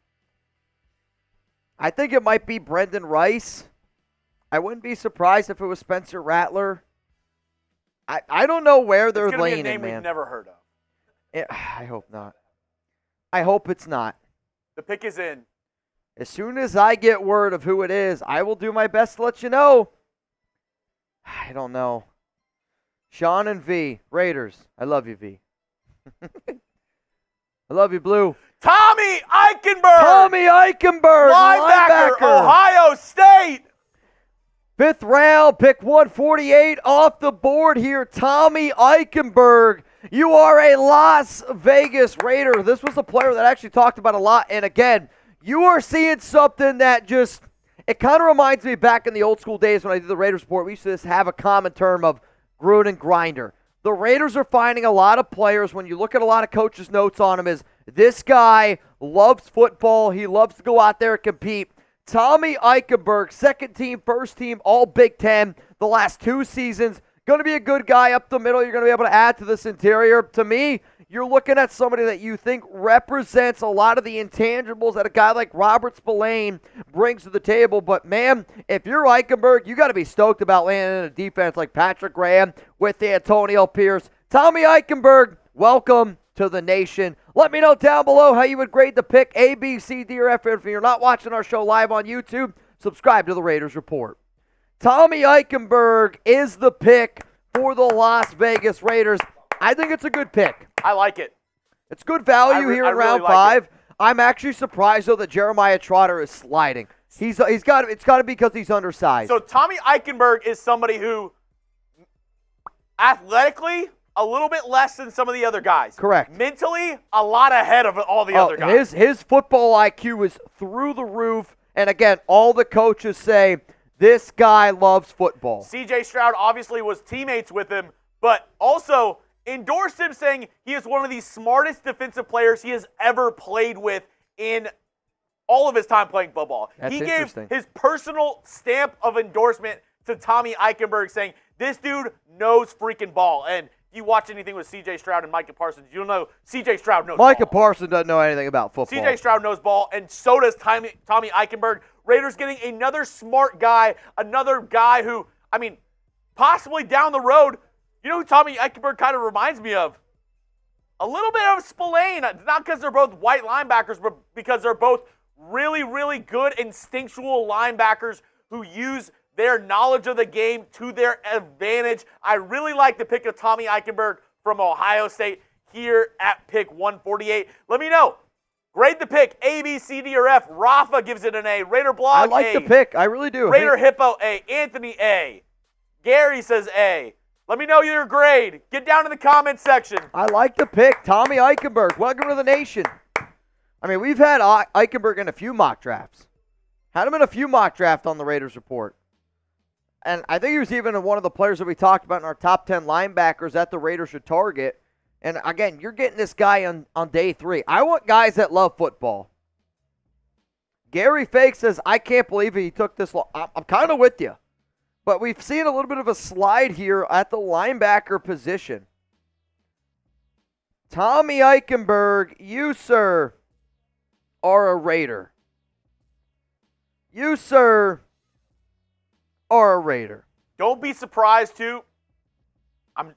I think it might be Brendan Rice. I wouldn't be surprised if it was Spencer Rattler. I don't know where they're It's going to be a leaning, name man. we've never heard of. I hope not. I hope it's not. The pick is in. As soon as I get word of who it is, I will do my best to let you know. I don't know. Sean and V, Raiders. I love you, V. I love you, Blue. Tommy Eichenberg. Tommy Eichenberg, linebacker, Ohio State. 5th round, pick 148 off the board here. Tommy Eichenberg. You are a Las Vegas Raider. This was a player that I actually talked about a lot. And again, you are seeing something that just, it kind of reminds me back in the old school days when I did the Raiders report. We used to just have a common term of Gruden grinder. the Raiders are finding a lot of players, when you look at a lot of coaches' notes on him, is this guy loves football. He loves to go out there and compete. Tommy Eichenberg, second team, first team, all Big Ten the last 2 seasons. Going to be a good guy up the middle. You're going to be able to add to this interior. To me, you're looking at somebody that you think represents a lot of the intangibles that a guy like Robert Spillane brings to the table. But, man, if you're Eichenberg, you got to be stoked about landing in a defense like Patrick Graham with Antonio Pierce. Tommy Eichenberg, welcome to the nation. Let me know down below how you would grade the pick, A, B, C, D, or F. If you're not watching our show live on YouTube, subscribe to the Raiders Report. Tommy Eichenberg is the pick for the Las Vegas Raiders. I think it's a good pick. I like it. It's good value here in round 5. I'm actually surprised, though, that Jeremiah Trotter is sliding. It's got to be because he's undersized. So Tommy Eichenberg is somebody who, athletically, a little bit less than some of the other guys. Correct. Mentally, a lot ahead of all the other guys. His football IQ is through the roof. And, again, all the coaches say, this guy loves football. C.J. Stroud obviously was teammates with him, but also endorsed him, saying he is one of the smartest defensive players he has ever played with in all of his time playing football. He gave his personal stamp of endorsement to Tommy Eichenberg, saying this dude knows freaking ball. And if you watch anything with C.J. Stroud and Micah Parsons, you'll know C.J. Stroud knows Micah ball. Parsons doesn't know anything about football. C.J. Stroud knows ball, and so does Tommy Eichenberg. Raiders getting another smart guy, another guy who, I mean, possibly down the road, you know who Tommy Eichenberg kind of reminds me of? A little bit of Spillane. Not because they're both white linebackers, but because they're both really, really good instinctual linebackers who use their knowledge of the game to their advantage. I really like the pick of Tommy Eichenberg from Ohio State here at pick 148. Let me know. Grade the pick, A, B, C, D, or F. Rafa gives it an A. Raider Blog, I like A. the pick. I really do. Raider Hippo, A. Anthony, A. Gary says A. Let me know your grade. Get down in the comment section. I like the pick. Tommy Eichenberg, welcome to the nation. I mean, we've had Eichenberg in a few mock drafts. Had him in a few mock drafts on the Raiders Report. And I think he was even one of the players that we talked about in our top 10 linebackers that the Raiders should target. And, again, you're getting this guy on day 3. I want guys that love football. Gary Fake says, I can't believe he took this long. I'm kind of with you. But we've seen a little bit of a slide here at the linebacker position. Tommy Eichenberg, you, sir, are a Raider. You, sir, are a Raider. Don't be surprised, too.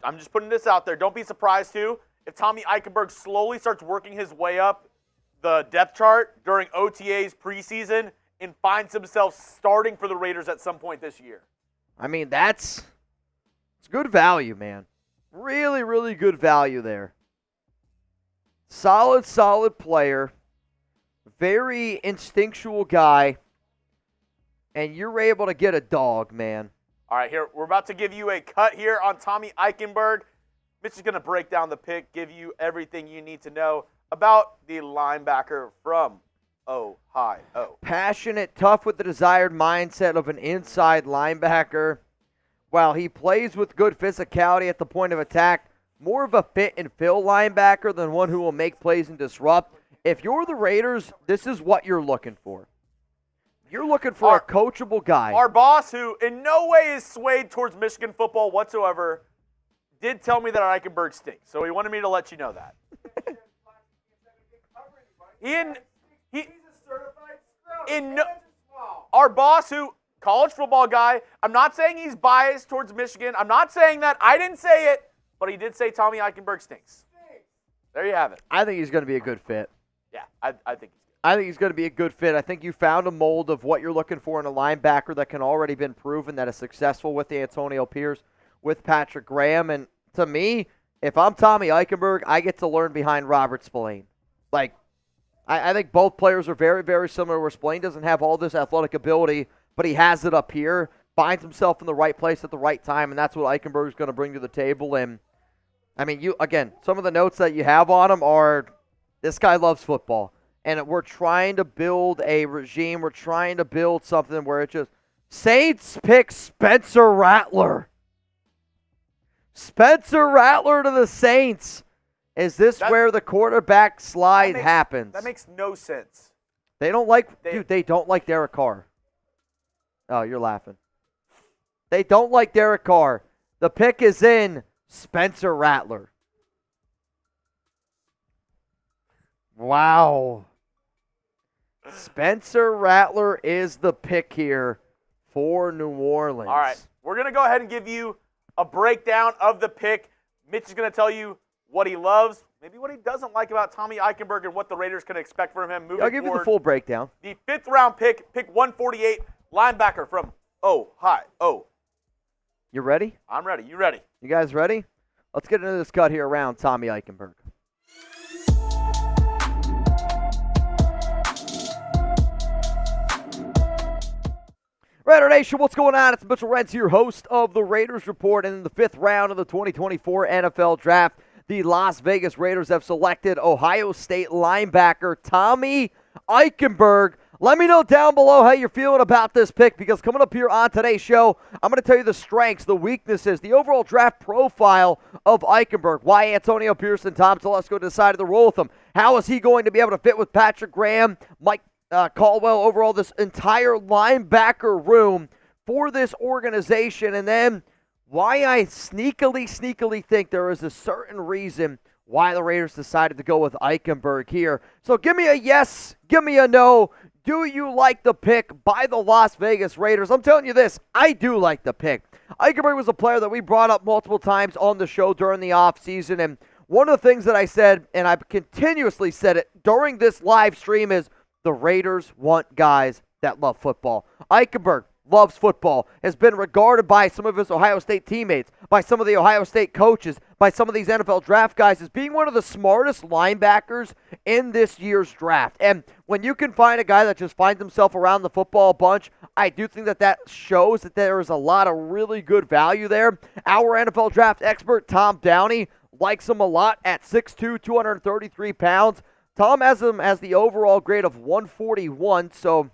I'm just putting this out there. Don't be surprised, too, if Tommy Eichenberg slowly starts working his way up the depth chart during OTA's preseason and finds himself starting for the Raiders at some point this year. I mean, it's good value, man. Really, really good value there. Solid player. Very instinctual guy. And you're able to get a dog, man. All right, here, we're about to give you a cut here on Tommy Eichenberg. Mitch is going to break down the pick, give you everything you need to know about the linebacker from Ohio. Passionate, tough with the desired mindset of an inside linebacker. While he plays with good physicality at the point of attack, more of a fit and fill linebacker than one who will make plays and disrupt. If you're the Raiders, this is what you're looking for. You're looking for a coachable guy. Our boss, who in no way is swayed towards Michigan football whatsoever, did tell me that Eichenberg stinks. So he wanted me to let you know that. Our boss, who, college football guy, I'm not saying he's biased towards Michigan. I'm not saying that. I didn't say it, but he did say Tommy Eichenberg stinks. There you have it. I think he's going to be a good fit. Yeah, I think he's good. I think he's going to be a good fit. I think you found a mold of what you're looking for in a linebacker that can already been proven that is successful with Antonio Pierce, with Patrick Graham. And to me, if I'm Tommy Eichenberg, I get to learn behind Robert Spillane. Like, I think both players are very, very similar, where Spillane doesn't have all this athletic ability, but he has it up here, finds himself in the right place at the right time, and that's what Eichenberg is going to bring to the table. And, I mean, some of the notes that you have on him are, this guy loves football. And we're trying to build a regime. We're trying to build something where it just, Saints pick Spencer Rattler. Spencer Rattler to the Saints. Is this where the quarterback slide happens? That makes no sense. They don't like, dude, they don't like Derek Carr. Oh, you're laughing. They don't like Derek Carr. The pick is in Spencer Rattler. Wow. Spencer Rattler is the pick here for New Orleans. All right, we're going to go ahead and give you a breakdown of the pick. Mitch is going to tell you what he loves, maybe what he doesn't like about Tommy Eichenberg, and what the Raiders can expect from him moving forward. I'll give you the full breakdown. The 5th round pick 148, linebacker from Ohio. You ready? I'm ready. You ready? You guys ready? Let's get into this cut here around Tommy Eichenberg. Raider Nation, what's going on? It's Mitchell Rentz, your host of the Raiders Report. And in the 5th round of the 2024 NFL Draft, the Las Vegas Raiders have selected Ohio State linebacker Tommy Eichenberg. Let me know down below how you're feeling about this pick, because coming up here on today's show, I'm going to tell you the strengths, the weaknesses, the overall draft profile of Eichenberg, why Antonio Pierce and Tom Telesco decided to roll with him. How is he going to be able to fit with Patrick Graham, Mike Caldwell, overall this entire linebacker room for this organization, and then why I sneakily think there is a certain reason why the Raiders decided to go with Eichenberg here. So give me a yes, give me a no. Do you like the pick by the Las Vegas Raiders? I'm telling you this, I do like the pick. Eichenberg was a player that we brought up multiple times on the show during the offseason, and one of the things that I said, and I've continuously said it during this live stream, is the Raiders want guys that love football. Eichenberg loves football, has been regarded by some of his Ohio State teammates, by some of the Ohio State coaches, by some of these NFL draft guys as being one of the smartest linebackers in this year's draft. And when you can find a guy that just finds himself around the football a bunch, I do think that shows that there is a lot of really good value there. Our NFL draft expert, Tom Downey, likes him a lot at 6'2", 233 pounds. Tom has him as the overall grade of 141, so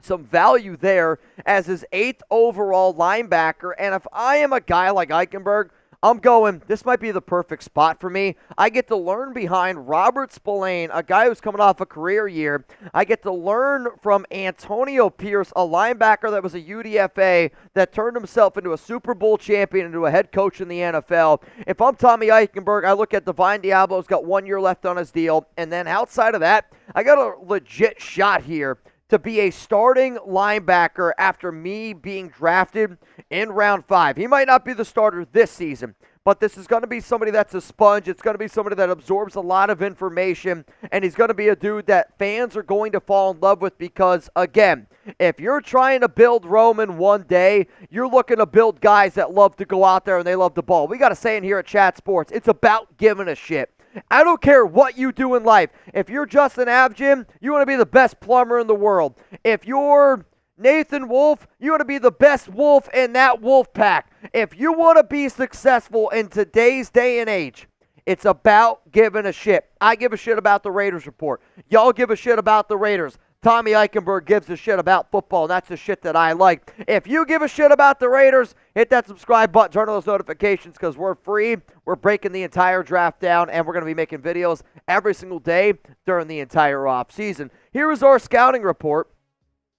some value there as his 8th overall linebacker. And if I am a guy like Eichenberg, I'm going, this might be the perfect spot for me. I get to learn behind Robert Spillane, a guy who's coming off a career year. I get to learn from Antonio Pierce, a linebacker that was a UDFA that turned himself into a Super Bowl champion, into a head coach in the NFL. If I'm Tommy Eichenberg, I look at Divine Diablo's got 1 year left on his deal. And then outside of that, I got a legit shot here to be a starting linebacker after me being drafted in round 5. He might not be the starter this season, but this is going to be somebody that's a sponge. It's going to be somebody that absorbs a lot of information, and he's going to be a dude that fans are going to fall in love with because, again, if you're trying to build Rome in one day, you're looking to build guys that love to go out there and they love the ball. We got a saying here at Chat Sports, it's about giving a shit. I don't care what you do in life. If you're Justin Abjim, you want to be the best plumber in the world. If you're Nathan Wolf, you want to be the best wolf in that wolf pack. If you want to be successful in today's day and age, it's about giving a shit. I give a shit about the Raiders Report. Y'all give a shit about the Raiders. Tommy Eichenberg gives a shit about football, and that's the shit that I like. If you give a shit about the Raiders, hit that subscribe button, turn on those notifications, because we're free. We're breaking the entire draft down, and we're going to be making videos every single day during the entire offseason. Here is our scouting report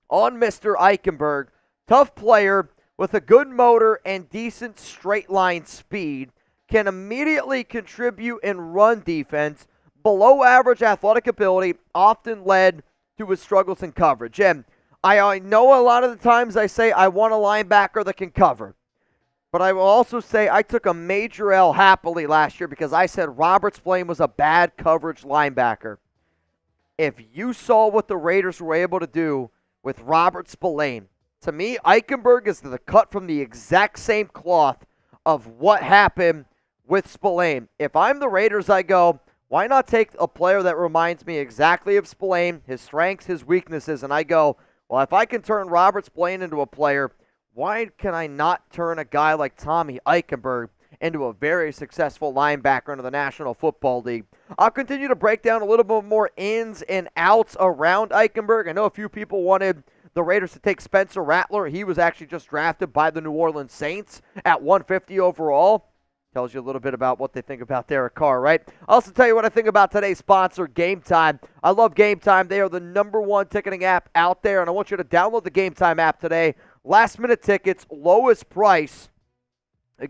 on Mr. Eichenberg. Tough player with a good motor and decent straight line speed. Can immediately contribute in run defense. Below average athletic ability, often led to his struggles in coverage. And I know a lot of the times I say I want a linebacker that can cover. But I will also say I took a major L happily last year because I said Robert Spillane was a bad coverage linebacker. If you saw what the Raiders were able to do with Robert Spillane, to me, Eichenberg is the cut from the exact same cloth of what happened with Spillane. If I'm the Raiders, I go, why not take a player that reminds me exactly of Spillane, his strengths, his weaknesses, and I go, well, if I can turn Robert Spillane into a player, why can I not turn a guy like Tommy Eichenberg into a very successful linebacker in the National Football League? I'll continue to break down a little bit more ins and outs around Eichenberg. I know a few people wanted the Raiders to take Spencer Rattler. He was actually just drafted by the New Orleans Saints at 150 overall. Tells you a little bit about what they think about Derek Carr, right? I'll also tell you what I think about today's sponsor, Game Time. I love Game Time. They are the #1 ticketing app out there, and I want you to download the Game Time app today. Last-minute tickets, lowest price,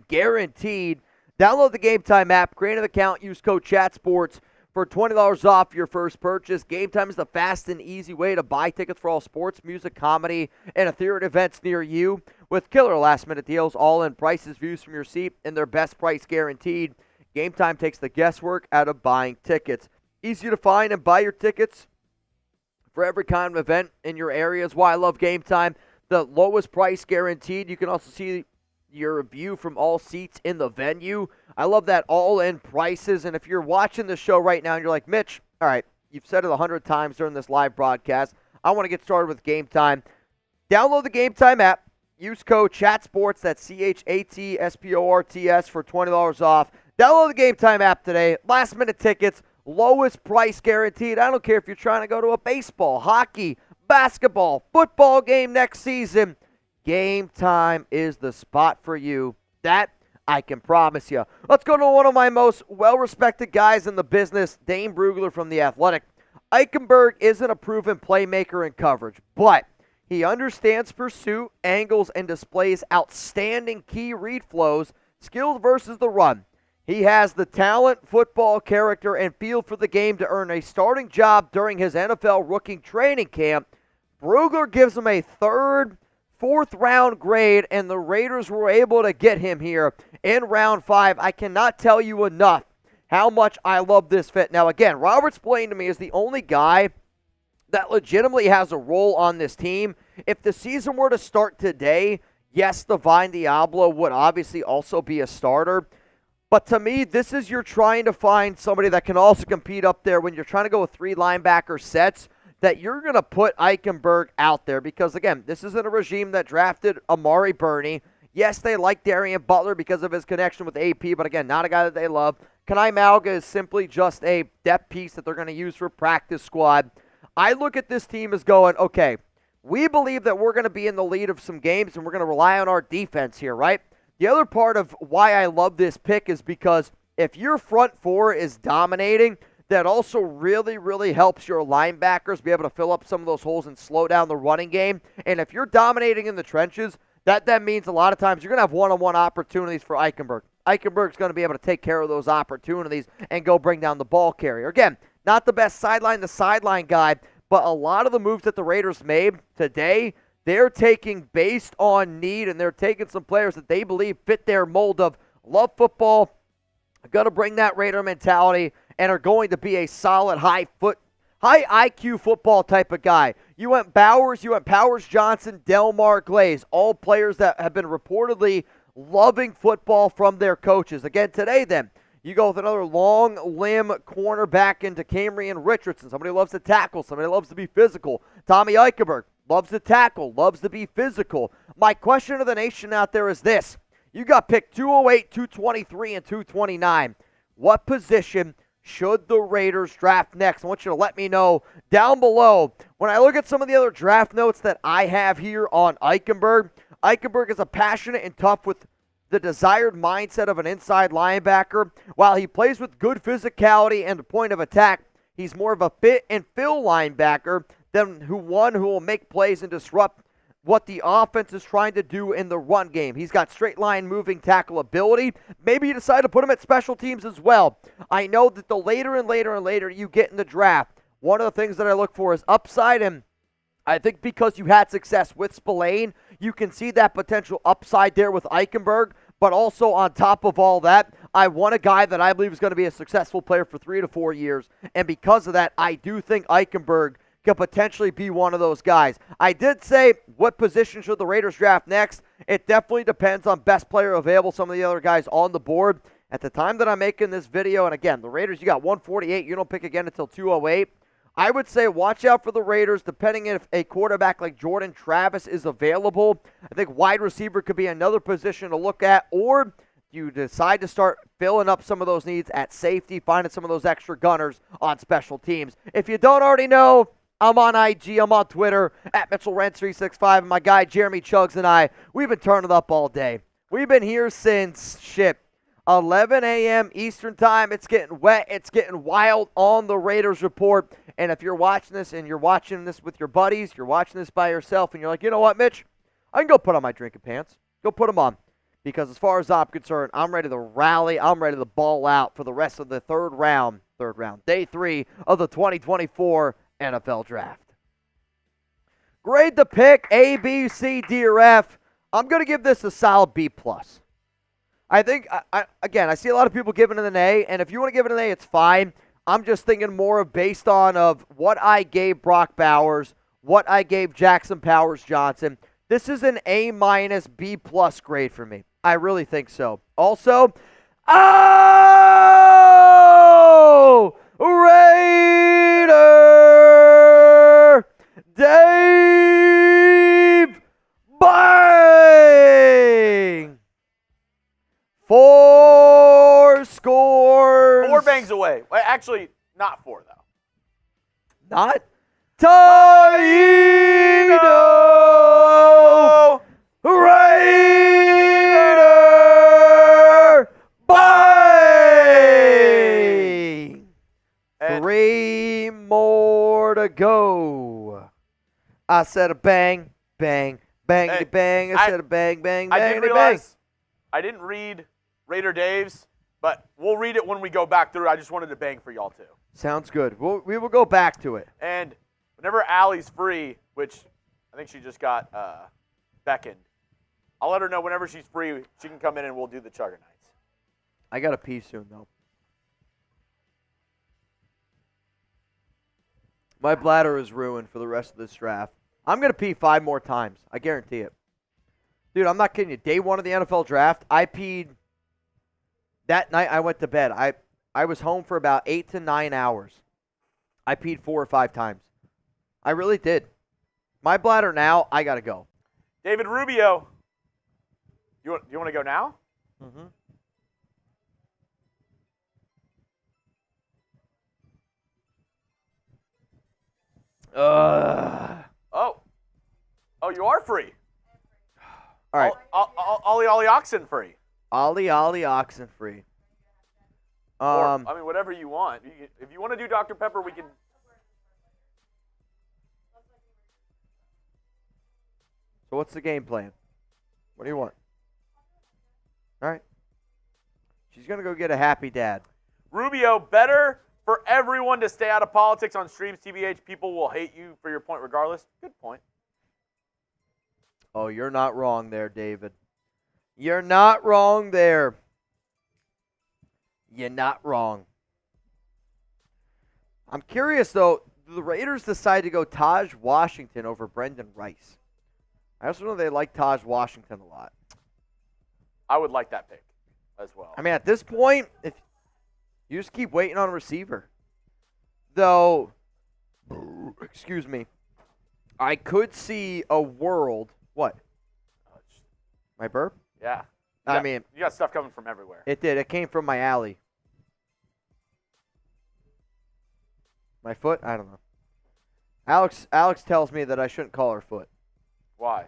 guaranteed. Download the Game Time app, create an account, use code CHATSPORTS for $20 off your first purchase. Game Time is the fast and easy way to buy tickets for all sports, music, comedy, and theater events near you. With killer last-minute deals, all-in prices, views from your seat, and their best price guaranteed. Game Time takes the guesswork out of buying tickets. Easy to find and buy your tickets for every kind of event in your area is why I love Game Time. The lowest price guaranteed. You can also see your view from all seats in the venue. I love that all-in prices. And if you're watching the show right now and you're like, Mitch, all right, you've said it 100 times during this live broadcast. I want to get started with Game Time. Download the Game Time app. Use code CHATSPORTS, that's CHATSPORTS for $20 off. Download the Game Time app today. Last-minute tickets, lowest price guaranteed. I don't care if you're trying to go to a baseball, hockey, basketball, football game next season. Game Time is the spot for you. That I can promise you. Let's go to one of my most well-respected guys in the business, Dane Brugler from The Athletic. Eichenberg isn't a proven playmaker in coverage, but he understands pursuit, angles, and displays outstanding key read flows, skilled versus the run. He has the talent, football character, and feel for the game to earn a starting job during his NFL rookie training camp. Brugler gives him a fourth round grade, and the Raiders were able to get him here in round 5. I cannot tell you enough how much I love this fit. Now, again, Robert Spillane to me is the only guy that legitimately has a role on this team. If the season were to start today, yes, Divine Diablo would obviously also be a starter. But to me, this is you're trying to find somebody that can also compete up there when you're trying to go with 3 linebacker sets, that you're going to put Eichenberg out there. Because, again, this isn't a regime that drafted Amari Burney. Yes, they like Darian Butler because of his connection with AP, but, again, not a guy that they love. Kanai Malga is simply just a depth piece that they're going to use for practice squad. I look at this team as going, okay, we believe that we're going to be in the lead of some games and we're going to rely on our defense here, right? The other part of why I love this pick is because if your front 4 is dominating, that also really, really helps your linebackers be able to fill up some of those holes and slow down the running game. And if you're dominating in the trenches, that means a lot of times you're going to have one-on-one opportunities for Eichenberg. Eichenberg's going to be able to take care of those opportunities and go bring down the ball carrier. Again, not the best sideline-to-sideline guy, but a lot of the moves that the Raiders made today, they're taking based on need, and they're taking some players that they believe fit their mold of love football, going to bring that Raider mentality, and are going to be a solid high IQ football type of guy. You went Bowers, Johnson, Delmar, Glaze, all players that have been reportedly loving football from their coaches. Again, today then, you go with another long limb cornerback into Camryn Richardson. Somebody loves to tackle. Somebody loves to be physical. Tommy Eichenberg loves to tackle, loves to be physical. My question to the nation out there is this. You got picked 208, 223, and 229. What position should the Raiders draft next? I want you to let me know down below. When I look at some of the other draft notes that I have here on Eichenberg, Eichenberg is a passionate and tough with the desired mindset of an inside linebacker. While he plays with good physicality and a point of attack, he's more of a fit and fill linebacker than who will make plays and disrupt what the offense is trying to do in the run game. He's got straight line moving tackle ability. Maybe you decide to put him at special teams as well. I know that the later and later you get in the draft, one of the things that I look for is upside, and I think because you had success with Spillane, you can see that potential upside there with Eichenberg. But also on top of all that, I want a guy that I believe is going to be a successful player for 3 to 4 years. And because of that, I do think Eichenberg could potentially be one of those guys. I did say, what position should the Raiders draft next? It definitely depends on best player available, some of the other guys on the board. At the time that I'm making this video, and again, the Raiders, you got 148. You don't pick again until 208. I would say watch out for the Raiders, depending if a quarterback like Jordan Travis is available. I think wide receiver could be another position to look at, or you decide to start filling up some of those needs at safety, finding some of those extra gunners on special teams. If you don't already know, I'm on IG, I'm on Twitter, at MitchellRents365, and my guy Jeremy Chugs and I, we've been turning up all day. We've been here since, 11 a.m. Eastern Time. It's getting wet. It's getting wild on the Raiders Report. And if you're watching this and you're watching this with your buddies, you're watching this by yourself, and you're like, you know what, Mitch? I can go put on my drinking pants. Go put them on. Because as far as I'm concerned, I'm ready to rally. I'm ready to ball out for the rest of the third round, day 3 of the 2024 NFL Draft. Grade the pick, A, B, C, D, or F. I'm going to give this a solid B+. I think, I see a lot of people giving it an A, and if you want to give it an A, it's fine. I'm just thinking more of based on of what I gave Brock Bowers, what I gave Jackson Powers Johnson. This is an A-, B+ grade for me. I really think so. Also, Raider Dave Bang! 4 scores. 4 bangs away. Well, actually, not 4, though. Not? Taino Raider Bang! 3 more to go. I said a bang, bang, bang, bang. I said a bang, bang, bang, I didn't realize I didn't read Raider Dave's, but we'll read it when we go back through. I just wanted to bang for y'all, too. Sounds good. We will go back to it. And whenever Allie's free, which I think she just got beckoned, I'll let her know whenever she's free, she can come in and we'll do the Chugger Nights. I got to pee soon, though. My bladder is ruined for the rest of this draft. I'm going to pee 5 more times. I guarantee it. Dude, I'm not kidding you. Day 1 of the NFL Draft, I peed. That night I went to bed. I was home for about 8 to 9 hours. I peed 4 or 5 times. I really did. My bladder now, I got to go. David Rubio. You want to go now? Mm-hmm. Oh, you are free. All right. Ollie Oxen free. Ollie Oxen free. Or, I mean, whatever you want. If you want to do Dr. Pepper, we can. So what's the game plan? What do you want? All right. She's going to go get a happy dad. Rubio, better for everyone to stay out of politics on streams. TBH, people will hate you for your point regardless. Good point. Oh, you're not wrong there, David. You're not wrong there. You're not wrong. I'm curious, though. The Raiders decide to go Taj Washington over Brendan Rice. I also know they like Taj Washington a lot. I would like that pick as well. I mean, at this point, if you just keep waiting on a receiver. Though, excuse me, I could see a world. What? My burp? Yeah. You got stuff coming from everywhere. It did. It came from my alley. My foot? I don't know. Alex tells me that I shouldn't call her foot. Why?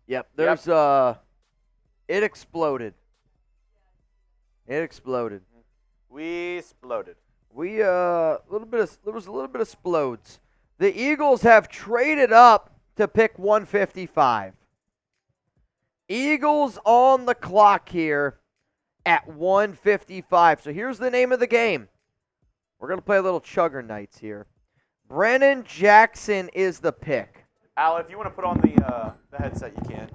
Yep. There's it exploded. It exploded. We exploded. There was a little bit of splodes. The Eagles have traded up to pick 155. Eagles on the clock here at 155. So here's the name of the game. We're going to play a little Chugger Nights here. Brennan Jackson is the pick. Al, if you want to put on the headset, you can.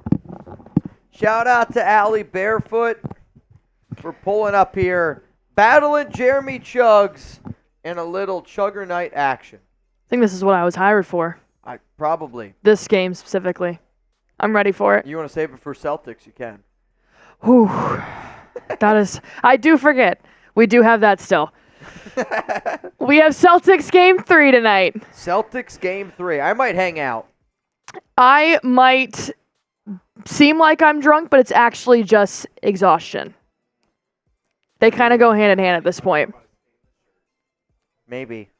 Shout out to Allie Barefoot for pulling up here. Battling Jeremy Chugs in a little Chugger Night action. I think this is what I was hired for. Probably. This game specifically. I'm ready for it. You want to save it for Celtics, you can. Whew. That is, I do forget. We do have that still. We have Celtics game 3 tonight. Celtics game 3. I might hang out. I might seem like I'm drunk, but it's actually just exhaustion. They kind of go hand in hand at this point. Maybe.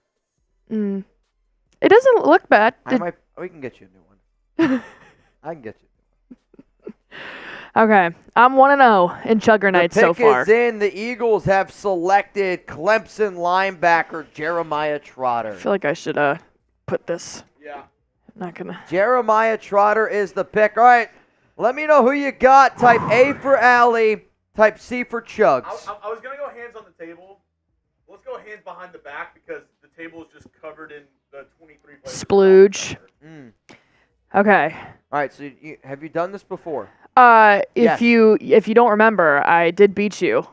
It doesn't look bad. We can get you a new one. I can get you. Okay, I'm 1-0 in Chugger Nights The so pick far. is in. The Eagles have selected Clemson linebacker Jeremiah Trotter. I feel like I should put this. Yeah. I'm not gonna. Jeremiah Trotter is the pick. All right, let me know who you got. Type A for Allie. Type C for Chugs. I was going to go hands on the table. Let's go hands behind the back because the table is just covered in the 23 players. Splooge. Mm. Okay. All right, so have you done this before? If Yes. you don't remember, I did beat you.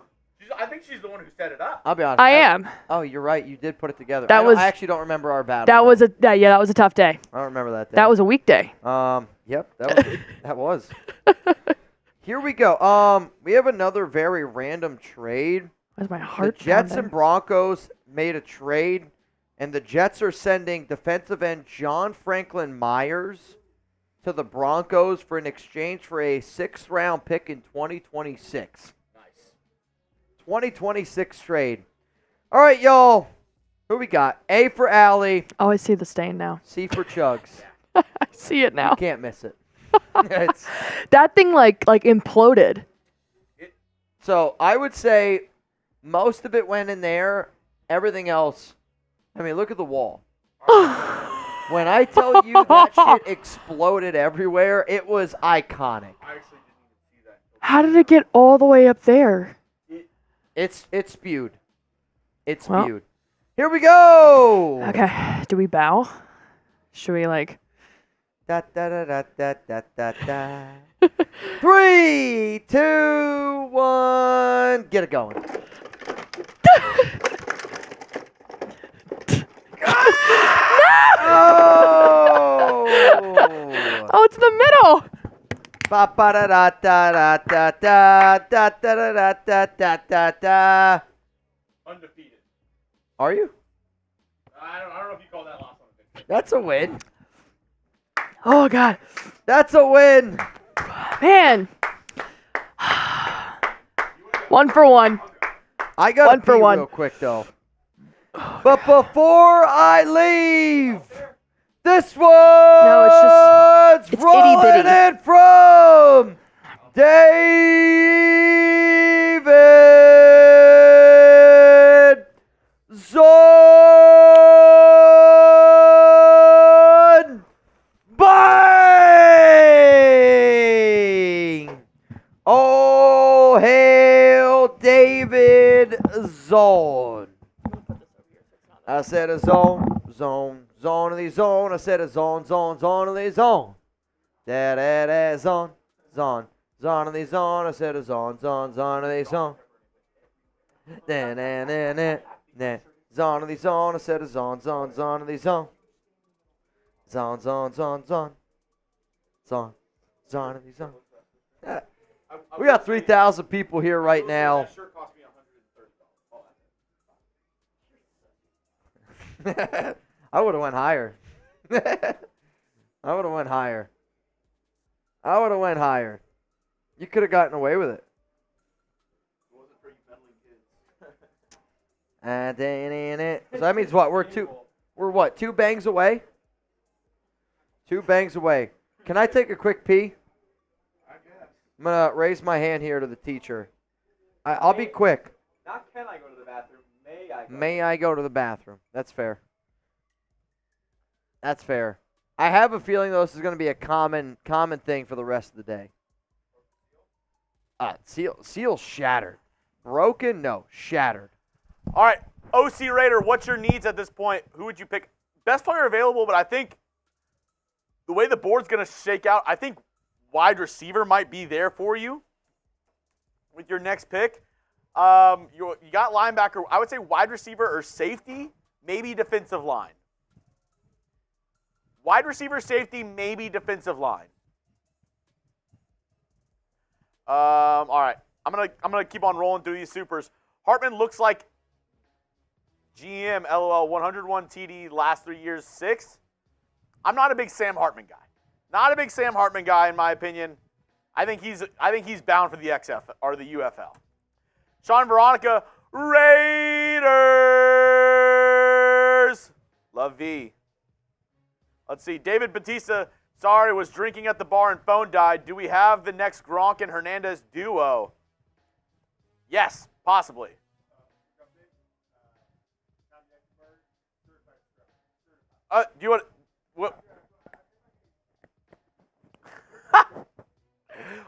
I think she's the one who set it up. I'll be honest. I am. Oh, you're right. You did put it together. That was- I actually don't remember our battle. That was that was a tough day. I don't remember that day. That was a weekday. Yep. That was. Here we go. We have another very random trade. Where's my The heart? Jets pounding? and Broncos made a trade, and the Jets are sending defensive end John Franklin Myers to the Broncos for an exchange for a 6th-round pick in 2026. Nice. 2026 trade. All right, y'all. Who we got? A for Allie, Oh, I see the stain now. C for Chugs. I see it now. You can't miss it. It's, That thing like imploded. so I would say most of it went in there. Everything else, I mean, look at the wall. When I tell you that shit exploded everywhere, it was iconic. I actually didn't even see that. How did it get all the way up there? It's spewed. It's Well. spewed. Here we go. Okay. Do we bow? Should we like? Da, da, da, da, da, da, da, da. 3, 2, 1. Get it going. Oh! Oh, it's in the middle. Ba ba da da da da da da da da da da da da da. Undefeated. Are you? I don't know if you call that loss on a victory. That's a win. Oh God, That's a win. man. 1 for 1. I got One to for pee one. real quick though. But before I leave, this one's it's rolling itty-bitty. in from David Zorn Bang! Oh, hail David Zorn. I said a zone of the zone. I said a zone of the zone. Da da da zone of the zone. I said a zone of the zone. Da da da da da. Zone of the zone. I said a zone of the zone. Zone of the zone. We got 3,000 people here right now. That shirt cost me $130. I would have went higher. I would have went higher. You could have gotten away with it. So that means what? We're what? 2 bangs away? 2 bangs away. Can I take a quick pee? I'm going to raise my hand here to the teacher. I'll be quick. Not can I go to the bathroom, may I go? May I go to the bathroom? That's fair. That's fair. I have a feeling though this is going to be a common thing for the rest of the day. Seal shattered. Broken? No, shattered. All right, OC Raider, what's your needs at this point? Who would you pick? Best player available, but I think the way the board's going to shake out, I think wide receiver might be there for you with your next pick. You got linebacker. I would say wide receiver or safety, maybe defensive line. Wide receiver, safety, maybe defensive line. All right, I'm gonna keep on rolling through these supers. Hartman looks like GM, LOL, 101 TD last 3 years, 6. I'm not a big Sam Hartman guy. Not a big Sam Hartman guy in my opinion. I think he's bound for the XF or the UFL. Sean Veronica, Raiders. Love V. Let's see. David Batista, Sorry, was drinking at the bar and phone died. Do we have the next Gronk and Hernandez duo? Yes, possibly. Do you want what?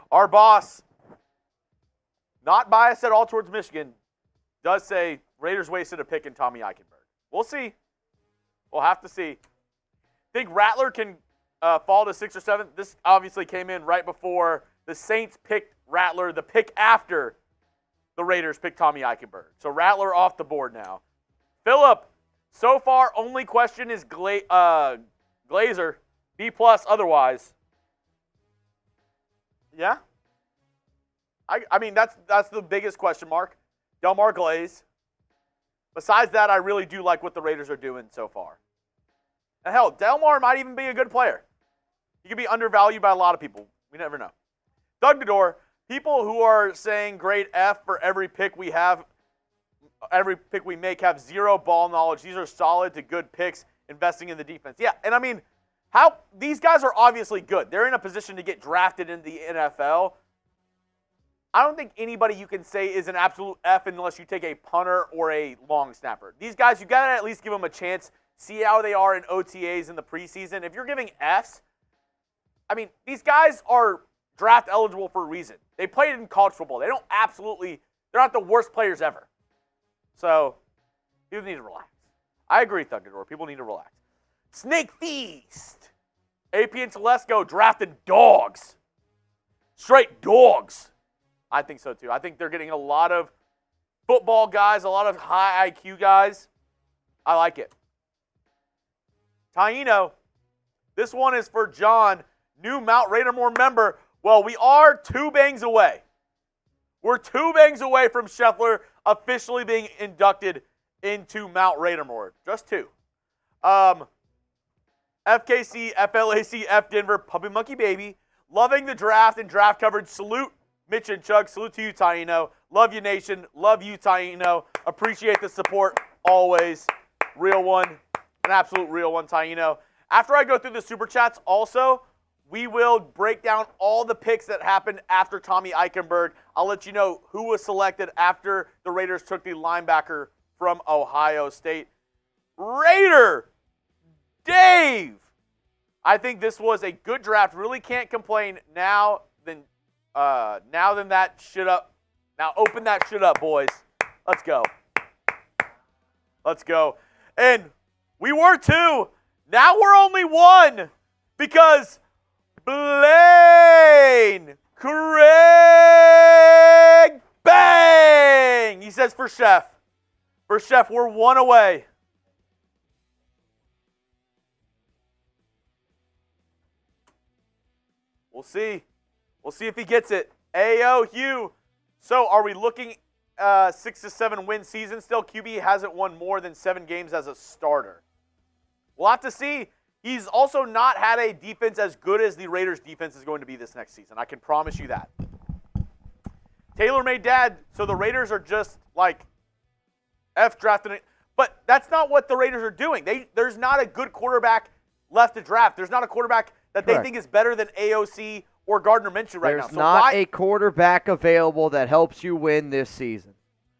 Our boss, not biased at all towards Michigan, does say Raiders wasted a pick in Tommy Eichenberg. We'll see. We'll have to see. Think Rattler can fall to 6 or 7? This obviously came in right before the Saints picked Rattler, the pick after the Raiders picked Tommy Eichenberg. So Rattler off the board now. Philip, so far only question is Glazer, B+ otherwise. Yeah? I mean, that's the biggest question mark. Delmar, Glaze. Besides that, I really do like what the Raiders are doing so far. And hell, Delmar might even be a good player. He could be undervalued by a lot of people. We never know. Doug Dador, people who are saying grade F for every pick we have, every pick we make have zero ball knowledge. These are solid to good picks investing in the defense. Yeah, and I mean, these guys are obviously good. They're in a position to get drafted in the NFL. I don't think anybody you can say is an absolute F unless you take a punter or a long snapper. These guys, you got to at least give them a chance, see how they are in OTAs in the preseason. If you're giving Fs, I mean, these guys are draft eligible for a reason. They played in college football. They're not the worst players ever. So, people need to relax. I agree, Doug Dador. People need to relax. Snake Feast. AP and Telesco drafted dogs. Straight dogs. I think so, too. I think they're getting a lot of football guys, a lot of high IQ guys. I like it. Taino, this one is for John, new Mount Raidermore member. Well, we are 2 bangs away. We're 2 bangs away from Scheffler officially being inducted into Mount Raidermore. Just 2. FKC, FLAC, F Denver, Puppy Monkey Baby. Loving the draft and draft coverage. Salute, Mitch and Chug. Salute to you, Taino. Love you, nation. Love you, Taino. Appreciate the support always. Real one. An absolute real one, Taino. After I go through the Super Chats also, we will break down all the picks that happened after Tommy Eichenberg. I'll let you know who was selected after the Raiders took the linebacker from Ohio State. Raider Dave! I think this was a good draft. Really can't complain now than that shit up. Now open that shit up, boys. Let's go. Let's go. And we were 2. Now we're only 1 because Blaine Craig Bang! He says for Chef. For Chef, we're 1 away. We'll see. We'll see if he gets it. Ayo, Hugh. So are we looking 6 to 7 win season still? QB hasn't won more than 7 games as a starter. We'll have to see. He's also not had a defense as good as the Raiders' defense is going to be this next season. I can promise you that. Taylor-made dad, so the Raiders are just like F drafting it. But that's not what the Raiders are doing. There's not a good quarterback left to draft. There's not a quarterback that they think is better than AOC or Gardner Minshew right now. There's not a quarterback available that helps you win this season.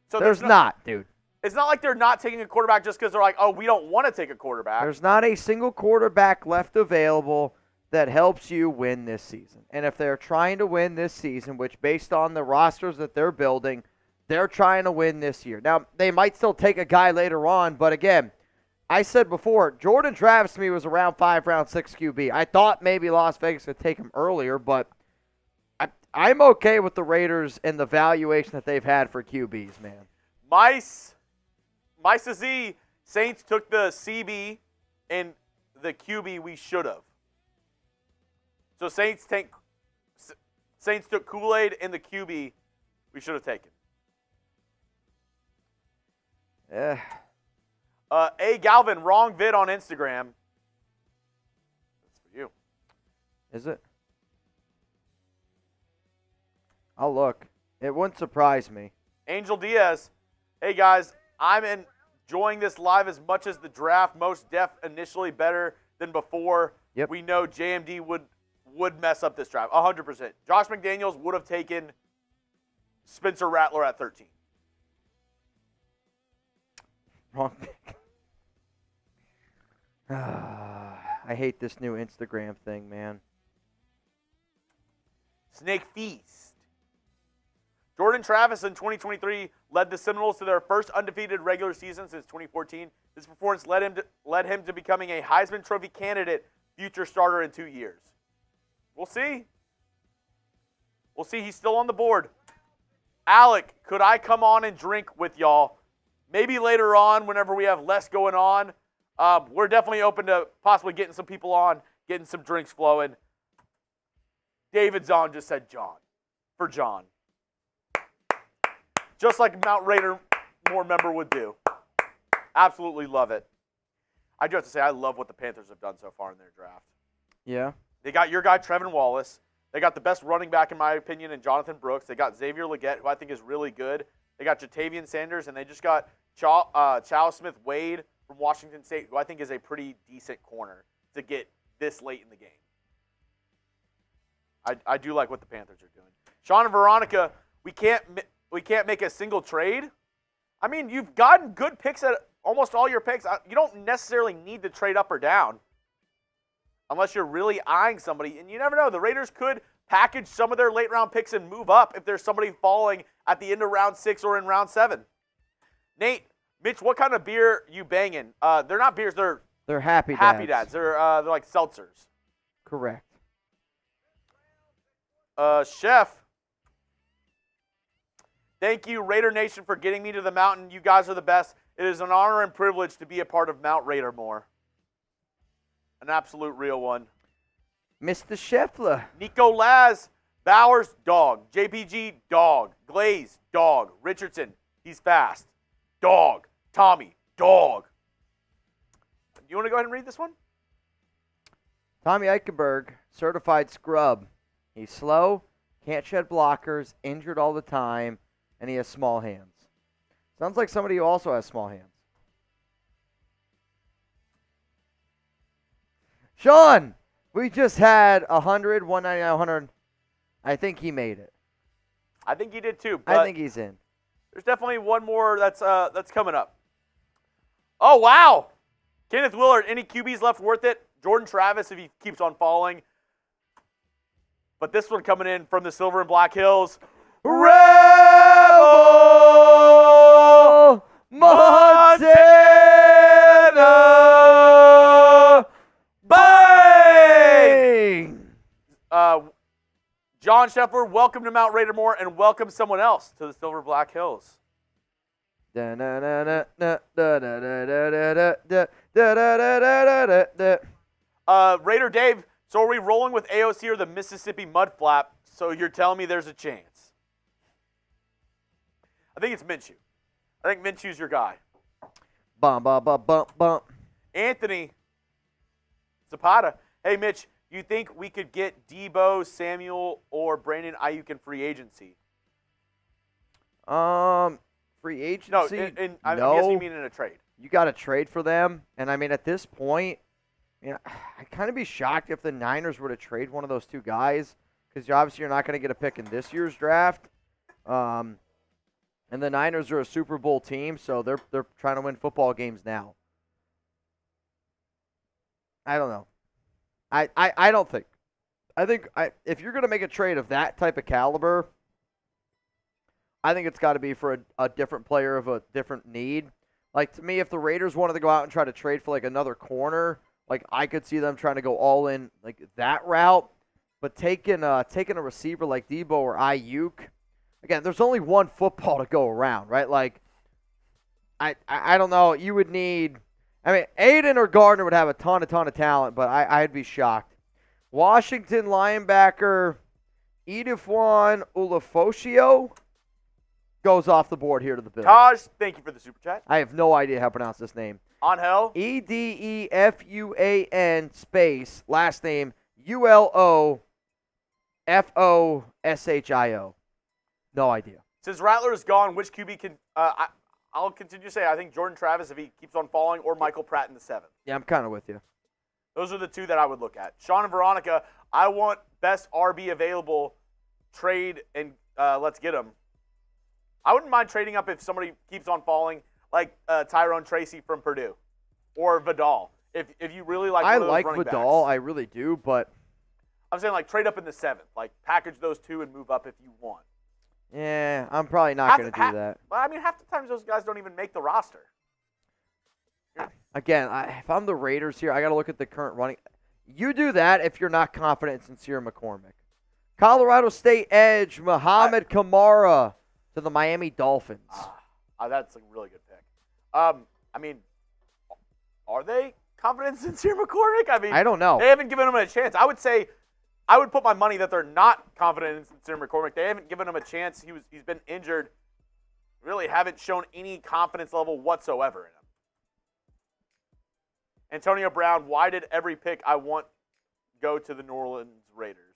So there's not, dude. It's not like they're not taking a quarterback just because they're like, oh, we don't want to take a quarterback. There's not a single quarterback left available that helps you win this season. And if they're trying to win this season, which based on the rosters that they're building, they're trying to win this year. Now, they might still take a guy later on, but again, I said before, Jordan Travis to me was around 5, round 6 QB. I thought maybe Las Vegas could take him earlier, but I'm okay with the Raiders and the valuation that they've had for QBs, man. Mice Z, Saints took the CB and the QB we should have. So Saints took Kool-Aid and the QB we should have taken. Yeah. A Galvin, wrong vid on Instagram. That's for you. Is it? I'll look. It wouldn't surprise me. Angel Diaz, hey guys, I'm enjoying this live as much as the draft. Most def initially better than before. Yep. we know JMD would mess up this drive. 100%. Josh McDaniels would have taken Spencer Rattler at 13. Wrong pick. I hate this new Instagram thing, man. Snake Feast. Jordan Travis in 2023 led the Seminoles to their first undefeated regular season since 2014. This performance led him to becoming a Heisman Trophy candidate, future starter in 2 years. We'll see. We'll see. He's still on the board. Alec, could I come on and drink with y'all? Maybe later on, whenever we have less going on. We're definitely open to possibly getting some people on, getting some drinks flowing. David Zahn just said John. For John. Just like Mount Raider more member would do. Absolutely love it. I do have to say, I love what the Panthers have done so far in their draft. Yeah. They got your guy, Trevin Wallace. They got the best running back, in my opinion, in Jonathan Brooks. They got Xavier Legette, who I think is really good. They got Jatavian Sanders, and they just got Chow Smith-Wade from Washington State, who I think is a pretty decent corner to get this late in the game. I do like what the Panthers are doing. Sean and Veronica, we can't make a single trade. I mean, you've gotten good picks at almost all your picks. You don't necessarily need to trade up or down unless you're really eyeing somebody. And you never know. The Raiders could package some of their late-round picks and move up if there's somebody falling at the end of round 6 or in round 7. Nate, Mitch, what kind of beer you banging? They're not beers. They're Happy Dads. Happy Dads. They're like seltzers. Correct. Chef, thank you, Raider Nation, for getting me to the mountain. You guys are the best. It is an honor and privilege to be a part of Mount Raider more. An absolute real one. Mr. Scheffler. Nico Laz, Bowers, dog. JPG, dog. Glaze, dog. Richardson, he's fast. Dog. Tommy, dog. You want to go ahead and read this one? Tommy Eichenberg, certified scrub. He's slow, can't shed blockers, injured all the time, and he has small hands. Sounds like somebody who also has small hands. Sean, we just had 100, 199, 100. I think he made it. I think he did too. But I think he's in. there's definitely one more that's coming up. Oh, wow. Kenneth Willard, any QBs left worth it? Jordan Travis, if he keeps on falling. But this one coming in from the Silver and Black Hills. Rebel Montana! Bang! John Sheffler, welcome to Mount Raider Moore, and welcome someone else to the Silver Black Hills. Raider Dave, so are we rolling with AOC or the Mississippi Mud Flap? So you're telling me there's a chance? I think it's Minshew. I think Minshew's your guy. Bum, bum, bum, bump, bump. Anthony Zapata. Hey, Mitch, you think we could get Debo, Samuel, or Brandon Ayuk in free agency? Free agency? No, I guess you mean in a trade. You got to trade for them. And, I mean, at this point, I'd kind of be shocked if the Niners were to trade one of those two guys because obviously you're not going to get a pick in this year's draft. And the Niners are a Super Bowl team, so they're trying to win football games now. I don't know. I don't think. I think if you're going to make a trade of that type of caliber, I think it's got to be for a different player of a different need. Like, to me, if the Raiders wanted to go out and try to trade for, like, another corner, like, I could see them trying to go all in, like, that route. But taking a receiver like Debo or Ayuk, again, there's only one football to go around, right? Like, I don't know. You would need, Aiden or Gardner would have a ton of talent, but I'd be shocked. Washington linebacker Edifwan Ulofoshio goes off the board here to the Bills. Taj, thank you for the super chat. I have no idea how to pronounce this name. Angel. Edefuan space, last name Ulofosio. No idea. Since Rattler is gone, which QB can I'll continue to say I think Jordan Travis if he keeps on falling, or Michael Pratt in the 7th. Yeah, I'm kind of with you. Those are the two that I would look at. Sean and Veronica, I want best RB available, trade, and let's get them. I wouldn't mind trading up if somebody keeps on falling, like Tyrone Tracy from Purdue or Vidal. If you really like one of those like running Vidal, backs. I really do, but I'm saying like trade up in the 7th. Like package those two and move up if you want. yeah, I'm probably not going to do that. Well, I mean, half the times those guys don't even make the roster. Again, if I'm the Raiders here, I got to look at the current running. You do that if you're not confident in Sincere McCormick. Colorado State edge, Muhammad Kamara to the Miami Dolphins. That's a really good pick. I mean, are they confident in Sincere McCormick? I mean, I don't know. They haven't given him a chance. I would say, I would put my money that they're not confident in Sincere McCormick. They haven't given him a chance. He's been injured. Really haven't shown any confidence level whatsoever in him. Antonio Brown, why did every pick I want go to the New Orleans Raiders?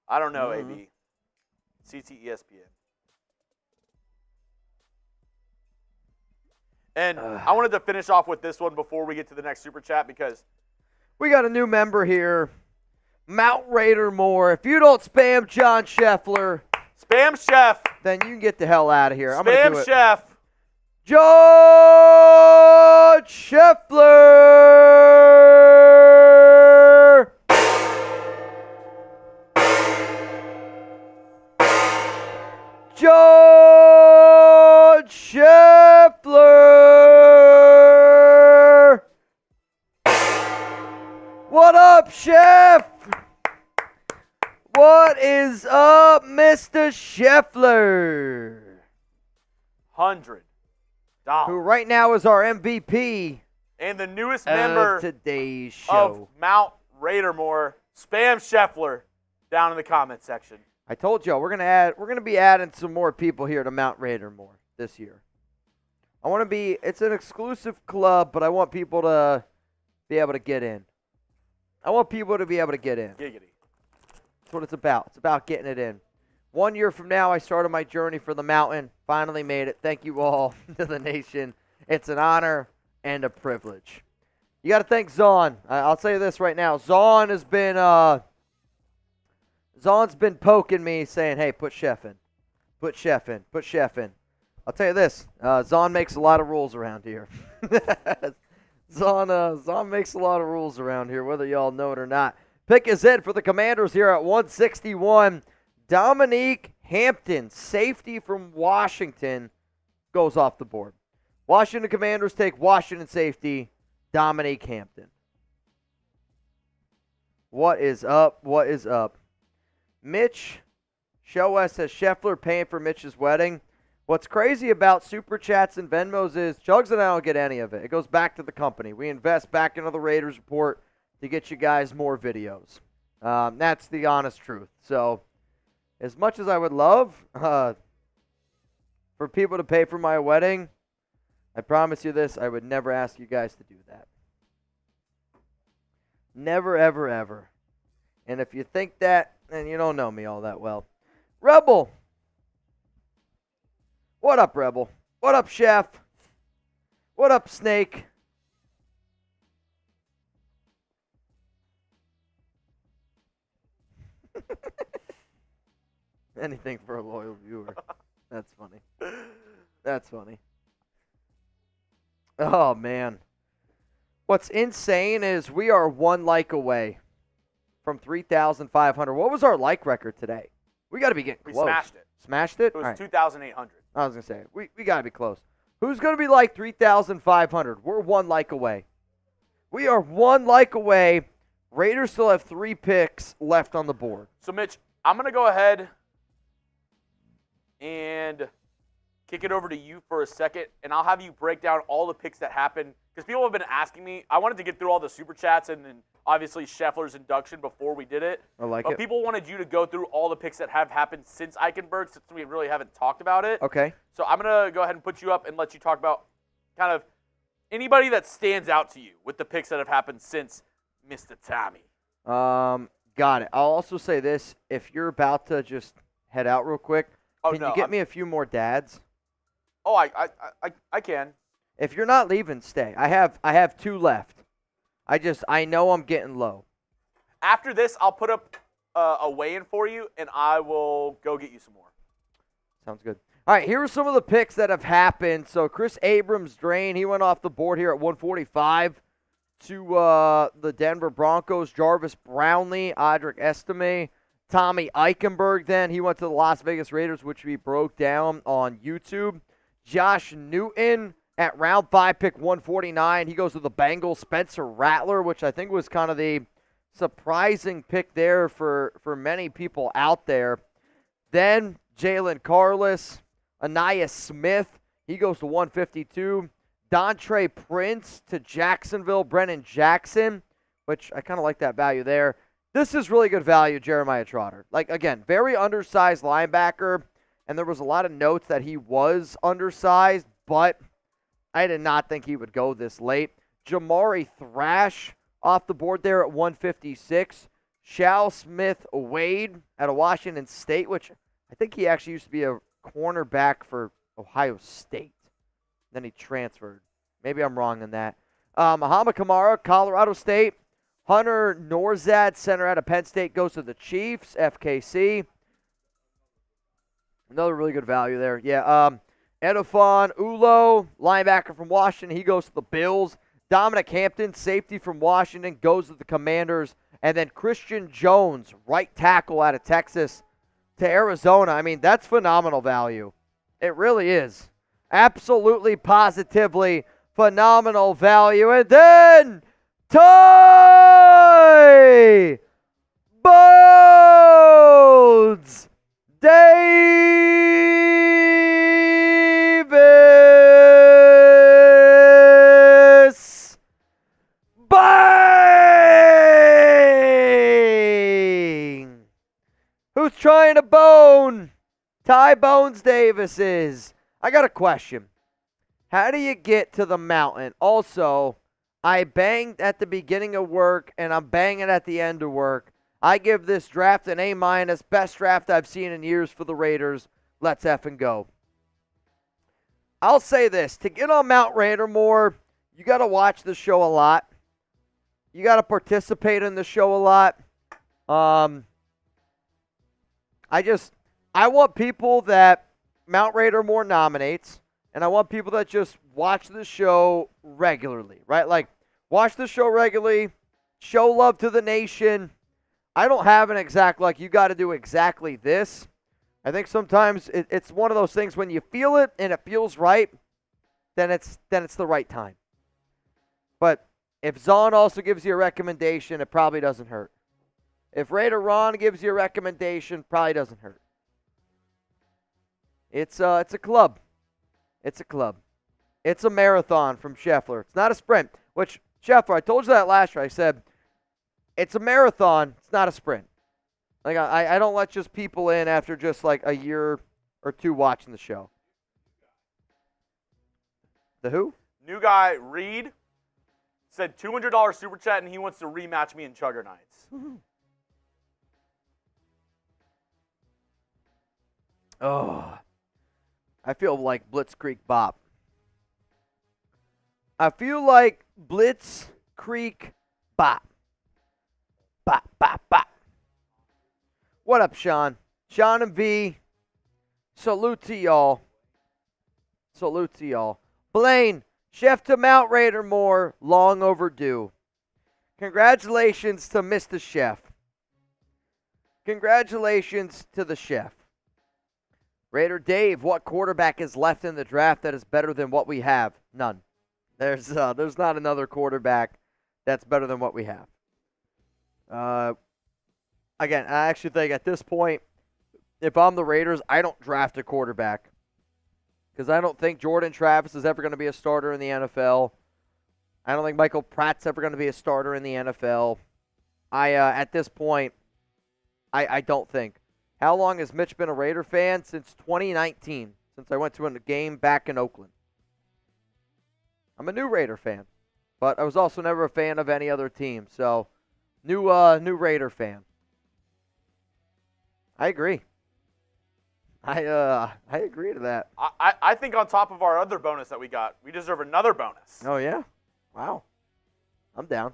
I don't know, AB. CTESPN. And I wanted to finish off with this one before we get to the next Super Chat because we got a new member here, Mount Raider Moore. If you don't spam John Scheffler, Spam Chef, then you can get the hell out of here. I'm gonna do Spam it. Chef. John Scheffler. John Scheffler. What up, Chef? What is up, Mr. Scheffler? $100. Who right now is our MVP And the newest member of today's of show. Mount Raidermore, Spam Scheffler, down in the comment section. I told y'all we're gonna be adding some more people here to Mount Raidermore this year. It's an exclusive club, but I want people to be able to get in. Giggity. That's what it's about. It's about getting it in. 1 year from now, I started my journey for the mountain. Finally made it. Thank you all to the nation. It's an honor and a privilege. You got to thank Zahn. I'll tell you this right now. Zahn has been Zahn's been poking me, saying, "Hey, put Chef in. Put Chef in. Put Chef in." I'll tell you this. Zahn makes a lot of rules around here. Zahn makes a lot of rules around here, whether y'all know it or not. Pick is in for the Commanders here at 161. Dominique Hampton, safety from Washington, goes off the board. Washington Commanders take Washington safety, Dominique Hampton. What is up? What is up? Mitch, show us says Scheffler paying for Mitch's wedding. What's crazy about Super Chats and Venmos is Chugs and I don't get any of it. It goes back to the company. We invest back into the Raiders Report to get you guys more videos. That's the honest truth. So, as much as I would love for people to pay for my wedding, I promise you this, I would never ask you guys to do that. Never, ever, ever. And if you think that, then you don't know me all that well. Rebel. What up, Rebel? What up, Chef? What up, Snake? Anything for a loyal viewer. That's funny. That's funny. Oh, man. What's insane is we are 1 like away from 3,500. What was our like record today? We got to be getting close. We smashed it. Smashed it? It was All right. 2,800. I was going to say, we got to be close. Who's going to be like 3,500? We're 1 like away. We are 1 like away. Raiders still have 3 picks left on the board. So, Mitch, I'm going to go ahead and kick it over to you for a second, and I'll have you break down all the picks that happened. Because people have been asking me. I wanted to get through all the Super Chats and then obviously Scheffler's induction before we did it. I like but it. people wanted you to go through all the picks that have happened since Eichenberg, since we really haven't talked about it. Okay. So I'm going to go ahead and put you up and let you talk about kind of anybody that stands out to you with the picks that have happened since Mr. Tommy. Got it. I'll also say this. If you're about to just head out real quick, can you get me a few more dads? Oh, I can. If you're not leaving, stay. I have 2 left. I know I'm getting low. After this, I'll put up a weigh-in for you, and I will go get you some more. Sounds good. All right, here are some of the picks that have happened. So Chris Abrams-Drain, he went off the board here at 145 to the Denver Broncos. Jarvis Brownlee, Audric Estime, Tommy Eichenberg then. He went to the Las Vegas Raiders, which we broke down on YouTube. Josh Newton at round 5, pick 149. He goes to the Bengals. Spencer Rattler, which I think was kind of the surprising pick there for many people out there. Then Jalen Carlos, Anaya Smith, he goes to 152. Dontre Prince to Jacksonville, Brennan Jackson, which I kind of like that value there. This is really good value, Jeremiah Trotter. Like, again, very undersized linebacker, and there was a lot of notes that he was undersized, but I did not think he would go this late. Jamari Thrash off the board there at 156. Shao Smith-Wade out of Washington State, which I think he actually used to be a cornerback for Ohio State. Then he transferred. Maybe I'm wrong on that. Muhammad Kamara, Colorado State. Hunter Norzad, center out of Penn State, goes to the Chiefs, FKC. Another really good value there. Yeah, Edifon Ulo, linebacker from Washington, he goes to the Bills. Dominic Hampton, safety from Washington, goes to the Commanders. And then Christian Jones, right tackle out of Texas, to Arizona. I mean, that's phenomenal value. It really is. Absolutely, positively phenomenal value. And then Ty Bones Davis. Bang! Who's trying to bone? Ty Bones Davis is. I got a question. How do you get to the mountain? Also, I banged at the beginning of work, and I'm banging at the end of work. I give this draft an A-. Best draft I've seen in years for the Raiders. Let's effing go. I'll say this. To get on Mount Raider more, you got to watch the show a lot. You got to participate in the show a lot. I want people that Mount Raider more nominates, and I want people that just watch the show regularly, right? Like, watch the show regularly, show love to the nation. I don't have an exact, like, you got to do exactly this. I think sometimes it's one of those things when you feel it and it feels right, then it's the right time. But if Zahn also gives you a recommendation, it probably doesn't hurt. If Raider Ron gives you a recommendation, probably doesn't hurt. It's a club. It's a club. It's a marathon from Scheffler. It's not a sprint. Which, Scheffler, I told you that last year. I said, it's a marathon. It's not a sprint. Like, I don't let just people in after just like a year or two watching the show. The who? New guy, Reed, said $200 super chat, and he wants to rematch me in Chugger Nights. Oh, I feel like Blitzkrieg Bop. I feel like Blitzkrieg Bop. Bop, bop, bop. What up, Sean? Sean and V, salute to y'all. Salute to y'all. Blaine, chef to Mount Raider more, long overdue. Congratulations to Mr. Chef. Congratulations to the chef. Raider Dave, what quarterback is left in the draft that is better than what we have? None. There's not another quarterback that's better than what we have. Again, I actually think at this point, if I'm the Raiders, I don't draft a quarterback because I don't think Jordan Travis is ever going to be a starter in the NFL. I don't think Michael Pratt's ever going to be a starter in the NFL. At this point, I don't think. How long has Mitch been a Raider fan? Since 2019, since I went to a game back in Oakland. I'm a new Raider fan, but I was also never a fan of any other team. So, new Raider fan. I agree. I agree to that. I think on top of our other bonus that we got, we deserve another bonus. Oh, yeah? Wow. I'm down.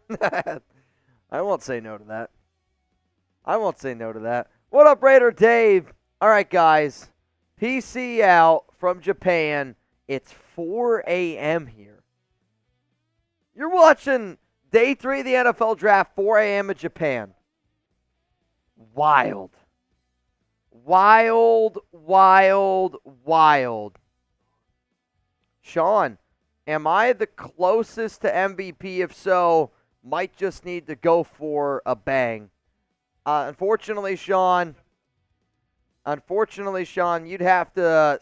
I won't say no to that. I won't say no to that. What up, Raider Dave? All right, guys. PC out from Japan. It's 4 a.m. here. You're watching day 3 of the NFL draft, 4 a.m. in Japan. Wild. Wild, wild, wild. Sean, am I the closest to MVP? If so, might just need to go for a bang. Unfortunately, Sean, you'd have to.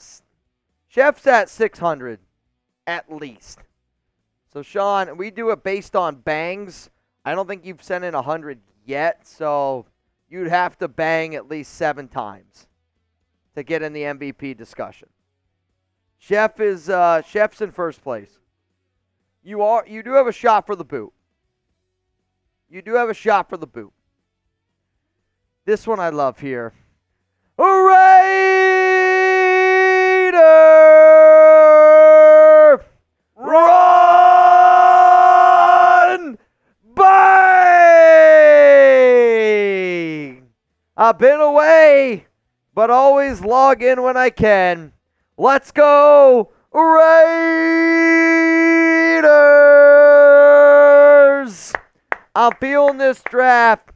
Chef's at 600, at least. So, Sean, we do it based on bangs. I don't think you've sent in 100 yet, so you'd have to bang at least 7 times to get in the MVP discussion. Chef's in first place. You do have a shot for the boot. You do have a shot for the boot. This one I love here. Raider! Run! Bang! I've been away, but always log in when I can. Let's go, Raiders! I'm feeling this draft.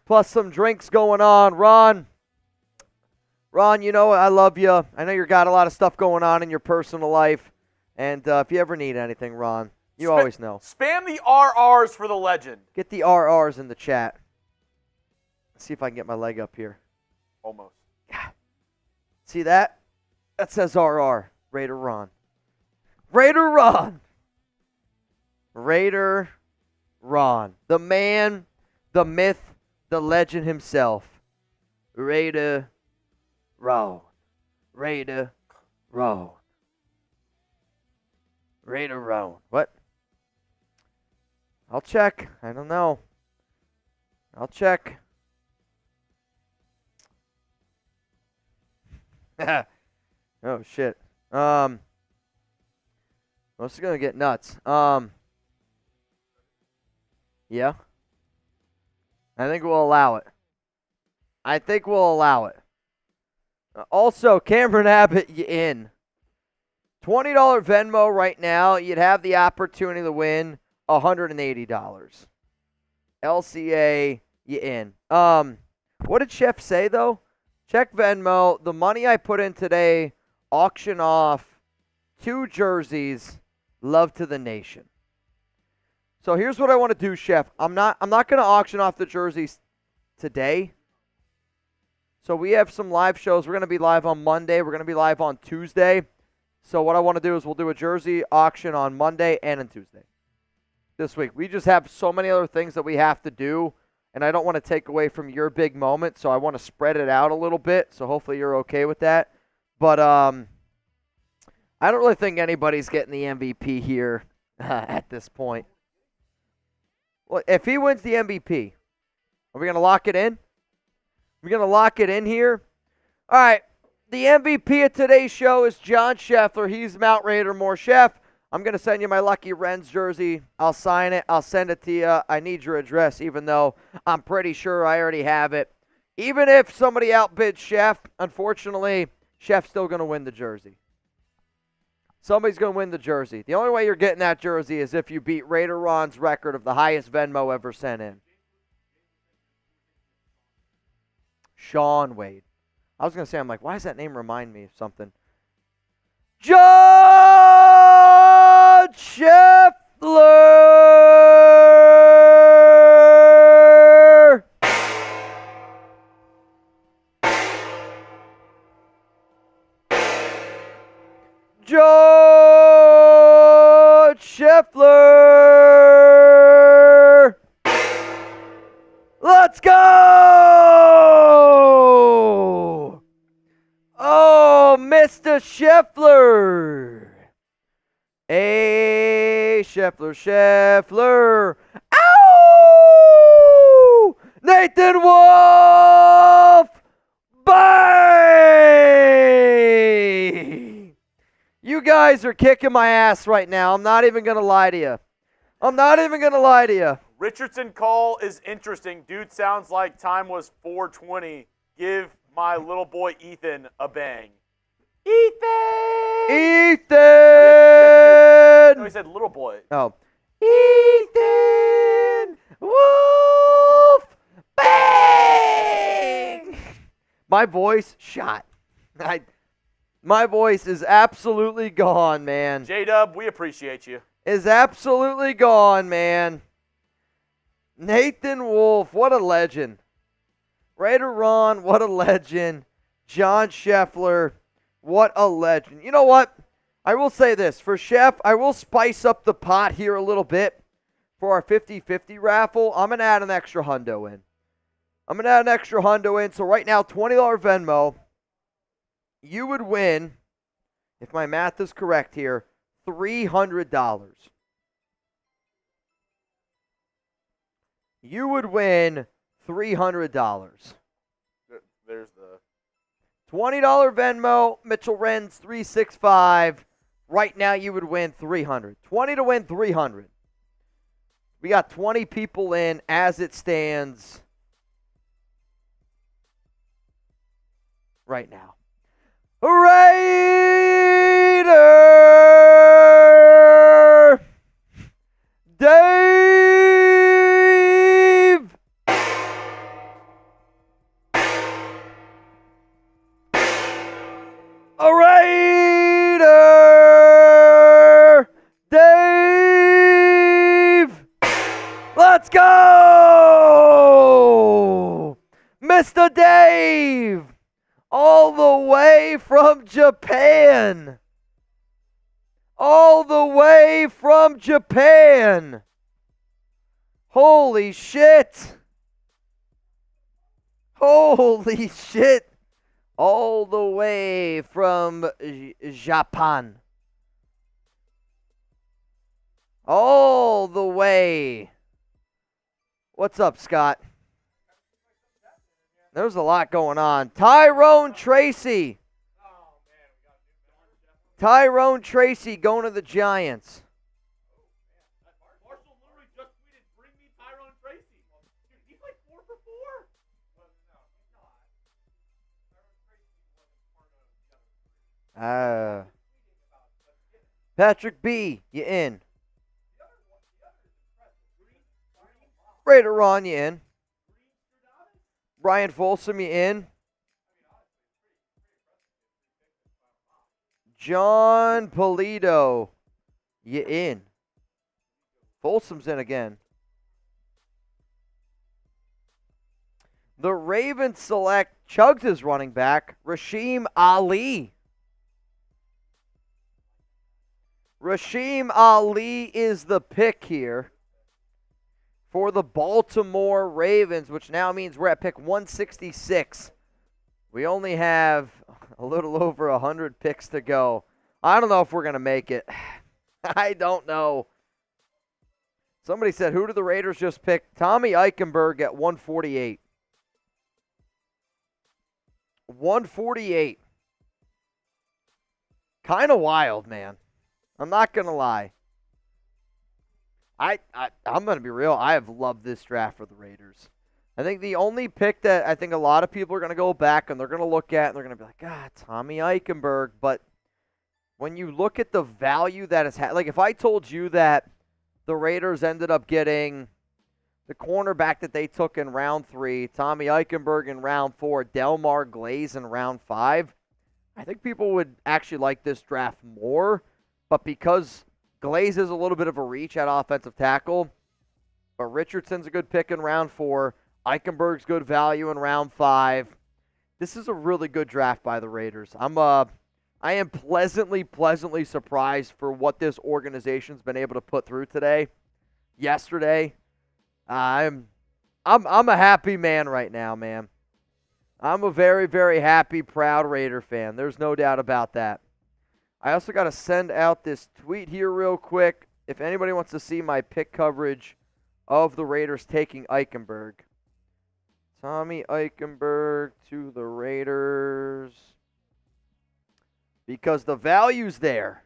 Plus some drinks going on. Ron, you know I love you. I know you got a lot of stuff going on in your personal life. And if you ever need anything, Ron, you always know. Spam the RRs for the legend. Get the RRs in the chat. Let's see if I can get my leg up here. Almost. See that? That says RR. Raider Ron. Raider Ron. Raider Ron. The man, the myth, the legend himself. Raider Ron. Raider Ron. Raider Ron. What? I'll check. I don't know. I'll check. Oh shit. This is gonna get nuts. Yeah. I think we'll allow it. Also, Cameron Abbott, you in. $20 Venmo right now. You'd have the opportunity to win $180. LCA, you in. What did Chef say though? Check Venmo. The money I put in today, auction off 2 jerseys. Love to the nation. So here's what I want to do, Chef. I'm not going to auction off the jerseys today. So we have some live shows. We're going to be live on Monday. We're going to be live on Tuesday. So what I want to do is we'll do a jersey auction on Monday and on Tuesday this week. We just have so many other things that we have to do, and I don't want to take away from your big moment, so I want to spread it out a little bit, so hopefully you're okay with that. But I don't really think anybody's getting the MVP here at this point. Well, if he wins the MVP, are we going to lock it in? We're going to lock it in here? All right. The MVP of today's show is John Scheffler. He's Mount Raider More. Chef, I'm going to send you my Lucky Wrens jersey. I'll sign it. I'll send it to you. I need your address, even though I'm pretty sure I already have it. Even if somebody outbids Chef, unfortunately, Chef's still going to win the jersey. Somebody's going to win the jersey. The only way you're getting that jersey is if you beat Raider Ron's record of the highest Venmo ever sent in. Sean Wade. I was going to say, I'm like, why does that name remind me of something? John Scheffler! John Scheffler! Let's go! Oh, Mr. Scheffler. Hey, Scheffler. Ow! Nathan Wolf! Bang! You guys are kicking my ass right now. I'm not even going to lie to you. Richardson call is interesting. Dude sounds like time was 4:20. Give my little boy Ethan a bang. Ethan! Ethan! No, he said little boy. Oh. Ethan! Wolf! Bang! My voice shot. My voice is absolutely gone, man. J-Dub, we appreciate you. Is absolutely gone, man. Nathan Wolf, what a legend. Raider Ron, what a legend. John Scheffler, what a legend. You know what? I will say this. For Chef, I will spice up the pot here a little bit for our 50-50 raffle. I'm going to add an extra Hondo in. So right now, $20 Venmo. You would win, if my math is correct here, $300. You would win $300. There's the $20 Venmo, Mitchell Renz 365. Right now you would win $300. 20 to win $300. We got 20 people in as it stands right now. Raider Dave. A Raider Dave. Let's go. Mr. Dave. All the way from Japan. All the way from Japan. Holy shit. Holy shit. All the way from Japan. All the way. What's up, Scott? There's a lot going on. Tyrone Tracy. Tyrone Tracy going to the Giants. Marshall literally just tweeted, "Bring me Tyrone Tracy." Dude, he's like 4 for 4. Patrick B, you in? Raider Ron, you in? Brian Folsom, you in? John Polito, you in? Folsom's in again. The Ravens select Chugs' running back, Rasheem Ali. Rasheem Ali is the pick here for the Baltimore Ravens, which now means we're at pick 166. We only have a little over 100 picks to go. I don't know if we're going to make it. I don't know. Somebody said, who did the Raiders just pick? Tommy Eichenberg at 148. 148. Kind of wild, man. I'm not going to lie. I'm going to be real. I have loved this draft for the Raiders. I think the only pick that I think a lot of people are going to go back and they're going to look at and they're going to be like, Tommy Eichenberg. But when you look at the value that it's had, like if I told you that the Raiders ended up getting the cornerback that they took in round 3, Tommy Eichenberg in round 4, Delmar, Glaze in round 5, I think people would actually like this draft more. But because Glaze is a little bit of a reach at offensive tackle, but Richardson's a good pick in round 4. Eichenberg's good value in round 5. This is a really good draft by the Raiders. I am pleasantly surprised for what this organization's been able to put through yesterday. I'm a happy man right now, man. I'm a very, very happy, proud Raider fan. There's no doubt about that. I also got to send out this tweet here real quick. If anybody wants to see my pick coverage of the Raiders taking Eichenberg. Tommy Eichenberg to the Raiders. Because the value's there.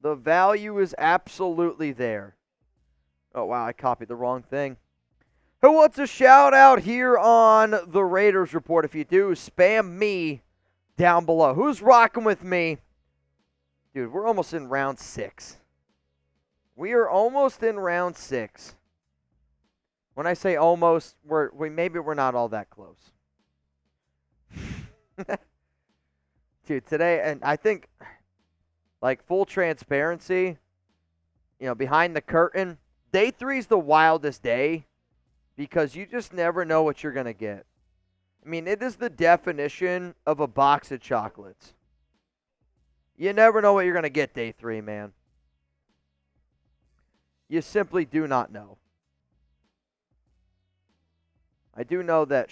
The value is absolutely there. Oh, wow, I copied the wrong thing. Who wants a shout out here on the Raiders Report? If you do, spam me down below. Who's rocking with me? Dude, we're almost in round 6. We are almost in round 6. When I say almost, maybe we're not all that close. Dude, today, and I think, like, full transparency, behind the curtain, day 3 is the wildest day because you just never know what you're going to get. I mean, it is the definition of a box of chocolates. You never know what you're going to get day 3, man. You simply do not know. I do know that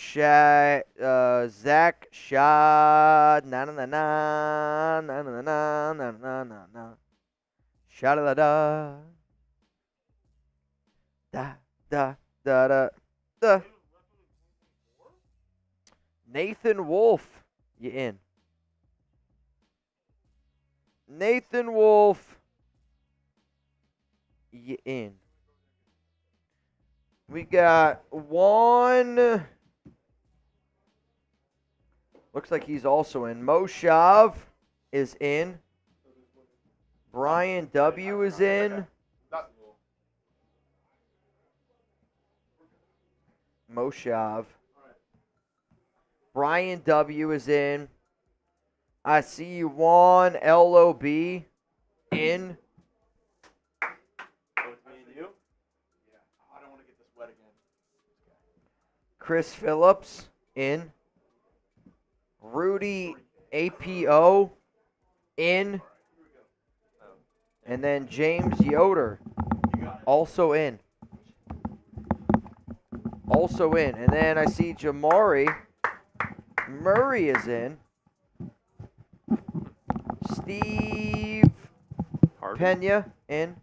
Zach Shad na na na na na na na na na na na sha da da da da da da da. Nathan Wolf, you in? Nathan Wolf, you in? We got one. Looks like he's also in. Moshav is in. Brian W is in. Moshav. Brian W is in. I see you, Juan LOB in. Chris Phillips in. Rudy APO in. And then James Yoder also in. Also in. And then I see Jamari Murray is in. Steve Pena in.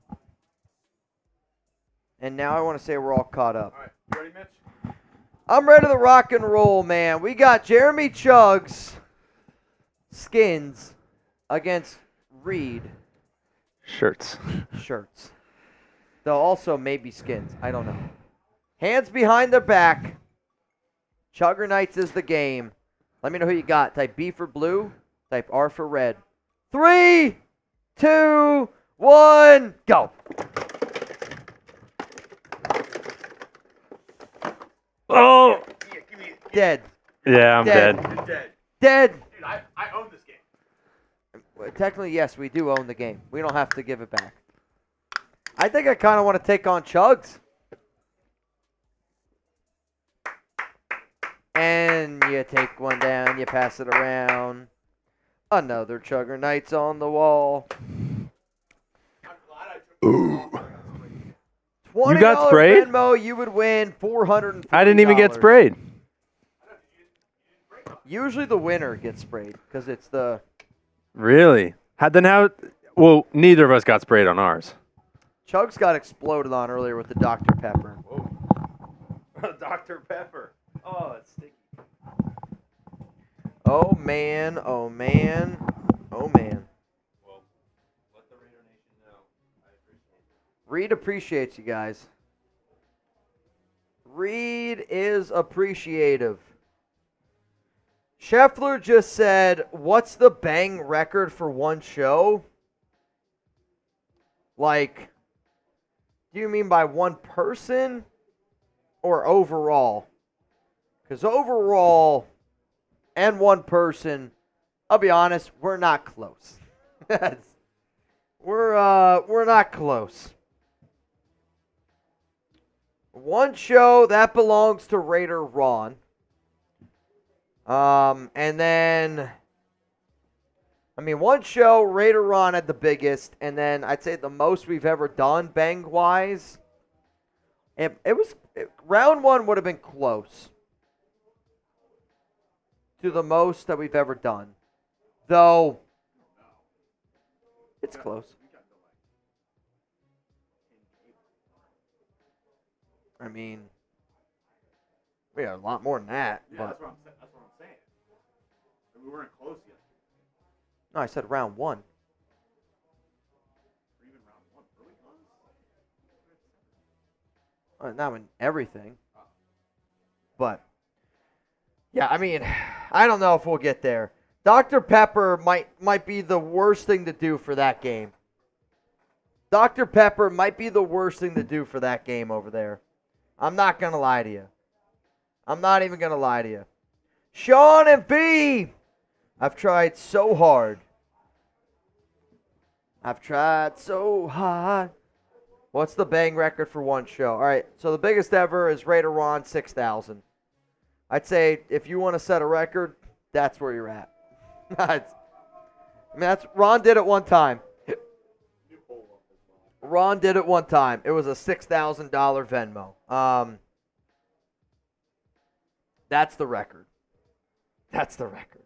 And now I want to say we're all caught up. All right, you ready, Mitch? I'm ready to rock and roll, man. We got Jeremy Chugg's skins against Reed Shirts. shirts. Though also maybe skins. I don't know. Hands behind their back. Chugger Knights is the game. Let me know who you got. Type B for blue. Type R for red. 3, 2, 1, go. Oh! Dead. Yeah, I'm Dead. dead. You're dead. Dead. Dude, I own this game. Well, technically, yes, we do own the game. We don't have to give it back. I think I kind of want to take on Chugs. And you take one down, you pass it around. Another Chugger Knights on the wall. $20 You got sprayed? Venmo, you would win $450. I didn't even get sprayed. Usually the winner gets sprayed because it's the... Really? Well, neither of us got sprayed on ours. Chugs got exploded on earlier with the Dr. Pepper. Whoa. Dr. Pepper. Oh, it's sticky. Oh, man. Oh, man. Oh, man. Well, let the Raider Nation know. I appreciate it. Reed appreciates you guys. Reed is appreciative. Scheffler just said, what's the bang record for one show? Like, do you mean by one person or overall? Because overall and one person, I'll be honest, we're not close. we're not close. One show, that belongs to Raider Ron. And then, one show, Raider Ron had the biggest, and then I'd say the most we've ever done, bang-wise. Round 1 would have been close to the most that we've ever done. Though, it's close. We got a lot more than that. Yeah, but that's what I'm saying. We weren't close yet. no, I said round 1. Or even round 1. Were we close? Not in everything. But, yeah, I mean, I don't know if we'll get there. Dr. Pepper might be the worst thing to do for that game. Dr. Pepper might be the worst thing to do for that game over there. I'm not going to lie to you. I'm not even going to lie to you. Sean and B! I've tried so hard. I've tried so hard. What's the bang record for one show? All right, so the biggest ever is Raider Ron, 6,000. I'd say if you want to set a record, that's where you're at. Ron did it one time. Ron did it one time. It was a $6,000 Venmo. That's the record. That's the record.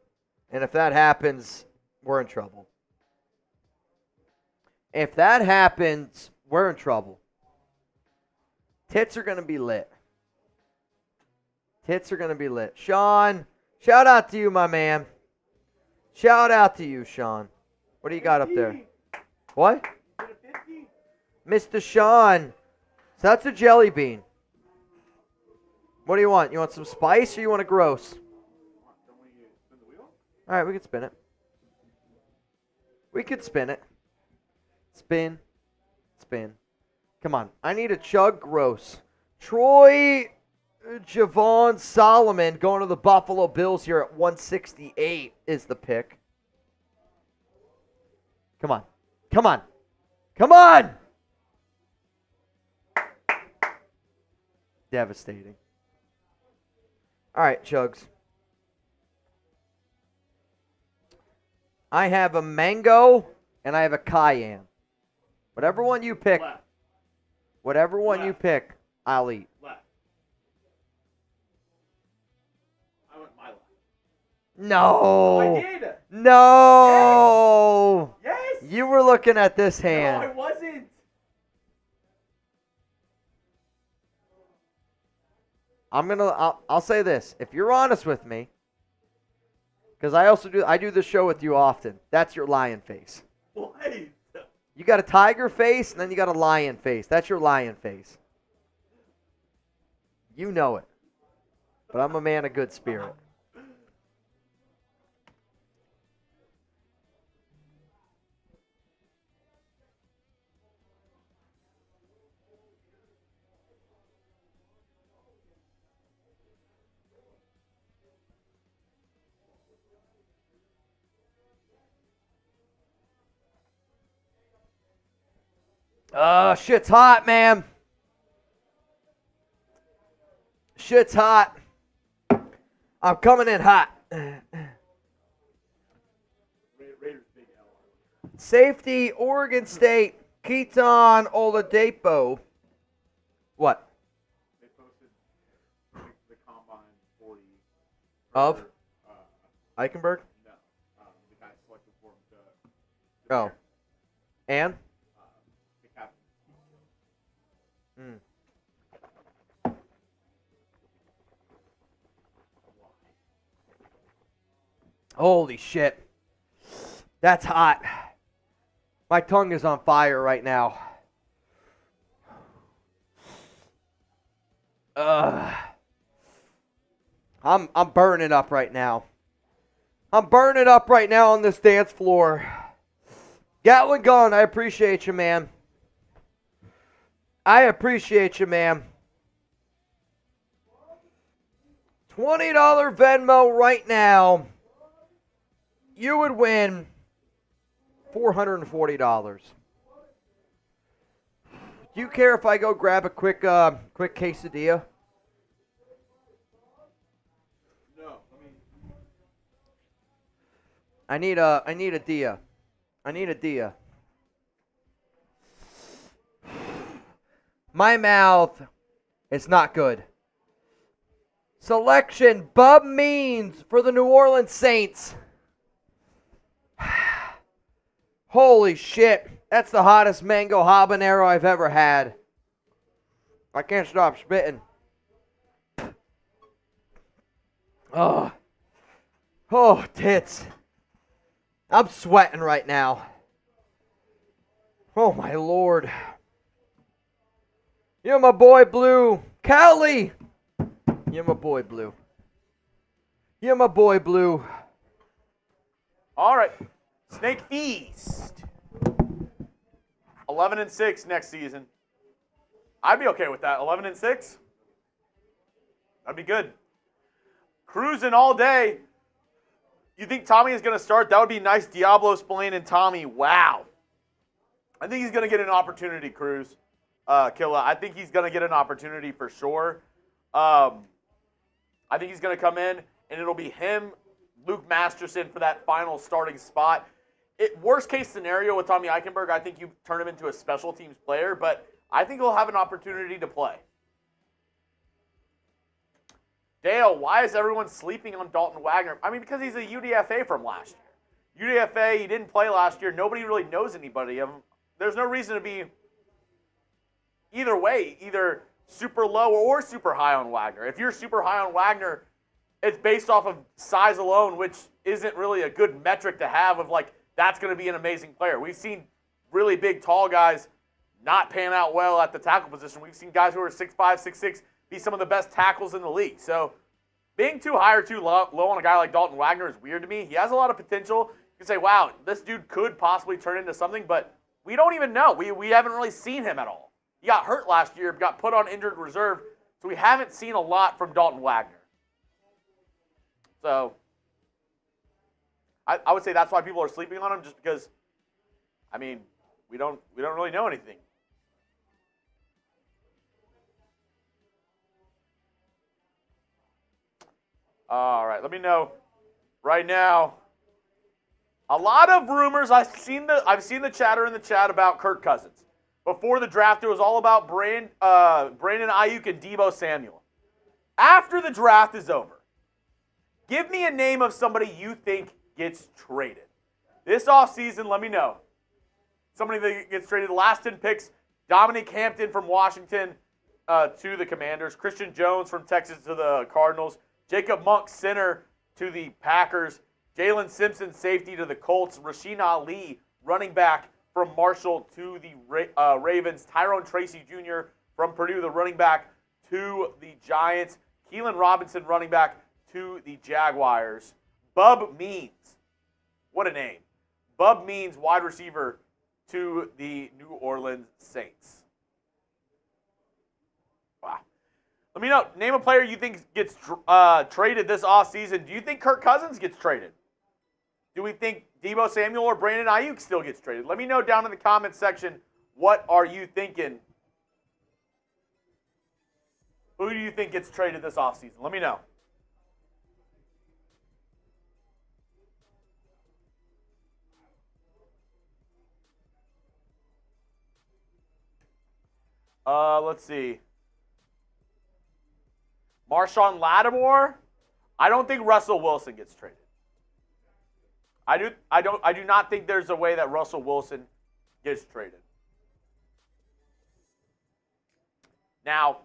And if that happens, we're in trouble. If that happens, we're in trouble. Tits are going to be lit. Tits are going to be lit. Sean, shout out to you, my man. Shout out to you, Sean. What do you got up there? What? Mr. Sean. So that's a jelly bean. What do you want? You want some spice or you want a gross? All right, we can spin it. We could spin it. Spin. Spin. Come on. I need a chug gross. Troy Javon Solomon going to the Buffalo Bills here at 168 is the pick. Come on. Come on. Come on! Devastating. All right, Chugs. I have a mango and I have a cayenne. Whatever one you pick. Left. Whatever one you pick, I'll eat. Left. I went my left. No. I did. No. Yes. You were looking at this No, I hand. wasn't. I'll say this. If you're honest with me, because I do this show with you often. That's your lion face. What? You got a tiger face and then you got a lion face. That's your lion face. You know it. But I'm a man of good spirit. Shit's hot, man. Shit's hot. I'm coming in hot. Raiders big L. Safety, Oregon State, Keaton Oladipo. What? They posted the combine 40 Of? uh, Eichenberg? no, the guy selected for him to Oh. And? the captain. Holy shit. That's hot. My tongue is on fire right now. I'm burning up right now. I'm burning up right now on this dance floor. Gatling Gun, I appreciate you, man. I appreciate you, man. $20 Venmo right now. You would win $440. Do you care if I go grab a quick quesadilla? No, I need a dia. I need a dia. My mouth is not good. Selection, Bub Means for the New Orleans Saints. Holy shit. That's the hottest mango habanero I've ever had. I can't stop spitting. Oh. Oh, tits. I'm sweating right now. Oh, my Lord. You're my boy, Blue. Kelly! You're my boy, Blue. You're my boy, Blue. All right. Snake Feast. 11-6 next season. I'd be okay with that. 11-6. That'd be good. Cruising all day. You think Tommy is going to start? That would be nice. Diablo, Spillane, and Tommy. Wow. I think he's going to get an opportunity, Cruz. Killa. I think he's going to get an opportunity for sure. I think he's going to come in, and it'll be him, Luke Masterson for that final starting spot. Worst case scenario with Tommy Eichenberg, I think you turn him into a special teams player, but I think he'll have an opportunity to play. Dale, why is everyone sleeping on Dalton Wagner? I mean, because he's a UDFA from last year. UDFA, he didn't play last year. Nobody really knows anybody of him. There's no reason to be either way, either super low or super high on Wagner. If you're super high on Wagner, it's based off of size alone, which isn't really a good metric to have of like, that's going to be an amazing player. We've seen really big, tall guys not pan out well at the tackle position. We've seen guys who are 6'5", 6'6", be some of the best tackles in the league. So being too high or too low on a guy like Dalton Wagner is weird to me. He has a lot of potential. You can say, wow, this dude could possibly turn into something, but we don't even know. We haven't really seen him at all. He got hurt last year, got put on injured reserve, so we haven't seen a lot from Dalton Wagner. So I would say that's why people are sleeping on him, just because, I mean, we don't really know anything. All right, let me know right now. A lot of rumors. I've seen the chatter in the chat about Kirk Cousins. Before the draft, it was all about Brandon Ayuk and Deebo Samuel. After the draft is over, give me a name of somebody you think gets traded. This offseason, let me know. Somebody that gets traded. The last 10 picks, Dominic Hampton from Washington to the Commanders. Christian Jones from Texas to the Cardinals. Jacob Monk, center, to the Packers. Jalen Simpson, safety, to the Colts. Rasheen Ali, running back, from Marshall to the Ravens. Tyrone Tracy Jr. from Purdue, the running back, to the Giants. Keelan Robinson, running back, to the Jaguars. Bub Means, what a name. Bub Means, wide receiver, to the New Orleans Saints. Wow. Let me know. Name a player you think gets traded this offseason. Do you think Kirk Cousins gets traded? Do we think Deebo Samuel or Brandon Ayuk still gets traded? Let me know down in the comments section, what are you thinking? Who do you think gets traded this offseason? Let me know. Let's see. Marshawn Lattimore. I don't think Russell Wilson gets traded. I do not think there's a way that Russell Wilson gets traded. Now,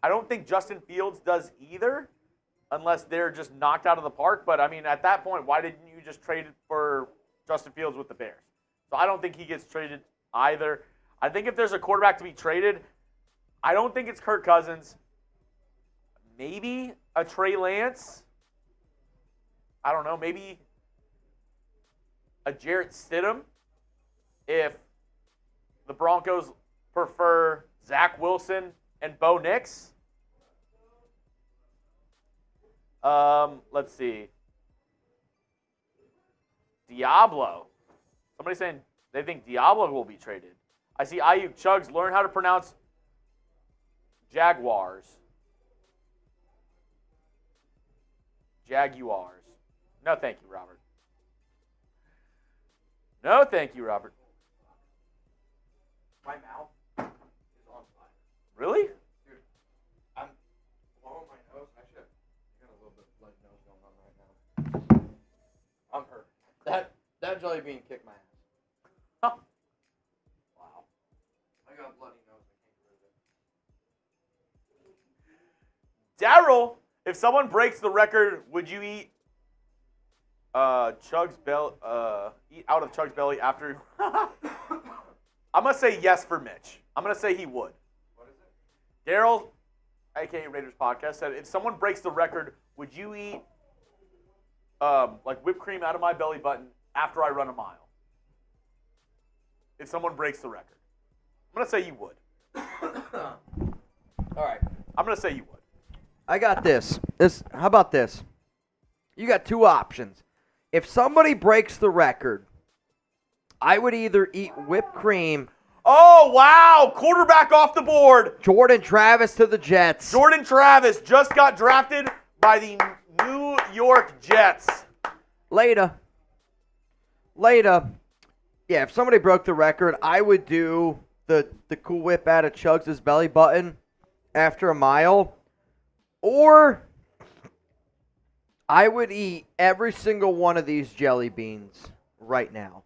I don't think Justin Fields does either, unless they're just knocked out of the park. But, I mean, at that point, why didn't you just trade for Justin Fields with the Bears? So I don't think he gets traded either. I think if there's a quarterback to be traded, I don't think it's Kirk Cousins. Maybe a Trey Lance. I don't know. Maybe a Jarrett Stidham if the Broncos prefer Zach Wilson and Bo Nix. Let's see. Diablo. Somebody's saying they think Diablo will be traded. I see Ayuk Chugs learn how to pronounce Jaguars. Jaguars. No, thank you, Robert. No, thank you, Robert. My mouth is on fire. Really? Dude, I'm blowing my nose. I got a little bit of bloody nose going on right now. I'm hurt. That jelly bean kicked my ass. Huh. Wow. I got a bloody nose. I can't prove it. Daryl, if someone breaks the record, would you eat Chug's belly? Eat out of Chug's belly after? I'm gonna say yes for Mitch. I'm gonna say he would. What is Daryl, aka Raiders Podcast, said, if someone breaks the record, would you eat like whipped cream out of my belly button after I run a mile? If someone breaks the record. I'm going to say you would. All right. I'm going to say you would. I got this. How about this? You got two options. If somebody breaks the record, I would either eat whipped cream. Oh, wow. Quarterback off the board. Jordan Travis to the Jets. Jordan Travis just got drafted by the New York Jets. Later. Yeah, if somebody broke the record, I would do the Cool Whip out of Chugs' belly button after a mile. Or I would eat every single one of these jelly beans right now.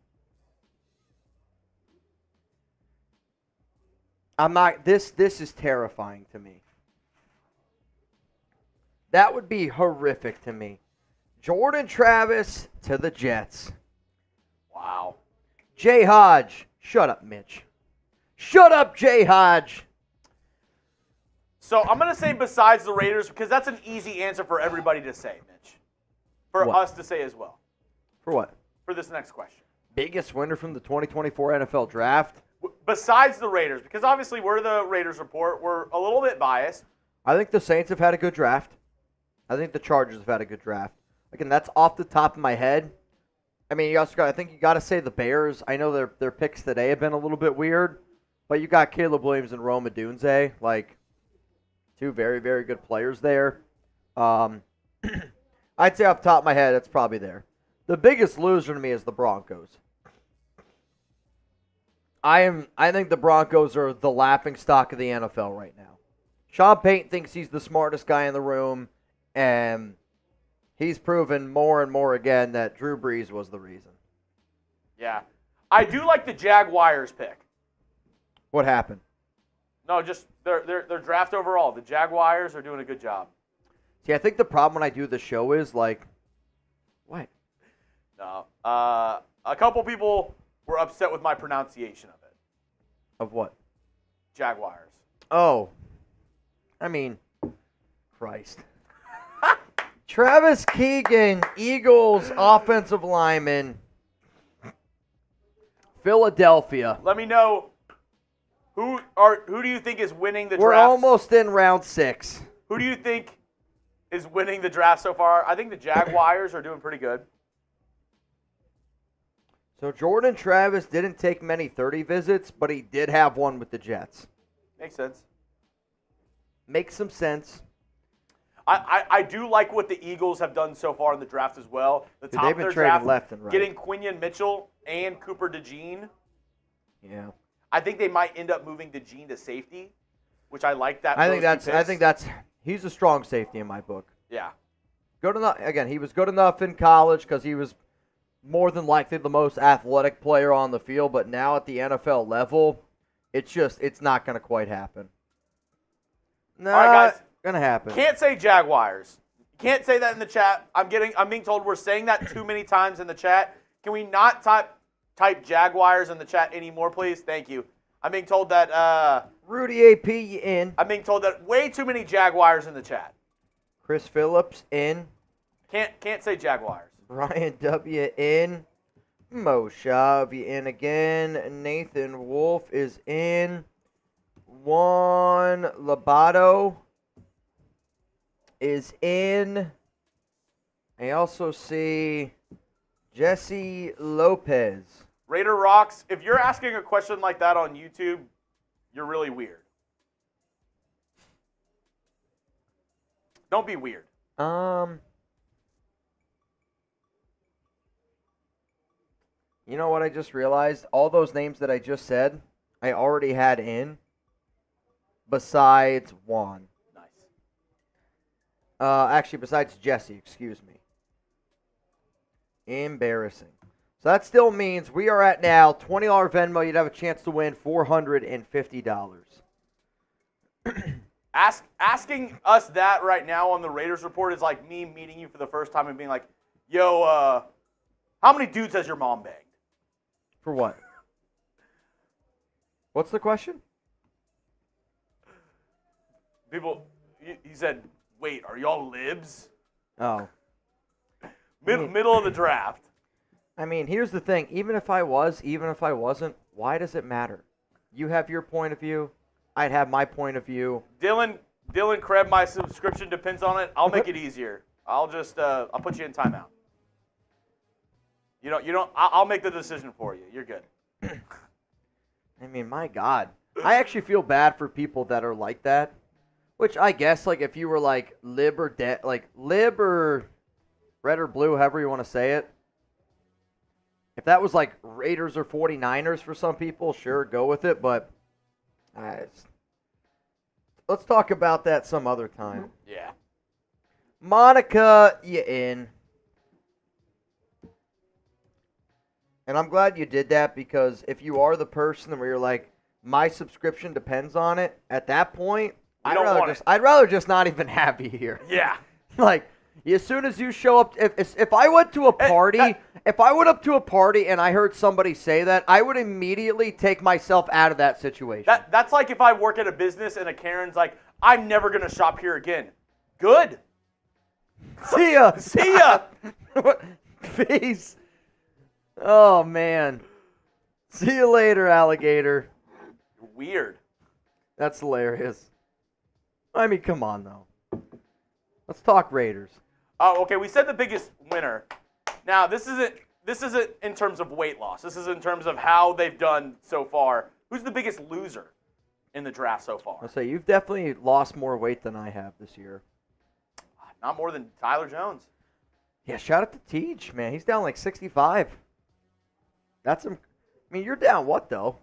I'm not, this is terrifying to me. That would be horrific to me. Jordan Travis to the Jets. Wow. Jay Hodge. Shut up, Mitch. Shut up, Jay Hodge. So I'm going to say besides the Raiders because that's an easy answer for everybody to say, Mitch. For What? us to say as well. For what? For this next question. Biggest winner from the 2024 NFL Draft? Besides the Raiders, because obviously we're the Raiders report, we're a little bit biased. I think the Saints have had a good draft. I think the Chargers have had a good draft. Again, that's off the top of my head. I mean, I think you got to say the Bears. I know their picks today have been a little bit weird, but you got Caleb Williams and Rome Odunze, like two very, very good players there. I'd say off the top of my head, it's probably there. The biggest loser to me is the Broncos. I think the Broncos are the laughingstock of the NFL right now. Sean Payton thinks he's the smartest guy in the room, and he's proven more and more again that Drew Brees was the reason. Yeah. I do like the Jaguars pick. What happened? No, just their draft overall. The Jaguars are doing a good job. See, I think the problem when I do the show is like, what? No. A couple people were upset with my pronunciation of it. Of what? Jaguars. Oh. I mean, Christ. Travis Keegan, Eagles offensive lineman, Philadelphia. Let me know who do you think is winning the draft? We're almost in round 6. Who do you think is winning the draft so far? I think the Jaguars are doing pretty good. So Jordan Travis didn't take many 30 visits, but he did have one with the Jets. Makes sense. Makes some sense. I do like what the Eagles have done so far in the draft as well. The Dude, top they've of been their trading draft, left and right. getting Quinion Mitchell and Cooper DeJean. Yeah. I think they might end up moving DeJean to safety, which I like that. I think that's he's a strong safety in my book. Yeah. Good enough. Again, he was good enough in college because he was more than likely the most athletic player on the field. But now at the NFL level, it's not going to quite happen. Not All right, guys. going to happen. Can't say Jaguars. Can't say that in the chat. I'm being told we're saying that too many times in the chat. Can we not type Jaguars in the chat anymore, please? Thank you. I'm being told that Rudy AP in. I'm being told that way too many Jaguars in the chat. Chris Phillips in. Can't say Jaguars. Brian W. in. Moshav in again. Nathan Wolf is in. Juan Labato is in. I also see Jesse Lopez. Raider Rocks, if you're asking a question like that on YouTube, you're really weird. Don't be weird. You know what I just realized? All those names that I just said, I already had in. Besides Juan. Nice. Actually, besides Jesse, excuse me. Embarrassing. So that still means we are at now $20 Venmo. You'd have a chance to win $450. Asking us that right now on the Raiders report is like me meeting you for the first time and being like, yo, how many dudes has your mom banged? For what? What's the question? People, he said, wait, are y'all libs? Oh. Middle of the draft. I mean, here's the thing. Even if I wasn't, why does it matter? You have your point of view. I'd have my point of view. Dylan Krebs, my subscription depends on it. I'll make it easier. I'll just, I'll put you in timeout. I'll make the decision for you. You're good. I mean, my God. I actually feel bad for people that are like that. Which I guess, like, if you were like lib or red or blue, however you want to say it. If that was like Raiders or 49ers for some people, sure, go with it. But let's talk about that some other time. Yeah. Monica, you in. And I'm glad you did that because if you are the person where you're like, my subscription depends on it, at that point, I'd rather just not even have you here. Yeah. Like, as soon as you show up, if I went to a party, if I went up to a party and I heard somebody say that, I would immediately take myself out of that situation. That's like if I work at a business and a Karen's like, I'm never going to shop here again. Good. See ya. See ya. Peace. Oh, man. See you later, alligator. You're weird. That's hilarious. I mean, come on, though. Let's talk Raiders. Oh, okay. We said the biggest winner. Now, this isn't in terms of weight loss. This is in terms of how they've done so far. Who's the biggest loser in the draft so far? I'll say you've definitely lost more weight than I have this year. Not more than Tyler Jones. Yeah, shout out to Teach, man. He's down like 65. That's I mean, you're down what, though?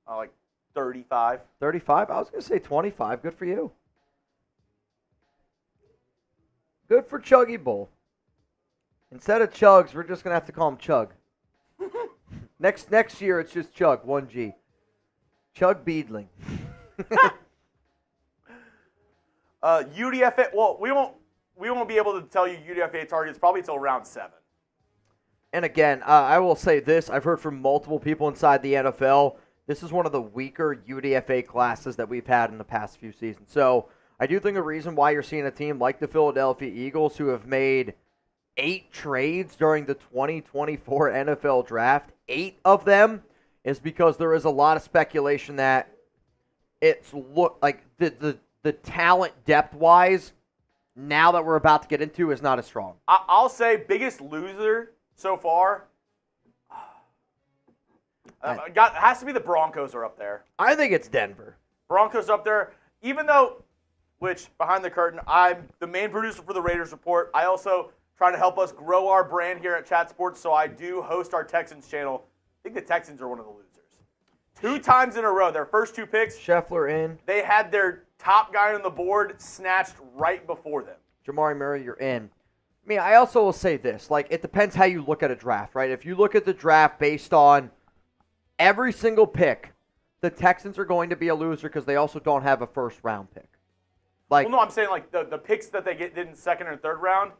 Like 35. 35? I was going to say 25. Good for you. Good for Chuggy Bull. Instead of Chugs, we're just going to have to call him Chug. Next year, it's just Chug, 1G. Chug Beedling. UDFA, well, we won't be able to tell you UDFA targets probably until round 7. And again, I will say this. I've heard from multiple people inside the NFL. This is one of the weaker UDFA classes that we've had in the past few seasons. So I do think a reason why you're seeing a team like the Philadelphia Eagles who have made 8 trades during the 2024 NFL Draft, 8 of them, is because there is a lot of speculation that it's like the talent depth-wise, now that we're about to get into, is not as strong. I'll say biggest loser so far, has to be the Broncos are up there. I think it's Denver. Broncos up there, even though, which, behind the curtain, I'm the main producer for the Raiders Report. I also try to help us grow our brand here at Chat Sports, so I do host our Texans channel. I think the Texans are one of the losers. 2 times in a row, their first 2 picks, Scheffler in. they had their top guy on the board snatched right before them. Jamari Murray, you're in. I mean, I also will say this. Like, it depends how you look at a draft, right? If you look at the draft based on every single pick, the Texans are going to be a loser because they also don't have a first-round pick. Like, Well, no, I'm saying like the picks that they did in 2nd and 3rd round.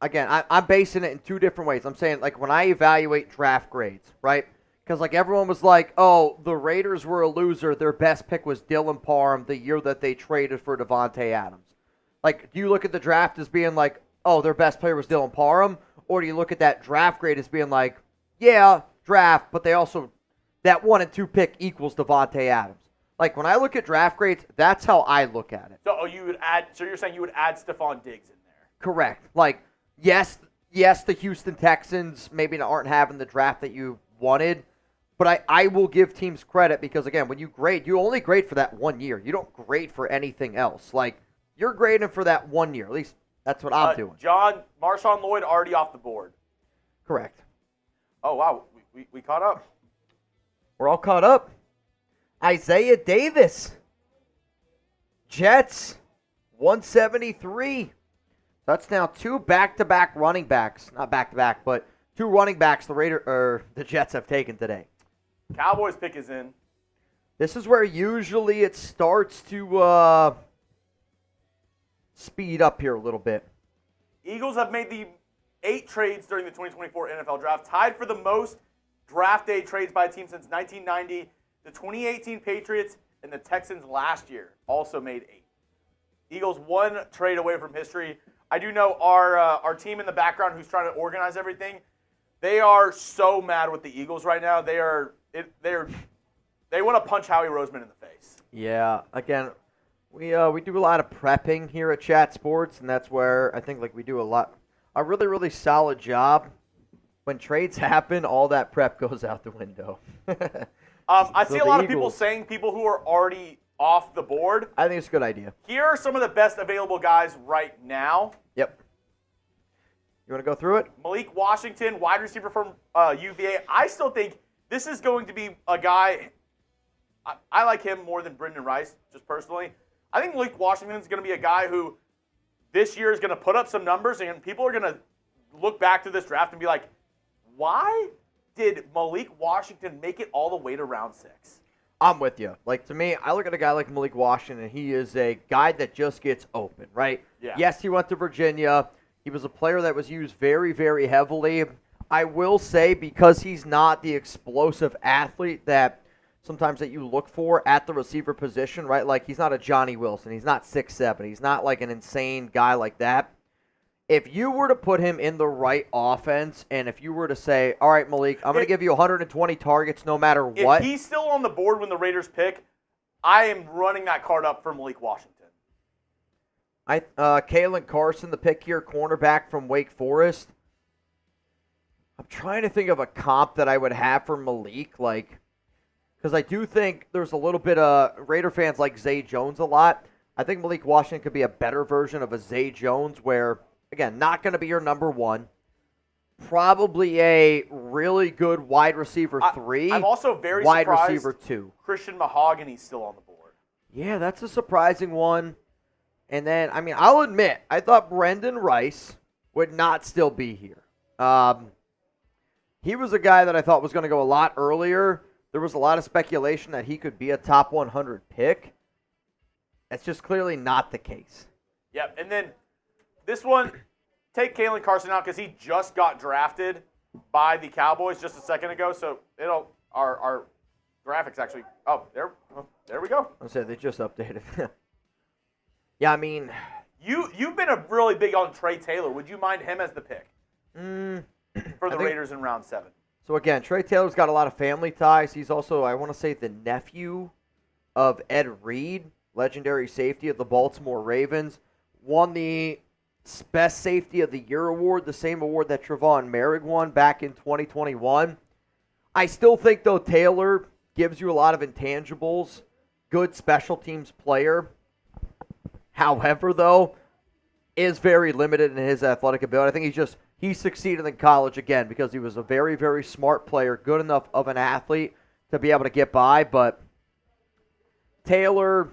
Again, I'm basing it in 2 different ways. I'm saying, like, when I evaluate draft grades, right? Because, like, everyone was like, oh, the Raiders were a loser. Their best pick was Dylan Parham the year that they traded for Devontae Adams. Like, do you look at the draft as being like, oh, their best player was Dylan Parham? Or do you look at that draft grade as being like, yeah, draft, but they also, that 1 and 2 pick equals Devontae Adams? Like, when I look at draft grades, that's how I look at it. So you're saying you would add Stephon Diggs in there? Correct. Like, yes, the Houston Texans maybe aren't having the draft that you wanted, but I will give teams credit because, again, when you grade, you only grade for that 1 year. You don't grade for anything else. Like, you're grading for that 1 year. At least that's what I'm doing. Marshawn Lloyd already off the board. Correct. Oh, wow. We caught up. We're all caught up. Isaiah Davis. Jets, 173. That's now 2 back-to-back running backs. Not back-to-back, but 2 running backs the Jets have taken today. Cowboys pick is in. This is where usually it starts to speed up here a little bit. Eagles have made the 8 trades during the 2024 NFL Draft, tied for the most draft day trades by a team since 1990. The 2018 Patriots and the Texans last year also made 8. Eagles one trade away from history. I do know our team in the background who's trying to organize everything. They are so mad with the Eagles right now. They want to punch Howie Roseman in the face. Yeah, again, we do a lot of prepping here at Chat Sports, and that's where I think we do a really, really solid job. When trades happen, all that prep goes out the window. I see a lot of people Eagles saying people who are already off the board. I think it's a good idea. Here are some of the best available guys right now. Yep. You want to go through it? Malik Washington, wide receiver from UVA. I still think this is going to be a guy. I like him more than Brendan Rice, just personally. I think Malik Washington is going to be a guy who this year is going to put up some numbers, and people are going to look back to this draft and be like, why did Malik Washington make it all the way to round 6? I'm with you. To me, I look at a guy like Malik Washington, and he is a guy that just gets open, right? Yeah. Yes, he went to Virginia. He was a player that was used very, very heavily. I will say, because he's not the explosive athlete that sometimes that you look for at the receiver position, right? He's not a Johnny Wilson. He's not 6'7". He's not an insane guy like that. If you were to put him in the right offense, and if you were to say, all right, Malik, I'm going to give you 120 targets no matter what. If he's still on the board when the Raiders pick, I am running that card up for Malik Washington. Kalen Carson, the pick here, cornerback from Wake Forest. I'm trying to think of a comp that I would have for Malik, because I do think there's a little bit of Raider fans like Zay Jones a lot. I think Malik Washington could be a better version of a Zay Jones where, again, not going to be your number 1. Probably a really good wide receiver 3. I'm also very wide surprised receiver 2. Christian Mahogany's still on the board. Yeah, that's a surprising one. And then, I'll admit, I thought Brendan Rice would not still be here. He was a guy that I thought was going to go a lot earlier. There was a lot of speculation that he could be a top 100 pick. That's just clearly not the case. Yep, and then this one, take Kalen Carson out because he just got drafted by the Cowboys just a second ago. So our graphics actually. Oh, there we go. I said they just updated. Yeah, you've been a really big on Trey Taylor. Would you mind him as the pick for the Raiders in round 7? So again, Trey Taylor's got a lot of family ties. He's also, I want to say, the nephew of Ed Reed, legendary safety of the Baltimore Ravens. Won the Best Safety of the Year award, the same award that Trevon Merrick won back in 2021. I still think, though, Taylor gives you a lot of intangibles. Good special teams player. However, though, is very limited in his athletic ability. I think he succeeded in college again because he was a very, very smart player, good enough of an athlete to be able to get by. But Taylor,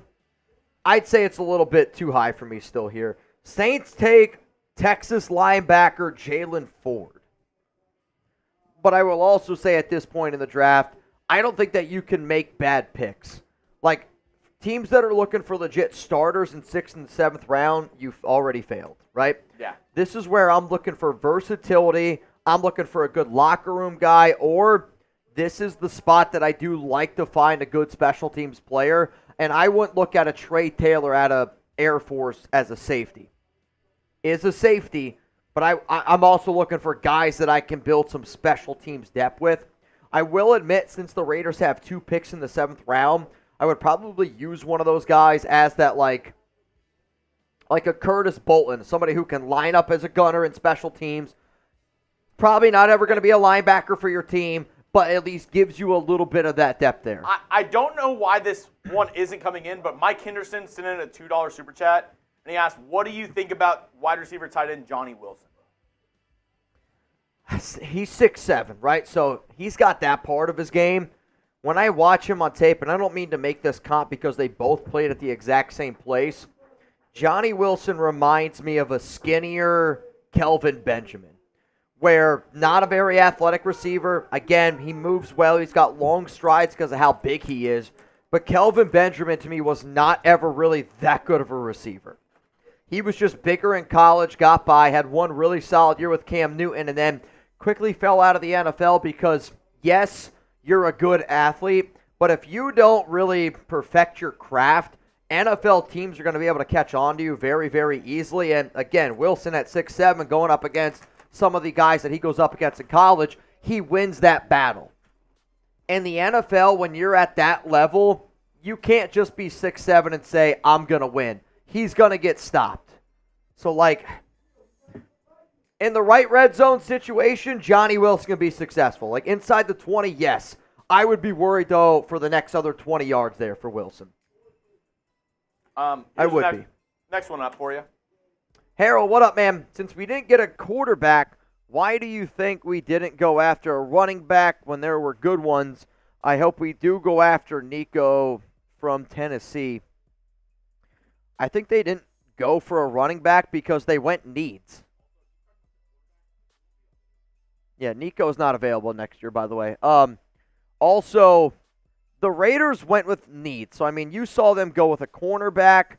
I'd say it's a little bit too high for me still here. Saints take Texas linebacker Jalen Ford. But I will also say at this point in the draft, I don't think that you can make bad picks. Teams that are looking for legit starters in 6th and 7th round, you've already failed, right? Yeah. This is where I'm looking for versatility. I'm looking for a good locker room guy, or this is the spot that I do like to find a good special teams player, and I wouldn't look at a Trey Taylor out of Air Force as a safety. Is a safety, but I'm also looking for guys that I can build some special teams depth with. I will admit, since the Raiders have 2 picks in the 7th round, I would probably use one of those guys as that, like a Curtis Bolton, somebody who can line up as a gunner in special teams. Probably not ever going to be a linebacker for your team, but at least gives you a little bit of that depth there. I don't know why this one isn't coming in, but Mike Henderson sent in a $2 super chat, and he asked, what do you think about wide receiver tight end Johnny Wilson? He's 6'7", right? So he's got that part of his game. When I watch him on tape, and I don't mean to make this comp because they both played at the exact same place, Johnny Wilson reminds me of a skinnier Kelvin Benjamin, where not a very athletic receiver. Again, he moves well. He's got long strides because of how big he is. But Kelvin Benjamin, to me, was not ever really that good of a receiver. He was just bigger in college, got by, had one really solid year with Cam Newton, and then quickly fell out of the NFL because, yes, you're a good athlete, but But if you don't really perfect your craft, NFL teams are going to be able to catch on to you very, very easily. And again, Wilson at 6'7", going up against some of the guys that he goes up against in college, he wins that battle. In the NFL, when you're at that level, you can't just be 6'7" and say, I'm going to win. He's going to get stopped. So, like, in the right red zone situation, Johnny Wilson can be successful. Like, inside the 20, yes. I would be worried, though, for the next other 20 yards there for Wilson. I would be. Next one up for you. Harold, what up, man? Since we didn't get a quarterback, why do you think we didn't go after a running back when there were good ones? I hope we do go after Nico from Tennessee. I think they didn't go for a running back because they went needs. Yeah, Nico's not available next year, by the way. Also, the Raiders went with needs. So, I mean, you saw them go with a cornerback,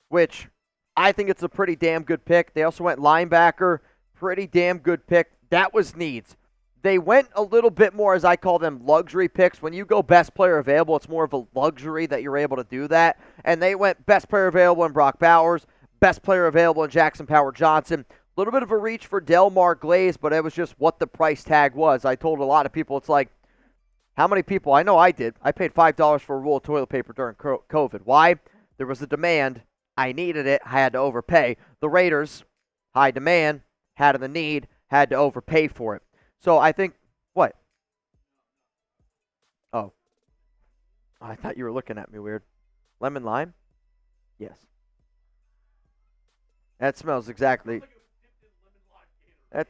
which I think it's a pretty damn good pick. They also went linebacker, pretty damn good pick. That was needs. They went a little bit more, as I call them, luxury picks. When you go best player available, it's more of a luxury that you're able to do that. And they went best player available in Brock Bowers, best player available in Jackson Power-Johnson. A little bit of a reach for Delmar Glaze, but it was just what the price tag was. I told a lot of people, it's like, how many people? I know I did. I paid $5 for a roll of toilet paper during COVID. Why? There was a demand. I needed it. I had to overpay. The Raiders, high demand, had the need, had to overpay for it. So I think, what? Oh. I thought you were looking at me weird. Lemon lime? Yes. That smells exactly. That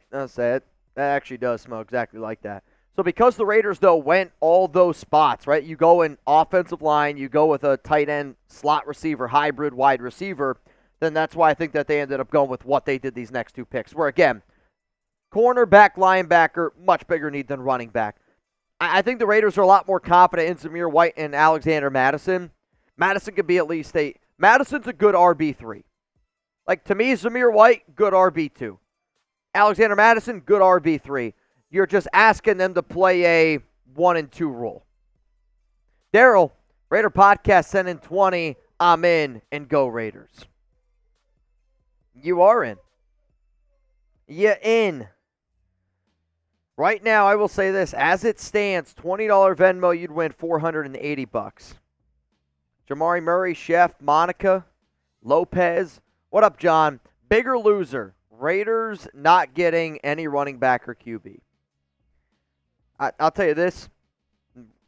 actually does smell exactly like that. So because the Raiders, though, went all those spots, right? You go in offensive line, you go with a tight end, slot receiver, hybrid wide receiver, then that's why I think that they ended up going with what they did these next two picks. Where, again, cornerback, linebacker, much bigger need than running back. I think the Raiders are a lot more confident in Zamir White and Alexander Madison. Madison could be at least Madison's a good RB3. Like, to me, Zamir White, good RB2. Alexander Madison, good RB3. You're just asking them to play a 1 and 2 role. Daryl, Raider Podcast sent in 20. I'm in, and go Raiders. You are in. You in. Right now, I will say this. As it stands, $20 Venmo, you'd win $480. Jamari Murray, Chef, Monica, Lopez. What up, John? Bigger loser. Raiders not getting any running back or QB. I'll tell you this.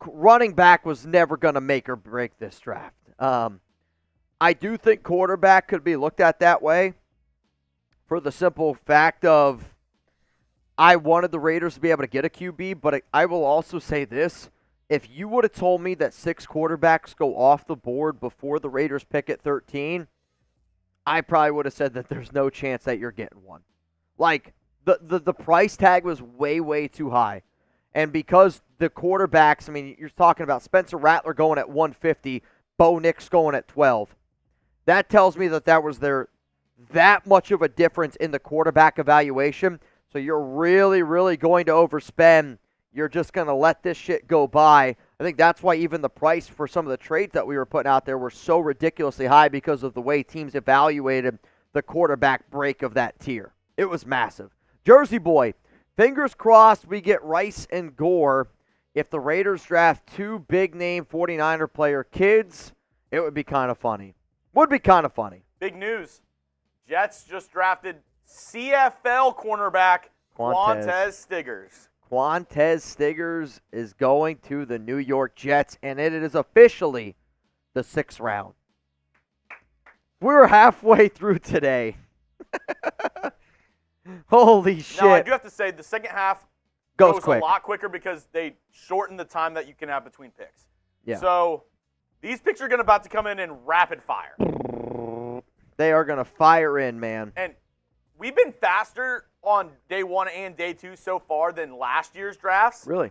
Running back was never going to make or break this draft. I do think quarterback could be looked at that way for the simple fact of I wanted the Raiders to be able to get a QB, but I will also say this. If you would have told me that 6 quarterbacks go off the board before the Raiders pick at 13, I probably would have said that there's no chance that you're getting one. Like, the price tag was way, way too high. And because the quarterbacks, I mean, you're talking about Spencer Rattler going at 150, Bo Nix going at 12. That tells me that was that much of a difference in the quarterback evaluation. So you're really, really going to overspend. You're just going to let this shit go by. I think that's why even the price for some of the trades that we were putting out there were so ridiculously high because of the way teams evaluated the quarterback break of that tier. It was massive. Jersey Boy, fingers crossed we get Rice and Gore. If the Raiders draft 2 big-name 49er player kids, it would be kind of funny. Would be kind of funny. Big news. Jets just drafted CFL cornerback Quantez Stiggers. Quantez Stiggers is going to the New York Jets, and it is officially the 6th round. We're halfway through today. Holy shit. Now, I do have to say, the second half goes a lot quicker because they shortened the time that you can have between picks. Yeah. So these picks are about to come in rapid fire. They are going to fire in, man. And we've been faster on day 1 and day 2 so far than last year's drafts. Really?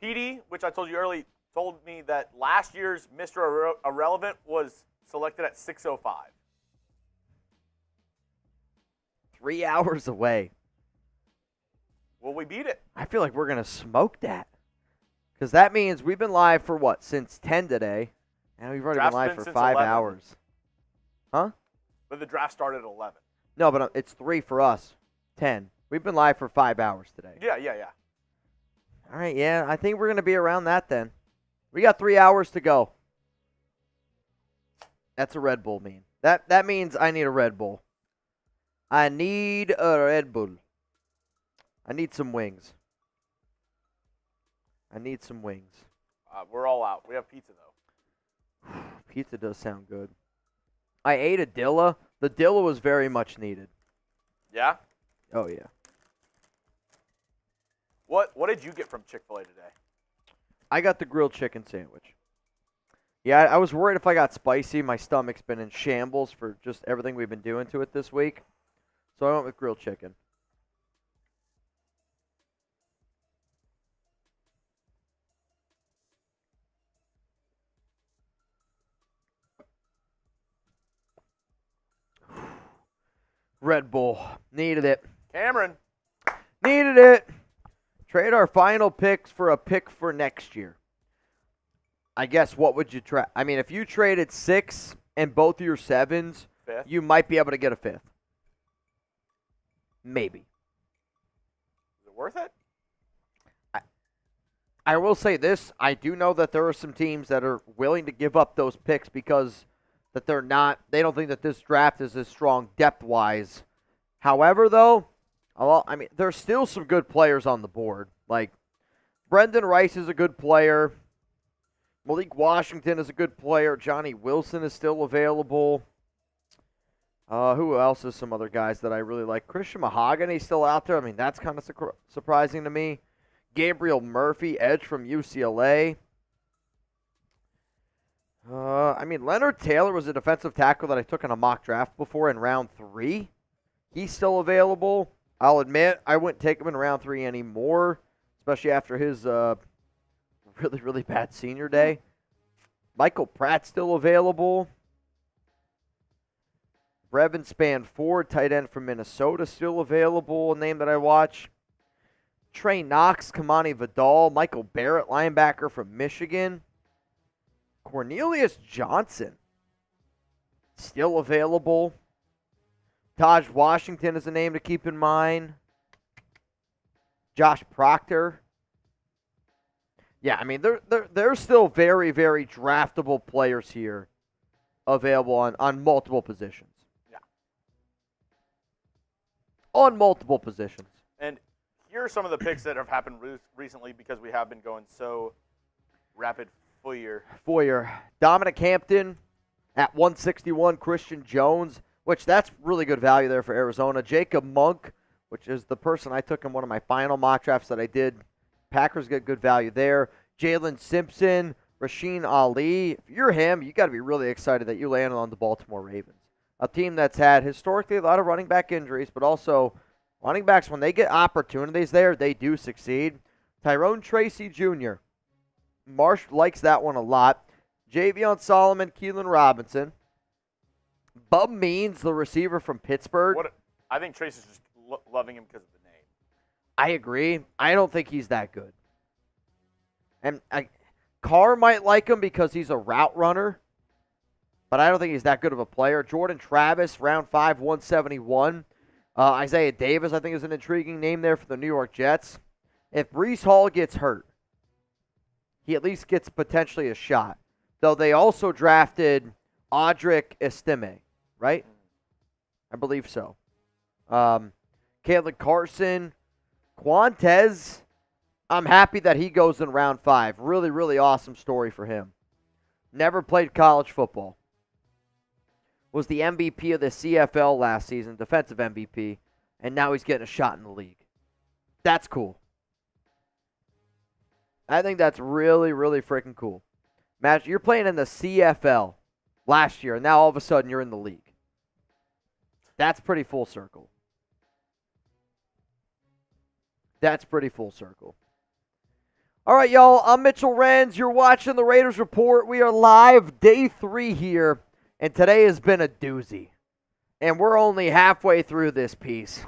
PD, which I told you early, told me that last year's Mr. Irrelevant was selected at 6:05. 3 hours away. Will we beat it? I feel like we're going to smoke that. Because that means we've been live for what? Since 10 today. And we've already Draft's been live been for since 5 11. hours. Huh? But the draft started at 11. No, but it's 3 for us. 10. We've been live for 5 hours today. Yeah. All right, yeah. I think we're going to be around that then. We got 3 hours to go. That's a Red Bull mean. That means I need a Red Bull. I need a Red Bull. I need some wings. We're all out. We have pizza, though. Pizza does sound good. I ate a Dilla. The Dilla was very much needed. Yeah? Oh, yeah. What did you get from Chick-fil-A today? I got the grilled chicken sandwich. Yeah, I was worried if I got spicy. My stomach's been in shambles for just everything we've been doing to it this week. So I went with grilled chicken. Red Bull. Needed it. Cameron. Needed it. Trade our final picks for a pick for next year. I guess what would you try? I mean, if you traded 6 and both of your 7s, Fifth. you might be able to get a 5th. Maybe. Is it worth it? I will say this. I do know that there are some teams that are willing to give up those picks because that they don't think that this draft is as strong depth-wise. However, though, I mean, there's still some good players on the board. Like, Brendan Rice is a good player. Malik Washington is a good player. Johnny Wilson is still available. Who else is some other guys that I really like? Christian Mahogany still out there. I mean, that's kind of surprising to me. Gabriel Murphy, edge from UCLA. I mean, Leonard Taylor was a defensive tackle that I took in a mock draft before in round 3. He's still available. I'll admit I wouldn't take him in round 3 anymore, especially after his really, really bad senior day. Michael Pratt's still available. Brevin Spanford, tight end from Minnesota, still available, a name that I watch. Trey Knox, Kamani Vidal, Michael Barrett, linebacker from Michigan. Cornelius Johnson, still available. Taj Washington is a name to keep in mind. Josh Proctor. Yeah, I mean, there's still very, very draftable players here available on multiple positions. Yeah. On multiple positions. And here are some of the picks that have happened recently because we have been going so rapid fire. Dominic Hampton at 161. Christian Jones, which that's really good value there for Arizona. Jacob Monk, which is the person I took in one of my final mock drafts that I did. Packers get good value there. Jalen Simpson, Rasheen Ali. If you're him, you got to be really excited that you landed on the Baltimore Ravens. A team that's had historically a lot of running back injuries, but also running backs, when they get opportunities there, they do succeed. Tyrone Tracy Jr. Marsh likes that one a lot. Javion Solomon, Keelan Robinson. Bub Means, the receiver from Pittsburgh. I think Tracy's just loving him because of the name. I agree. I don't think he's that good. And Carr might like him because he's a route runner, but I don't think he's that good of a player. Jordan Travis, round 5, 171. Isaiah Davis, I think, is an intriguing name there for the New York Jets. If Breece Hall gets hurt, he at least gets potentially a shot. Though they also drafted Audric Estime, right? I believe so. Caleb Carson, Quantez. I'm happy that he goes in round 5. Really, really awesome story for him. Never played college football. Was the MVP of the CFL last season, defensive MVP, and now he's getting a shot in the league. That's cool. I think that's really, really freaking cool. Matt, you're playing in the CFL last year, and now all of a sudden you're in the league. That's pretty full circle. That's pretty full circle. All right, y'all. I'm Mitchell Renz. You're watching the Raiders Report. We are live day 3 here, and today has been a doozy. And we're only halfway through this piece.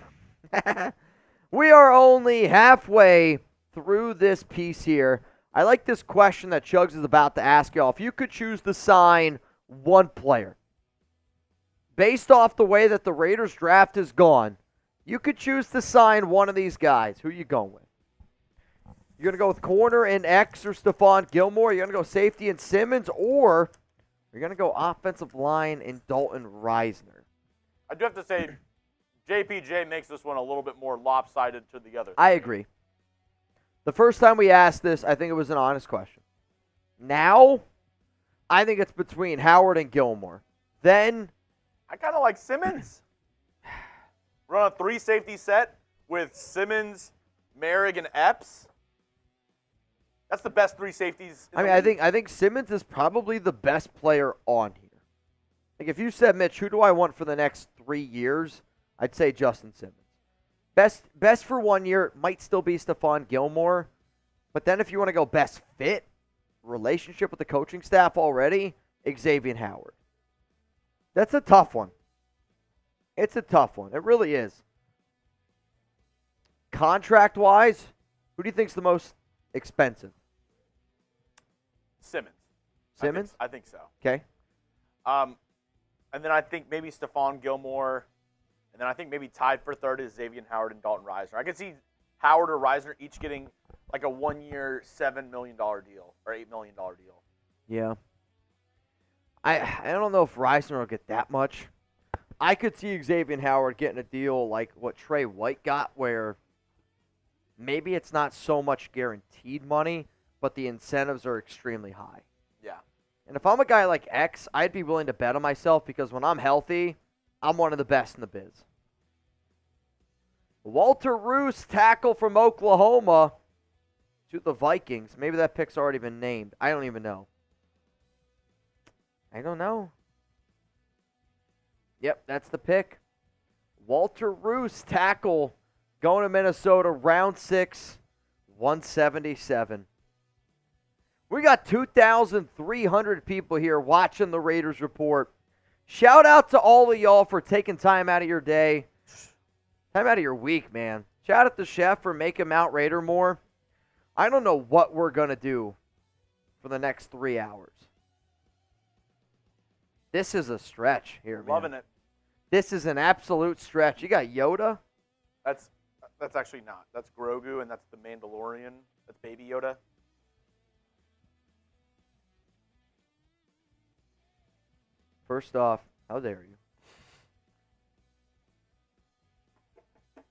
We are only halfway through this piece here. I like this question that Chugs is about to ask y'all. If you could choose to sign one player, based off the way that the Raiders draft has gone, you could choose to sign one of these guys. Who you going with? You're going to go with corner and X or Stephon Gilmore? You're going to go safety and Simmons? Or you're going to go offensive line and Dalton Reisner? I do have to say, JPJ makes this one a little bit more lopsided to the other. I agree. The first time we asked this, I think it was an honest question. Now, I think it's between Howard and Gilmore. Then, I kind of like Simmons. Run a 3-safety set with Simmons, Merrick, and Epps. That's the best 3 safeties. I think Simmons is probably the best player on here. Like if you said, Mitch, who do I want for the next 3 years? I'd say Justin Simmons. Best for 1 year might still be Stephon Gilmore, but then if you want to go best fit, relationship with the coaching staff already, Xavier Howard. That's a tough one. It's a tough one. It really is. Contract-wise, who do you think's the most expensive? Simmons. Simmons? I think so. Okay. And then I think maybe Stephon Gilmore. And then I think maybe tied for third is Xavier Howard and Dalton Reisner. I could see Howard or Reisner each getting like a 1 year, $7 million deal or $8 million deal. Yeah. I don't know if Reisner will get that much. I could see Xavier Howard getting a deal like what Trey White got, where maybe it's not so much guaranteed money, but the incentives are extremely high. Yeah. And if I'm a guy like X, I'd be willing to bet on myself because when I'm healthy, I'm one of the best in the biz. Walter Roos, tackle from Oklahoma to the Vikings. Maybe that pick's already been named. I don't even know. I don't know. Yep, that's the pick. Walter Roos, tackle, going to Minnesota, round 6, 177. We got 2,300 people here watching the Raiders Report. Shout out to all of y'all for taking time out of your day. Time out of your week, man. Shout out to Chef for making Mount Raider more. I don't know what we're going to do for the next 3 hours. This is a stretch here, man. Loving it. This is an absolute stretch. You got Yoda. That's actually not. That's Grogu, and that's the Mandalorian. That's Baby Yoda. First off, how dare you?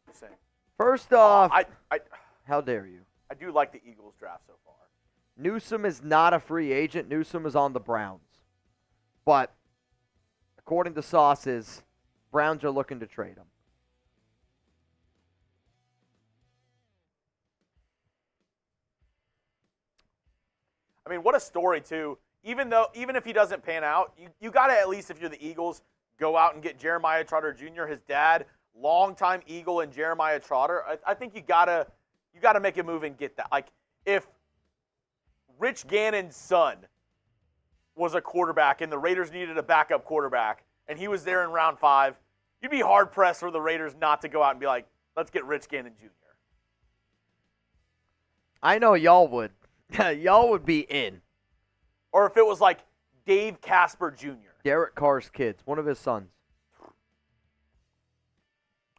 Just saying. First off, I how dare you? I do like the Eagles draft so far. Newsome is not a free agent. Newsome is on the Browns. But according to sources, Browns are looking to trade him. I mean, what a story, too. Even if he doesn't pan out, you got to at least, if you're the Eagles, go out and get Jeremiah Trotter Jr., his dad, longtime Eagle, and Jeremiah Trotter. I think you gotta make a move and get that. Like, if Rich Gannon's son was a quarterback and the Raiders needed a backup quarterback and he was there in round 5, you'd be hard-pressed for the Raiders not to go out and be like, let's get Rich Gannon Jr. I know y'all would. Y'all would be in. Or if it was like Dave Casper Jr. Derek Carr's kids, one of his sons.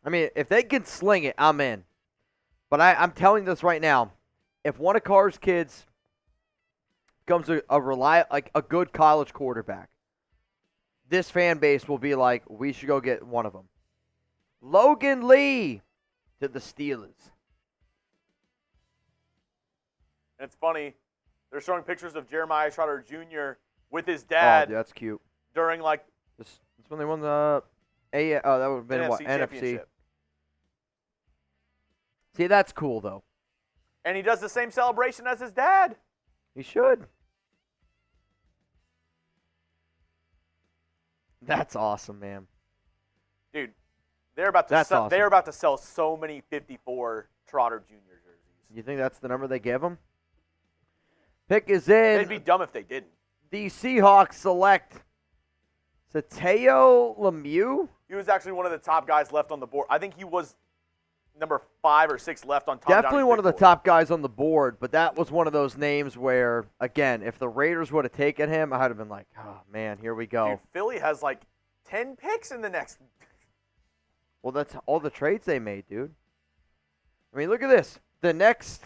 I mean, if they can sling it, I'm in. But I'm telling this right now. If one of Carr's kids becomes a good college quarterback, this fan base will be like, we should go get one of them. Logan Lee to the Steelers. And it's funny, they're showing pictures of Jeremiah Trotter Jr. with his dad. Oh, that's cute. During like This when they won the that would have been NFC what? NFC. championship. See, that's cool though. And he does the same celebration as his dad. He should. That's awesome, man. Dude, they're about to That's sell, awesome. they're about to sell so many 54 Trotter Jr. jerseys. You think that's the number they give him? Pick is in. They'd be dumb if they didn't. The Seahawks select Sateo Lemieux. He was actually one of the top guys left on the board. I think he was number 5 or 6 left on Tom Definitely Downey's one big of the board. top guys on the board, but that was one of those names where, again, if the Raiders would have taken him, I'd have been like, oh, man, here we go. Dude, Philly has like 10 picks in the next. Well, that's all the trades they made, dude. I mean, look at this. The next,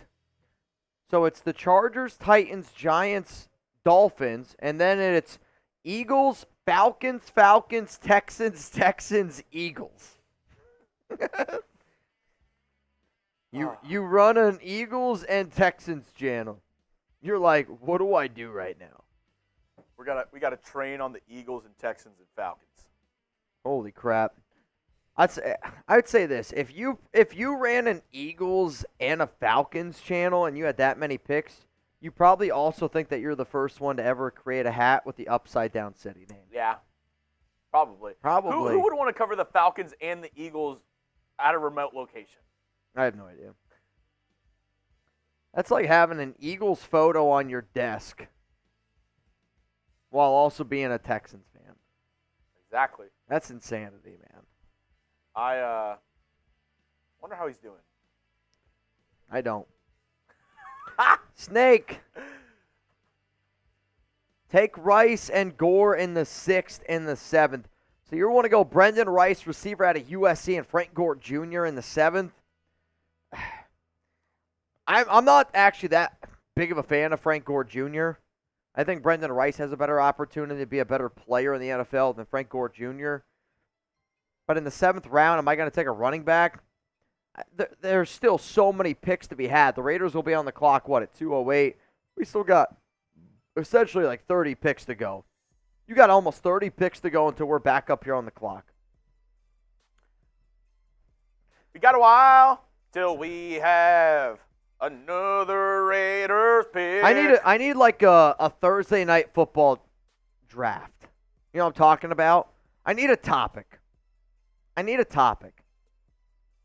so it's the Chargers, Titans, Giants, Dolphins, and then it's Eagles, Falcons, Texans, Eagles. You run an Eagles and Texans channel. You're like, what do I do right now? We got to train on the Eagles and Texans and Falcons. Holy crap. I'd say this. If you ran an Eagles and a Falcons channel and you had that many picks, you probably also think that you're the first one to ever create a hat with the upside down city name. Yeah, probably. Probably. Who would want to cover the Falcons and the Eagles at a remote location? I have no idea. That's like having an Eagles photo on your desk while also being a Texans fan. Exactly. That's insanity, man. I wonder how he's doing. I don't. Snake. Take Rice and Gore in the 6th and the 7th. So you want to go Brendan Rice, receiver out of USC, and Frank Gore Jr. in the 7th? I'm not actually that big of a fan of Frank Gore Jr. I think Brendan Rice has a better opportunity to be a better player in the NFL than Frank Gore Jr. But in the 7th round, am I going to take a running back? There's still so many picks to be had. The Raiders will be on the clock, at 2:08? We still got essentially like 30 picks to go. You got almost 30 picks to go until we're back up here on the clock. We got a while till we have another Raiders pick. I need like a Thursday night football draft. You know what I'm talking about? I need a topic.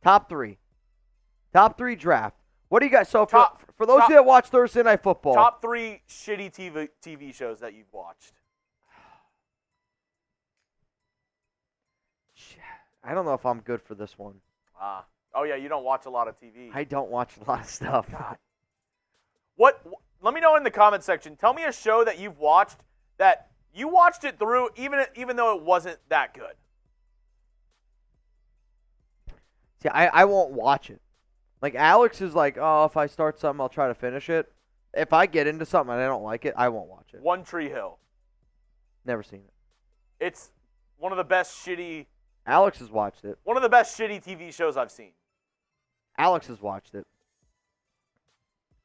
Top 3. Top 3 draft. What do you guys? So for those of you that watch Thursday night football, top 3 shitty TV shows that you've watched. I don't know if I'm good for this one. Oh yeah, you don't watch a lot of TV. I don't watch a lot of stuff. God. What? Let me know in the comment section. Tell me a show that you've watched that you watched it through, even though it wasn't that good. See, I won't watch it. Like, Alex is like, oh, if I start something, I'll try to finish it. If I get into something and I don't like it, I won't watch it. One Tree Hill. Never seen it. It's one of the best shitty Alex has watched it. One of the best shitty TV shows I've seen. Alex has watched it.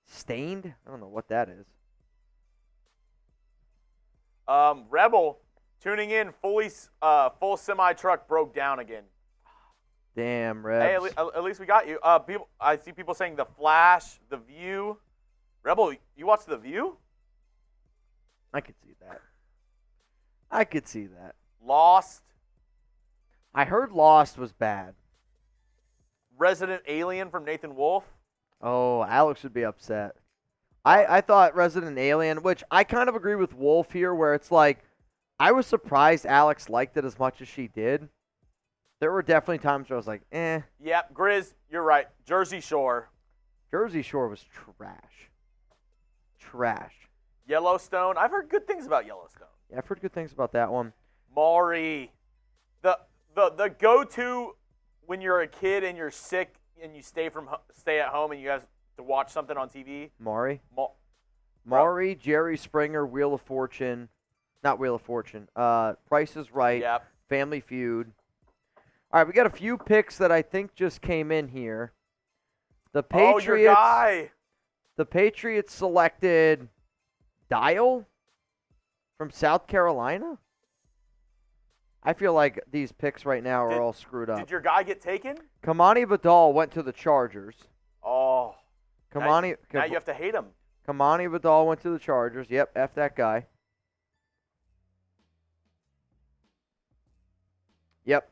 Stained? I don't know what that is. Rebel, tuning in, full semi-truck broke down again. Damn, Hey, Rebs. at least we got you. I see people saying The Flash, The View. Rebel, you watch The View? I could see that. I could see that. Lost. I heard Lost was bad. Resident Alien from Nathan Wolfe. Oh, Alex would be upset. I thought Resident Alien, which I kind of agree with Wolf here, where it's like, I was surprised Alex liked it as much as she did. There were definitely times where I was like, eh. Yep, Grizz, you're right. Jersey Shore. Jersey Shore was trash. Trash. Yellowstone. I've heard good things about Yellowstone. Yeah, I've heard good things about that one. Maury. The go-to when you're a kid and you're sick and you stay at home and you guys to watch something on TV. Maury. Maury, Jerry Springer, Wheel of Fortune. Not Wheel of Fortune. Price is Right. Yep. Family Feud. All right, we got a few picks that I think just came in here. The Patriots. Oh, your guy. The Patriots selected Dial from South Carolina. I feel like these picks right now are all screwed up. Did your guy get taken? Kamani Vidal went to the Chargers. Oh. Now you have to hate him. Kamani Vidal went to the Chargers. Yep, F that guy. Yep.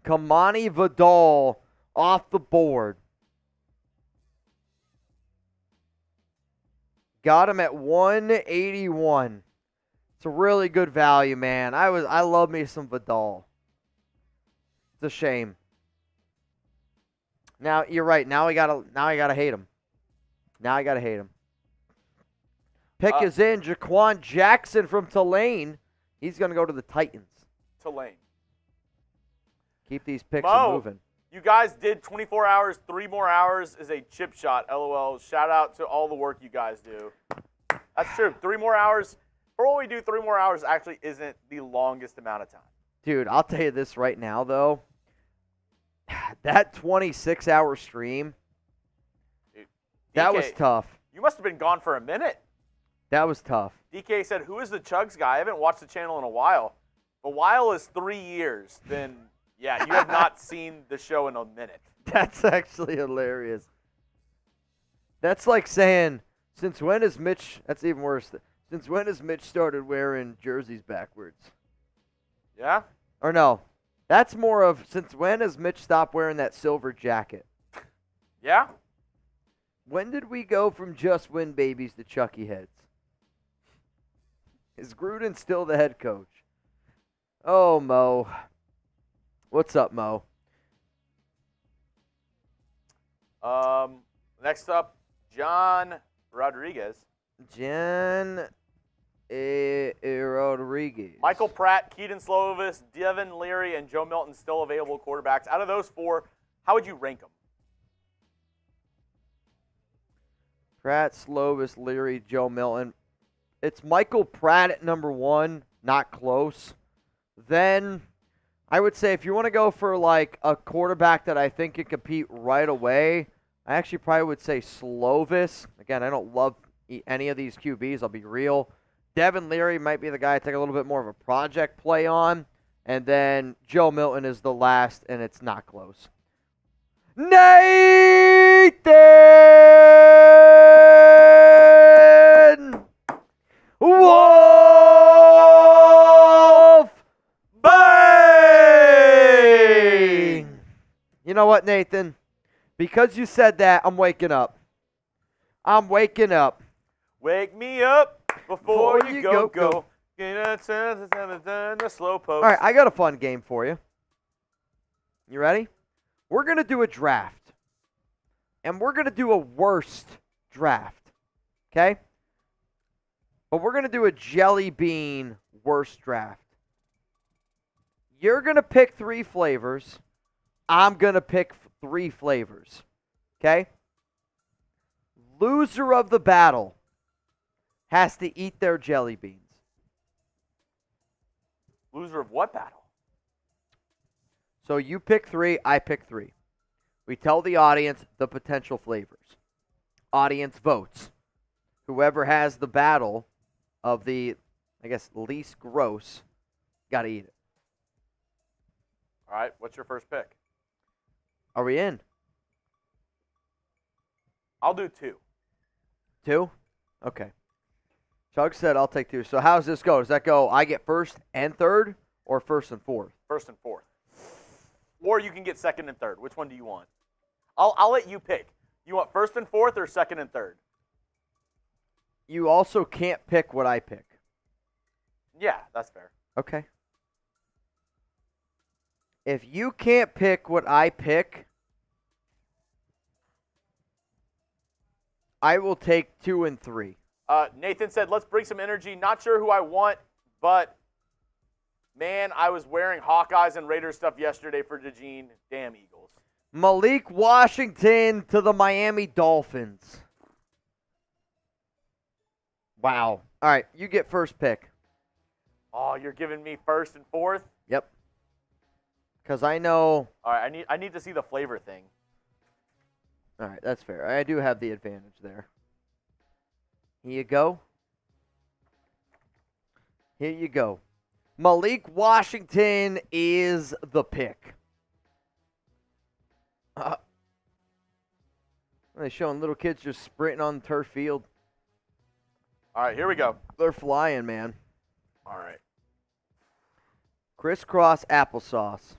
Kamani Vidal off the board. Got him at 181. It's a really good value, man. I love me some Vidal. It's a shame. Now you're right. Now I gotta hate him. Now I gotta hate him. Pick is in. Jaquan Jackson from Tulane. He's gonna go to the Titans. Tulane. Keep these picks Mo, moving. you guys did 24 hours. 3 more hours is a chip shot. LOL. Shout out to all the work you guys do. That's true. 3 more hours. For what we do, 3 more hours actually isn't the longest amount of time. Dude, I'll tell you this right now, though. That 26-hour stream, Dude, that DK, was tough. You must have been gone for a minute. That was tough. DK said, who is the Chugs guy? I haven't watched the channel in a while. A while is 3 years. Then, yeah, you have not seen the show in a minute. That's actually hilarious. That's like saying, since when is Mitch, that's even worse. Since when has Mitch started wearing jerseys backwards? Yeah? Or no, that's more of, since when has Mitch stopped wearing that silver jacket? Yeah? When did we go from just win babies to Chucky heads? Is Gruden still the head coach? Oh, Mo. What's up, Mo? Next up, John Rodriguez. Jen Rodriguez. Michael Pratt, Keaton Slovis, Devin Leary, and Joe Milton still available quarterbacks. Out of those 4, how would you rank them? Pratt, Slovis, Leary, Joe Milton. It's Michael Pratt at number 1, not close. Then I would say if you want to go for like a quarterback that I think can compete right away, I actually probably would say Slovis. Again, I don't love any of these QBs, I'll be real. Devin Leary might be the guy I take a little bit more of a project play on. And then Joe Milton is the last, and it's not close. Nathan Wolf Bang! You know what, Nathan? Because you said that, I'm waking up. I'm waking up. Wake me up before you go. The slow post. All right, I got a fun game for you. You ready? We're going to do a draft. And we're going to do a worst draft. Okay? But we're going to do a jelly bean worst draft. You're going to pick 3 flavors. I'm going to pick 3 flavors. Okay? Loser of the battle has to eat their jelly beans. Loser of what battle? So you pick 3, I pick 3. We tell the audience the potential flavors. Audience votes. Whoever has the battle of the, I guess, least gross, got to eat it. All right, what's your first pick? Are we in? I'll do 2. 2? Okay. Chug said I'll take 2. So how does this go? Does that go I get first and third or first and fourth? First and fourth. Or you can get second and third. Which one do you want? I'll let you pick. You want first and fourth or second and third? You also can't pick what I pick. Yeah, that's fair. Okay. If you can't pick what I pick, I will take 2 and 3. Nathan said, let's bring some energy. Not sure who I want, but, man, I was wearing Hawkeyes and Raiders stuff yesterday for DeJean. Damn Eagles. Malik Washington to the Miami Dolphins. Wow. All right, you get first pick. Oh, you're giving me first and fourth? Yep. Because I know. All right, I need to see the flavor thing. All right, that's fair. I do have the advantage there. Here you go. Here you go. Malik Washington is the pick. They're showing little kids just sprinting on the turf field. All right, here we go. They're flying, man. All right. Crisscross applesauce.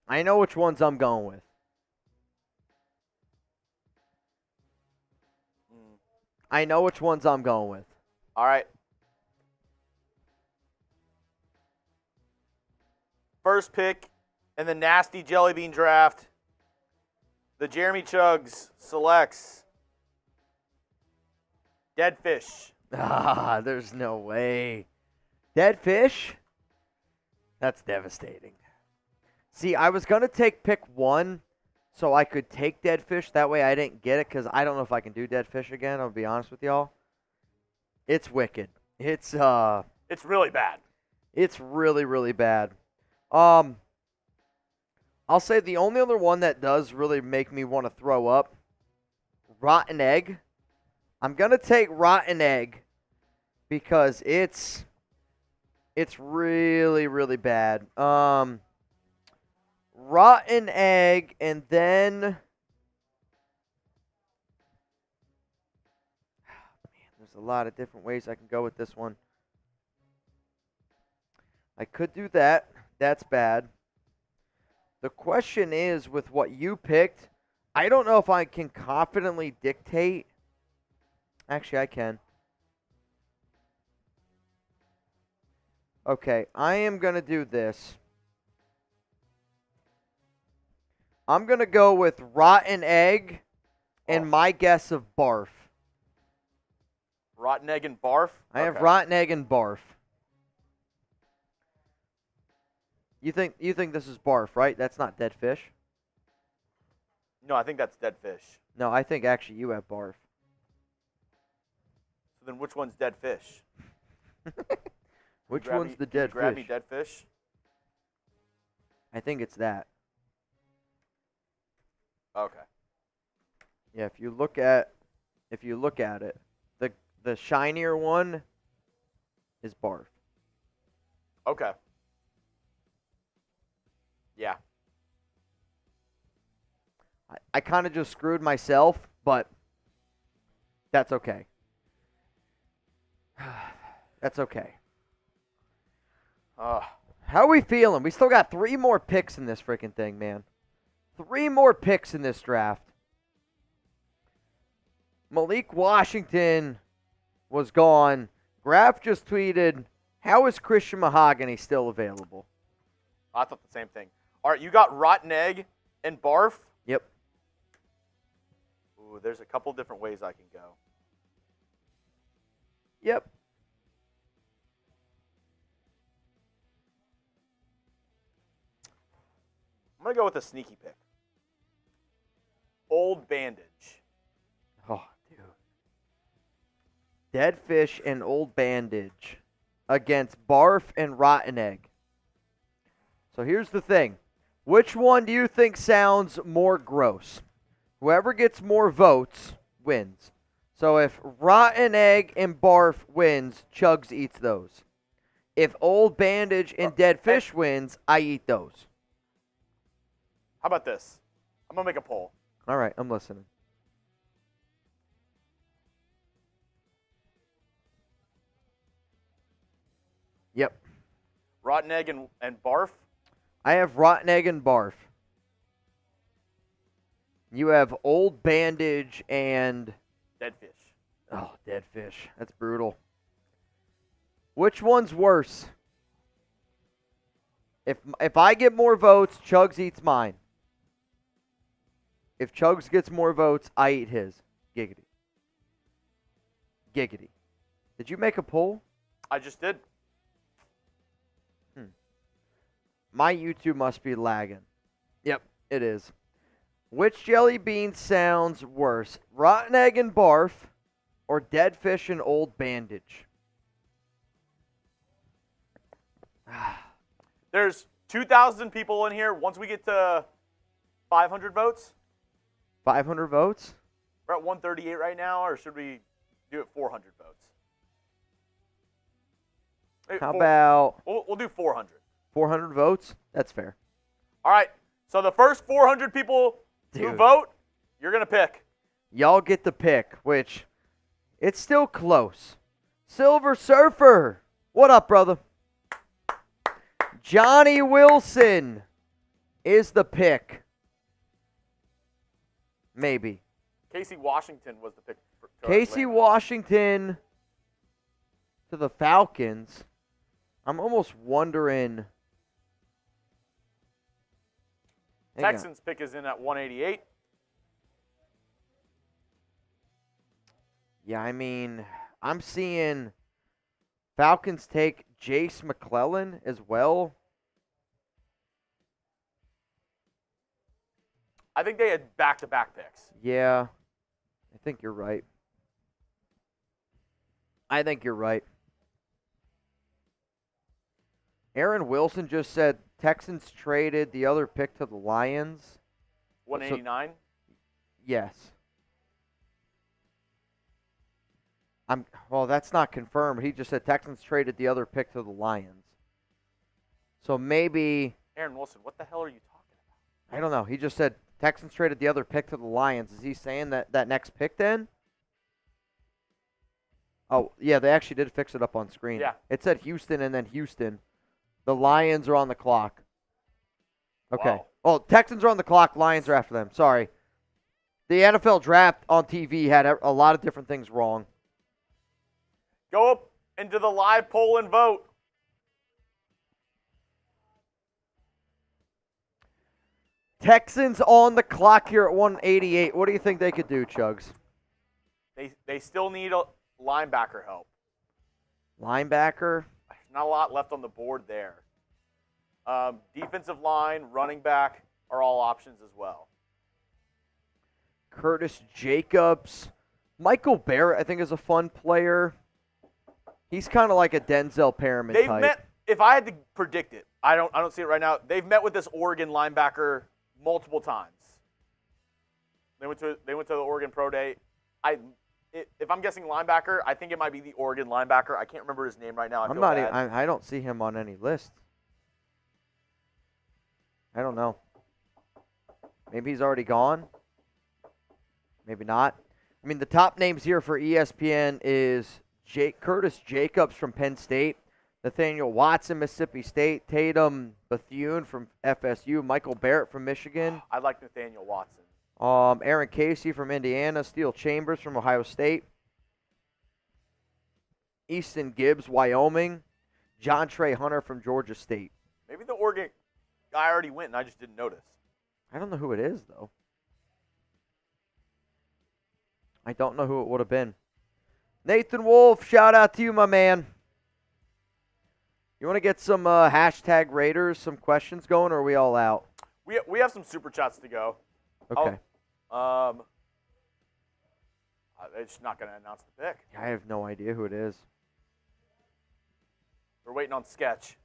I know which ones I'm going with. I know which ones I'm going with. All right. first pick in the nasty jelly bean draft, the Jeremy Chugs selects Dead Fish. Ah, there's no way. Dead fish? That's devastating. See, I was going to take pick 1 so I could take dead fish. That way I didn't get it because I don't know if I can do dead fish again. I'll be honest with y'all. It's wicked. It's really bad. It's really, really bad. I'll say the only other one that does really make me want to throw up, rotten egg. I'm going to take rotten egg because it's really, really bad. Rotten egg, and then man, there's a lot of different ways I can go with this one. I could do that. That's bad. The question is, with what you picked, I don't know if I can confidently dictate. Actually, I can. Okay, I am going to do this. I'm going to go with rotten egg and my guess of barf. Rotten egg and barf? I have rotten egg and barf. You think this is barf, right? That's not dead fish? No, I think that's dead fish. No, I think actually you have barf. So then which one's dead fish? Which one's the dead grab fish? me dead fish? I think it's that. Okay. Yeah, if you look at it, the shinier one is barf. Okay. Yeah. I kind of just screwed myself, but that's okay. That's okay. How are we feeling? We still got 3 more picks in this freaking thing, man. 3 more picks in this draft. Malik Washington was gone. Graf just tweeted, how is Christian Mahogany still available? I thought the same thing. All right, you got rotten egg and barf? Yep. Ooh, there's a couple different ways I can go. Yep. I'm going to go with a sneaky pick. Old Bandage. Oh, dude. Dead fish and old bandage against barf and rotten egg. So here's the thing. Which one do you think sounds more gross? Whoever gets more votes wins. So if rotten egg and barf wins, Chugs eats those. If old bandage and dead fish wins, I eat those. How about this? I'm going to make a poll. All right, I'm listening. Yep. Rotten egg and barf? I have rotten egg and barf. You have old bandage and dead fish. Oh, dead fish. That's brutal. Which one's worse? If I get more votes, Chugs eats mine. If Chugs gets more votes, I eat his. Giggity. Giggity. Did you make a poll? I just did. My YouTube must be lagging. Yep, it is. Which jelly bean sounds worse? Rotten egg and barf or dead fish and old bandage? There's 2,000 people in here. Once we get to 500 votes. 500 votes? We're at 138 right now, or should we do it 400 votes? How about... We'll do 400. 400 votes? That's fair. All right. So the first 400 people who vote, you're going to pick. Y'all get the pick, which it's still close. Silver Surfer. What up, brother? Johnny Wilson is the pick. Maybe. Casey Washington was the pick. Casey Washington to the Falcons. I'm almost wondering Hang on. Texans pick is in at 188. Yeah, I mean, I'm seeing Falcons take Jace McClellan as well. I think they had back-to-back picks. Yeah, I think you're right. Aaron Wilson just said Texans traded the other pick to the Lions. 189. Yes. Well, that's not confirmed. He just said Texans traded the other pick to the Lions. So maybe, Aaron Wilson, what the hell are you talking about? I don't know. He just said Texans traded the other pick to the Lions. Is he saying that next pick then? Oh, yeah, they actually did fix it up on screen. Yeah. It said Houston and then Houston. The Lions are on the clock. Okay. Wow. Oh, Texans are on the clock. Lions are after them. Sorry. The NFL draft on TV had a lot of different things wrong. Go up into the live poll and vote. Texans on the clock here at 188. What do you think they could do, Chugs? They still need a linebacker help. Linebacker? There's not a lot left on the board there. Defensive line, running back are all options as well. Curtis Jacobs. Michael Barrett, I think, is a fun player. He's kind of like a Denzel Perriman They've type. met. If I had to predict it, I don't see it right now. They've met with this Oregon linebacker multiple times. They went to the Oregon Pro Day. If I'm guessing linebacker, I think it might be the Oregon linebacker. I can't remember his name right now. I don't see him on any list. I don't know. Maybe he's already gone. Maybe not. I mean, the top names here for ESPN is Curtis Jacobs from Penn State, Nathaniel Watson, Mississippi State, Tatum Bethune from FSU, Michael Barrett from Michigan. I like Nathaniel Watson. Aaron Casey from Indiana, Steele Chambers from Ohio State, Easton Gibbs, Wyoming, John Trey Hunter from Georgia State. Maybe the Oregon guy already went and I just didn't notice. I don't know who it is, though. I don't know who it would have been. Nathan Wolf, shout out to you, my man. You want to get some hashtag Raiders, some questions going, or are we all out? We have some super chats to go. Okay. They're just not going to announce the pick. I have no idea who it is. We're waiting on Sketch.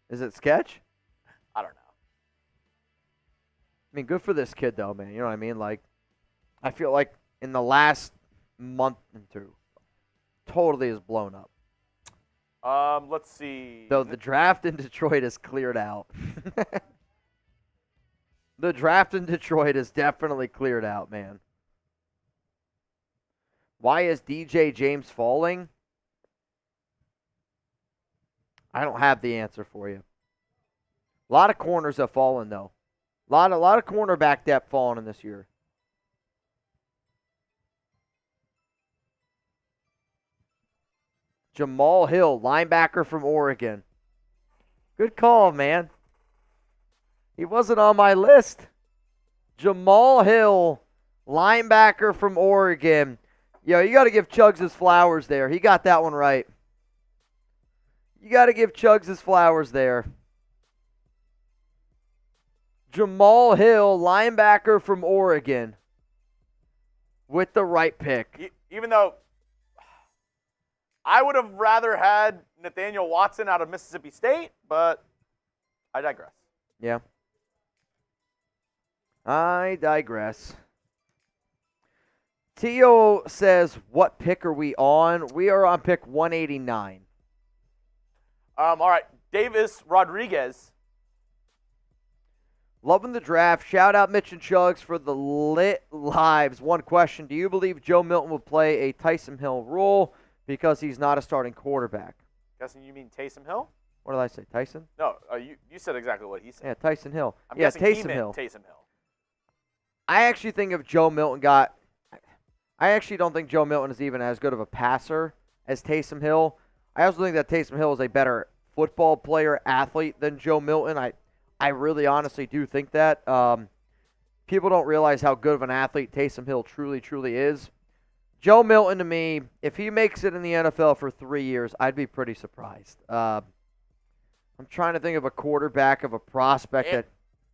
Is it Sketch? I don't know. I mean, good for this kid, though, man. You know what I mean? Like, I feel like in the last month or two, totally has blown up. Let's see. So the draft in Detroit is cleared out. The draft in Detroit is definitely cleared out, man. Why is DJ James falling? I don't have the answer for you. A lot of corners have fallen, though. A lot of cornerback depth falling in this year. Jamal Hill, linebacker from Oregon. Good call, man. He wasn't on my list. Jamal Hill, linebacker from Oregon. Yo, you got to give Chugs his flowers there. He got that one right. You got to give Chugs his flowers there. Jamal Hill, linebacker from Oregon, with the right pick. Even though I would have rather had Nathaniel Watson out of Mississippi State, but I digress. Yeah. I digress. Tio says, what pick are we on? We are on pick 189. All right, Davis Rodriguez. Loving the draft. Shout out Mitch and Chugs for the lit lives. One question. Do you believe Joe Milton will play a Taysom Hill role because he's not a starting quarterback? Guessing you mean Taysom Hill? What did I say? Tyson? No, you said exactly what he said. Yeah, Tyson Hill. I'm yeah, guessing he Taysom meant Hill. Taysom Hill. I actually think if Joe Milton got – I actually don't think Joe Milton is even as good of a passer as Taysom Hill. I also think that Taysom Hill is a better football player athlete than Joe Milton. I really honestly do think that. People don't realize how good of an athlete Taysom Hill truly, truly is. Joe Milton, to me, if he makes it in the NFL for 3 years, I'd be pretty surprised. I'm trying to think of a quarterback, of a prospect that.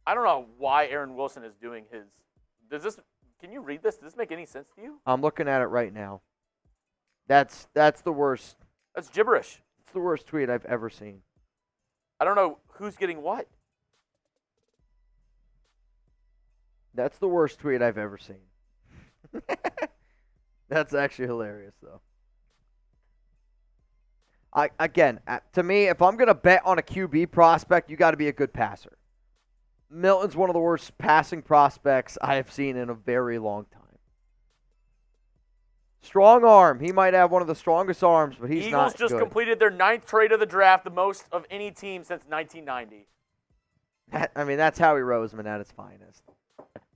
I don't know why Aaron Wilson is doing his. Can you read this? Does this make any sense to you? I'm looking at it right now. That's the worst. That's gibberish. It's the worst tweet I've ever seen. I don't know who's getting what. That's the worst tweet I've ever seen. That's actually hilarious, though. To me, if I'm going to bet on a QB prospect, you got to be a good passer. Milton's one of the worst passing prospects I have seen in a very long time. Strong arm. He might have one of the strongest arms, but he's not good. Eagles just completed their 9th trade of the draft, the most of any team since 1990. That's Howie Roseman at its finest.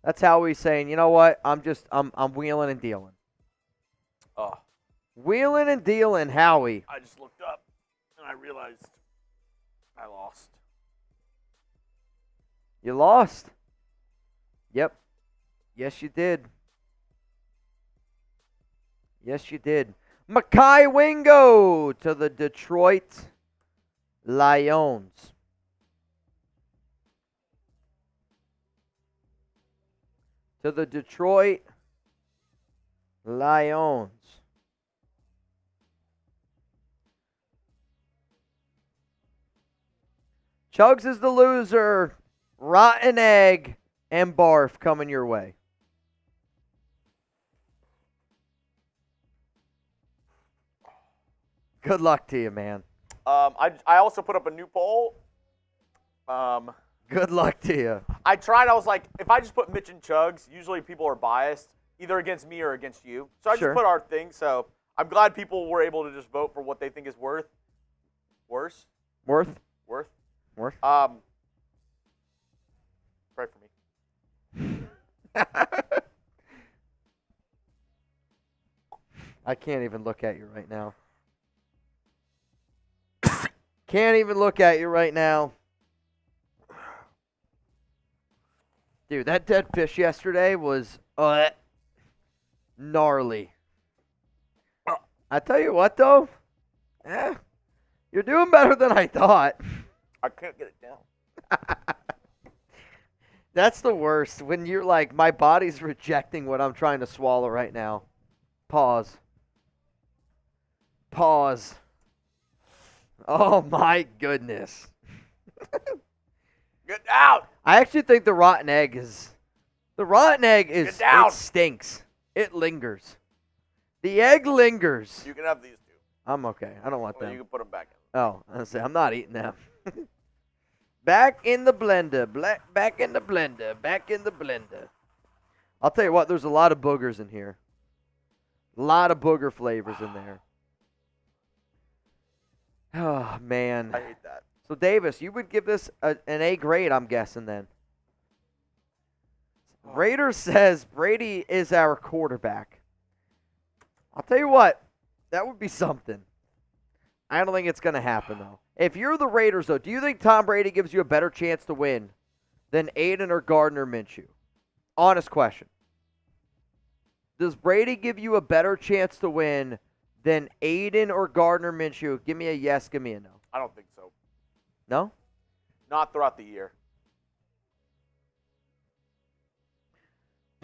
That's how he's saying, you know what? I'm wheeling and dealing. Oh. Wheeling and dealing, Howie. I just looked up and I realized I lost. You lost? Yep. Yes, you did. Yes, you did. Mekhi Wingo to the Detroit Lions. To the Detroit Lions. Chugs is the loser. Rotten egg and barf coming your way. Good luck to you, man. I also put up a new poll. Good luck to you. I was like, if I just put Mitch and Chugs, usually people are biased, either against me or against you. So I Sure. just put our thing. So I'm glad people were able to just vote for what they think is worth. Worth? Worth. Pray for me. I can't even look at you right now. Can't even look at you right now. Dude, that dead fish yesterday was gnarly. I tell you what, though. You're doing better than I thought. I can't get it down. That's the worst. When you're like, my body's rejecting what I'm trying to swallow right now. Pause. Oh, my goodness. Get out! I actually think the rotten egg is... it stinks. It lingers. The egg lingers. You can have these two. I'm okay. I don't want Or them. you can put them back in. Oh, I'm not eating them. Back in the blender. Back in the blender. I'll tell you what, there's a lot of boogers in here. A lot of booger flavors in there. Oh, man. I hate that. So, Davis, you would give this an A grade, I'm guessing, then. Raider says Brady is our quarterback. I'll tell you what, that would be something. I don't think it's going to happen, though. If you're the Raiders, though, do you think Tom Brady gives you a better chance to win than Aiden or Gardner Minshew? Honest question. Does Brady give you a better chance to win than Aiden or Gardner Minshew? Give me a yes, give me a no. I don't think so. No? Not throughout the year.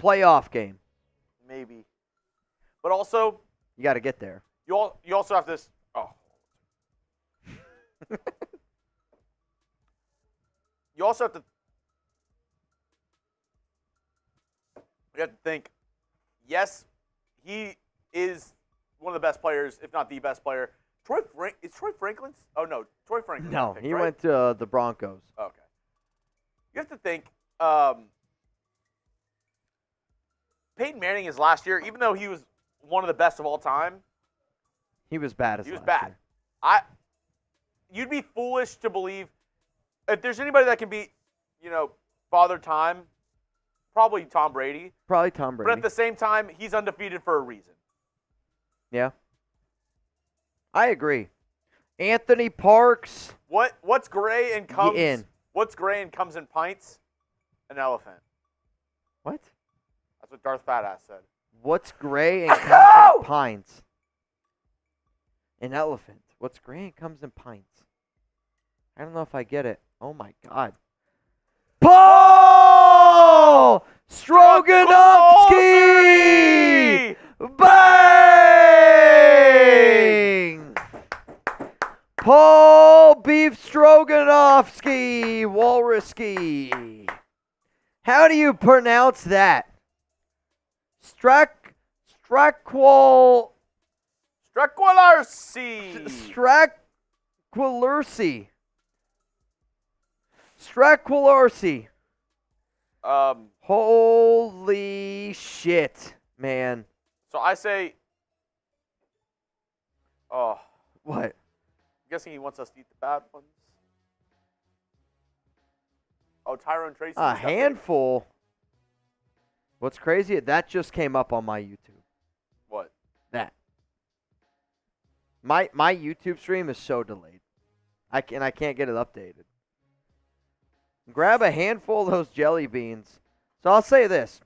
Playoff game. Maybe. But also, You got to get there. you also have this. Oh. You also have to. You have to think. Yes, he is one of the best players, if not the best player. Is Troy Franklin's? Oh no, Troy Franklin. No, picked, he right? went to the Broncos. Okay. You have to think. Peyton Manning is last year, even though he was one of the best of all time. He was bad as He was last bad. year. You'd be foolish to believe if there's anybody that can beat, Father Time, probably Tom Brady. Probably Tom Brady. But at the same time, he's undefeated for a reason. Yeah. I agree. Anthony Parks. What's gray and comes in. What's gray and comes in pints? An elephant. What? That's what Darth Badass said. What's gray and comes in pints? An elephant. What's gray and comes in pints? I don't know if I get it. Oh my God. Paul Stroganovsky! Bang! Paul Beef Stroganovsky Walrusky. How do you pronounce that? Straquil... Straquillarcy. Straquillarcy. Holy shit, man. So I say, oh, What? I'm guessing he wants us to eat the bad ones. Oh, Tyrone Tracy. A handful. What's crazy? That just came up on my YouTube. What? That. My YouTube stream is so delayed. I can't get it updated. Grab a handful of those jelly beans. So I'll say this.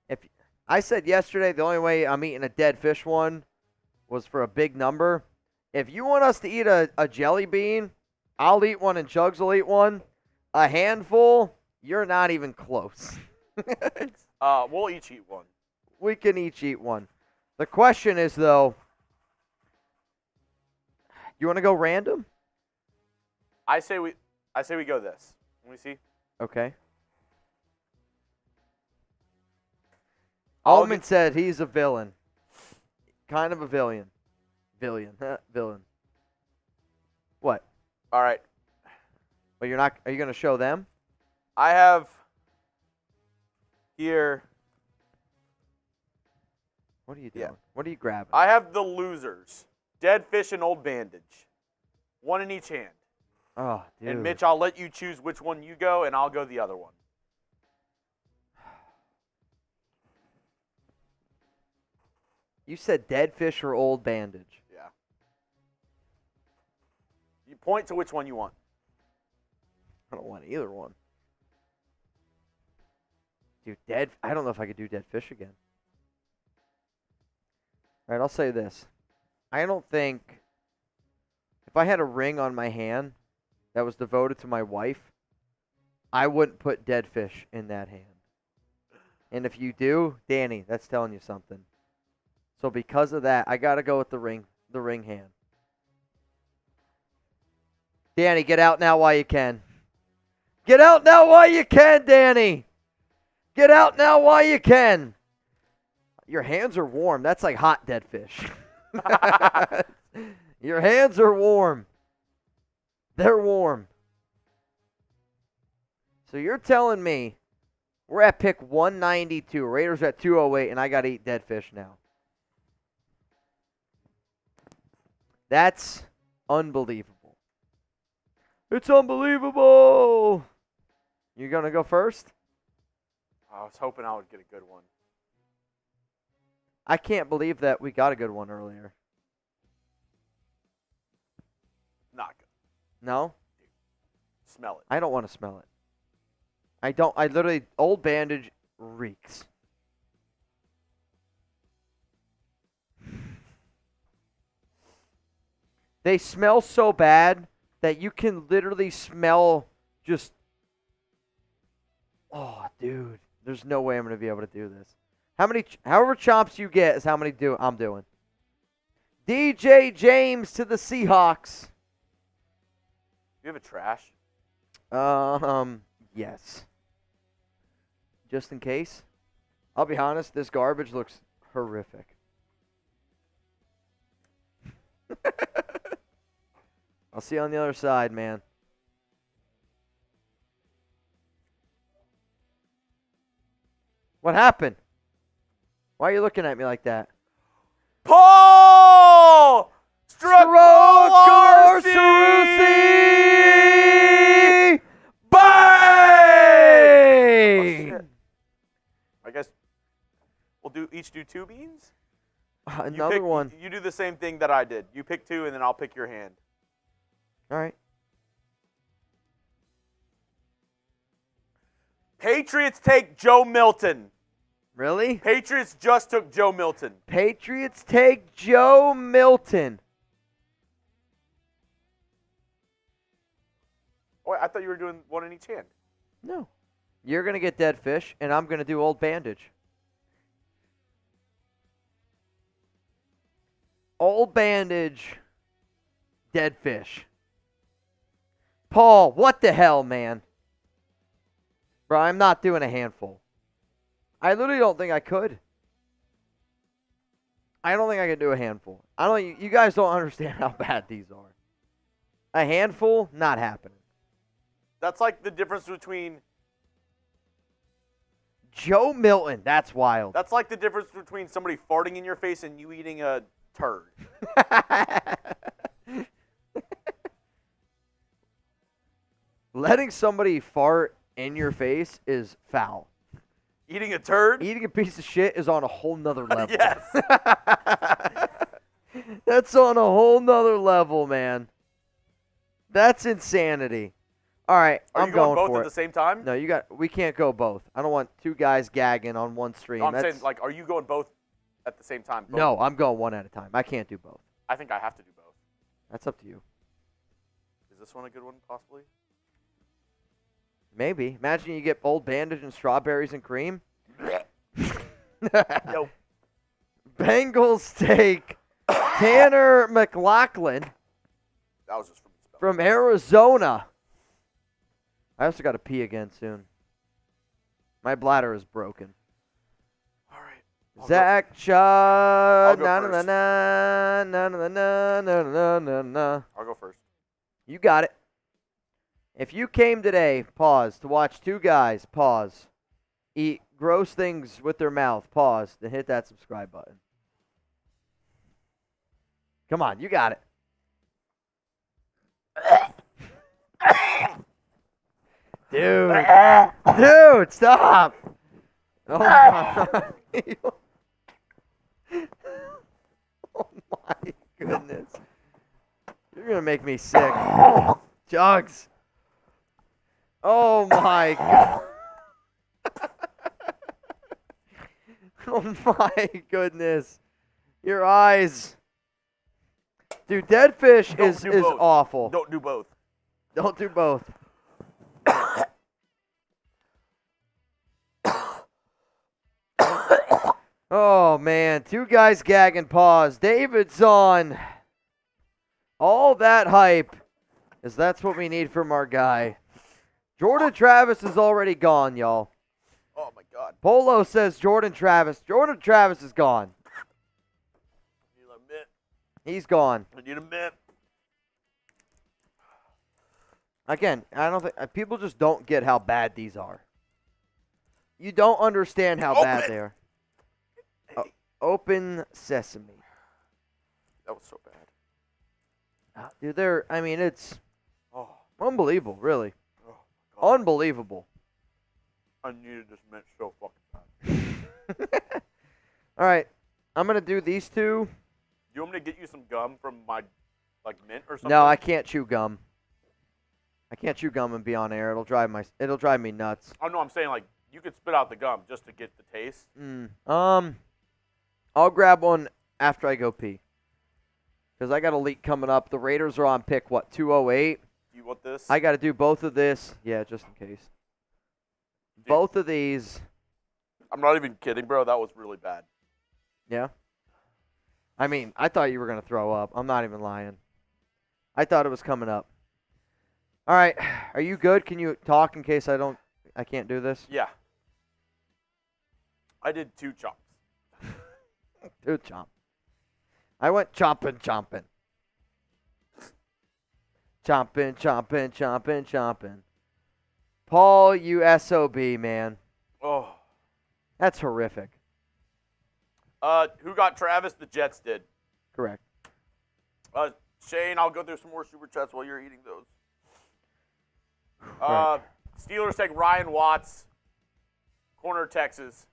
If I said yesterday the only way I'm eating a dead fish one was for a big number. If you want us to eat a jelly bean, I'll eat one and Chugs will eat one. A handful, you're not even close. We'll each eat one. We can each eat one. The question is, though, you want to go random? I say we go this. Let me see. Okay. I'll Almond said he's a villain. Kind of a villain. Villain. What? All right. But you're not. Are you going to show them? I have here. What are you doing? Yeah. What are you grabbing? I have the losers. Dead fish and old bandage. One in each hand. Oh, dude. And Mitch, I'll let you choose which one you go, and I'll go the other one. You said dead fish or old bandage. Yeah. You point to which one you want. I don't want either one. Dude, dead. I don't know if I could do dead fish again. All right, I'll say this. I don't think if I had a ring on my hand that was devoted to my wife, I wouldn't put dead fish in that hand. And if you do, Danny, that's telling you something. So because of that, I got to go with the ring hand. Danny, get out now while you can. Get out now while you can, Danny. Get out now while you can. Your hands are warm. That's like hot dead fish. Your hands are warm. They're warm. So you're telling me we're at pick 192. Raiders at 208, and I got to eat dead fish now. That's unbelievable. It's unbelievable. You going to go first? I was hoping I would get a good one. I can't believe that we got a good one earlier. Not good. No? Smell it. I don't want to smell it. I don't. I literally, old bandage reeks. They smell so bad that you can literally smell just. Oh, dude. There's no way I'm going to be able to do this. However chomps you get is how many I'm doing. DJ James to the Seahawks. You have a trash? Yes. Just in case. I'll be honest, this garbage looks horrific. I'll see you on the other side, man. What happened? Why are you looking at me like that? Paul Stroganovsky! Bang! Oh, I guess we'll each do two beans? Another one. You do the same thing that I did. You pick two, and then I'll pick your hand. All right. Patriots take Joe Milton. Really? Patriots just took Joe Milton. Patriots take Joe Milton. Oh, I thought you were doing one in each hand. No. You're going to get dead fish, and I'm going to do old bandage. Old bandage, dead fish. Paul, what the hell, man? Bro, I'm not doing a handful. I literally don't think I could. I don't think I could do a handful. I don't. You guys don't understand how bad these are. A handful, not happening. That's like the difference between. Joe Milton, that's wild. That's like the difference between somebody farting in your face and you eating a turd. Letting somebody fart in your face is foul. Eating a turd? Eating a piece of shit is on a whole nother level. Yes. That's on a whole nother level, man. That's insanity. All right, Are I'm you going going both for at it. the same time? No, we can't go both. I don't want two guys gagging on one stream. No, I'm saying, like, are you going both at the same time? Both? No, I'm going one at a time. I can't do both. I think I have to do both. That's up to you. Is this one a good one, possibly? Maybe. Imagine you get old bandage and strawberries and cream. Nope. Bengals take Tanner McLaughlin That was just from the spell. from Arizona. I also got to pee again soon. My bladder is broken. All right. Zach Shaw. go Na first. na na na na na na na na. I'll go first. You got it. If you came today, pause, to watch two guys, pause, eat gross things with their mouth, pause, then hit that subscribe button. Come on, you got it. Dude, stop. Oh my, oh my goodness. You're going to make me sick. Jugs. Oh my god. Oh my goodness. Your eyes. Dude, dead fish is both. awful. Don't do both. Don't do both. Oh man, two guys gagging, pause. David's on. All that hype, is that's what we need from our guy. Jordan Travis is already gone, y'all. Oh, my God. Polo says Jordan Travis. Jordan Travis is gone. I need a mint. He's gone. I need a mint. Again, I don't think people just don't get how bad these are. You don't understand how bad they are. Open sesame. That was so bad. Dude, it's Oh, unbelievable, really. oh my God. Unbelievable. I needed this mint so fucking bad. All right, I'm going to do these two. You want me to get you some gum from my, like, mint or something? No, I can't chew gum. I can't chew gum and be on air. It'll drive me nuts. Oh, no, I'm saying, like, you could spit out the gum just to get the taste. I'll grab one after I go pee. Because I got a leak coming up. The Raiders are on pick, 208? Do you want this? I got to do both of this. Yeah, just in case. Both of these. I'm not even kidding, bro. That was really bad. Yeah? I mean, I thought you were going to throw up. I'm not even lying. I thought it was coming up. All right. Are you good? Can you talk in case I can't do this? Yeah. I did 2 chomps. Dude, chomp. I went chomping. Chomping. Paul, you SOB, man. Oh. That's horrific. Who got Travis? The Jets did. Correct. Shane, I'll go through some more super chats while you're eating those. Right. Steelers take Ryan Watts, corner Texas.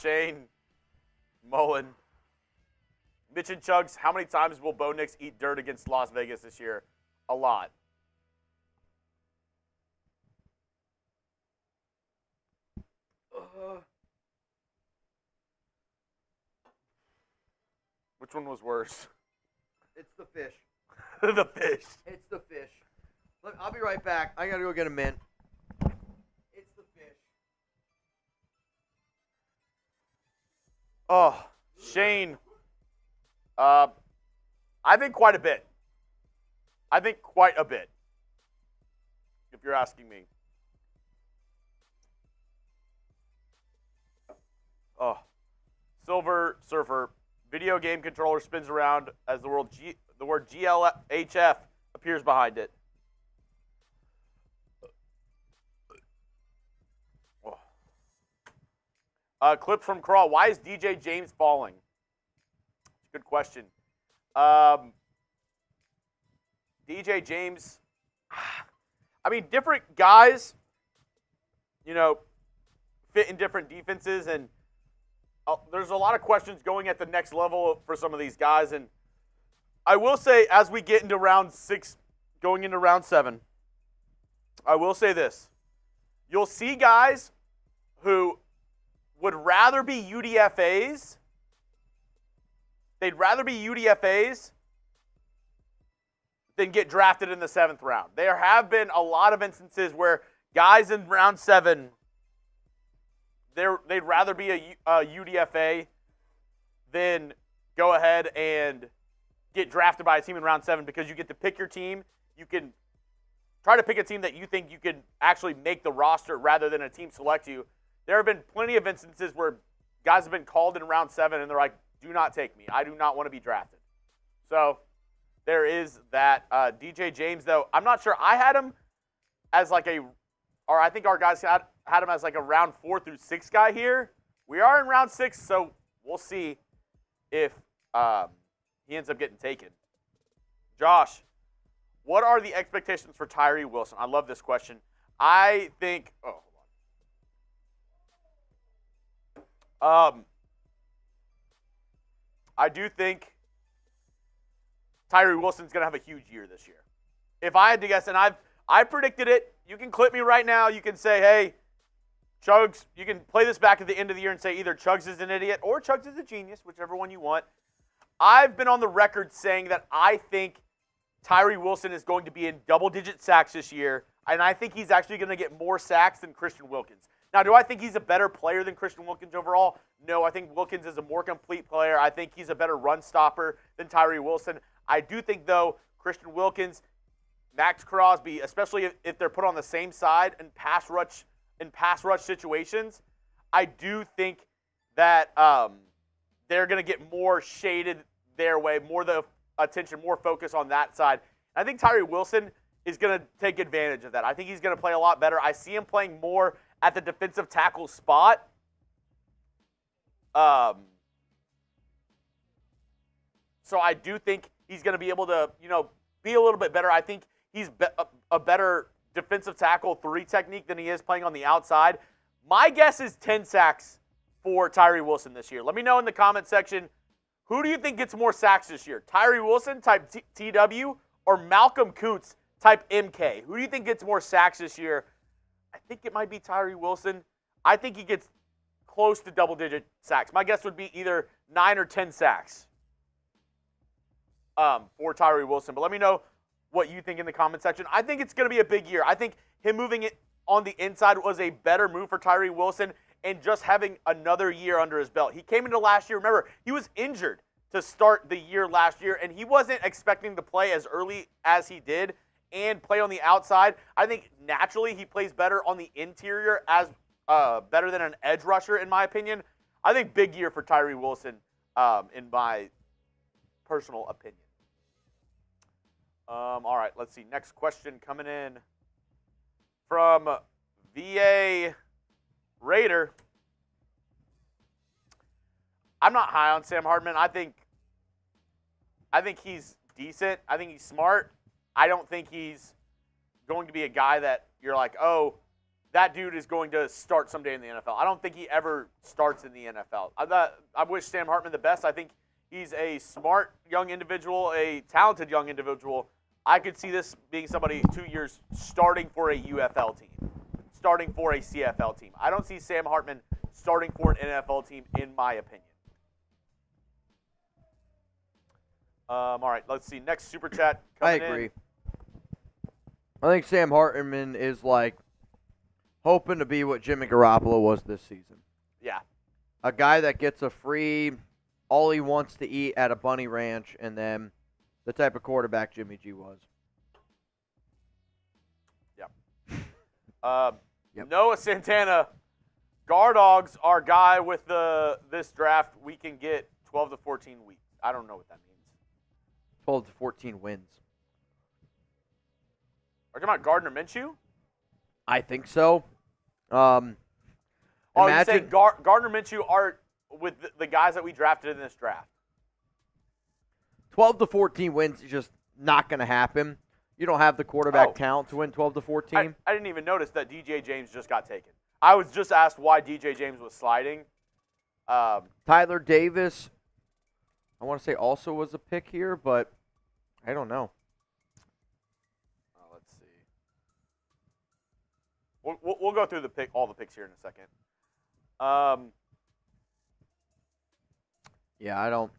Shane Mullen. Mitch and Chugs, how many times will Bo Nix eat dirt against Las Vegas this year? A lot. Which one was worse? It's the fish. The fish. It's the fish. Look, I'll be right back. I gotta go get a mint. It's the fish. Oh, Shane. I think quite a bit. If you're asking me. Oh, Silver Surfer. Video game controller spins around as the word GLHF appears behind it. Oh. Clip from Crawl. Why is DJ James falling? Good question. DJ James, I mean, different guys, fit in different defenses, and there's a lot of questions going at the next level for some of these guys. And I will say, as we get into round 6, going into round 7, I will say this. You'll see guys who would rather be UDFAs. They'd rather be UDFAs than get drafted in the 7th round. There have been a lot of instances where guys in round 7, they'd rather be a UDFA than go ahead and get drafted by a team in round 7 because you get to pick your team. You can try to pick a team that you think you can actually make the roster rather than a team select you. There have been plenty of instances where guys have been called in round 7 and they're like, do not take me. I do not want to be drafted. So there is that. DJ James, though, I'm not sure. I had him as like or I think our guys had him as like a round 4 through 6 guy here. We are in round 6, so we'll see if he ends up getting taken. Josh, what are the expectations for Tyree Wilson? I love this question. I think, I do think Tyree Wilson's going to have a huge year this year. If I had to guess, and I predicted it, you can clip me right now. You can say, hey, Chugs, you can play this back at the end of the year and say either Chugs is an idiot or Chugs is a genius, whichever one you want. I've been on the record saying that I think Tyree Wilson is going to be in double-digit sacks this year, and I think he's actually going to get more sacks than Christian Wilkins. Now, do I think he's a better player than Christian Wilkins overall? No, I think Wilkins is a more complete player. I think he's a better run stopper than Tyree Wilson. I do think, though, Christian Wilkins, Maxx Crosby, especially if they're put on the same side in pass rush situations, I do think that they're going to get more shaded their way, more the attention, more focus on that side. I think Tyree Wilson is going to take advantage of that. I think he's going to play a lot better. I see him playing more at the defensive tackle spot. So I do think he's going to be able to, be a little bit better. I think he's a better defensive tackle 3 technique than he is playing on the outside. My guess is 10 sacks for Tyree Wilson this year. Let me know in the comment section, who do you think gets more sacks this year? Tyree Wilson, type TW, or Malcolm Kuntz, type MK? Who do you think gets more sacks this year? I think it might be Tyree Wilson. I think he gets close to double-digit sacks. My guess would be either 9 or 10 sacks for Tyree Wilson. But let me know what you think in the comment section. I think it's going to be a big year. I think him moving it on the inside was a better move for Tyree Wilson and just having another year under his belt. He came into last year, remember, he was injured to start the year last year, and he wasn't expecting to play as early as he did and play on the outside. I think naturally he plays better on the interior as better than an edge rusher, in my opinion. I think big year for Tyree Wilson, in my personal opinion. All right, let's see. Next question coming in from VA Raider. I'm not high on Sam Hartman. I think he's decent. I think he's smart. I don't think he's going to be a guy that you're like, oh, that dude is going to start someday in the NFL. I don't think he ever starts in the NFL. I wish Sam Hartman the best. I think he's a smart young individual, a talented young individual. I could see this being somebody 2 years starting for a UFL team, starting for a CFL team. I don't see Sam Hartman starting for an NFL team, in my opinion. All right, let's see. Next super chat I coming agree. in. I think Sam Hartman is like hoping to be what Jimmy Garoppolo was this season. Yeah. A guy that gets a free all he wants to eat at a bunny ranch, and then the type of quarterback Jimmy G was. Yep. Noah Santana, Gar Dogs, our guy with this draft. We can get 12 to 14 weeks. I don't know what that means. 12 to 14 wins. Are you talking about Gardner Minshew? I think so. Oh, you're Imagine saying Gardner Minshew are with the guys that we drafted in this draft. 12 to 14 wins is just not going to happen. You don't have the quarterback talent to win 12 to 14. I didn't even notice that DJ James just got taken. I was just asked why DJ James was sliding. Tyler Davis, I want to say also was a pick here, but I don't know. Let's see. We'll go through all the picks here in a second. Yeah, I don't.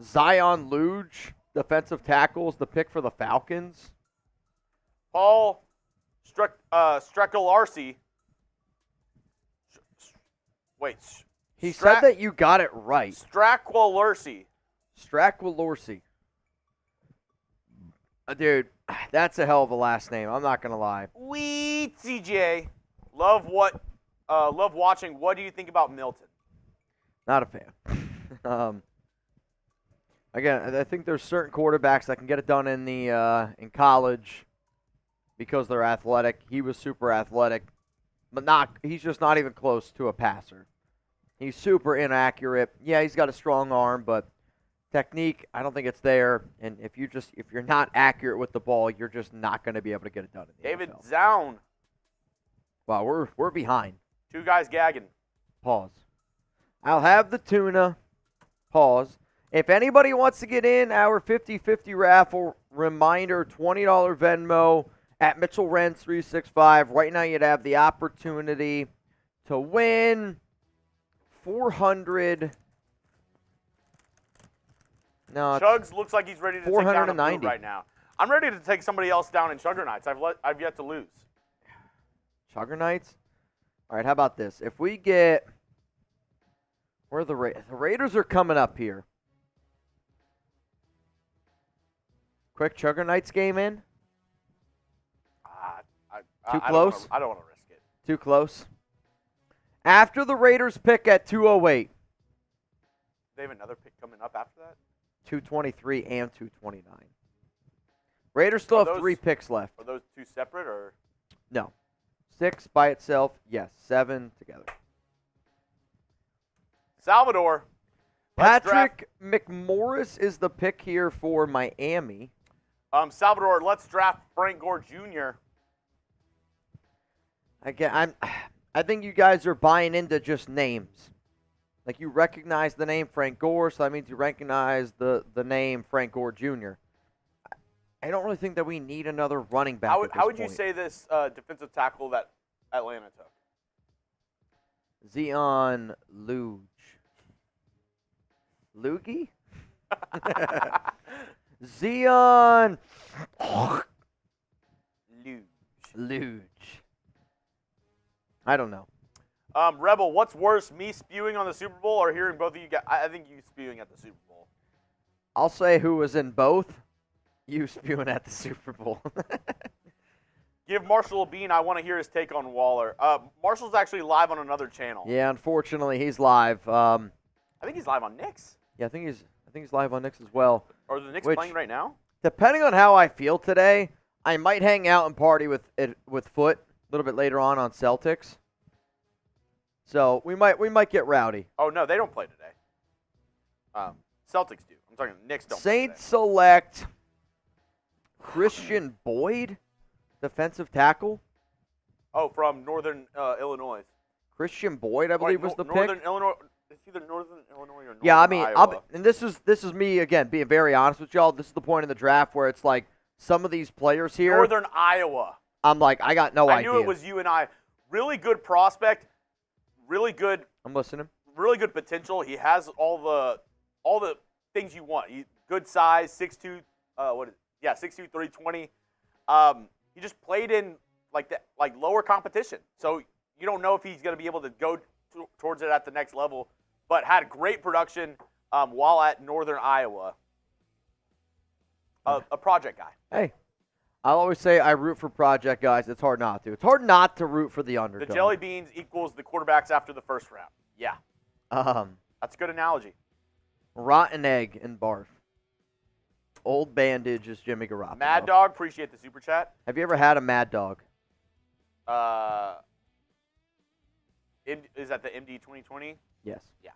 Zion Luge, defensive tackles, the pick for the Falcons. Paul Strekelarski. Wait. He said that you got it right. Strakwalersi. Dude, that's a hell of a last name. I'm not going to lie. Wee CJ. Love watching. What do you think about Milton? Not a fan. Again, I think there's certain quarterbacks that can get it done in in college because they're athletic. He was super athletic, but he's just not even close to a passer. He's super inaccurate. Yeah, he's got a strong arm, but technique, I don't think it's there. And if you're not accurate with the ball, you're just not going to be able to get it done in the David NFL. Zown. Wow, we're behind. Two guys gagging. Pause. I'll have the tuna. Pause. If anybody wants to get in our 50-50 raffle, reminder, $20 Venmo at Mitchell Renz 365. Right now you'd have the opportunity to win 400. No, Chugs looks like he's ready to take down a 490 boot right now. I'm ready to take somebody else down in Chuggernauts. I've yet to lose. Chuggernauts? All right, how about this? If we get where the Raiders are coming up here. Quick Chuggernauts game in? Too close? I don't want to risk it. Too close. After the Raiders pick at 208. They have another pick coming up after that? 223 and 229. Raiders still have 3 picks left. Are those two separate or? No. 6 by itself, yes. 7 together. Salvador. Patrick McMorris is the pick here for Miami. Salvador, let's draft Frank Gore Jr. Again, I think you guys are buying into just names. Like you recognize the name Frank Gore, so that means you recognize the name Frank Gore Jr. I don't really think that we need another running back. How would you say this defensive tackle that Atlanta took? Zion Luge. Loogie? Zion Luge. I don't know. Rebel, what's worse, me spewing on the Super Bowl or hearing both of you guys? I think you spewing at the Super Bowl. I'll say who was in both. You spewing at the Super Bowl. Give Marshall a bean. I want to hear his take on Waller. Marshall's actually live on another channel. Yeah, unfortunately, he's live. I think he's live on Knicks. Yeah, I think he's live on Knicks as well. Are the Knicks Which, playing right now? Depending on how I feel today, I might hang out and party with Foot a little bit later on Celtics. So we might get rowdy. Oh no, they don't play today. Celtics do. I'm talking Knicks don't. Saints select Christian Boyd, defensive tackle. Oh, from Northern Illinois. Christian Boyd, I believe, was the Northern pick. Illinois. It's either Northern Illinois or Northern Yeah, I mean, Iowa. and this is me again being very honest with y'all. This is the point in the draft where it's like some of these players here. Northern Iowa. I'm like, I got no idea. I knew it was you and I. Really good prospect. Really good. I'm listening. Really good potential. He has all the things you want. Good size, 6'2", 6'2", 320. He just played in like lower competition, so you don't know if he's going to be able to go towards it at the next level. But had great production while at Northern Iowa. A project guy. Hey, I'll always say I root for project guys. It's hard not to. It's hard not to root for the underdog. The jelly beans equals the quarterbacks after the first round. Yeah. That's a good analogy. Rotten egg and barf. Old bandage is Jimmy Garoppolo. Mad Dog, appreciate the super chat. Have you ever had a Mad Dog? Is that the MD 2020? Yes. Yeah.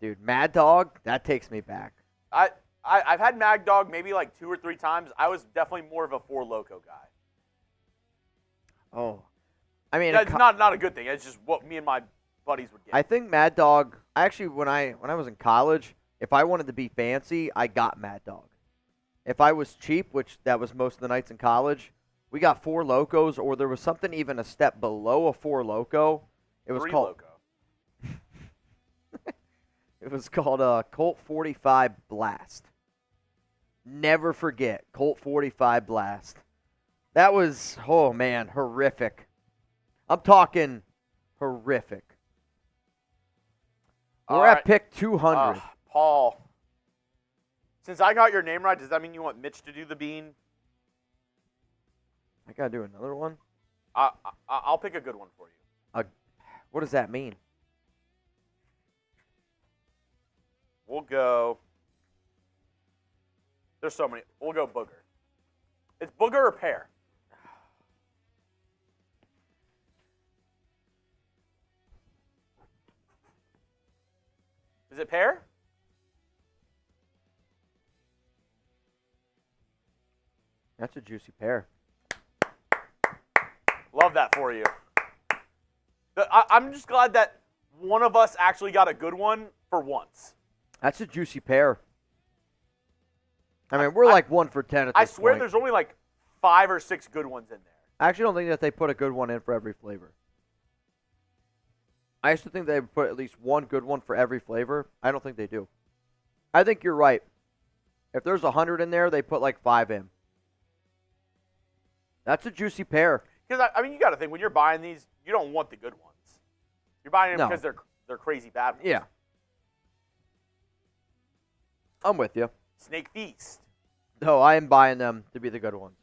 Dude, Mad Dog, that takes me back. I've had Mad Dog maybe like 2 or 3 times. I was definitely more of a Four Loko guy. Oh. I mean, That's not a good thing. It's just what me and my buddies would get. I think Mad Dog, actually, when I was in college, if I wanted to be fancy, I got Mad Dog. If I was cheap, which that was most of the nights in college, we got Four Locos, or there was something even a step below a Four Loco. It was 3 called Loco. It was called Colt 45 Blast. Never forget Colt 45 Blast. That was, oh man, horrific. I'm talking horrific. We're at pick 200. Paul, since I got your name right, does that mean you want Mitch to do the bean? I gotta do another one. I'll pick a good one for you. What does that mean? We'll go. There's so many. We'll go booger. It's booger or pear? Is it pear? That's a juicy pear. Love that for you. I'm just glad that one of us actually got a good one for once. That's a juicy pear. I mean, we're like 1 for 10 at this I swear point. there's only like 5 or 6 good ones in there. I actually don't think that they put a good one in for every flavor. I used to think they would put at least one good one for every flavor. I don't think they do. I think you're right. If there's 100 in there, they put like 5 in. That's a juicy pear. Because I mean, you got to think when you're buying these, you don't want the good ones. You're buying them No. because they're crazy bad ones. Yeah. I'm with you. Snake Feast. No, I am buying them to be the good ones.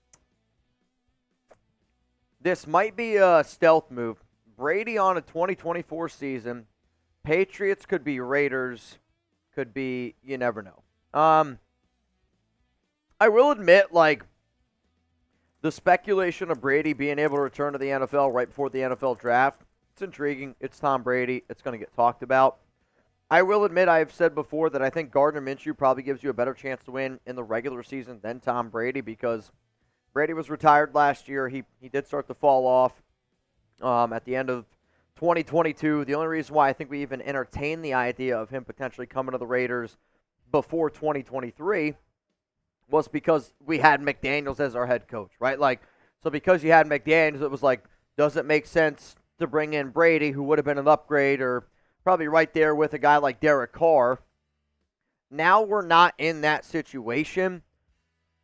This might be a stealth move. Brady on a 2024 season. Patriots could be Raiders. Could be, you never know. I will admit, like, the speculation of Brady being able to return to the NFL right before the NFL draft, it's intriguing. It's Tom Brady. It's going to get talked about. I will admit, I've said before that I think Gardner Minshew probably gives you a better chance to win in the regular season than Tom Brady because Brady was retired last year. He did start to fall off at the end of 2022. The only reason why I think we even entertained the idea of him potentially coming to the Raiders before 2023 was because we had McDaniels as our head coach, right? Like, so because you had McDaniels, it was like, does it make sense to bring in Brady, who would have been an upgrade or probably right there with a guy like Derek Carr? Now we're not in that situation.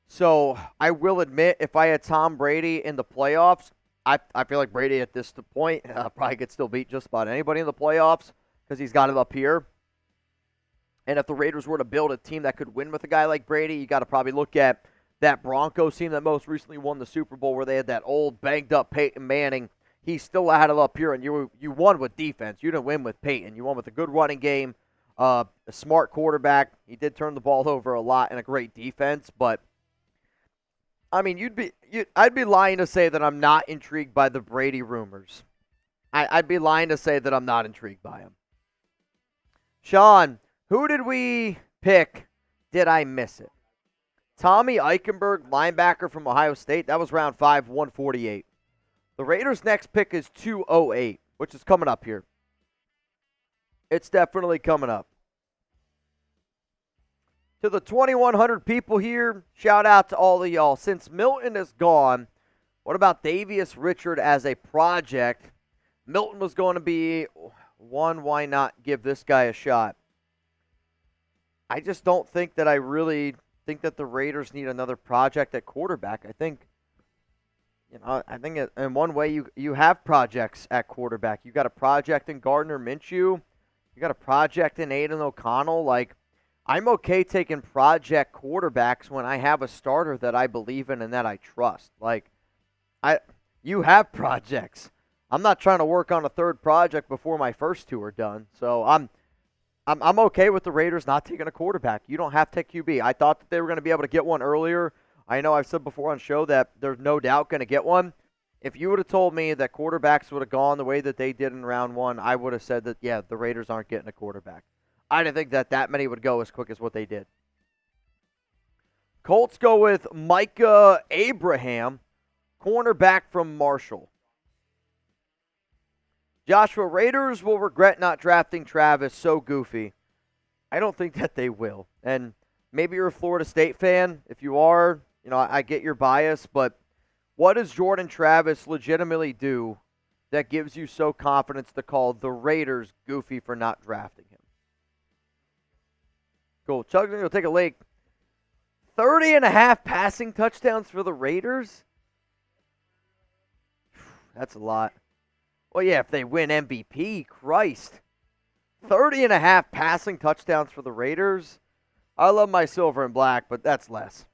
So I will admit, if I had Tom Brady in the playoffs, I feel like Brady at this point probably could still beat just about anybody in the playoffs because he's got it up here. And if the Raiders were to build a team that could win with a guy like Brady, you got to probably look at that Broncos team that most recently won the Super Bowl where they had that old banged-up Peyton Manning. He still had it up here, and you won with defense. You didn't win with Peyton. You won with a good running game, a smart quarterback. He did turn the ball over a lot and a great defense, but I mean, I'd be lying to say that I'm not intrigued by the Brady rumors. I'd be lying to say that I'm not intrigued by him. Sean, who did we pick? Did I miss it? Tommy Eichenberg, linebacker from Ohio State. That was round 5, 148. The Raiders' next pick is 208, which is coming up here. It's definitely coming up. To the 2,100 people here, shout out to all of y'all. Since Milton is gone, what about Davius Richard as a project? Milton was going to be one. Why not give this guy a shot? I just don't think that I really think that the Raiders need another project at quarterback. I think in one way you have projects at quarterback. You got a project in Gardner Minshew. You got a project in Aiden O'Connell. Like, I'm okay taking project quarterbacks when I have a starter that I believe in and that I trust. Like, you have projects. I'm not trying to work on a third project before my first two are done. So I'm okay with the Raiders not taking a quarterback. You don't have to take QB. I thought that they were going to be able to get one earlier. I know I've said before on show that they're no doubt going to get one. If you would have told me that quarterbacks would have gone the way that they did in round one, I would have said that, yeah, the Raiders aren't getting a quarterback. I didn't think that many would go as quick as what they did. Colts go with Micah Abraham, cornerback from Marshall. Joshua, Raiders will regret not drafting Travis. So goofy. I don't think that they will. And maybe you're a Florida State fan. If you are, I get your bias, but what does Jordan Travis legitimately do that gives you so confidence to call the Raiders goofy for not drafting him? Cool. Chuck's going to go take a leak. 30.5 passing touchdowns for the Raiders? That's a lot. Well, yeah, if they win MVP, Christ. 30.5 passing touchdowns for the Raiders? I love my silver and black, but that's less.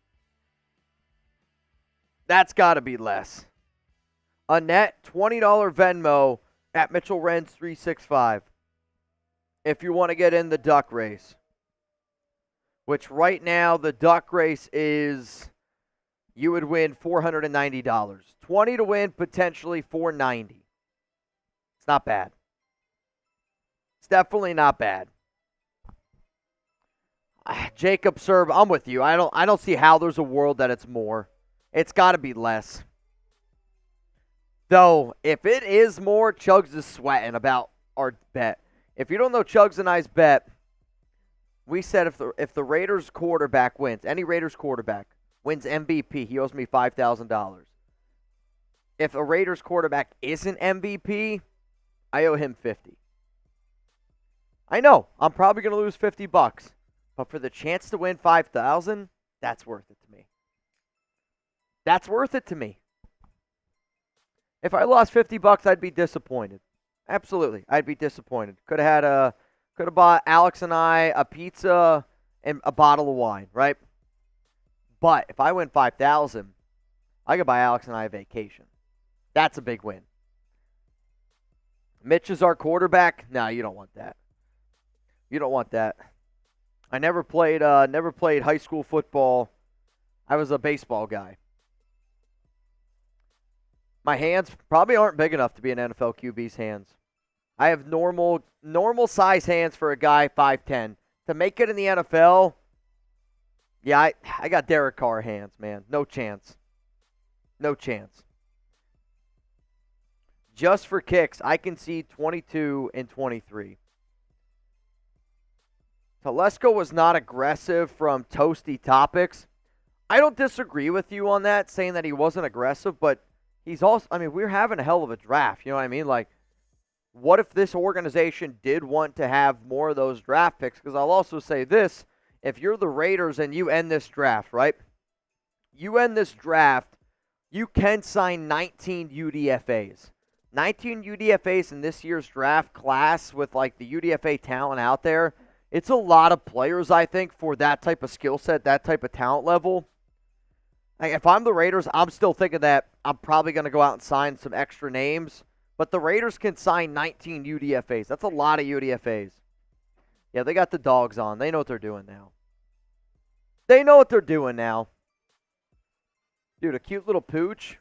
That's got to be less. A net $20 Venmo at Mitchell Renz 365 if you want to get in the duck race. Which right now the duck race is you would win $490. 20 to win, potentially $490. It's not bad. It's definitely not bad. Jacob Serb, I'm with you. I don't see how there's a world that it's more. It's got to be less. Though, if it is more, Chugs is sweating about our bet. If you don't know Chugs and I's bet, we said if the Raiders quarterback wins, any Raiders quarterback wins MVP, he owes me $5,000. If a Raiders quarterback isn't MVP, I owe him $50. I know, I'm probably going to lose $50, but for the chance to win $5,000, that's worth it to me. That's worth it to me. If I lost $50, I'd be disappointed. Absolutely, I'd be disappointed. Could have bought Alex and I a pizza and a bottle of wine, right? But if I win $5,000, I could buy Alex and I a vacation. That's a big win. Mitch is our quarterback. No, you don't want that. You don't want that. I never played high school football. I was a baseball guy. My hands probably aren't big enough to be an NFL QB's hands. I have normal size hands for a guy 5'10". To make it in the NFL, yeah, I got Derek Carr hands, man. No chance. No chance. Just for kicks, I can see 22 and 23. Telesco was not aggressive from Toasty Topics. I don't disagree with you on that, saying that he wasn't aggressive, but he's also, we're having a hell of a draft. You know what I mean? Like, what if this organization did want to have more of those draft picks? Because I'll also say this, if you're the Raiders and you end this draft, right? You end this draft, you can sign 19 UDFAs. 19 UDFAs in this year's draft class with, like, the UDFA talent out there. It's a lot of players, I think, for that type of skill set, that type of talent level. Like, if I'm the Raiders, I'm still thinking that I'm probably going to go out and sign some extra names. But the Raiders can sign 19 UDFAs. That's a lot of UDFAs. Yeah, they got the dogs on. They know what they're doing now. They know what they're doing now. Dude, a cute little pooch.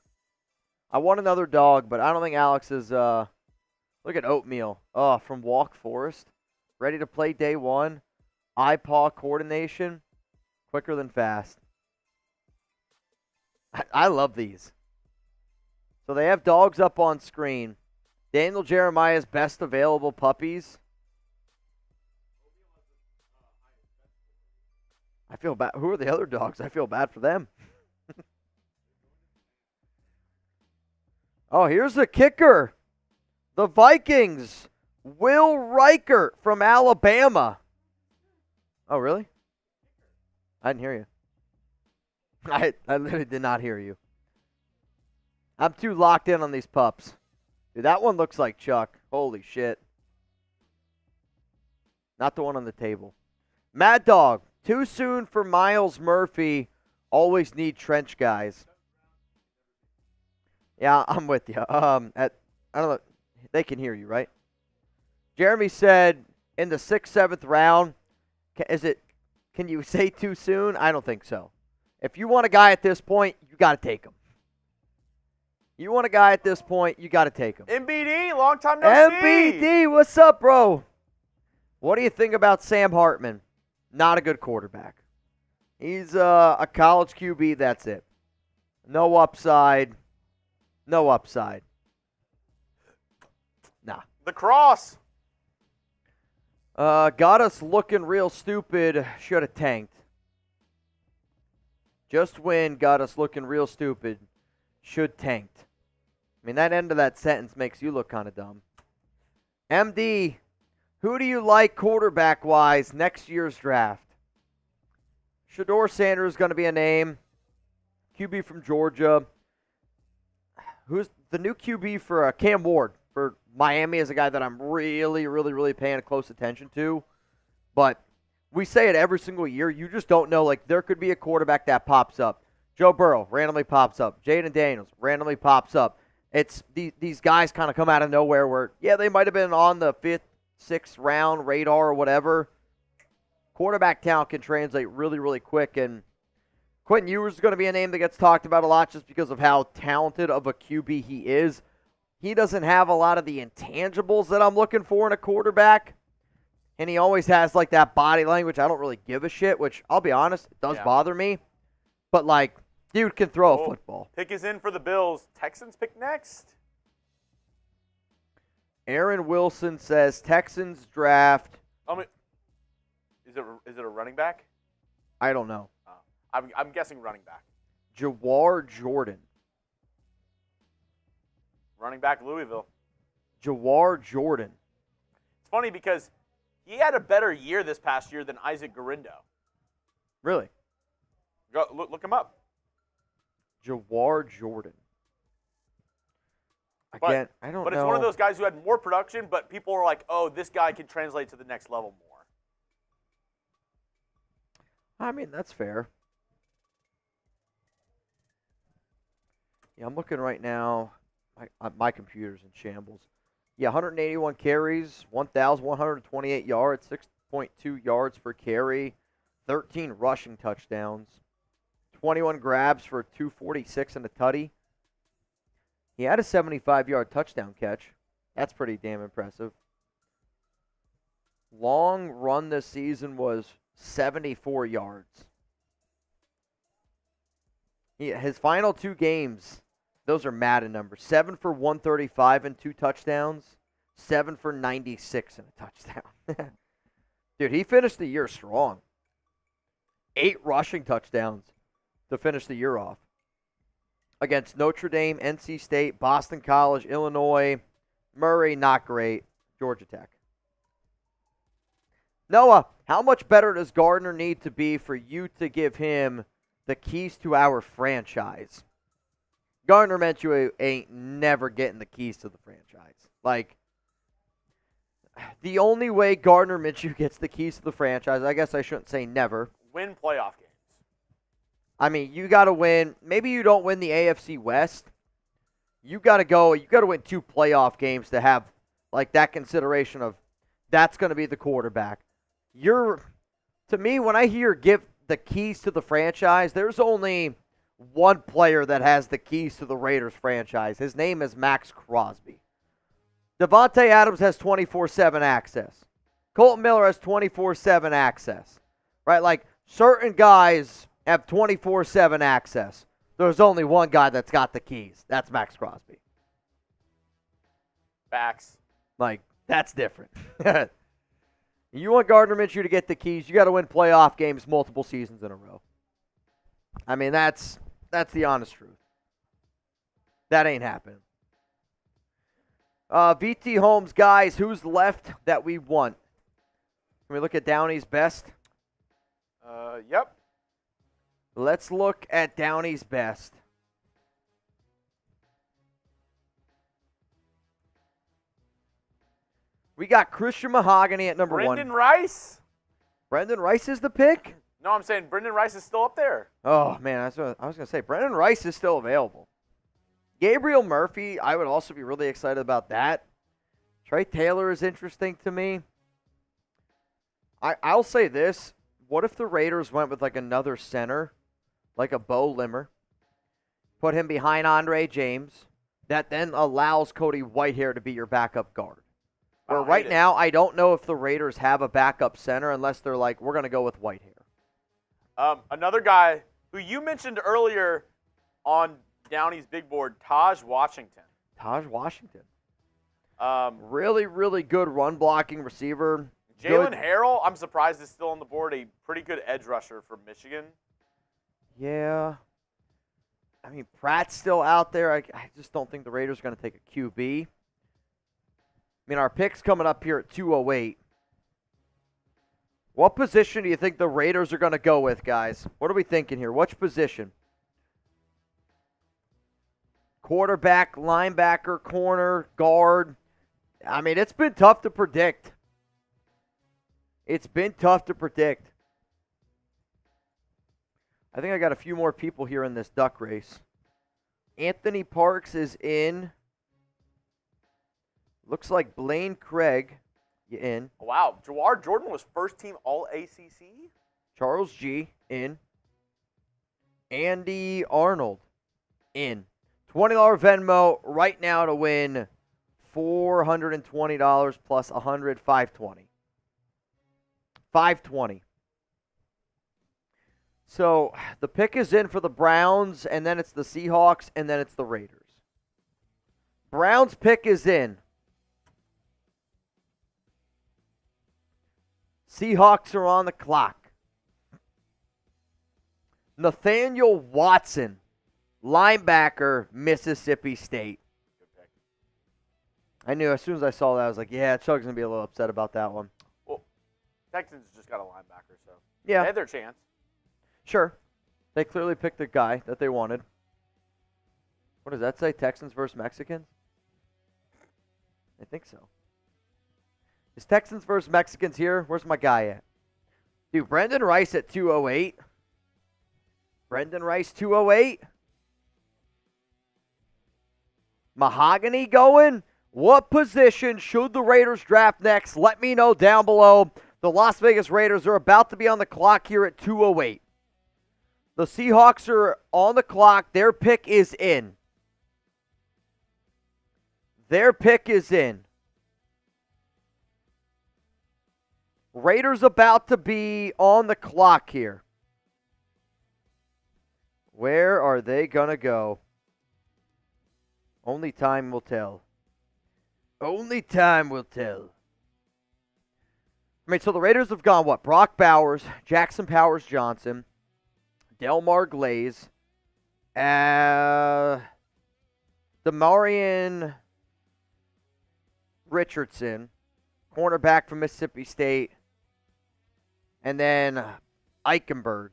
I want another dog, but I don't think Alex is, look at Oatmeal. Oh, from Walk Forest. Ready to play day one. Eye-paw coordination. Quicker than fast. I love these. So they have dogs up on screen. Daniel Jeremiah's best available puppies. I feel bad. Who are the other dogs? I feel bad for them. Oh, here's the kicker. The Vikings. Will Reichert from Alabama. Oh, really? I didn't hear you. I literally did not hear you. I'm too locked in on these pups. Dude, that one looks like Chuck. Holy shit. Not the one on the table. Mad Dog. Too soon for Miles Murphy. Always need trench guys. Yeah, I'm with you. I don't know. They can hear you, right? Jeremy said in the 6th, 7th round. Can you say too soon? I don't think so. If you want a guy at this point, you got to take him. You want a guy at this point, you got to take him. MBD, long time no see. MBD, what's up, bro? What do you think about Sam Hartman? Not a good quarterback. He's a college QB, that's it. No upside. No upside. Nah. The cross. Got us looking real stupid. Should have tanked. Just win. Got us looking real stupid. Should tanked. I mean, that end of that sentence makes you look kind of dumb. MD, who do you like quarterback-wise next year's draft? Shador Sanders is going to be a name. QB from Georgia. Who's the new QB for Cam Ward for Miami is a guy that I'm really paying close attention to. But we say it every single year. You just don't know. Like, there could be a quarterback that pops up. Joe Burrow randomly pops up. Jaden Daniels randomly pops up. It's these guys kind of come out of nowhere where, yeah, they might have been on the 5th, 6th round radar or whatever. Quarterback talent can translate really quick. And Quentin Ewers is going to be a name that gets talked about a lot just because of how talented of a QB he is. He doesn't have a lot of the intangibles that I'm looking for in a quarterback. And he always has, like, that body language. I don't really give a shit, which, I'll be honest, it does bother me. But, like, dude can throw a football. Pick is in for the Bills. Texans pick next. Aaron Wilson says Texans draft. Is it a running back? I don't know. I'm guessing running back. Jawar Jordan. Running back Louisville. Jawar Jordan. It's funny because he had a better year this past year than Isaac Garindo. Really? Go look him up. Jawar Jordan. Again, I don't know. But it's one of those guys who had more production, but people were like, oh, this guy can translate to the next level more. I mean, that's fair. Yeah, I'm looking right now. My computer's in shambles. Yeah, 181 carries, 1,128 yards, 6.2 yards per carry, 13 rushing touchdowns, 21 grabs for 246 and a tutty. He had a 75-yard touchdown catch. That's pretty damn impressive. Long run this season was 74 yards. His final 2 games, those are Madden numbers. 7 for 135 and 2 touchdowns. 7 for 96 and a touchdown. Dude, he finished the year strong. 8 rushing touchdowns to finish the year off. Against Notre Dame, NC State, Boston College, Illinois, Murray, not great, Georgia Tech. Noah, how much better does Gardner need to be for you to give him the keys to our franchise? Gardner Minshew ain't never getting the keys to the franchise. Like, the only way Gardner Minshew gets the keys to the franchise, I guess I shouldn't say never. Win playoff games. I mean, you got to win. Maybe you don't win the AFC West. You got to win 2 playoff games to have, like, that consideration of that's going to be the quarterback. To me, when I hear give the keys to the franchise, there's only one player that has the keys to the Raiders franchise. His name is Maxx Crosby. Devontae Adams has 24/7 access. Colton Miller has 24/7 access. Right? Like, certain guys have 24/7 access. there's only one guy that's got the keys. That's Maxx Crosby. Facts. Like, that's different. You want Gardner Minshew to get the keys, you got to win playoff games multiple seasons in a row. I mean, that's the honest truth. That ain't happening. VT Holmes, guys, who's left that we want? Can we look at Downey's best? Yep. Let's look at Downey's best. We got Christian Mahogany at number Brendan one. Rice? Brendan Rice is the pick? No, I'm saying Brendan Rice is still up there. Oh, man, that's what I was going to say. Brendan Rice is still available. Gabriel Murphy, I would also be really excited about that. Trey Taylor is interesting to me. I'll say this. What if the Raiders went with like another center, like a Bo Limmer, put him behind Andre James, that then allows Cody Whitehair to be your backup guard? Where right now, I don't know if the Raiders have a backup center unless they're like, we're going to go with Whitehair. Another guy who you mentioned earlier on Downey's big board, Taj Washington. Taj Washington. Um, Really, really good run blocking receiver. Jalen Good. Harrell, I'm surprised is still on the board. A pretty good edge rusher from Michigan. Yeah. I mean, Pratt's still out there. I just don't think the Raiders are going to take a QB. I mean, our pick's coming up here at 208. What position do you think the Raiders are going to go with, guys? What are we thinking here? Which position? Quarterback, linebacker, corner, guard. I mean, it's been tough to predict. It's been tough to predict. I think I got a few more people here in this duck race. Anthony Parks is in. Looks like Blaine Craig in. Wow, Jawar Jordan was first team All ACC. Charles G in. Andy Arnold in. $20 Venmo right now to win $420 plus $100, $520. $520. So the pick is in for the Browns, and then it's the Seahawks, and then it's the Raiders. Browns pick is in. Seahawks are on the clock. Nathaniel Watson, linebacker, Mississippi State. I knew as soon as I saw that, I was like, yeah, Chuck's going to be a little upset about that one. Well, Texans just got a linebacker, so Yeah. they had their chance. Sure. They clearly picked the guy that they wanted. What does that say? Texans versus Mexicans? I think so. Is Texans versus Mexicans here? Where's my guy at? Dude, Brendan Rice at 208. Brendan Rice 208. Mahogany going. What position should the Raiders draft next? Let me know down below. The Las Vegas Raiders are about to be on the clock here at 208. The Seahawks are on the clock. Their pick is in. Their pick is in. Raiders about to be on the clock here. Where are they going to go? Only time will tell. Only time will tell. I mean, so the Raiders have gone what? Brock Bowers, Jackson Powers Johnson, Delmar Glaze, Demarion Richardson, cornerback from Mississippi State, and then Eichenberg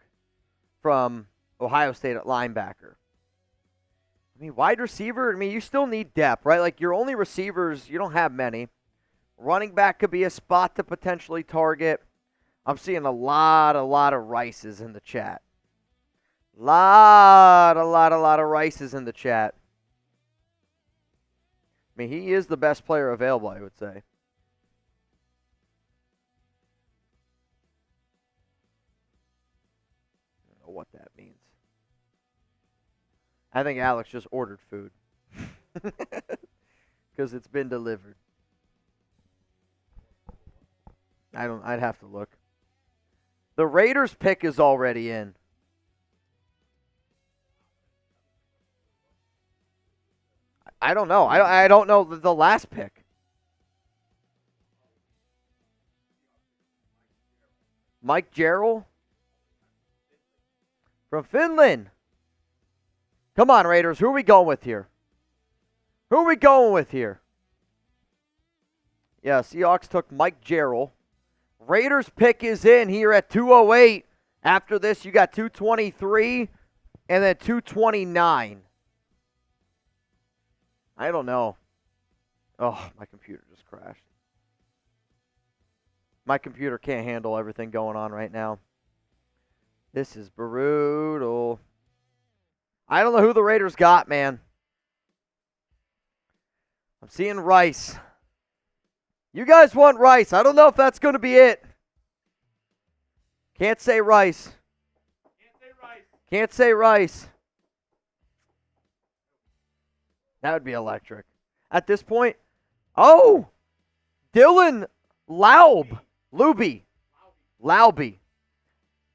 from Ohio State at linebacker. I mean, wide receiver, I mean, you still need depth, right? Like, your only receivers, you don't have many. Running back could be a spot to potentially target. I'm seeing a lot of Rices in the chat. Lot of Rices in the chat. I mean, he is the best player available, I would say. I don't know what that means. I think Alex just ordered food. Because it's been delivered. I'd have to look. The Raiders pick is already in. I don't know. I don't know the last pick. Mike Jarrell from Finland. Come on, Raiders. Who are we going with here? Who are we going with here? Yeah, Seahawks took Mike Jarrell. Raiders pick is in here at 208. After this, you got 223 and then 229. I don't know. Oh, my computer just crashed. My computer can't handle everything going on right now. This is brutal. I don't know who the Raiders got, man. I'm seeing Rice. You guys want Rice. I don't know if that's going to be it. Can't say Rice. Can't say Rice. That would be electric. At this point, oh, Dylan Laube. Dylan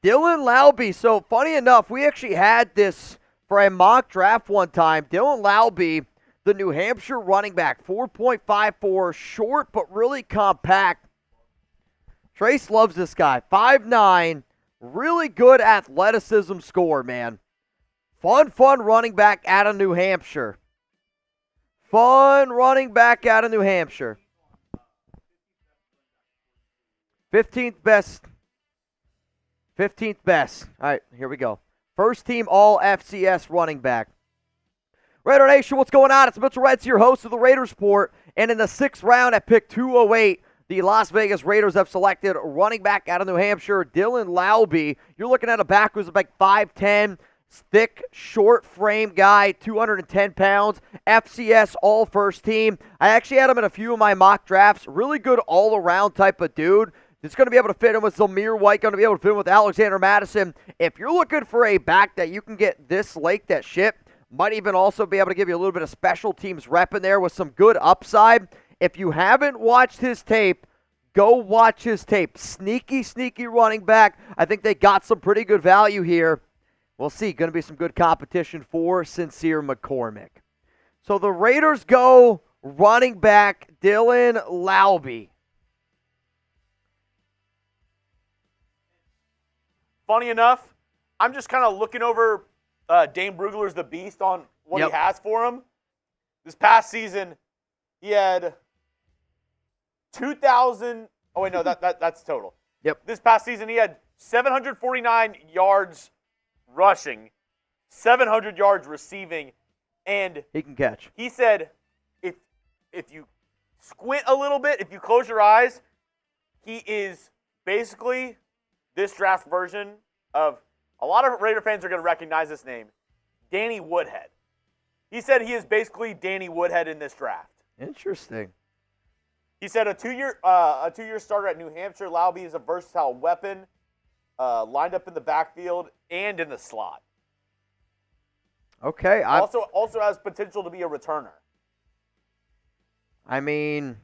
Laube. So funny enough, we actually had this for a mock draft one time. Dylan Laube, the New Hampshire running back, 4.54, short but really compact. Trace loves this guy. 5'9", really good athleticism score, man. Fun running back out of New Hampshire. 15th best. 15th best. All right, here we go. First team all FCS running back. Raider Nation, what's going on? It's Mitchell Reds, your host of the Raiders Report. And in the 6th round at pick 208, the Las Vegas Raiders have selected running back out of New Hampshire, Dylan Laube. You're looking at a back who's like 5'10", thick, short frame guy, 210 pounds, FCS all first team. I actually had him in a few of my mock drafts. Really good all-around type of dude. It's going to be able to fit in with Zamir White, going to be able to fit in with Alexander Madison. If you're looking for a back that you can get this late that ship, might even also be able to give you a little bit of special teams rep in there with some good upside. If you haven't watched his tape, go watch his tape. Sneaky running back. I think they got some pretty good value here. We'll see. Going to be some good competition for Sincere McCormick. So the Raiders go running back Dylan Laube. Funny enough, I'm just kind of looking over Dane Brugler's The Beast on what he has for him. This past season, he had 2,000. Oh wait, no, that's total. Yep. This past season, he had 749 yards rushing, 700 yards receiving, and he can catch. He said, if you squint a little bit, if you close your eyes, he is basically this draft version of, a lot of Raider fans are going to recognize this name, Danny Woodhead. He said he is basically Danny Woodhead in this draft. Interesting. He said a two-year starter at New Hampshire. Laube is a versatile weapon, lined up in the backfield and in the slot. Okay. Also has potential to be a returner. I mean,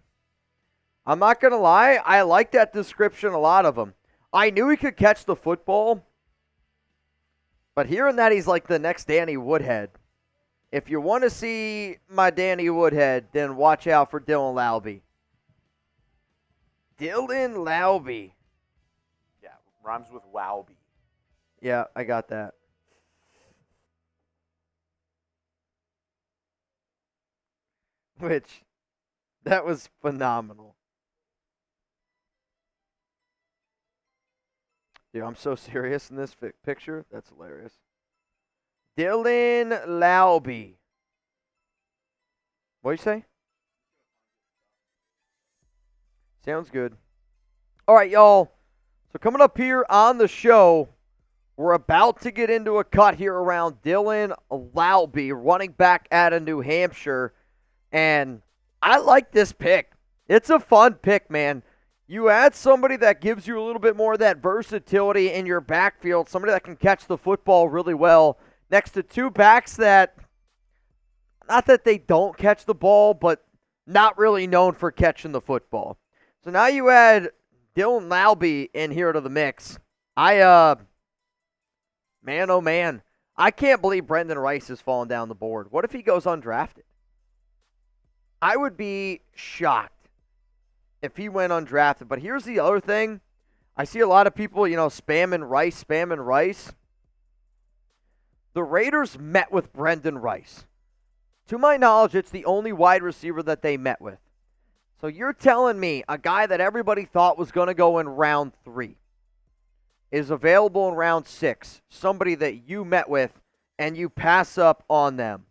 I'm not going to lie. I like that description, a lot of them. I knew he could catch the football, but hearing that he's like the next Danny Woodhead, if you want to see my Danny Woodhead, then watch out for Dylan Laube. Dylan Laube. Yeah, rhymes with Wowby. Yeah, I got that. Which, that was phenomenal. Dude, I'm so serious in this picture. That's hilarious. Dylan Laube. What'd you say? Sounds good. All right, y'all. So coming up here on the show, we're about to get into a cut here around Dylan Laube, running back out of New Hampshire. And I like this pick. It's a fun pick, man. You add somebody that gives you a little bit more of that versatility in your backfield, somebody that can catch the football really well, next to two backs that, not that they don't catch the ball, but not really known for catching the football. So now you add Dylan Laube in here to the mix. Man, oh man, I can't believe Brendan Rice is falling down the board. What if he goes undrafted? I would be shocked if he went undrafted. But here's the other thing. I see a lot of people, spamming Rice. The Raiders met with Brendan Rice. To my knowledge, it's the only wide receiver that they met with. So you're telling me a guy that everybody thought was going to go in round 3 is available in round 6, somebody that you met with, and you pass up on them.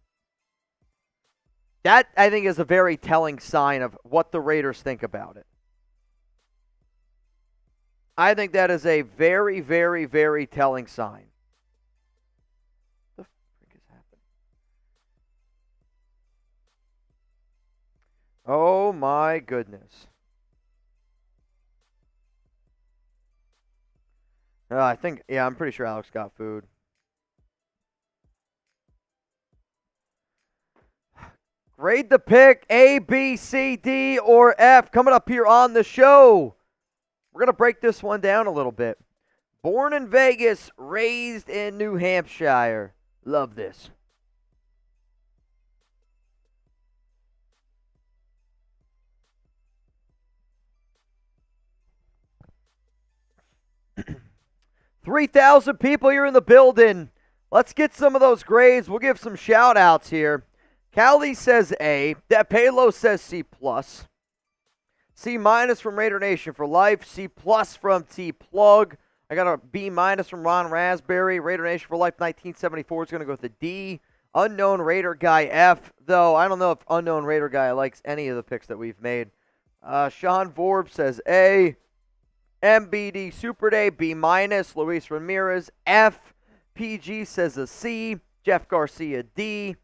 That, I think, is a very telling sign of what the Raiders think about it. I think that is a very, very, very telling sign. What the frick is happening? Oh, my goodness. I'm pretty sure Alex got food. Grade the pick, A, B, C, D, or F. Coming up here on the show, we're going to break this one down a little bit. Born in Vegas, raised in New Hampshire. Love this. $3,000 people here in the building. Let's get some of those grades. We'll give some shout outs here. Callie says A. Depalo says C+. C- from Raider Nation for life. C+ from T Plug. I got a B- from Ron Raspberry. Raider Nation for life 1974 is going to go with a D. Unknown Raider Guy F. Though I don't know if Unknown Raider Guy likes any of the picks that we've made. Sean Vorb says A. MBD Super Day B-. Luis Ramirez F. PG says a C. Jeff Garcia D.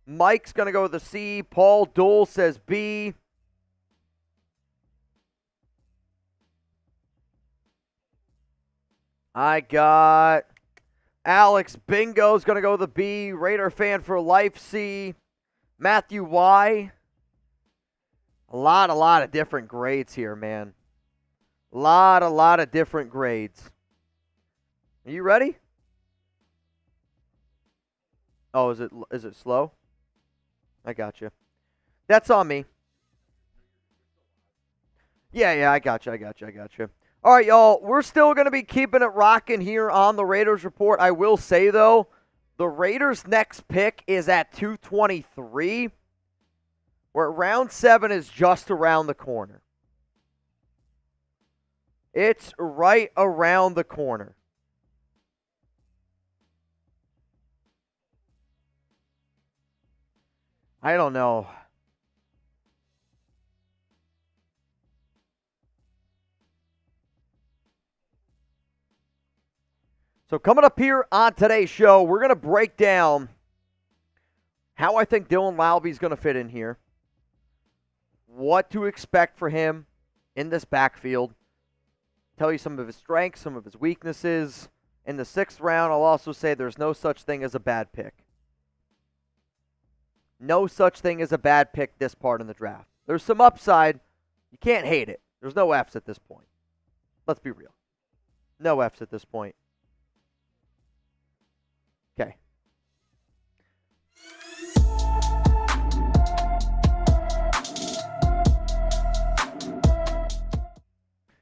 Mike's going to go with a C. Paul Dole says B. I got Alex Bingo's going to go with a B. Raider fan for life C. Matthew Y. A lot of different grades here, man. A lot of different grades. Are you ready? Oh, is it slow? I got you. That's on me. Yeah, I got you. All right, y'all. We're still going to be keeping it rocking here on the Raiders Report. I will say, though, the Raiders' next pick is at 223, where round 7 is just around the corner. It's right around the corner. I don't know. So coming up here on today's show, we're going to break down how I think Dylan Laube is going to fit in here, what to expect for him in this backfield, tell you some of his strengths, some of his weaknesses. In the 6th round, I'll also say there's no such thing as a bad pick. No such thing as a bad pick this part in the draft. There's some upside. You can't hate it. There's no Fs at this point. Let's be real. No Fs at this point. Okay.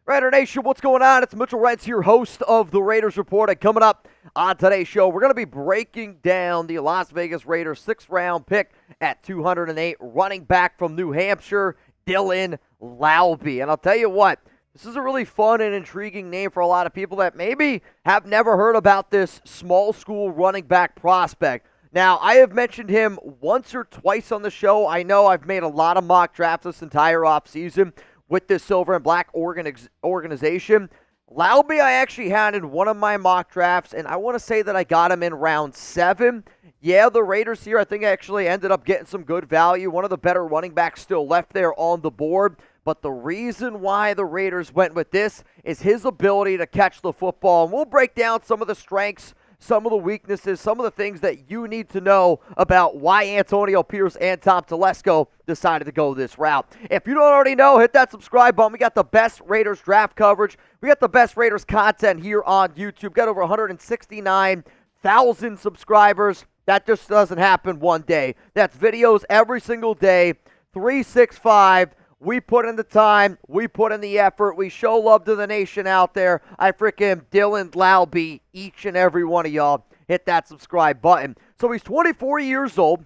Raider Nation, what's going on? It's Mitchell Rents here, host of the Raiders Report. And coming up on today's show, we're going to be breaking down the Las Vegas Raiders 6th round pick at 208, running back from New Hampshire, Dylan Laube. And I'll tell you what, this is a really fun and intriguing name for a lot of people that maybe have never heard about this small school running back prospect. Now, I have mentioned him once or twice on the show. I know I've made a lot of mock drafts this entire offseason with this Silver and Black organization. Laube, I actually had in one of my mock drafts, and I want to say that I got him in round 7. Yeah, the Raiders here, I think, actually ended up getting some good value. One of the better running backs still left there on the board. But the reason why the Raiders went with this is his ability to catch the football. And we'll break down some of the strengths, some of the weaknesses, some of the things that you need to know about why Antonio Pierce and Tom Telesco decided to go this route. If you don't already know, hit that subscribe button. We got the best Raiders draft coverage. We got the best Raiders content here on YouTube. Got over 169,000 subscribers. That just doesn't happen one day. That's videos every single day, 365. We put in the time. We put in the effort. We show love to the nation out there. I freaking Dylan Laube, each and every one of y'all. Hit that subscribe button. So he's 24 years old,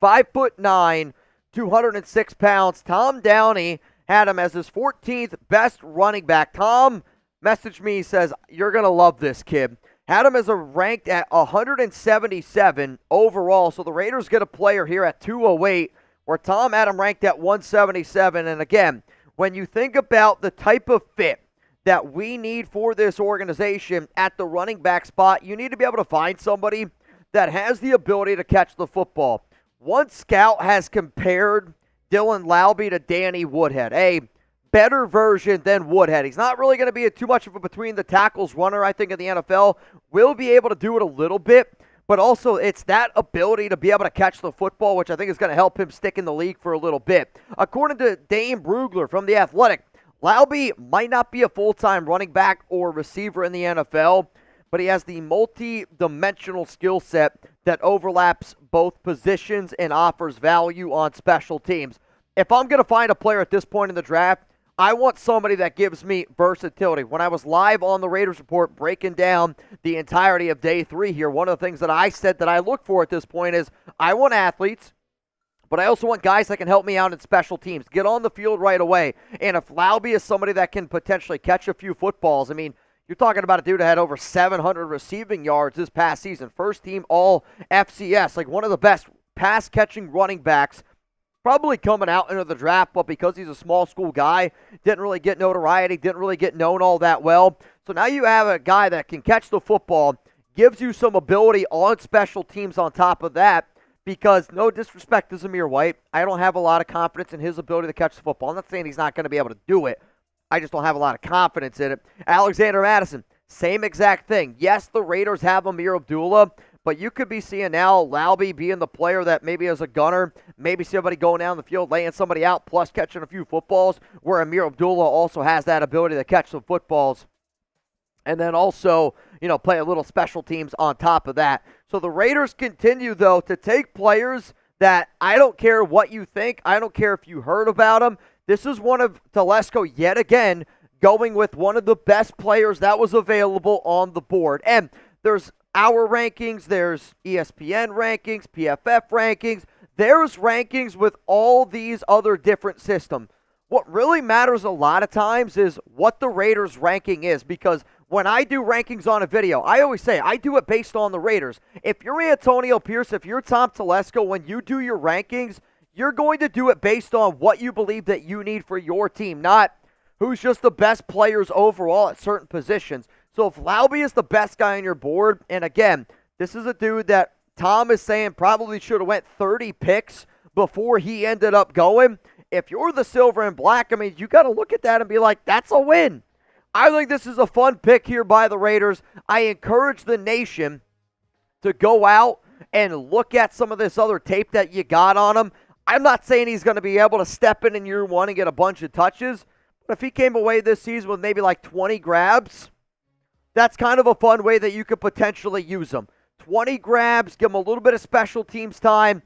5'9", 206 pounds. Tom Downey had him as his 14th best running back. Tom messaged me, he says, you're going to love this kid. Had him as a ranked at 177 overall. So the Raiders get a player here at 208, where Tom had him ranked at 177. And again, when you think about the type of fit that we need for this organization at the running back spot, you need to be able to find somebody that has the ability to catch the football. One scout has compared Dylan Laube to Danny Woodhead, a better version than Woodhead. He's not really going to be too much of a between the tackles runner, I think, in the NFL. Will be able to do it a little bit, but also it's that ability to be able to catch the football, which I think is going to help him stick in the league for a little bit. According to Dane Brugler from The Athletic, Laube might not be a full-time running back or receiver in the NFL, but he has the multi-dimensional skill set that overlaps both positions and offers value on special teams. If I'm going to find a player at this point in the draft, I want somebody that gives me versatility. When I was live on the Raiders Report breaking down the entirety of day 3 here, one of the things that I said that I look for at this point is I want athletes, but I also want guys that can help me out in special teams, get on the field right away. And if Laube is somebody that can potentially catch a few footballs, I mean, you're talking about a dude that had over 700 receiving yards this past season. First team all FCS, like one of the best pass-catching running backs probably coming out into the draft, but because he's a small school guy, didn't really get notoriety, didn't really get known all that well. So now you have a guy that can catch the football, gives you some ability on special teams on top of that, because no disrespect to Zamir White, I don't have a lot of confidence in his ability to catch the football. I'm not saying he's not going to be able to do it. I just don't have a lot of confidence in it. Alexander Madison, same exact thing. Yes, the Raiders have Amir Abdullah, but you could be seeing now Laube being the player that maybe as a gunner, maybe somebody going down the field, laying somebody out, plus catching a few footballs, where Amir Abdullah also has that ability to catch some footballs. And then also, play a little special teams on top of that. So the Raiders continue, though, to take players that I don't care what you think. I don't care if you heard about them. This is one of Telesco yet again going with one of the best players that was available on the board. And there's our rankings, there's ESPN rankings, PFF rankings, there's rankings with all these other different systems. What really matters a lot of times is what the Raiders ranking is, because when I do rankings on a video, I always say I do it based on the Raiders. If you're Antonio Pierce, if you're Tom Telesco, when you do your rankings, you're going to do it based on what you believe that you need for your team, not who's just the best players overall at certain positions. So if Laube is the best guy on your board, and again, this is a dude that Tom is saying probably should have went 30 picks before he ended up going. If you're the silver and black, I mean, you got to look at that and be like, that's a win. I think this is a fun pick here by the Raiders. I encourage the nation to go out and look at some of this other tape that you got on him. I'm not saying he's going to be able to step in year one and get a bunch of touches, but if he came away this season with maybe like 20 grabs, that's kind of a fun way that you could potentially use him. 20 grabs, give him a little bit of special teams time.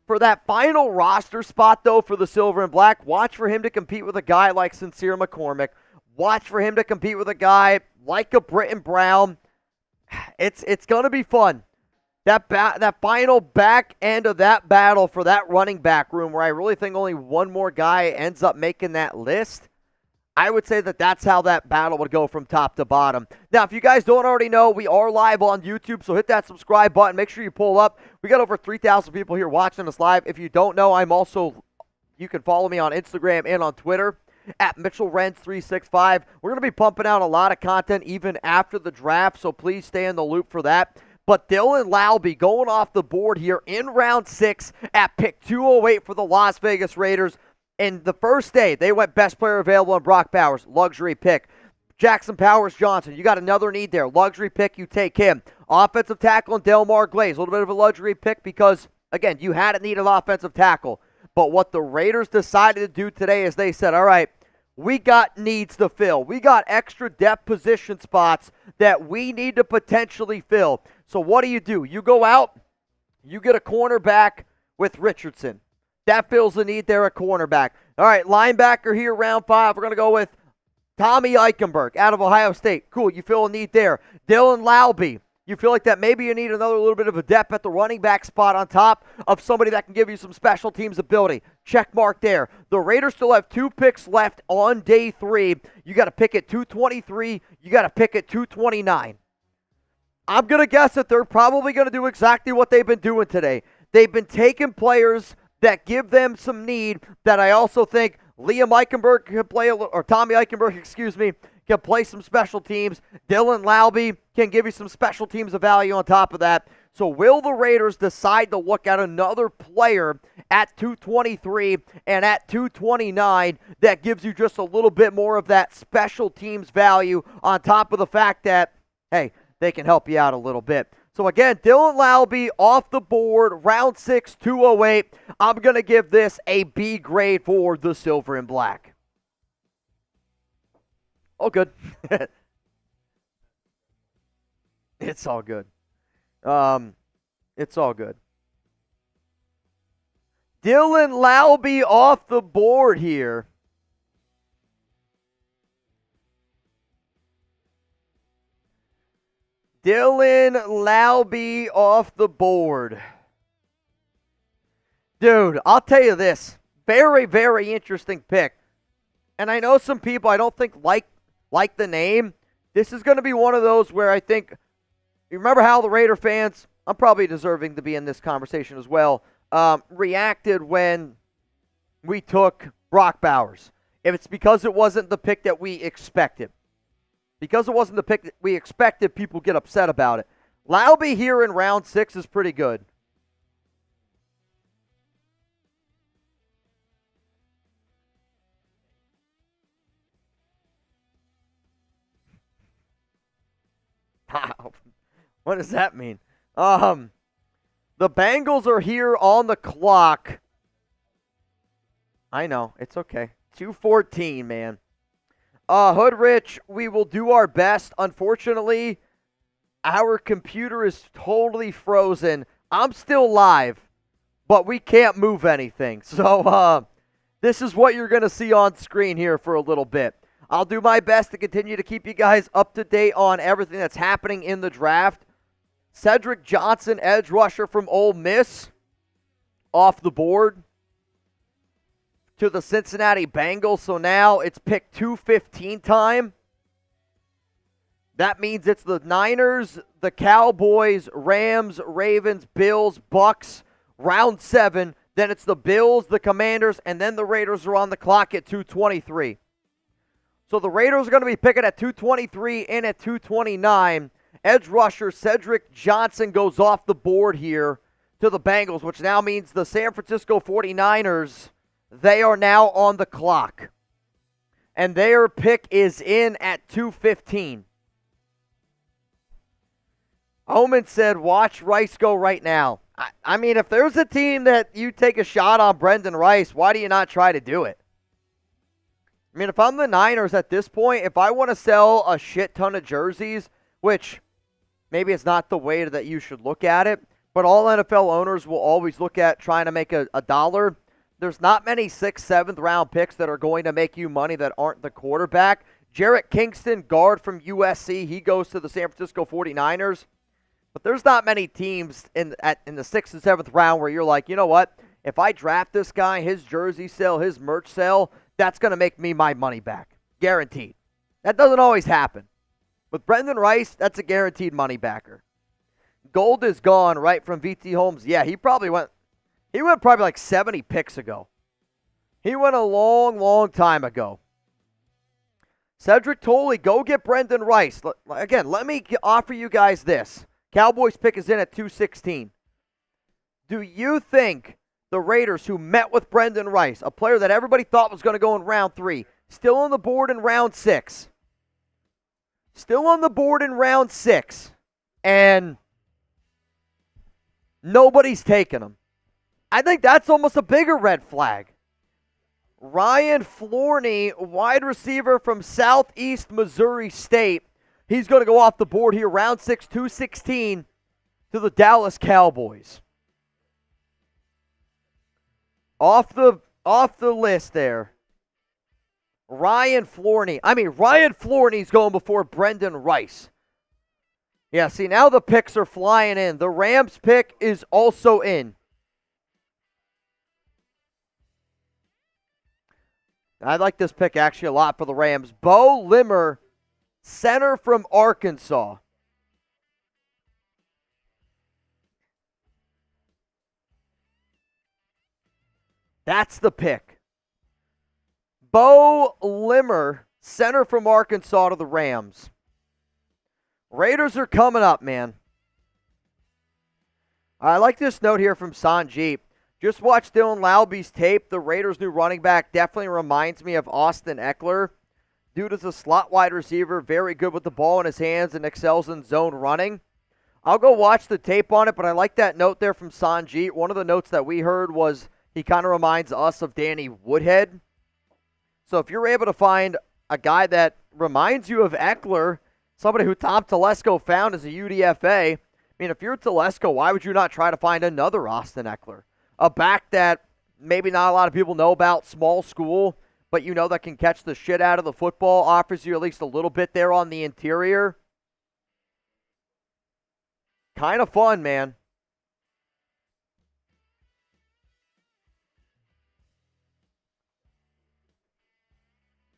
For that final roster spot, though, for the silver and black, watch for him to compete with a guy like Sincere McCormick. Watch for him to compete with a guy like a Britton Brown. It's going to be fun. That final back end of that battle for that running back room, where I really think only one more guy ends up making that list, I would say that that's how that battle would go from top to bottom. Now, if you guys don't already know, we are live on YouTube, so hit that subscribe button. Make sure you pull up. We got over 3,000 people here watching us live. If you don't know, you can follow me on Instagram and on Twitter at MitchellRens365. We're going to be pumping out a lot of content even after the draft, so please stay in the loop for that. But Dylan Laube going off the board here in round 6 at pick 208 for the Las Vegas Raiders. And the first day, they went best player available on Brock Bowers, luxury pick. Jackson Powers-Johnson, you got another need there, luxury pick, you take him. Offensive tackle and Delmar Glaze, a little bit of a luxury pick because, again, you hadn't needed offensive tackle. But what the Raiders decided to do today is they said, all right, we got needs to fill. We got extra depth position spots that we need to potentially fill. So what do? You go out You get a cornerback with Richardson. That fills the need there at cornerback. All right, linebacker here, round 5. We're going to go with Tommy Eichenberg out of Ohio State. Cool, you feel a need there. Dylan Laube. You feel like that maybe you need another little bit of a depth at the running back spot on top of somebody that can give you some special teams ability. Check mark there. The Raiders still have 2 picks left on day 3. You got to pick at 223. You got to pick at 229. I'm going to guess that they're probably going to do exactly what they've been doing today. They've been taking players that give them some need that I also think Liam Eichenberg can play, or Tommy Eichenberg, can play some special teams. Dylan Laube can give you some special teams of value on top of that. So will the Raiders decide to look at another player at 223 and at 229 that gives you just a little bit more of that special teams value on top of the fact that, hey, they can help you out a little bit. So again, Dylan Laube off the board, round 6, 208. I'm going to give this a B grade for the silver and black. Oh, good. It's all good. It's all good. Dylan Laube off the board here. Dylan Laube off the board. Dude, I'll tell you this. Very, very interesting pick. And I know some people I don't think like the name. This is going to be one of those where I think, you remember how the Raider fans, I'm probably deserving to be in this conversation as well, reacted when we took Brock Bowers. If it's because it wasn't the pick that we expected. Because it wasn't the pick that we expected, people get upset about it. Laube here in round 6 is pretty good. Wow. What does that mean? The Bengals are here on the clock. I know. It's okay. 2:14, man. Hoodrich, we will do our best. Unfortunately, our computer is totally frozen. I'm still live, but we can't move anything. So this is what you're going to see on screen here for a little bit. I'll do my best to continue to keep you guys up to date on everything that's happening in the draft. Cedric Johnson, edge rusher from Ole Miss, off the board to the Cincinnati Bengals. So now it's pick 215 time. That means it's the Niners, the Cowboys, Rams, Ravens, Bills, Bucks, round 7. Then it's the Bills, the Commanders, and then the Raiders are on the clock at 223. So the Raiders are going to be picking at 223 and at 229. Edge rusher Cedric Johnson goes off the board here to the Bengals, which now means the San Francisco 49ers, they are now on the clock. And their pick is in at 215. Omen said, watch Rice go right now. I mean, if there's a team that you take a shot on Brendan Rice, why do you not try to do it? I mean, if I'm the Niners at this point, if I want to sell a shit ton of jerseys, which maybe it's not the way that you should look at it, but all NFL owners will always look at trying to make a dollar. There's not many 6th, 7th round picks that are going to make you money that aren't the quarterback. Jarrett Kingston, guard from USC, he goes to the San Francisco 49ers. But there's not many teams in the 6th and 7th round where you're like, you know what? If I draft this guy, his jersey sale, his merch sale, that's going to make me my money back. Guaranteed. That doesn't always happen. With Brendan Rice, that's a guaranteed money backer. Gold is gone, right, from VT Holmes. Yeah, he went probably like 70 picks ago. He went a long, long time ago. Cedric Tolley, go get Brendan Rice. Again, let me offer you guys this. Cowboys pick is in at 216. Do you think the Raiders, who met with Brendan Rice, a player that everybody thought was going to go in round 3, still on the board in round 6? Still on the board in round 6. And nobody's taking him. I think that's almost a bigger red flag. Ryan Florney, wide receiver from Southeast Missouri State. He's going to go off the board here, round 6, 216, to the Dallas Cowboys. Off the list there. Ryan Florney's going before Brendan Rice. Yeah, see, now the picks are flying in. The Rams pick is also in. I like this pick actually a lot for the Rams. Bo Limmer, center from Arkansas. That's the pick. Bo Limmer, center from Arkansas to the Rams. Raiders are coming up, man. I like this note here from Sanjeep. Just watch Dylan Laubie's tape. The Raiders' new running back definitely reminds me of Austin Eckler. Dude is a slot wide receiver, very good with the ball in his hands and excels in zone running. I'll go watch the tape on it, but I like that note there from Sanjeet. One of the notes that we heard was he kind of reminds us of Danny Woodhead. So if you're able to find a guy that reminds you of Eckler, somebody who Tom Telesco found as a UDFA, I mean, if you're Telesco, why would you not try to find another Austin Eckler? A back that maybe not a lot of people know about, small school, but you know that can catch the shit out of the football, offers you at least a little bit there on the interior. Kind of fun, man.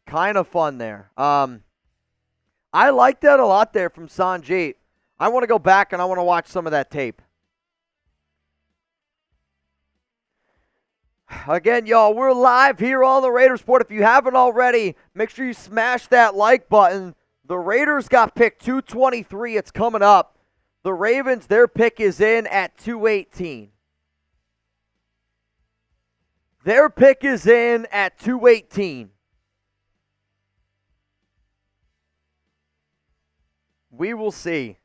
Kind of fun there. I like that a lot there from Sanjeet. I want to go back and I want to watch some of that tape. Again, y'all, we're live here on the Raiders Report. If you haven't already, make sure you smash that like button. The Raiders got pick 223. It's coming up. The Ravens, their pick is in at 218. Their pick is in at 218. We will see.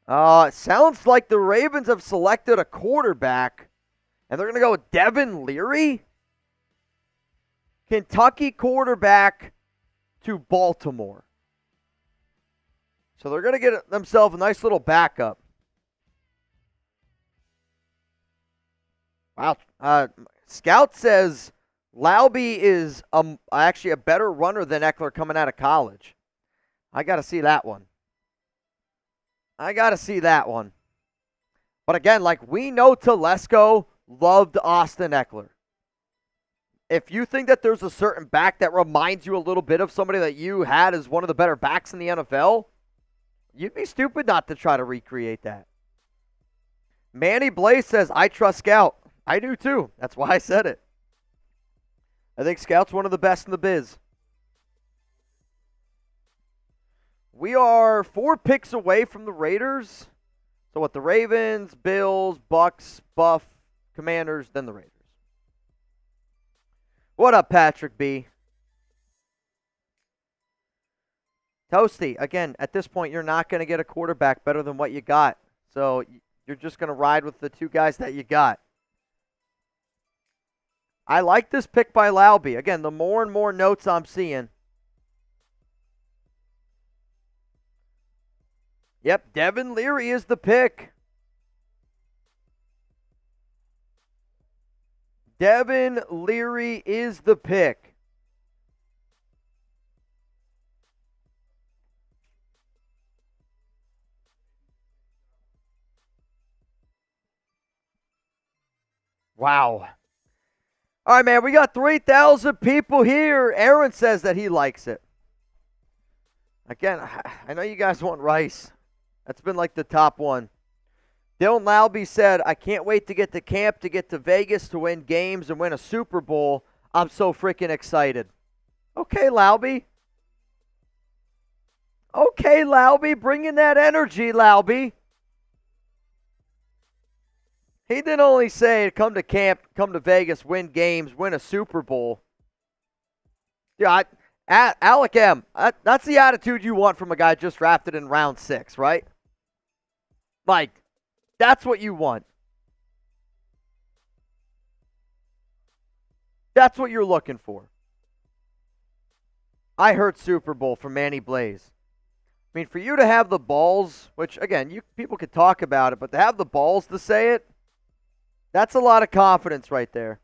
It sounds like the Ravens have selected a quarterback, and they're going to go with Devin Leary. Kentucky quarterback to Baltimore. So they're going to get themselves a nice little backup. Wow. Scout says Laubie is actually a better runner than Eckler coming out of college. I got to see that one. But again, like we know Telesco loved Austin Eckler. If you think that there's a certain back that reminds you a little bit of somebody that you had as one of the better backs in the NFL, you'd be stupid not to try to recreate that. Manny Blaze says, I trust Scout. I do too. That's why I said it. I think Scout's one of the best in the biz. We are 4 picks away from the Raiders. So what, the Ravens, Bills, Bucks, Buff, Commanders, then the Raiders. What up, Patrick B? Toasty, again, at this point, you're not going to get a quarterback better than what you got. So you're just going to ride with the 2 guys that you got. I like this pick by Laubie. Again, the more and more notes I'm seeing. Yep, Devin Leary is the pick. Devin Leary is the pick. Wow. All right, man, we got 3,000 people here. Aaron says that he likes it. Again, I know you guys want Rice. That's been like the top one. Dylan Laubie said, I can't wait to get to camp, to get to Vegas, to win games and win a Super Bowl. I'm so freaking excited. Okay, Laubie. Okay, Laubie. Bring in that energy, Laubie. He didn't only say come to camp, come to Vegas, win games, win a Super Bowl. Yeah, Alec M., that's the attitude you want from a guy just drafted in round 6, right? Like, that's what you want. That's what you're looking for. I heard Super Bowl from Manny Blaze. I mean, for you to have the balls, which, again, people could talk about it, but to have the balls to say it, that's a lot of confidence right there.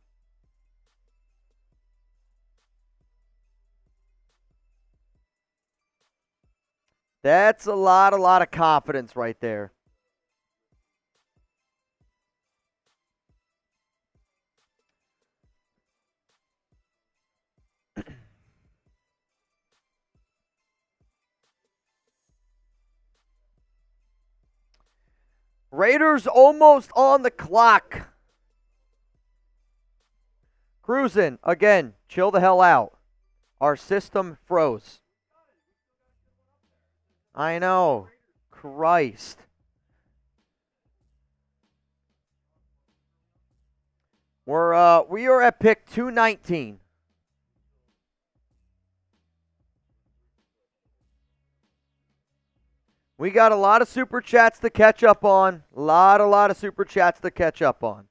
That's a lot of confidence right there. Raiders almost on the clock. Cruising. Again, chill the hell out. Our system froze. I know. Christ. We are at pick 219. We got a lot of super chats to catch up on. A lot of super chats to catch up on.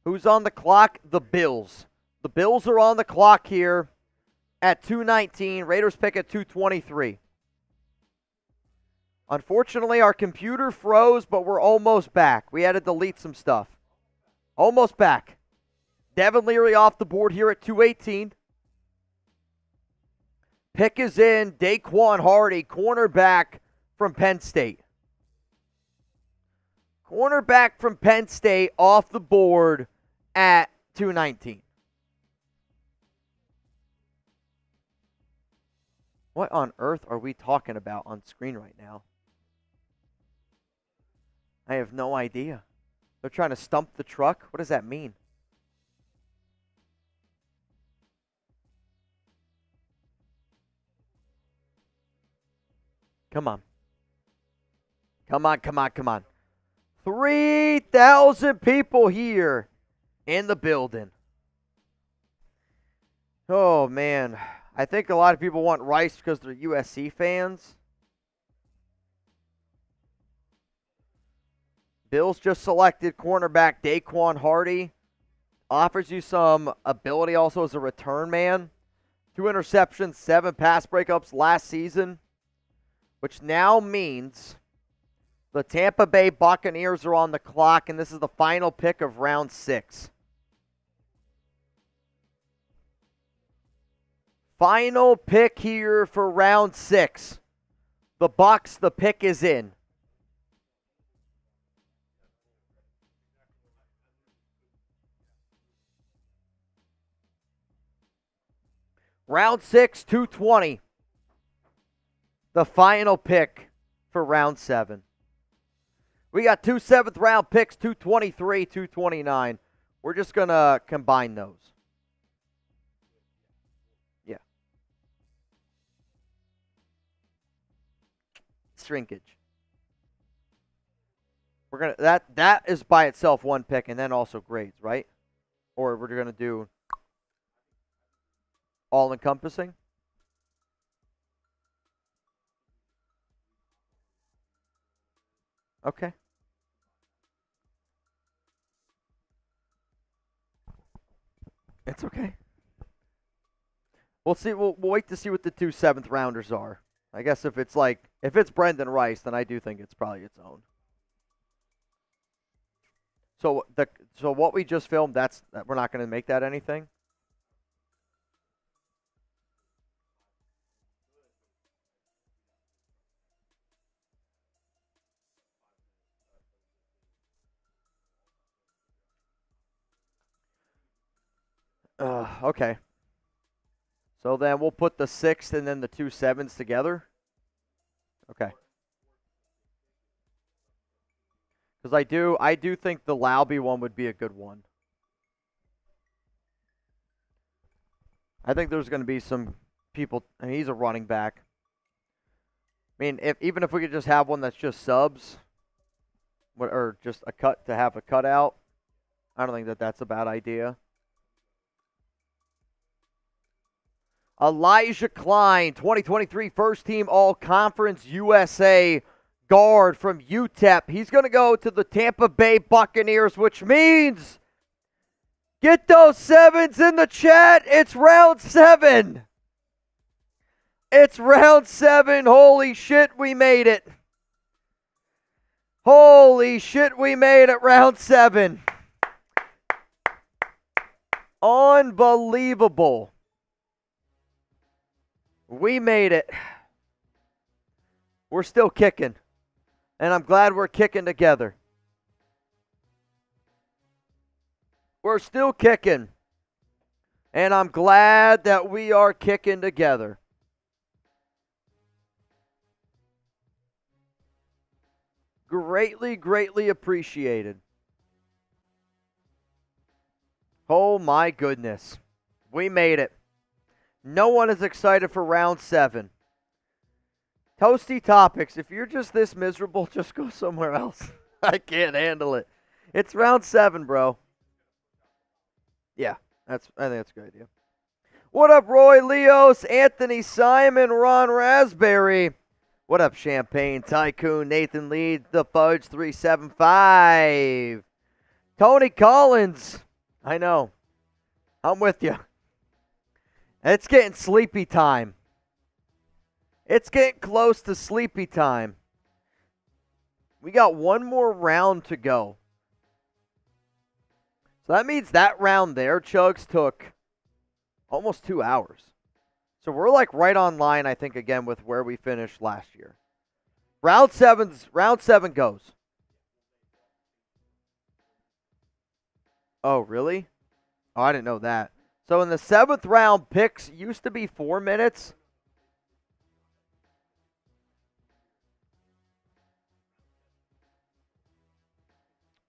Who's on the clock? The Bills. The Bills are on the clock here at 219. Raiders pick at 223. Unfortunately, our computer froze, but we're almost back. We had to delete some stuff. Almost back. Devin Leary off the board here at 218. Pick is in. Daquan Hardy, cornerback from Penn State. Cornerback from Penn State off the board at 219. What on earth are we talking about on screen right now? I have no idea. They're trying to stump the truck? What does that mean? Come on. Come on. 3,000 people here in the building. Oh, man. I think a lot of people want Rice because they're USC fans. Bills just selected cornerback Daquan Hardy. Offers you some ability also as a return man. 2 interceptions, 7 pass breakups last season. Which now means the Tampa Bay Buccaneers are on the clock, and this is the final pick of round 6. Final pick here for round 6. The Bucs, the pick is in. Round 6, 220. The final pick for round 7. We got 2 7th-round picks, 223, 229. We're just going to combine those. Yeah. Shrinkage. We're going to that is by itself one pick and then also grades, right? Or we're going to do all encompassing? Okay. It's okay. We'll see. We'll wait to see what the 2 7th-rounders are. I guess if it's Brendan Rice, then I do think it's probably its own. So what we just filmed, we're not going to make that anything. Okay. So then we'll put the 6th and then the 2 7s together. Okay. Because I do think the Laube one would be a good one. I think there's going to be some people, and he's a running back. I mean, even if we could just have one that's just subs, or just a cut to have a cutout, I don't think that's a bad idea. Elijah Klein, 2023 First Team All-Conference USA guard from UTEP. He's going to go to the Tampa Bay Buccaneers, which means get those 7s in the chat. It's round 7. It's round 7. Holy shit, we made it. Holy shit, we made it. Round 7. Unbelievable. We made it. We're still kicking. And I'm glad we're kicking together. We're still kicking. And I'm glad that we are kicking together. Greatly, greatly appreciated. Oh my goodness. We made it. No one is excited for round 7. Toasty Topics, if you're just this miserable, just go somewhere else. I can't handle it. It's round 7, bro. Yeah, I think that's a good idea. What up, Roy Leos, Anthony Simon, Ron Raspberry? What up, Champagne Tycoon, Nathan Lee, The Fudge 375. Tony Collins. I know. I'm with you. It's getting sleepy time. It's getting close to sleepy time. We got one more round to go. So that means that round there, Chugs, took almost 2 hours. So we're like right on line, I think, again, with where we finished last year. Round 7 goes. Oh, really? Oh, I didn't know that. So in the 7th round, picks used to be 4 minutes.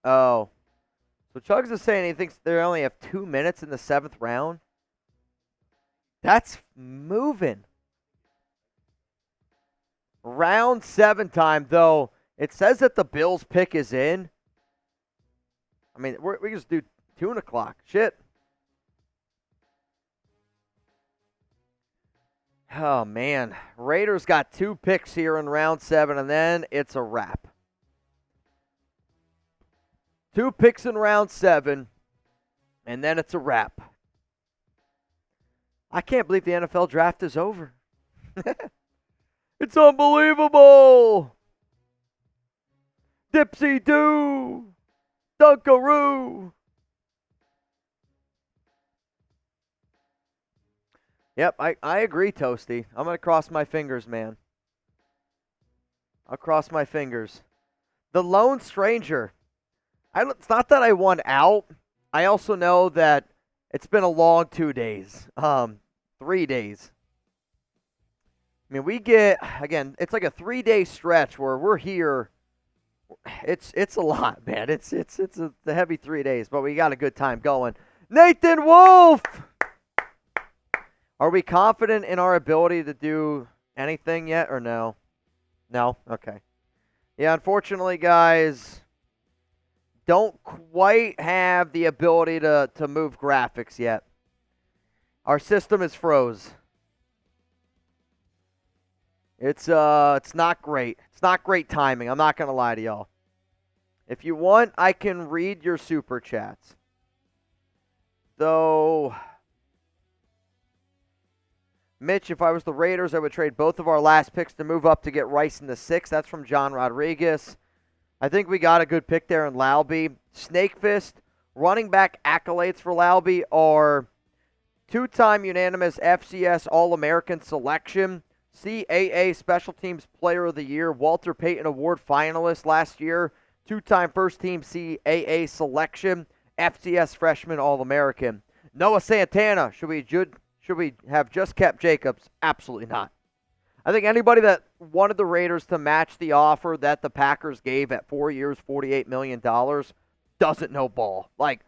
Oh. So Chugs is saying he thinks they only have 2 minutes in the 7th round. That's moving. Round 7 time, though. It says that the Bills pick is in. I mean, we just do 2 o'clock. Shit. Oh, man. Raiders got 2 picks here in round 7, and then it's a wrap. 2 picks in round 7, and then it's a wrap. I can't believe the NFL draft is over. It's unbelievable. Dipsy-doo. Dunkaroo. Yep, I agree, Toasty. I'm going to cross my fingers, man. I'll cross my fingers. The Lone Stranger. It's not that I want out. I also know that it's been a long 2 days. 3 days. I mean, we get, again, it's like a 3-day stretch where we're here. It's a lot, man. It's a heavy 3 days, but we got a good time going. Nathan Wolf! Are we confident in our ability to do anything yet or no? No? Okay. Yeah, unfortunately, guys, don't quite have the ability to move graphics yet. Our system is froze. It's not great. It's not great timing. I'm not going to lie to y'all. If you want, I can read your super chats. Though, Mitch, if I was the Raiders, I would trade both of our last picks to move up to get Rice in the 6th. That's from John Rodriguez. I think we got a good pick there in Laube. Snakefist, running back accolades for Laube are 2-time unanimous FCS All-American selection, CAA Special Teams Player of the Year, Walter Payton Award finalist last year, 2-time first-team CAA selection, FCS Freshman All-American. Noah Santana, should we have just kept Jacobs? Absolutely not. I think anybody that wanted the Raiders to match the offer that the Packers gave at 4 years, $48 million, doesn't know ball. Like,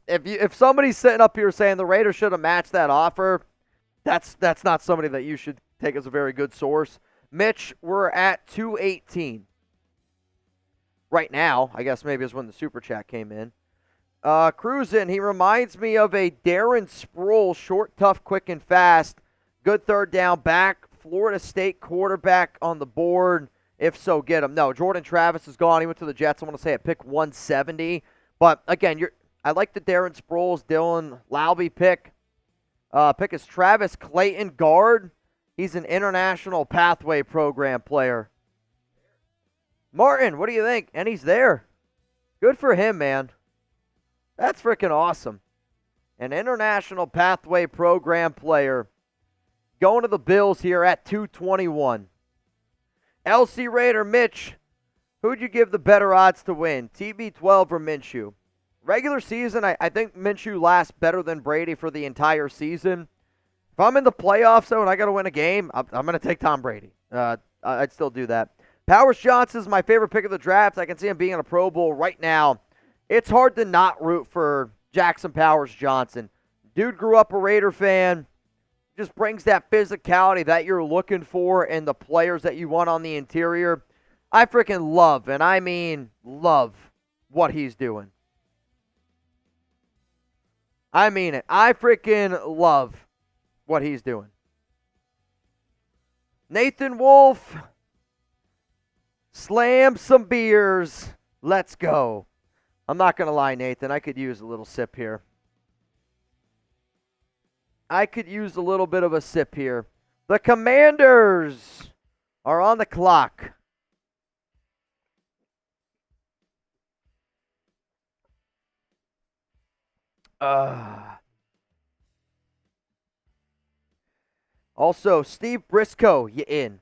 if somebody's sitting up here saying the Raiders should have matched that offer, that's not somebody that you should take as a very good source. Mitch, we're at 218. Right now, I guess maybe is when the super chat came in. Cruisin', he reminds me of a Darren Sproul, short, tough, quick, and fast. Good third down back. Florida State quarterback on the board. If so, get him. No, Jordan Travis is gone. He went to the Jets. I want to say at pick 170. But, again, I like the Darren Sproles, Dylan Laube pick. Pick is Travis Clayton, guard. He's an international pathway program player. Martin, what do you think? And he's there. Good for him, man. That's freaking awesome. An international pathway program player going to the Bills here at 221. LC Raider Mitch, who'd you give the better odds to win, TB12 or Minshew? Regular season, I think Minshew lasts better than Brady for the entire season. If I'm in the playoffs, though, and I got to win a game, I'm going to take Tom Brady. I'd still do that. Powers Johnson's my favorite pick of the draft. I can see him being in a Pro Bowl right now. It's hard to not root for Jackson Powers Johnson. Dude grew up a Raider fan. Just brings that physicality that you're looking for and the players that you want on the interior. I freaking love, and I mean love, what he's doing. I mean it. I freaking love what he's doing. Nathan Wolf, slam some beers. Let's go. I'm not going to lie, Nathan. I could use a little sip here. I could use a little bit of a sip here. The Commanders are on the clock. Also, Steve Briscoe, you in.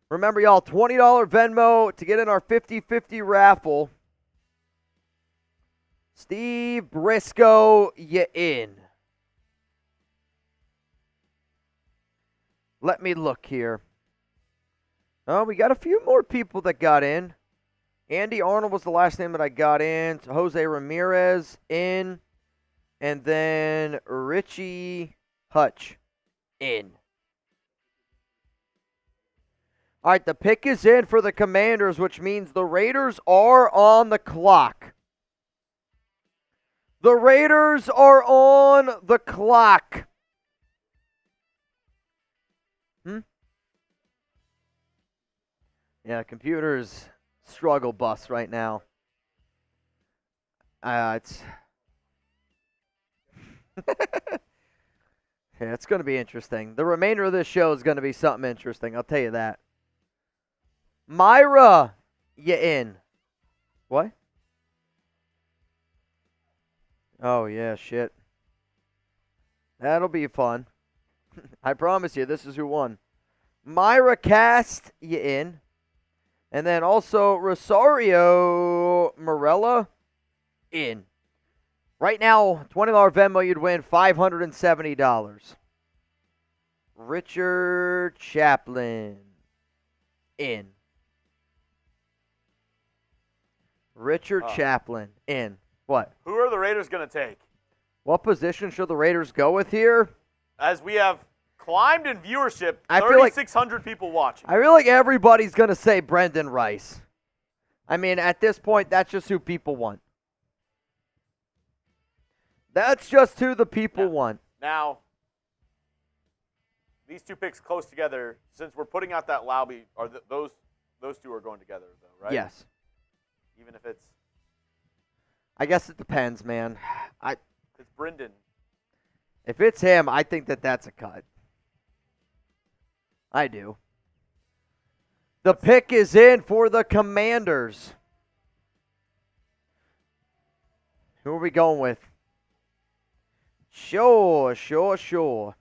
Remember, y'all, $20 Venmo to get in our 50-50 raffle. Steve Briscoe, you in. Let me look here. Oh, we got a few more people that got in. Andy Arnold was the last name that I got in. So Jose Ramirez in. And then Richie Hutch in. All right, the pick is in for the Commanders, which means the Raiders are on the clock. The Raiders are on the clock. Yeah, computers struggle bus right now. It's yeah, it's going to be interesting. The remainder of this show is going to be something interesting. I'll tell you that. Myra, you in? What? Oh yeah, shit. That'll be fun. I promise you, this is who won. Myra Cast, you in? And then also Rosario Morella in. Right now, $20 Venmo, you'd win $570. Richard Chaplin in. Richard Chaplin in. What? Who are the Raiders going to take? What position should the Raiders go with here? As we have climbed in viewership, I feel like 3,600 people watching. I feel like everybody's going to say Brendan Rice. I mean, at this point, that's just who people want. That's just who the people want. Now, these two picks close together, since we're putting out that Laube, are those two are going together, though, right? Yes. Even if it's... I guess it depends, man. It's Brendan. If it's him, I think that's a cut. I do. The pick is in for the Commanders. Who are we going with? Sure. 2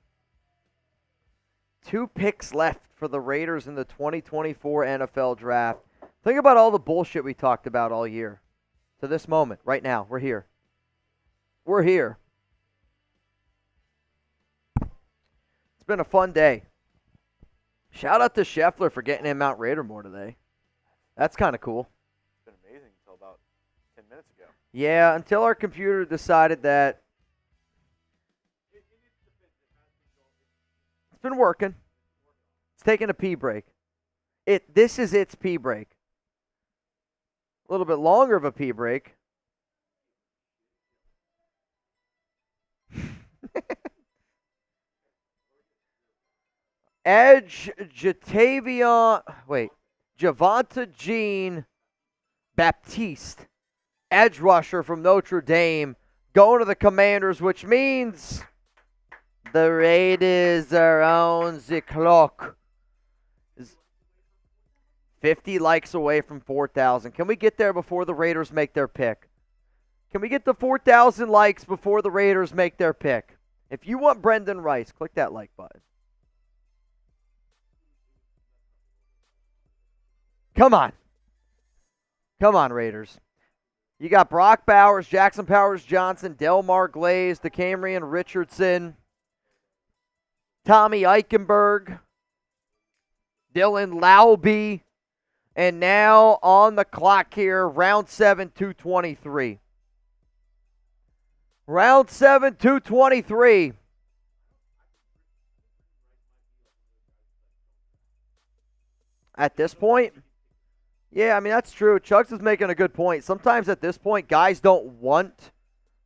picks left for the Raiders in the 2024 NFL Draft. Think about all the bullshit we talked about all year. To this moment, right now, we're here. We're here. It's been a fun day. Shout out to Scheffler for getting in Mount Raider more today. That's kind of cool. It's been amazing until about 10 minutes ago. Yeah, until our computer decided that it's been working. It's taking a pee break. This is its pee break. A little bit longer of a pee break. Javonta Jean Baptiste, edge rusher from Notre Dame, going to the Commanders, which means The Raiders are on the clock. 50 likes away from 4,000. Can we get there before the Raiders make their pick? Can we get to 4,000 likes before the Raiders make their pick? If you want Brendan Rice, click that like button. Come on. Come on, Raiders. You got Brock Bowers, Jackson Powers-Johnson, Delmar, Glaze, DeCamerion Richardson, Tommy Eichenberg, Dylan Laube, and now on the clock here, round 7, 223. Round 7, 223. At this point, yeah, I mean, that's true. Chugs is making a good point. Sometimes at this point, guys don't want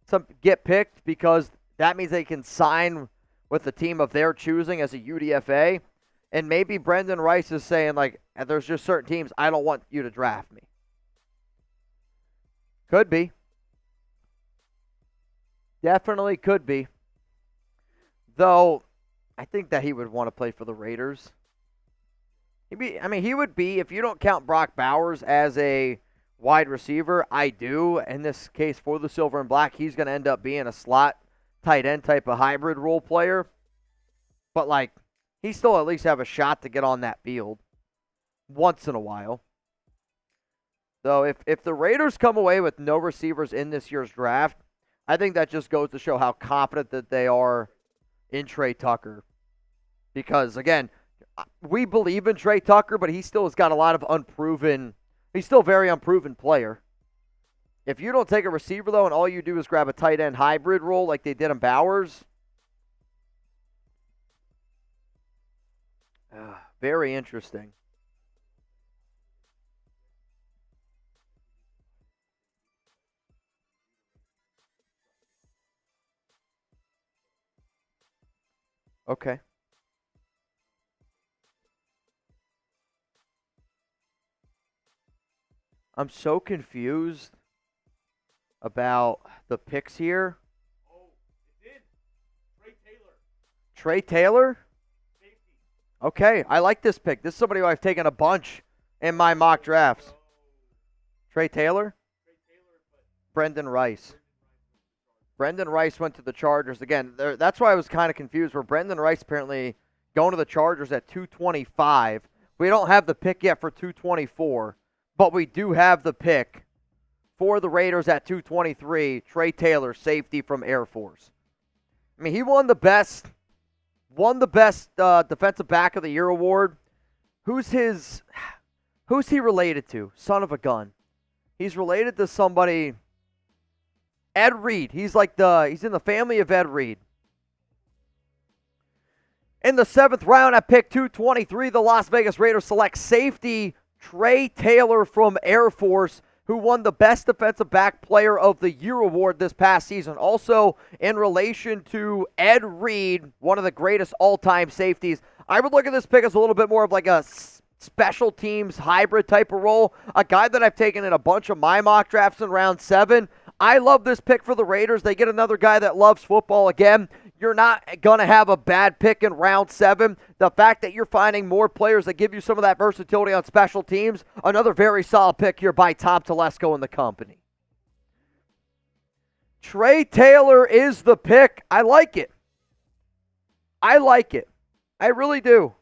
to get picked because that means they can sign with the team of their choosing as a UDFA. And maybe Brendan Rice is saying, like, there's just certain teams, I don't want you to draft me. Could be. Definitely could be. Though, I think that he would want to play for the Raiders. He would be, if you don't count Brock Bowers as a wide receiver, I do. In this case, for the Silver and Black, he's going to end up being a slot tight end type of hybrid role player. But, like, he still at least have a shot to get on that field once in a while. So if the Raiders come away with no receivers in this year's draft, I think that just goes to show how confident that they are in Trey Tucker. Because, again, we believe in Trey Tucker, but he still has got a lot of unproven. He's still a very unproven player. If you don't take a receiver, though, and all you do is grab a tight end hybrid role like they did in Bowers, very interesting. Okay. I'm so confused about the picks here. Oh, it's in. Trey Taylor. Trey Taylor? Safety. Okay, I like this pick. This is somebody who I've taken a bunch in my mock drafts. Trey Taylor? Brendan Rice. Brendan Rice went to the Chargers. Again, that's why I was kind of confused, where Brendan Rice apparently going to the Chargers at 225. We don't have the pick yet for 224. But we do have the pick for the Raiders at 223, Trey Taylor, safety from Air Force. I mean, he won the best defensive back of the year award. Who's he related to? Son of a gun. He's related to somebody, Ed Reed. He's in the family of Ed Reed. In the 7th round at pick 223, the Las Vegas Raiders select safety Trey Taylor from Air Force, who won the Best Defensive Back Player of the Year award this past season. Also, in relation to Ed Reed, one of the greatest all-time safeties, I would look at this pick as a little bit more of like a special teams hybrid type of role, a guy that I've taken in a bunch of my mock drafts in round 7. I love this pick for the Raiders. They get another guy that loves football again. You're not going to have a bad pick in round 7. The fact that you're finding more players that give you some of that versatility on special teams, another very solid pick here by Tom Telesco and the company. Trey Taylor is the pick. I like it. I like it. I really do.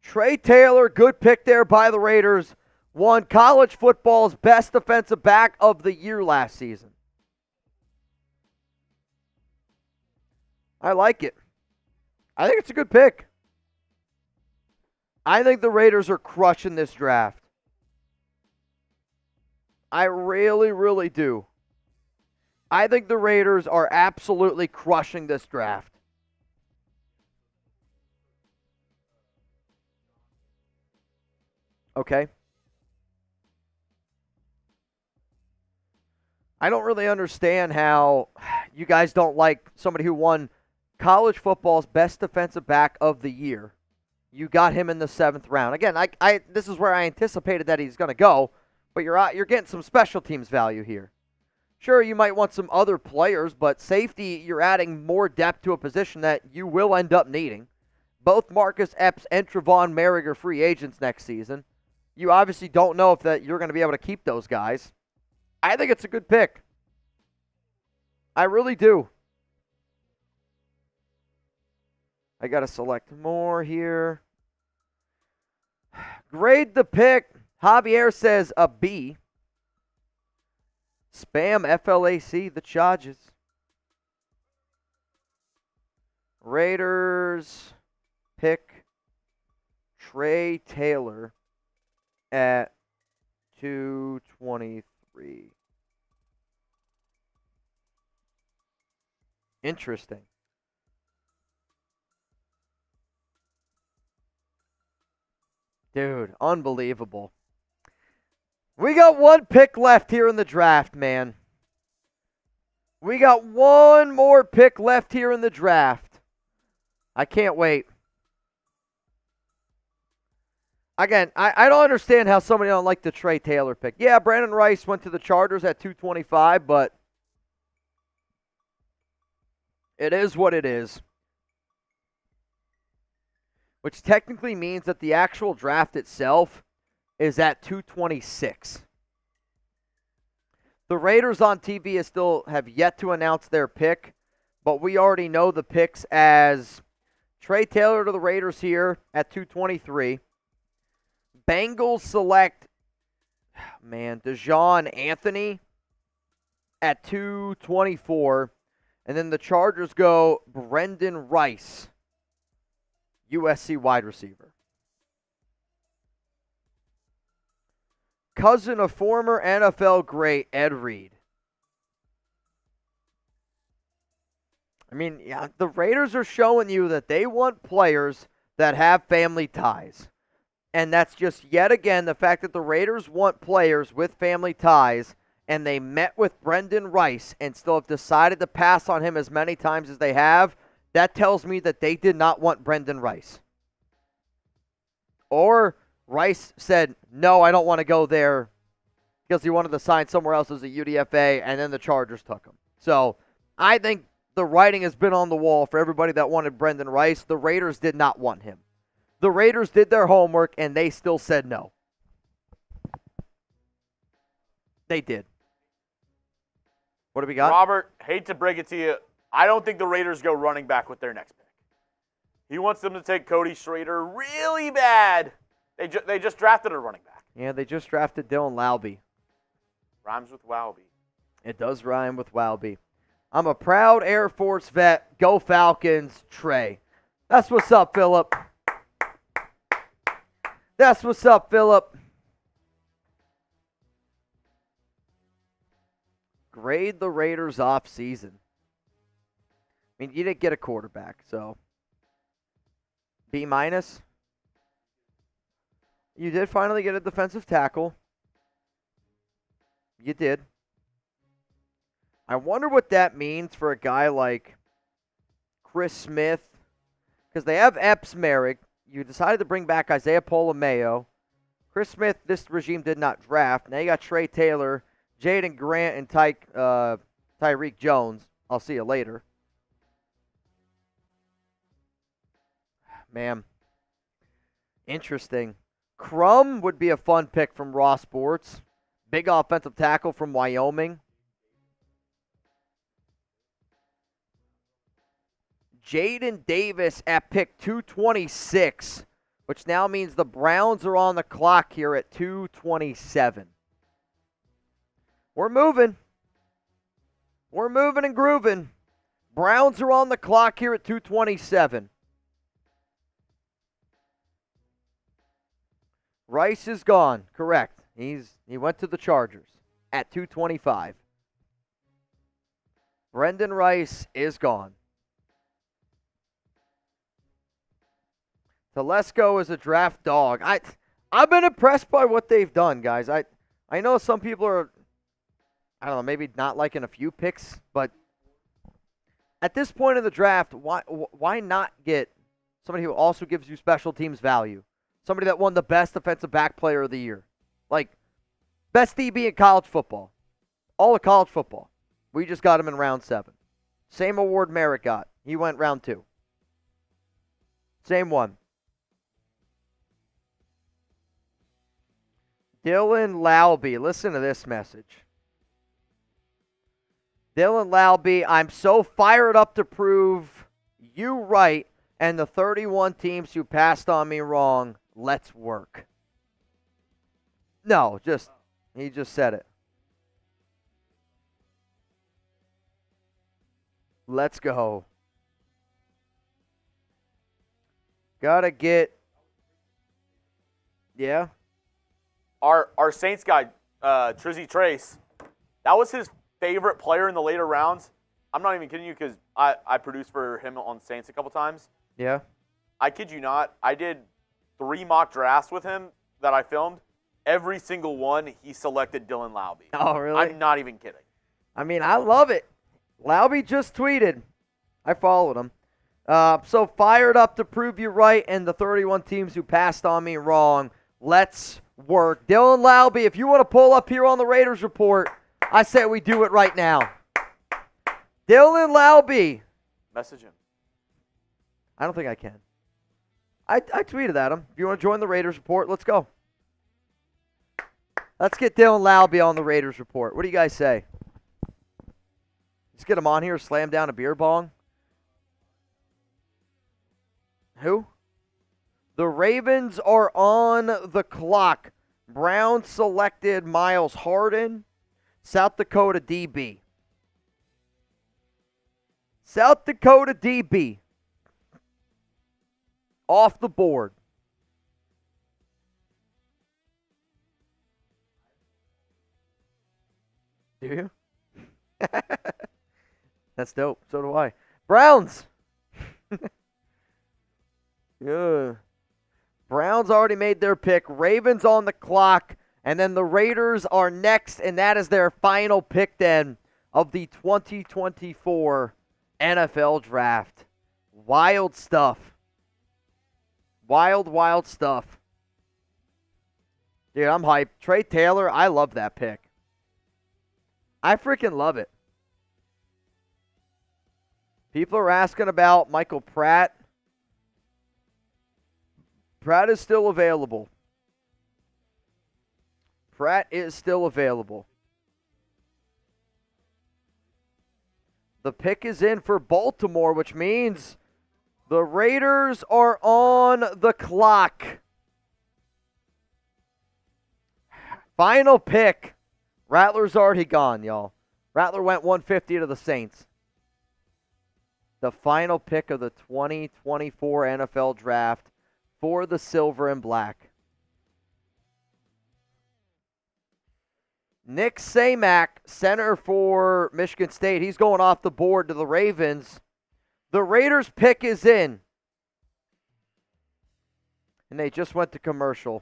Trey Taylor, good pick there by the Raiders. Won college football's Best Defensive Back of the Year last season. I like it. I think it's a good pick. I think the Raiders are crushing this draft. I really, really do. I think the Raiders are absolutely crushing this draft. Okay. I don't really understand how you guys don't like somebody who won college football's Best Defensive Back of the Year. You got him in the 7th round. Again, this is where I anticipated that he's going to go, but you're getting some special teams value here. Sure, you might want some other players, but safety, you're adding more depth to a position that you will end up needing. Both Marcus Epps and Trevon Merrick are free agents next season. You obviously don't know if you're going to be able to keep those guys. I think it's a good pick. I really do. I got to select more here. Grade the pick. Javier says a B. Spam FLAC, the Chargers. Raiders pick Trey Taylor at 223. Interesting. Dude, unbelievable. We got one pick left here in the draft, man. We got one more pick left here in the draft. I can't wait. Again, I don't understand how somebody don't like the Trey Taylor pick. Yeah, Brandon Rice went to the Chargers at 225, but it is what it is. Which technically means that the actual draft itself is at 226. The Raiders on TV still have yet to announce their pick, but we already know the picks as Trey Taylor to the Raiders here at 223. Bengals select, Dejon Anthony at 224. And then the Chargers go Brendan Rice, USC wide receiver. Cousin of former NFL great Ed Reed. I mean, yeah, the Raiders are showing you that they want players that have family ties. And that's just yet again the fact that the Raiders want players with family ties, and they met with Brendan Rice and still have decided to pass on him as many times as they have. That tells me that they did not want Brendan Rice. Or Rice said, no, I don't want to go there because he wanted to sign somewhere else as a UDFA, and then the Chargers took him. So I think the writing has been on the wall for everybody that wanted Brendan Rice. The Raiders did not want him. The Raiders did their homework, and they still said no. They did. What do we got? Robert, hate to break it to you, I don't think the Raiders go running back with their next pick. He wants them to take Cody Schrader really bad. They just drafted a running back. Yeah, they just drafted Dylan Laube. Rhymes with Wowby. It does rhyme with Laube. I'm a proud Air Force vet. Go Falcons, Trey. That's what's up, Phillip. That's what's up, Phillip. Grade the Raiders off season. I mean, you didn't get a quarterback, so B-. You did finally get a defensive tackle. You did. I wonder what that means for a guy like Chris Smith, because they have Epps Merrick. You decided to bring back Isaiah Polamayo. Chris Smith, this regime did not draft. Now you got Trey Taylor, Jaden Grant, and Tyreek Jones. I'll see you later. Man, interesting. Crum would be a fun pick from Raw Sports. Big offensive tackle from Wyoming. Jaden Davis at pick 226, which now means the Browns are on the clock here at 227. We're moving. We're moving and grooving. Browns are on the clock here at 227. Rice is gone. Correct. He went to the Chargers at 225. Brendan Rice is gone. Telesco is a draft dog. I've been impressed by what they've done, guys. I know some people are, I don't know, maybe not liking a few picks, but at this point in the draft, why not get somebody who also gives you special teams value? Somebody that won the best defensive back player of the year. Like, best DB in college football. All of college football. We just got him in round 7. Same award Merritt got. He went round 2. Same one. Dylan Laube. Listen to this message. Dylan Laube, I'm so fired up to prove you right and the 31 teams who passed on me wrong. Let's work. No, he just said it. Let's go. Gotta get. Yeah. Our Saints guy, Trizzy Trace, that was his favorite player in the later rounds. I'm not even kidding you because I produced for him on Saints a couple times. Yeah. I kid you not. I did 3 mock drafts with him that I filmed. Every single one, he selected Dylan Laube. Oh, really? I'm not even kidding. I mean, I love it. Laube just tweeted. I followed him. So fired up to prove you right and the 31 teams who passed on me wrong. Let's work. Dylan Laube, if you want to pull up here on the Raiders Report, I say we do it right now. Dylan Laube. Message him. I don't think I can. I tweeted at him. If you want to join the Raiders Report, let's go. Let's get Dylan Laube on the Raiders Report. What do you guys say? Let's get him on here, slam down a beer bong. Who? The Ravens are on the clock. Browns selected Miles Harden, South Dakota DB. South Dakota DB. Off the board. Do you? That's dope. So do I. Browns. Yeah. Browns already made their pick. Ravens on the clock. And then the Raiders are next, and that is their final pick then of the 2024 NFL Draft. Wild stuff. Wild, wild stuff. Dude, I'm hyped. Trey Taylor, I love that pick. I freaking love it. People are asking about Michael Pratt. Pratt is still available. Pratt is still available. The pick is in for Baltimore, which means the Raiders are on the clock. Final pick. Rattler's already gone, y'all. Rattler went 150 to the Saints. The final pick of the 2024 NFL Draft for the Silver and Black. Nick Samac, center for Michigan State. He's going off the board to the Ravens. The Raiders pick is in. And they just went to commercial.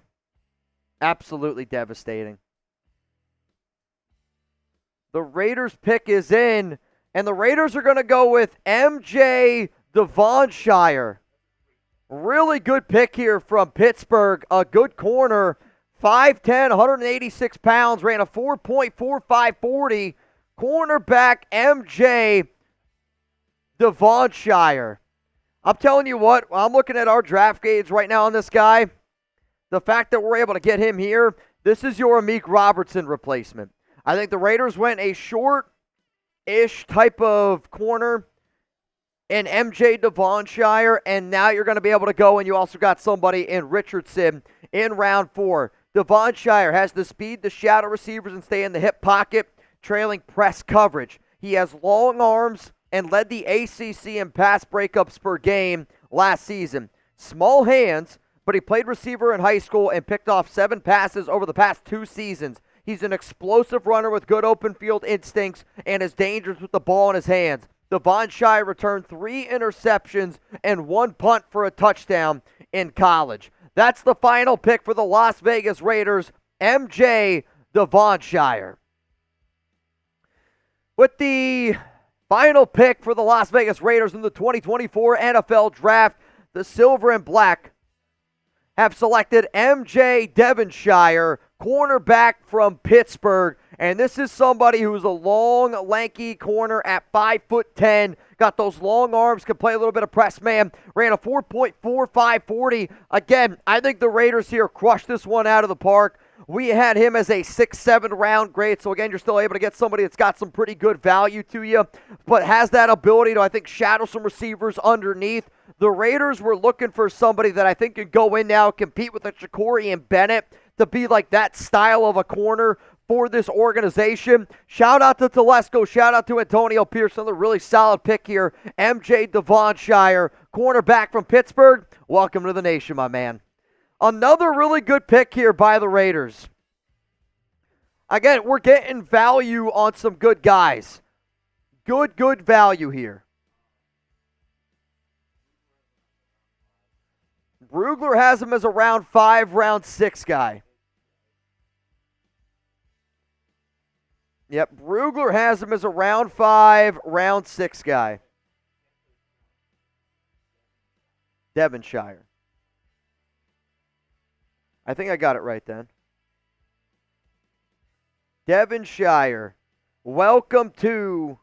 Absolutely devastating. The Raiders pick is in. And the Raiders are going to go with MJ Devonshire. Really good pick here from Pittsburgh. A good corner. 5'10", 186 pounds. Ran a 4.4540. Cornerback MJ Devonshire. I'm telling you what, I'm looking at our draft grades right now on this guy. The fact that we're able to get him here, this is your Amik Robertson replacement. I think the Raiders went a short-ish type of corner in MJ Devonshire, and now you're going to be able to go, and you also got somebody in Richardson in round 4. Devonshire has the speed to shadow receivers and stay in the hip pocket, trailing press coverage. He has long arms and led the ACC in pass breakups per game last season. Small hands, but he played receiver in high school and picked off 7 passes over the past 2 seasons. He's an explosive runner with good open field instincts and is dangerous with the ball in his hands. Devonshire returned 3 interceptions and 1 punt for a touchdown in college. That's the final pick for the Las Vegas Raiders, MJ Devonshire. With the final pick for the Las Vegas Raiders in the 2024 NFL Draft, the Silver and Black have selected MJ Devonshire, cornerback from Pittsburgh, And this is somebody who's a long, lanky corner at 5'10", got those long arms, can play a little bit of press man, ran a 4.4540. Again, I think the Raiders here crushed this one out of the park. We had him as a 6-7 round grade, so again, you're still able to get somebody that's got some pretty good value to you, but has that ability to, I think, shadow some receivers underneath. The Raiders were looking for somebody that I think could go in now, compete with a Ja'Cory and Bennett to be like that style of a corner for this organization. Shout out to Telesco. Shout out to Antonio Pierce. Another really solid pick here. MJ Devonshire, cornerback from Pittsburgh. Welcome to the nation, my man. Another really good pick here by the Raiders. Again, we're getting value on some good guys. Good value here. Brugler has him as a round 5, round 6 guy. Yep, Brugler has him as a round 5, round 6 guy. Devonshire. I think I got it right then. Devonshire. Welcome to...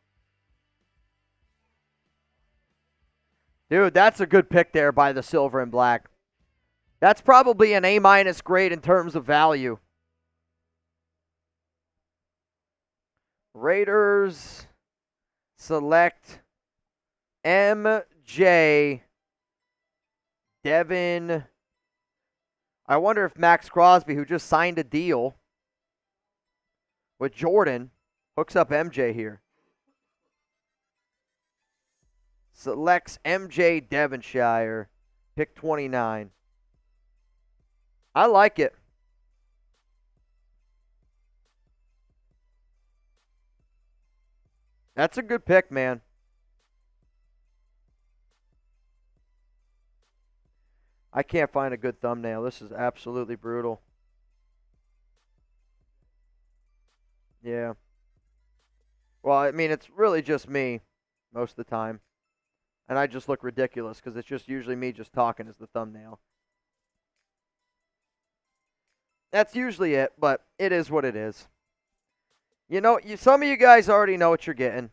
Dude, that's a good pick there by the Silver and Black. That's probably an A- grade in terms of value. Raiders select MJ Devin. I wonder if Maxx Crosby, who just signed a deal with Jordan, hooks up MJ here. Selects MJ Devonshire, pick 29. I like it. That's a good pick, man. I can't find a good thumbnail. This is absolutely brutal. Yeah. Well, I mean, it's really just me most of the time. And I just look ridiculous because it's just usually me just talking as the thumbnail. That's usually it, but it is what it is. You know, some of you guys already know what you're getting.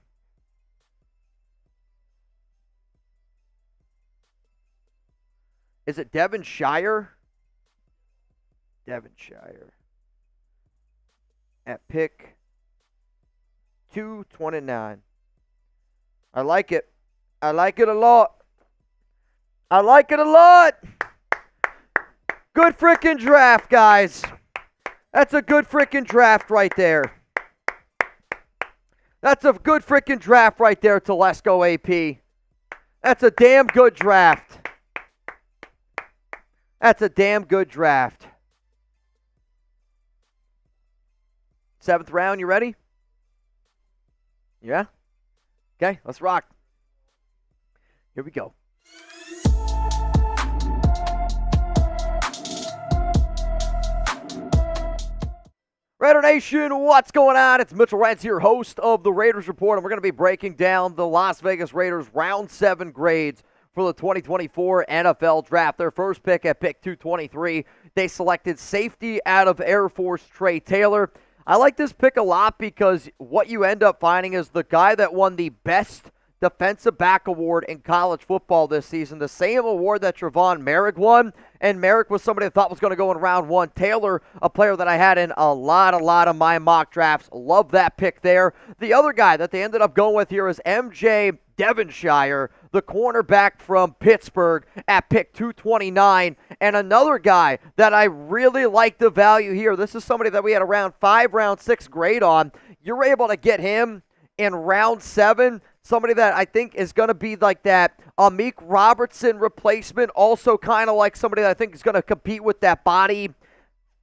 Is it Devonshire? Devonshire. At pick 229. I like it. I like it a lot. I like it a lot. Good freaking draft, guys. That's a good freaking draft right there. That's a good freaking draft right there, Telesco AP. That's a damn good draft. That's a damn good draft. 7th round, you ready? Yeah? Okay, let's rock. Here we go. Raider Nation, what's going on? It's Mitchell Rents here, host of the Raiders Report, and we're going to be breaking down the Las Vegas Raiders Round 7 grades for the 2024 NFL Draft. Their first pick at pick 223, they selected safety out of Air Force Trey Taylor. I like this pick a lot because what you end up finding is the guy that won the best defensive back award in college football this season, the same award that Trevon Merrick won, and Merrick was somebody I thought was going to go in round 1. Taylor, a player that I had in a lot of my mock drafts. Love that pick there. The other guy that they ended up going with here is MJ Devonshire, the cornerback from Pittsburgh at pick 229, and another guy that I really like the value here. This is somebody that we had a round 5, round 6 grade on. You're able to get him in round 7. Somebody that I think is going to be like that Amik Robertson replacement. Also kind of like somebody that I think is going to compete with that body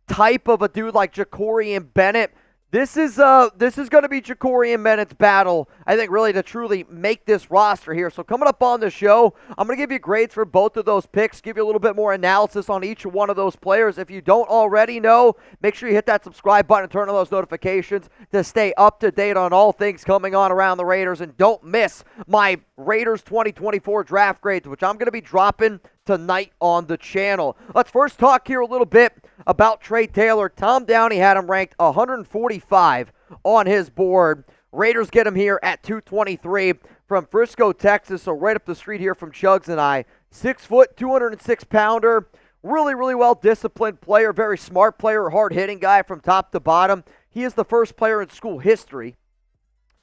type of a dude like Ja'Cory and Bennett. This is going to be Ja'Cory and Bennett's battle, I think, really to truly make this roster here. So coming up on the show, I'm going to give you grades for both of those picks, give you a little bit more analysis on each one of those players. If you don't already know, make sure you hit that subscribe button and turn on those notifications to stay up to date on all things coming on around the Raiders. And don't miss my Raiders 2024 draft grades, which I'm going to be dropping tonight on the channel. Let's first talk here a little bit about Trey Taylor. Tom Downey had him ranked 145 on his board. Raiders get him here at 223 from Frisco, Texas, so right up the street here from Chugs and I. 6 foot, 206 pounder. Really, really well disciplined player, very smart player, hard hitting guy from top to bottom. He is the first player in school history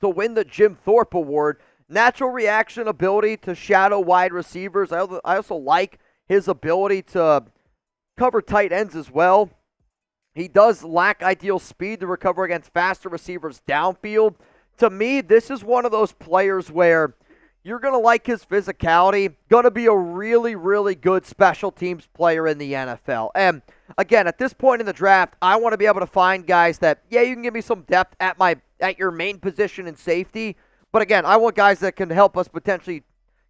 to win the Jim Thorpe Award. Natural reaction ability to shadow wide receivers. I also like his ability to cover tight ends as well. He does lack ideal speed to recover against faster receivers downfield. To me, this is one of those players where you're going to like his physicality, going to be a really, really good special teams player in the NFL. And again, at this point in the draft, I want to be able to find guys that, yeah, you can give me some depth at your main position in safety. But again, I want guys that can help us potentially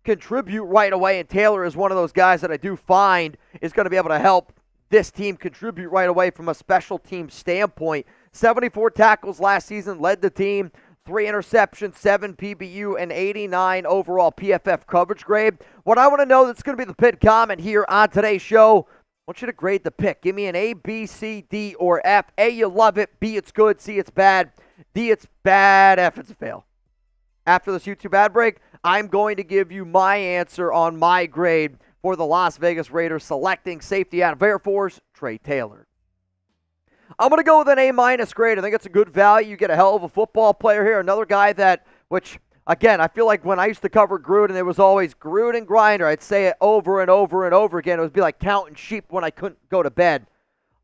contribute right away. And Taylor is one of those guys that I do find is going to be able to help this team contribute right away from a special team standpoint. 74 tackles last season, led the team. 3 interceptions, 7 PBU, and 89 overall PFF coverage grade. What I want to know that's going to be the pinned comment here on today's show, I want you to grade the pick. Give me an A, B, C, D, or F. A, you love it. B, it's good. C, it's bad. D, it's bad. F, it's a fail. After this YouTube ad break, I'm going to give you my answer on my grade for the Las Vegas Raiders selecting safety out of Air Force, Trey Taylor. I'm going to go with an A- grade. I think it's a good value. You get a hell of a football player here. Another guy that, which, again, I feel like when I used to cover Gruden, it was always Gruden Grinder. I'd say it over and over and over again. It would be like counting sheep when I couldn't go to bed.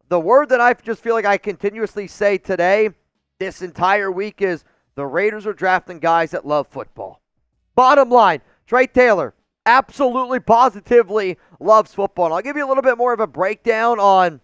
The word that I just feel like I continuously say today, this entire week, is the Raiders are drafting guys that love football. Bottom line, Trey Taylor absolutely, positively loves football. And I'll give you a little bit more of a breakdown on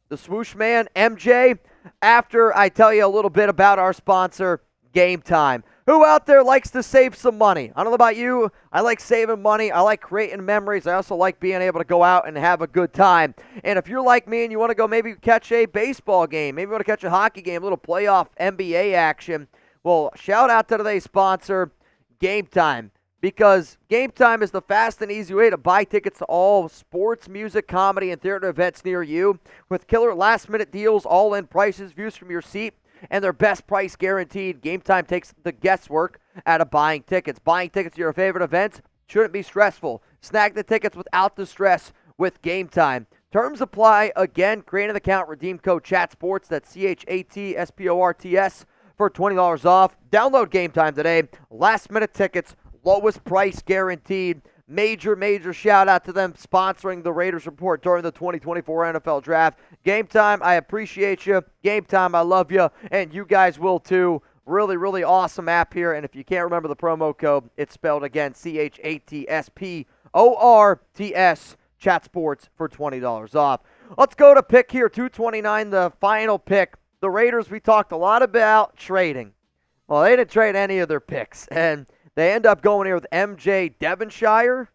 the swoosh man, MJ, after I tell you a little bit about our sponsor, Game Time. Who out there likes to save some money? I don't know about you. I like saving money. I like creating memories. I also like being able to go out and have a good time. And if you're like me and you want to go maybe catch a baseball game, maybe you want to catch a hockey game, a little playoff NBA action, well, shout out to today's sponsor, Game Time. Because Game Time is the fast and easy way to buy tickets to all sports, music, comedy, and theater events near you. With killer last-minute deals, all-in prices, views from your seat, and their best price guaranteed, Game Time takes the guesswork out of buying tickets. Buying tickets to your favorite events shouldn't be stressful. Snag the tickets without the stress with Game Time. Terms apply. Again, create an account, redeem code CHATSPORTS, that's CHATSPORTS, for $20 off. Download Game Time today. Last-minute tickets, lowest price guaranteed. Major shout out to them sponsoring the Raiders Report during the 2024 NFL Draft. Game Time, I appreciate you. Game Time, I love you. And you guys will too. Really awesome app here. And if you can't remember the promo code, it's spelled again, CHATSPORTS, Chat Sports, for $20 off. Let's go to pick here, 229, the final pick. The Raiders, we talked a lot about trading. Well, they didn't trade any of their picks. And they end up going here with MJ Devonshire,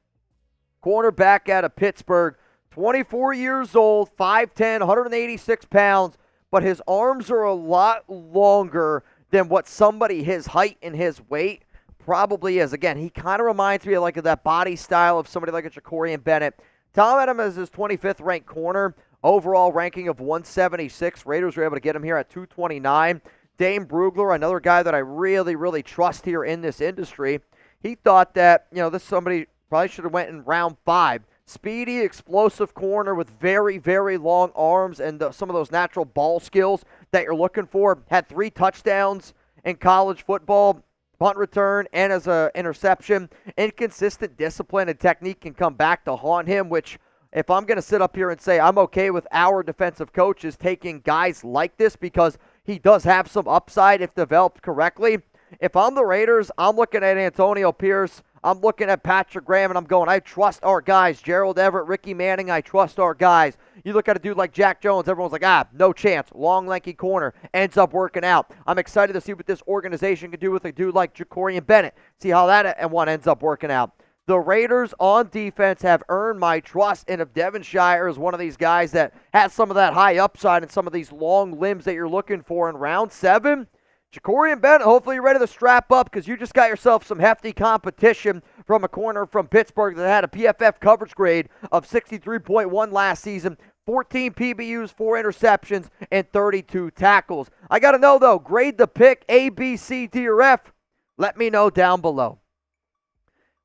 cornerback out of Pittsburgh, 24 years old, 5'10", 186 pounds, but his arms are a lot longer than what somebody his height and his weight probably is. Again, he kind of reminds me of like that body style of somebody like a Jacorian Bennett. Tom had him as his 25th ranked corner, overall ranking of 176. Raiders were able to get him here at 229. Dane Brugler, another guy that I really trust here in this industry. He thought that, this somebody probably should have went in round 5. Speedy, explosive corner with very long arms and some of those natural ball skills that you're looking for. Had 3 touchdowns in college football, punt return, and as an interception. Inconsistent discipline and technique can come back to haunt him, which, if I'm going to sit up here and say I'm okay with our defensive coaches taking guys like this because he does have some upside if developed correctly. If I'm the Raiders, I'm looking at Antonio Pierce. I'm looking at Patrick Graham, and I'm going, I trust our guys. Gerald Everett, Ricky Manning, I trust our guys. You look at a dude like Jack Jones, everyone's like, no chance. Long, lanky corner. Ends up working out. I'm excited to see what this organization can do with a dude like Jacorian Bennett. See how that one ends up working out. The Raiders on defense have earned my trust, and if Devonshire is one of these guys that has some of that high upside and some of these long limbs that you're looking for in round 7, Jacorian Bennett, hopefully you're ready to strap up because you just got yourself some hefty competition from a corner from Pittsburgh that had a PFF coverage grade of 63.1 last season, 14 PBUs, 4 interceptions, and 32 tackles. I got to know, though, grade the pick A, B, C, D, or F. Let me know down below.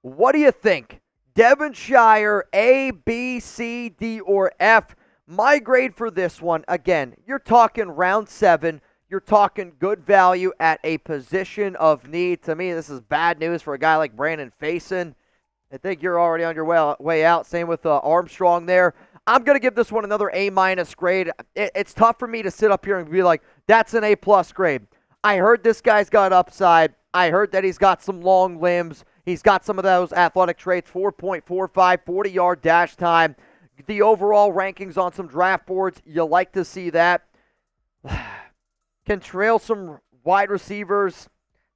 What do you think? Devonshire, A, B, C, D, or F? My grade for this one, again, you're talking round 7. You're talking good value at a position of need. To me, this is bad news for a guy like Brandon Faison. I think you're already on your way out. Same with Armstrong there. I'm going to give this one another A- grade. It's tough for me to sit up here and be like, that's an A+ grade. I heard this guy's got upside. I heard that he's got some long limbs. He's got some of those athletic traits, 4.45, 40-yard dash time. The overall rankings on some draft boards, you like to see that. Can trail some wide receivers.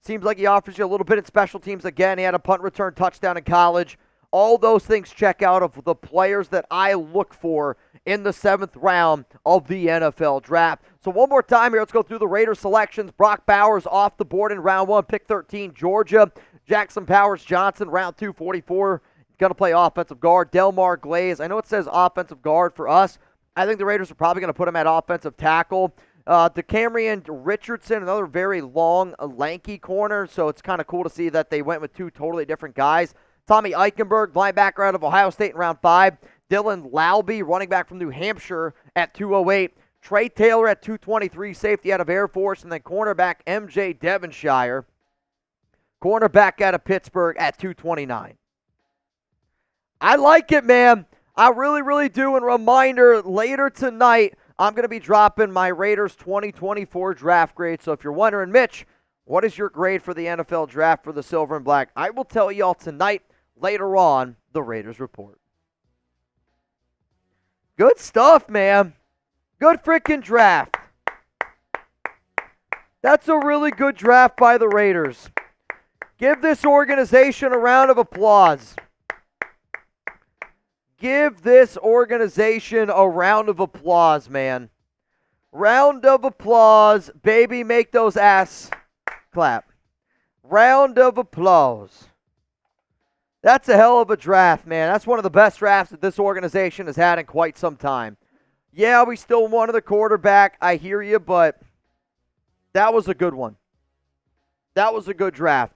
Seems like he offers you a little bit in special teams. Again, he had a punt return touchdown in college. All those things check out of the players that I look for in the 7th round of the NFL draft. So one more time here, let's go through the Raiders selections. Brock Bowers off the board in round 1, pick 13, Georgia. Jackson Powers Johnson, round 2, 44. Going to play offensive guard. Delmar Glaze. I know it says offensive guard for us. I think the Raiders are probably going to put him at offensive tackle. DeCamerion Richardson, another very long, lanky corner, so it's kind of cool to see that they went with 2 totally different guys. Tommy Eichenberg, linebacker out of Ohio State in round 5. Dylan Laube, running back from New Hampshire at 208. Trey Taylor at 223, safety out of Air Force, and then cornerback MJ Devonshire, cornerback out of Pittsburgh at 229. I like it, man. I really, really do. And reminder, later tonight, I'm going to be dropping my Raiders 2024 draft grade. So if you're wondering, Mitch, what is your grade for the NFL draft for the Silver and Black? I will tell y'all tonight, later on, the Raiders Report. Good stuff, man. Good freaking draft. That's a really good draft by the Raiders. Give this organization a round of applause. Give this organization a round of applause, man. Round of applause. Baby, make those ass clap. Round of applause. That's a hell of a draft, man. That's one of the best drafts that this organization has had in quite some time. Yeah, we still wanted the quarterback. I hear you, but that was a good one. That was a good draft.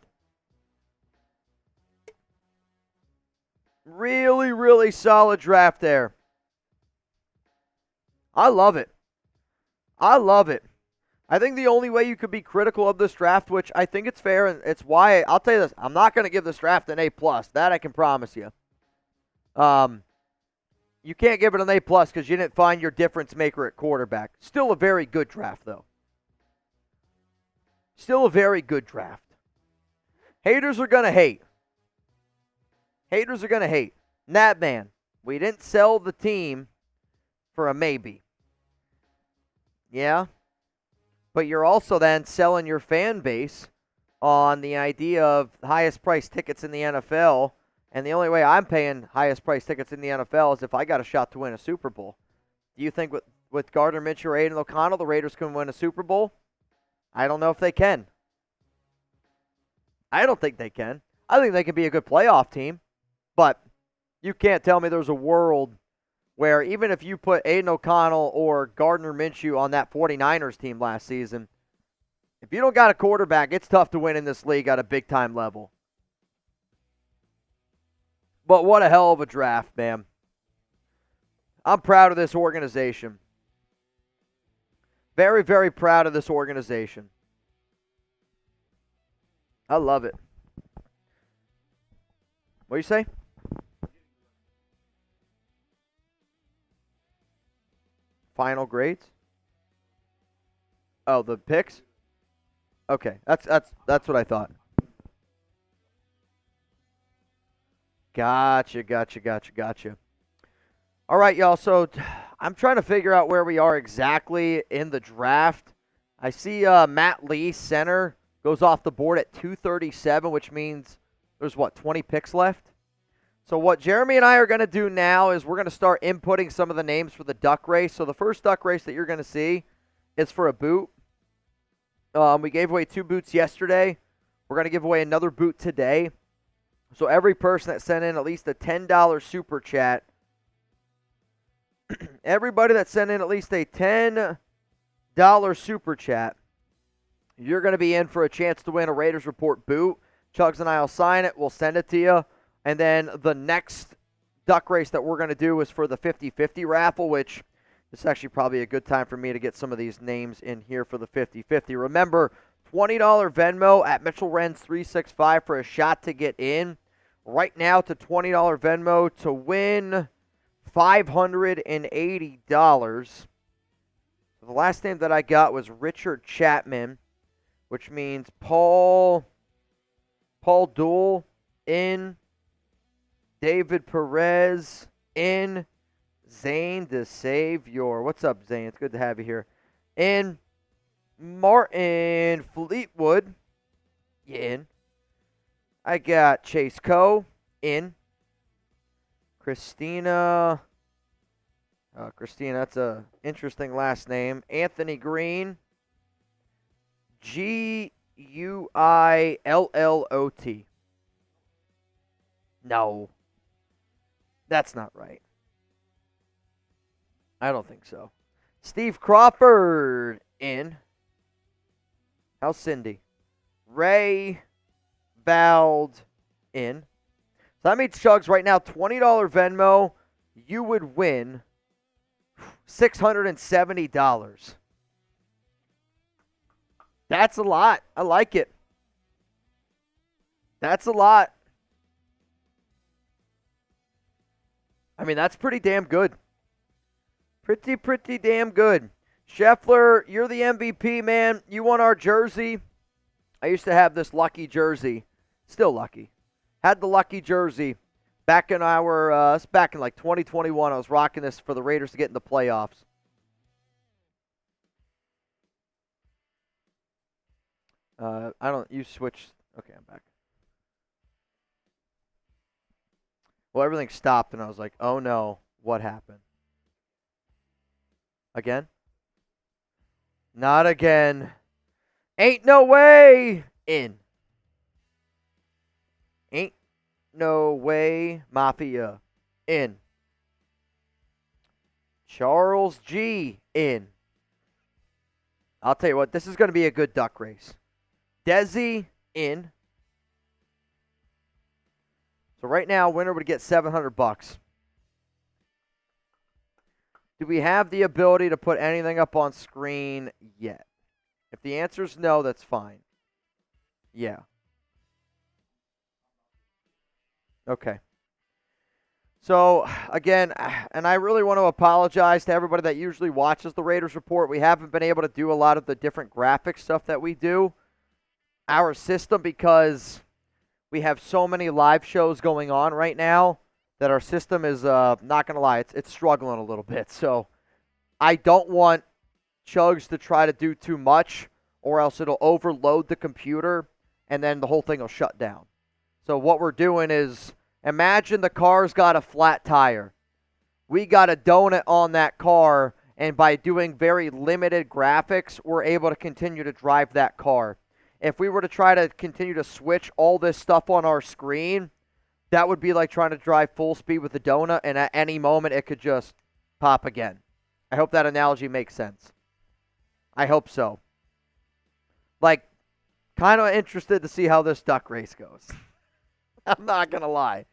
Really, really solid draft there. I love it. I love it. I think the only way you could be critical of this draft, which I think it's fair, and it's why, I'll tell you this, I'm not going to give this draft an A+. That I can promise you. You can't give it an A+ because you didn't find your difference maker at quarterback. Still a very good draft, though. Still a very good draft. Haters are going to hate. Haters are going to hate. Nat man, we didn't sell the team for a maybe. Yeah? But you're also then selling your fan base on the idea of highest price tickets in the NFL. And the only way I'm paying highest price tickets in the NFL is if I got a shot to win a Super Bowl. Do you think with Gardner Minshew or Aiden O'Connell, the Raiders can win a Super Bowl? I don't know if they can. I don't think they can. I think they can be a good playoff team. But you can't tell me there's a world where even if you put Aiden O'Connell or Gardner Minshew on that 49ers team last season, if you don't got a quarterback, it's tough to win in this league at a big-time level. But what a hell of a draft, man. I'm proud of this organization. Very, very proud of this organization. I love it. What do you say? Final grades? Oh, the picks? Okay, that's what I thought. Gotcha. All right, y'all, so I'm trying to figure out where we are exactly in the draft. I see Matt Lee, center, goes off the board at 237, which means there's, 20 picks left? So what Jeremy and I are going to do now is we're going to start inputting some of the names for the duck race. So the first duck race that you're going to see is for a boot. We gave away 2 boots yesterday. We're going to give away another boot today. So every person that sent in at least a $10 super chat everybody that sent in at least a $10 super chat, you're going to be in for a chance to win a Raiders Report boot. Chugs and I will sign it. We'll send it to you. And then the next duck race that we're going to do is for the 50-50 raffle, which is actually probably a good time for me to get some of these names in here for the 50-50. Remember, $20 Venmo at Mitchell Renz 365 for a shot to get in. Right now to $20 Venmo to win $580. The last name that I got was Richard Chapman, which means Paul Dool in, David Perez in, Zane DeSavior. What's up, Zane? It's good to have you here. In, Martin Fleetwood in. I got Chase Coe in. Christina, that's a interesting last name. Anthony Green. Guillot. No. That's not right. I don't think so. Steve Crawford in. How's Cindy? Ray Bald in. So that means, Chugs, right now, $20 Venmo, you would win $670. That's a lot. I like it. That's a lot. I mean, that's pretty damn good. Pretty damn good. Scheffler, you're the MVP, man. You won our jersey. I used to have this lucky jersey. Still lucky. Had the lucky jersey back in back in like 2021. I was rocking this for the Raiders to get in the playoffs. You switched. Okay, I'm back. Well, everything stopped, and I was like, oh no, what happened? Again? Not again. Ain't no way in. Ain't no way Mafia in. Charles G in. I'll tell you what, this is going to be a good duck race. Desi in. So right now, winner would get $700. Do we have the ability to put anything up on screen yet? If the answer is no, that's fine. Yeah. Okay. So, again, and I really want to apologize to everybody that usually watches the Raiders Report. We haven't been able to do a lot of the different graphic stuff that we do. Our system, because we have so many live shows going on right now, that our system is, not going to lie, it's struggling a little bit. So I don't want Chugs to try to do too much, or else it'll overload the computer, and then the whole thing will shut down. So what we're doing is, imagine the car's got a flat tire. We got a donut on that car, and by doing very limited graphics, we're able to continue to drive that car. If we were to try to continue to switch all this stuff on our screen, that would be like trying to drive full speed with a donut, and at any moment it could just pop again. I hope that analogy makes sense. I hope so. Like, kind of interested to see how this duck race goes. I'm not gonna lie.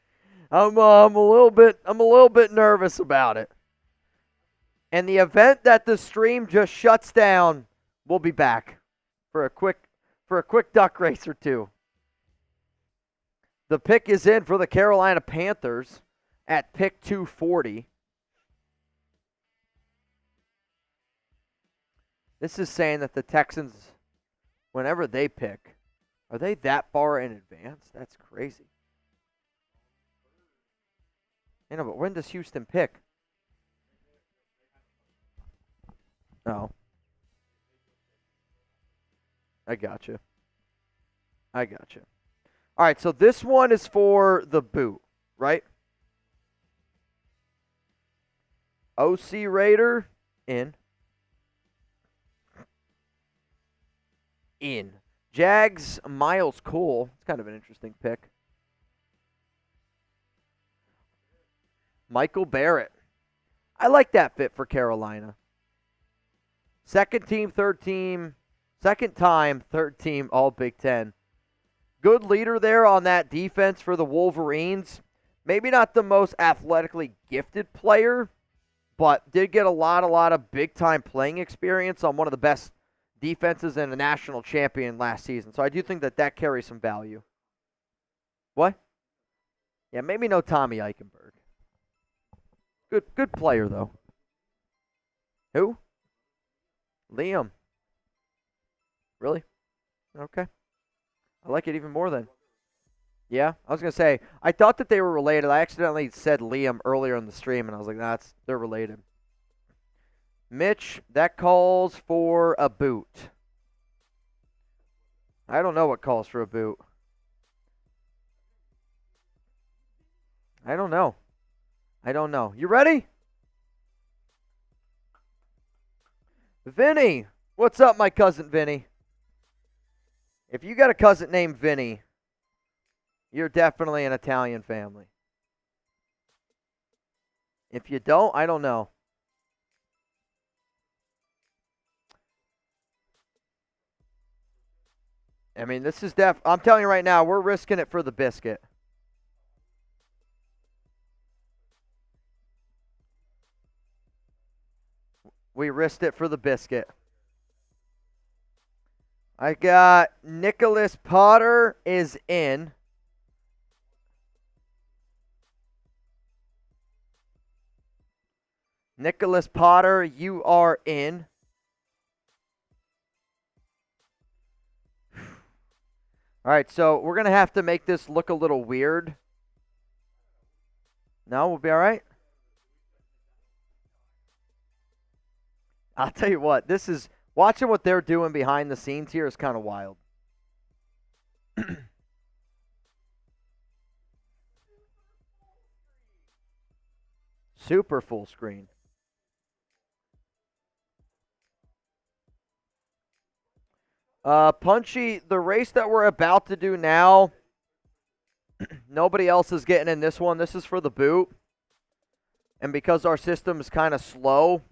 I'm a little bit nervous about it. And the event that the stream just shuts down, we'll be back for a quick duck race or two. The pick is in for the Carolina Panthers at pick 240. This is saying that the Texans, whenever they pick, are they that far in advance? That's crazy. You know, but when does Houston pick? Oh. I gotcha. All right, so this one is for the boot, right? OC Raider in. Jags Miles Cole. It's kind of an interesting pick. Michael Barrett. I like that fit for Carolina. Second time, third team, all Big Ten. Good leader there on that defense for the Wolverines. Maybe not the most athletically gifted player, but did get a lot of big-time playing experience on one of the best defenses and a national champion last season. So I do think that carries some value. What? Yeah, maybe no Tommy Eichenberg. Good player, though. Who? Liam. Really? Okay. I like it even more then. Yeah, I was going to say, I thought that they were related. I accidentally said Liam earlier in the stream, and I was like, they're related. Mitch, that calls for a boot. I don't know what calls for a boot. I don't know. You ready? Vinny. What's up, my cousin Vinny? If you got a cousin named Vinny, you're definitely an Italian family. If you don't, I don't know. I mean, this is I'm telling you right now, we're risking it for the biscuit. We risked it for the biscuit. I got Nicholas Potter is in. Nicholas Potter, you are in. All right, so we're going to have to make this look a little weird. No, we'll be all right. I'll tell you what, this is, watching what they're doing behind the scenes here is kind of wild. Super full screen. Punchy, the race that we're about to do now, nobody else is getting in this one. This is for the boot. And because our system is kind of slow,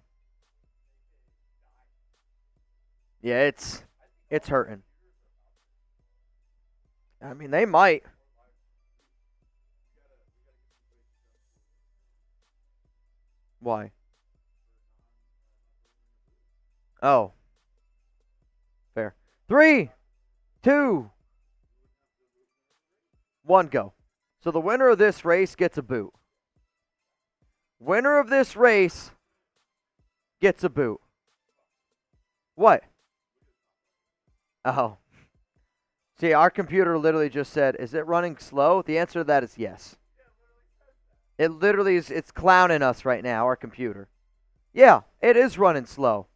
yeah, it's hurting. I mean, they might. Why? Oh. Fair. 3, 2, 1, go. So the winner of this race gets a boot. Winner of this race gets a boot. What? Oh. See, our computer literally just said, is it running slow? The answer to that is yes. It literally is, it's clowning us right now, our computer. Yeah, it is running slow.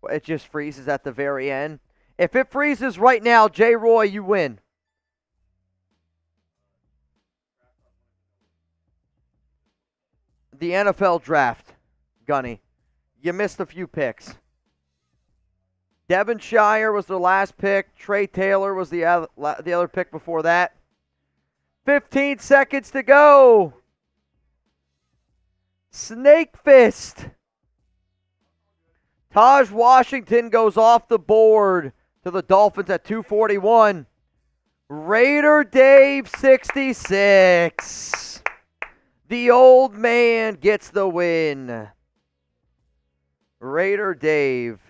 It just freezes at the very end. If it freezes right now, J. Roy, you win. The NFL draft, Gunny. You missed a few picks. Devonshire was the last pick. Trey Taylor was the other pick before that. 15 seconds to go. Snake Fist. Taj Washington goes off the board to the Dolphins at 241. Raider Dave 66. The old man gets the win. Raider Dave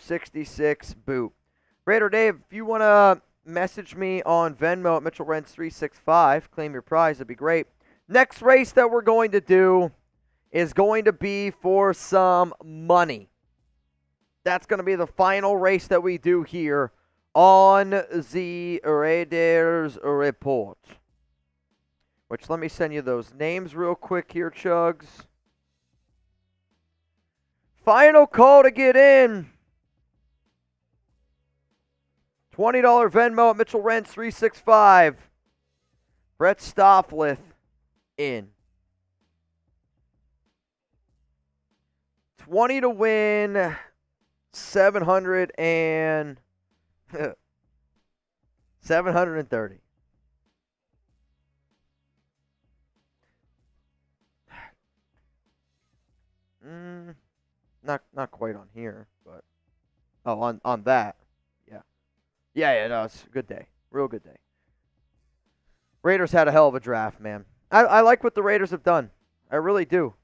66 boot. Raider Dave, if you want to message me on Venmo at MitchellRents365, claim your prize, that'd be great. Next race that we're going to do is going to be for some money. That's going to be the final race that we do here on the Raiders Report. Which, let me send you those names real quick here, Chugs. Final call to get in. $20 Venmo at MitchellRents365. Brett Stofflith in. 20 to win. 730. Not quite on here, but on that. Yeah. Yeah, no, it's a good day. Real good day. Raiders had a hell of a draft, man. I like what the Raiders have done. I really do.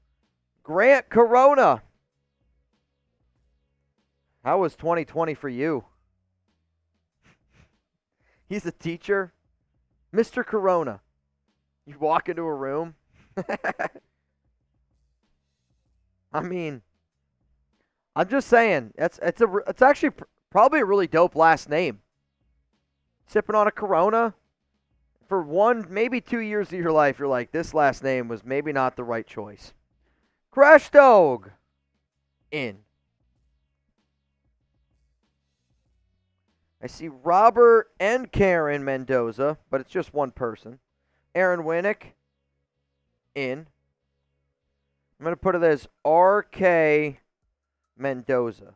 Grant Corona. How was 2020 for you? He's a teacher. Mr. Corona. You walk into a room. I mean, I'm just saying, it's actually probably a really dope last name. Sipping on a Corona. For 1, maybe 2 years of your life, you're like, this last name was maybe not the right choice. Crash Dog. In. I see Robert and Karen Mendoza, but it's just one person. Aaron Winnick. In. I'm going to put it as RK Mendoza.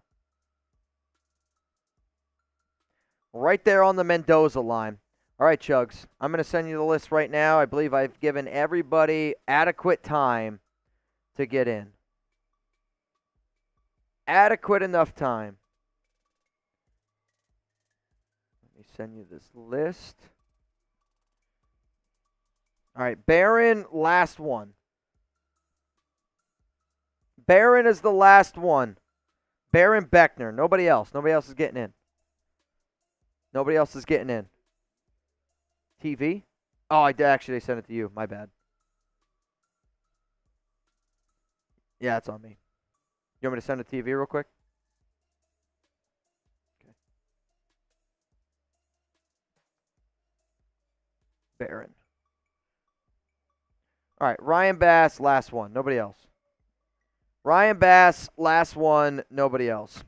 Right there on the Mendoza line. All right, Chugs. I'm going to send you the list right now. I believe I've given everybody adequate time to get in. Adequate enough time. Let me send you this list. All right, Barron, last one. Barron is the last one. Baron Beckner. Nobody else. Nobody else is getting in. Nobody else is getting in. TV? Oh, I did actually send it to you. My bad. Yeah, it's on me. You want me to send a TV real quick? Okay. Baron. All right, Ryan Bass, last one. Nobody else. Ryan Bass, last one. Nobody else.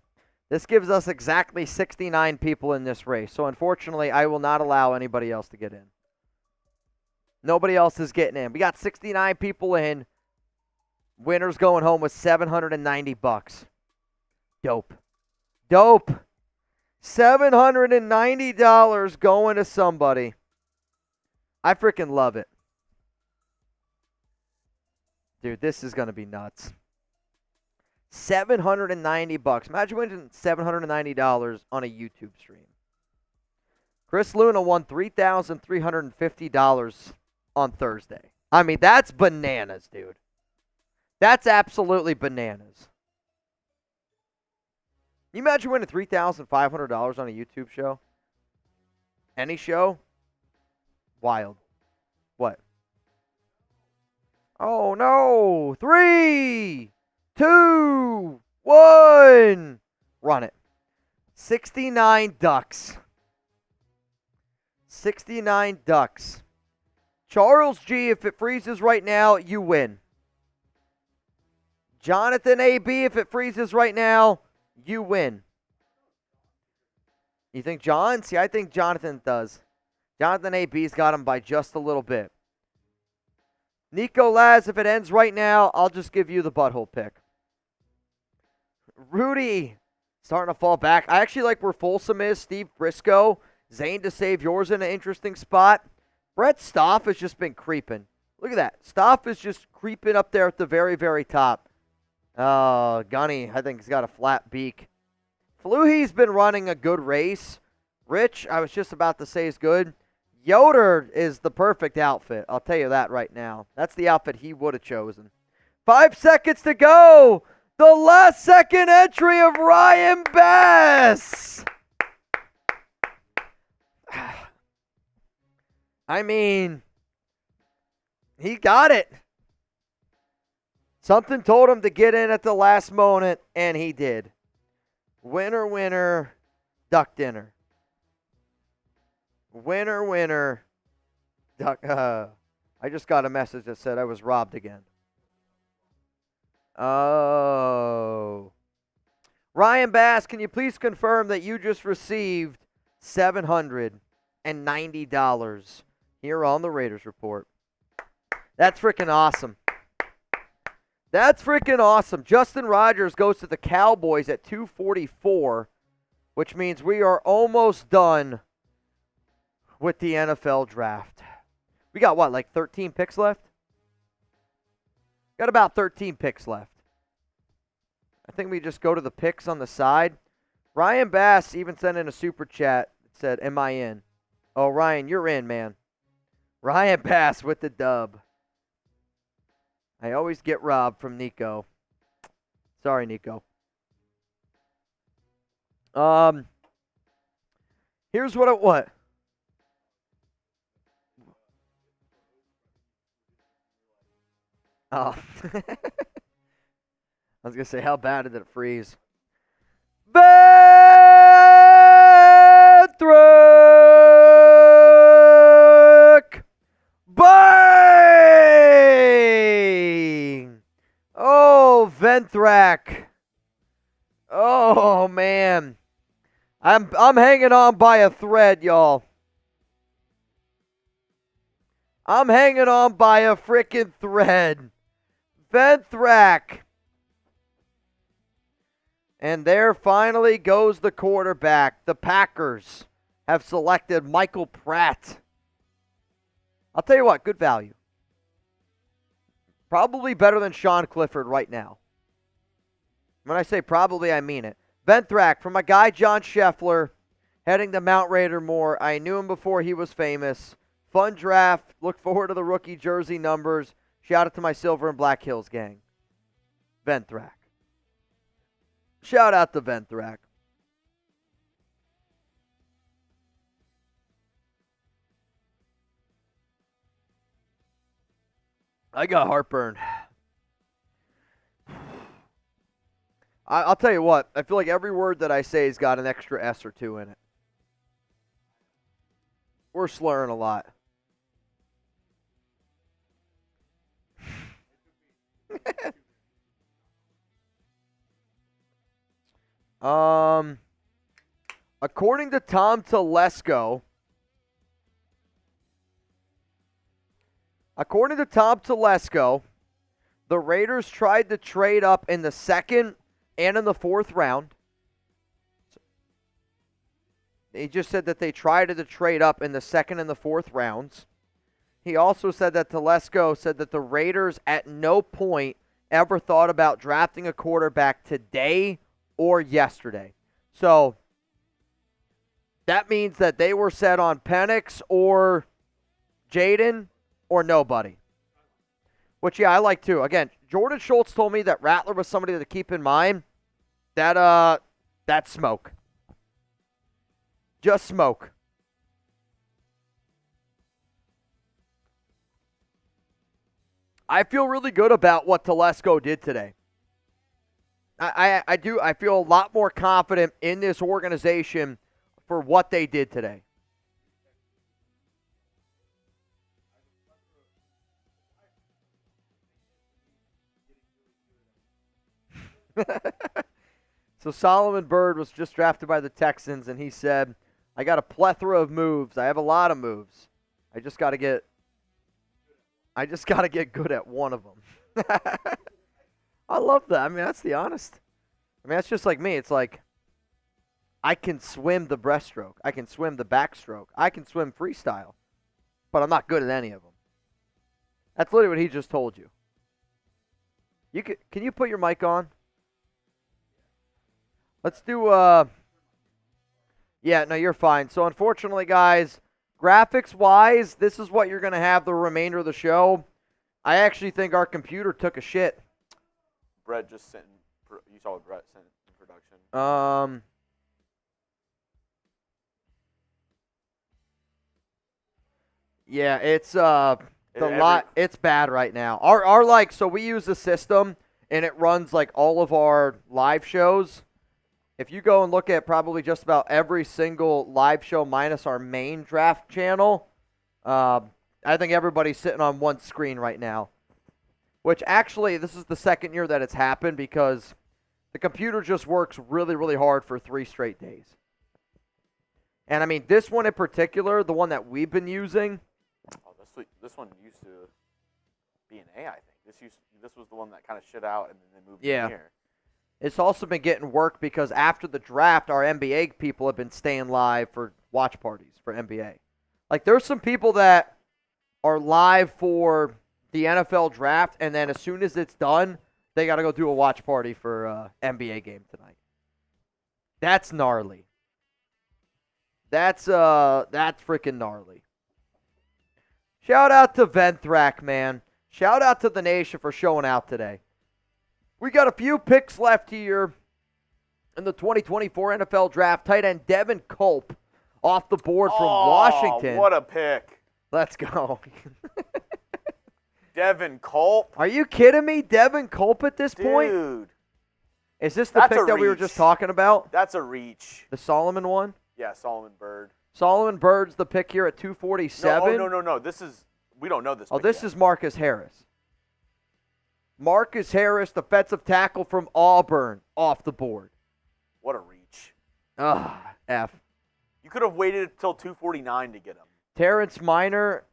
This gives us exactly 69 people in this race. So, unfortunately, I will not allow anybody else to get in. Nobody else is getting in. We got 69 people in. Winner's going home with $790. Dope. Dope. $790 going to somebody. I freaking love it. Dude, this is going to be nuts. $790. Imagine winning $790 on a YouTube stream. Chris Luna won $3,350 on Thursday. I mean, that's bananas, dude. That's absolutely bananas. You imagine winning $3,500 on a YouTube show? Any show? Wild. What? Oh, no. 3, 2, 1. Run it. 69 ducks. 69 ducks. Charles G, if it freezes right now, you win. Jonathan AB, if it freezes right now, you win. You think John? See, I think Jonathan does. Jonathan AB's got him by just a little bit. Nico Laz, if it ends right now, I'll just give you the butthole pick. Rudy, starting to fall back. I actually like where Folsom is. Steve Briscoe. Zane to save yours in an interesting spot. Brett Stoff has just been creeping. Look at that. Stoff is just creeping up there at the very, very top. Gunny, I think he's got a flat beak. Fluhy's been running a good race. Rich, I was just about to say is good. Yoder is the perfect outfit. I'll tell you that right now. That's the outfit he would have chosen. 5 seconds to go. The last second entry of Ryan Bass. I mean, he got it. Something told him to get in at the last moment, and he did. Winner, winner, duck dinner. Winner, winner, duck. I just got a message that said I was robbed again. Oh. Ryan Bass, can you please confirm that you just received $790 here on the Raiders Report? That's freaking awesome. That's freaking awesome. Justin Rogers goes to the Cowboys at 244, which means we are almost done with the NFL draft. We got what, like 13 picks left? Got about 13 picks left. I think we just go to the picks on the side. Ryan Bass even sent in a super chat that said, "Am I in?" Oh, Ryan, you're in, man. Ryan Bass with the dub. I always get robbed from Nico. Sorry, Nico. Here's what. Oh. I was going to say, how bad did it freeze? Ventrick! Bang! Oh, Ventrack. Oh, man. I'm hanging on by a thread, y'all. I'm hanging on by a freaking thread. Ventrack. And there finally goes the quarterback. The Packers have selected Michael Pratt. I'll tell you what, good value. Probably better than Sean Clifford right now. When I say probably, I mean it. Ventrack from my guy John Scheffler, heading to Mount Raider more. I knew him before he was famous. Fun draft. Look forward to the rookie jersey numbers. Shout out to my Silver and Black Hills gang. Ventrack. Shout out to Ventrack. I got heartburn. I'll tell you what. I feel like every word that I say has got an extra S or two in it. We're slurring a lot. According to Tom Telesco, the Raiders tried to trade up in the second and in the fourth round. He just said that they tried to trade up in the second and the fourth rounds. He also said that Telesco said that the Raiders at no point ever thought about drafting a quarterback today or yesterday. So that means that they were set on Penix or Jaden or nobody. Which, yeah, I like too. Again, Jordan Schultz told me that Rattler was somebody to keep in mind. That's smoke. Just smoke. I feel really good about what Telesco did today. I do. I feel a lot more confident in this organization for what they did today. So Solomon Byrd was just drafted by the Texans, and he said, I got a plethora of moves. I have a lot of moves. I just got to get good at one of them. I love that. I mean, that's the honest. I mean, that's just like me. It's like, I can swim the breaststroke. I can swim the backstroke. I can swim freestyle. But I'm not good at any of them. That's literally what he just told you. Can you put your mic on? Let's do, yeah, no, you're fine. So, unfortunately, guys, graphics-wise, this is what you're going to have the remainder of the show. I actually think our computer took a shit. Brett just sent, you saw what Brett sent in production. Yeah, it's, it's bad right now. Our so we use the system, and it runs, like, all of our live shows. If you go and look at probably just about every single live show minus our main draft channel, I think everybody's sitting on one screen right now. Which actually, this is the second year that it's happened because the computer just works really, really hard for 3 straight days. And I mean, this one in particular, the one that we've been using. Oh, this one used to be an A, I think. This was the one that kind of shit out and then they moved in here. It's also been getting work because after the draft, our NBA people have been staying live for watch parties for NBA. Like, there's some people that are live for the NFL draft, and then as soon as it's done, they got to go do a watch party for NBA game tonight. That's gnarly. That's freaking gnarly. Shout out to Venthrak, man. Shout out to the nation for showing out today. We got a few picks left here in the 2024 NFL Draft. Tight end Devin Culp off the board from Washington. What a pick. Let's go. Devin Culp. Are you kidding me? Devin Culp at this point? Dude, Is this the That's pick a that we were reach. just talking about? that's a reach. The Solomon one? Yeah, Solomon Bird. Solomon Bird's the pick here at 247. No. We don't know this. Oh, pick this yet. is Marcus Harris. Marcus Harris, defensive tackle from Auburn, off the board. What a reach. F. You could have waited until 249 to get him. Terrence Minor.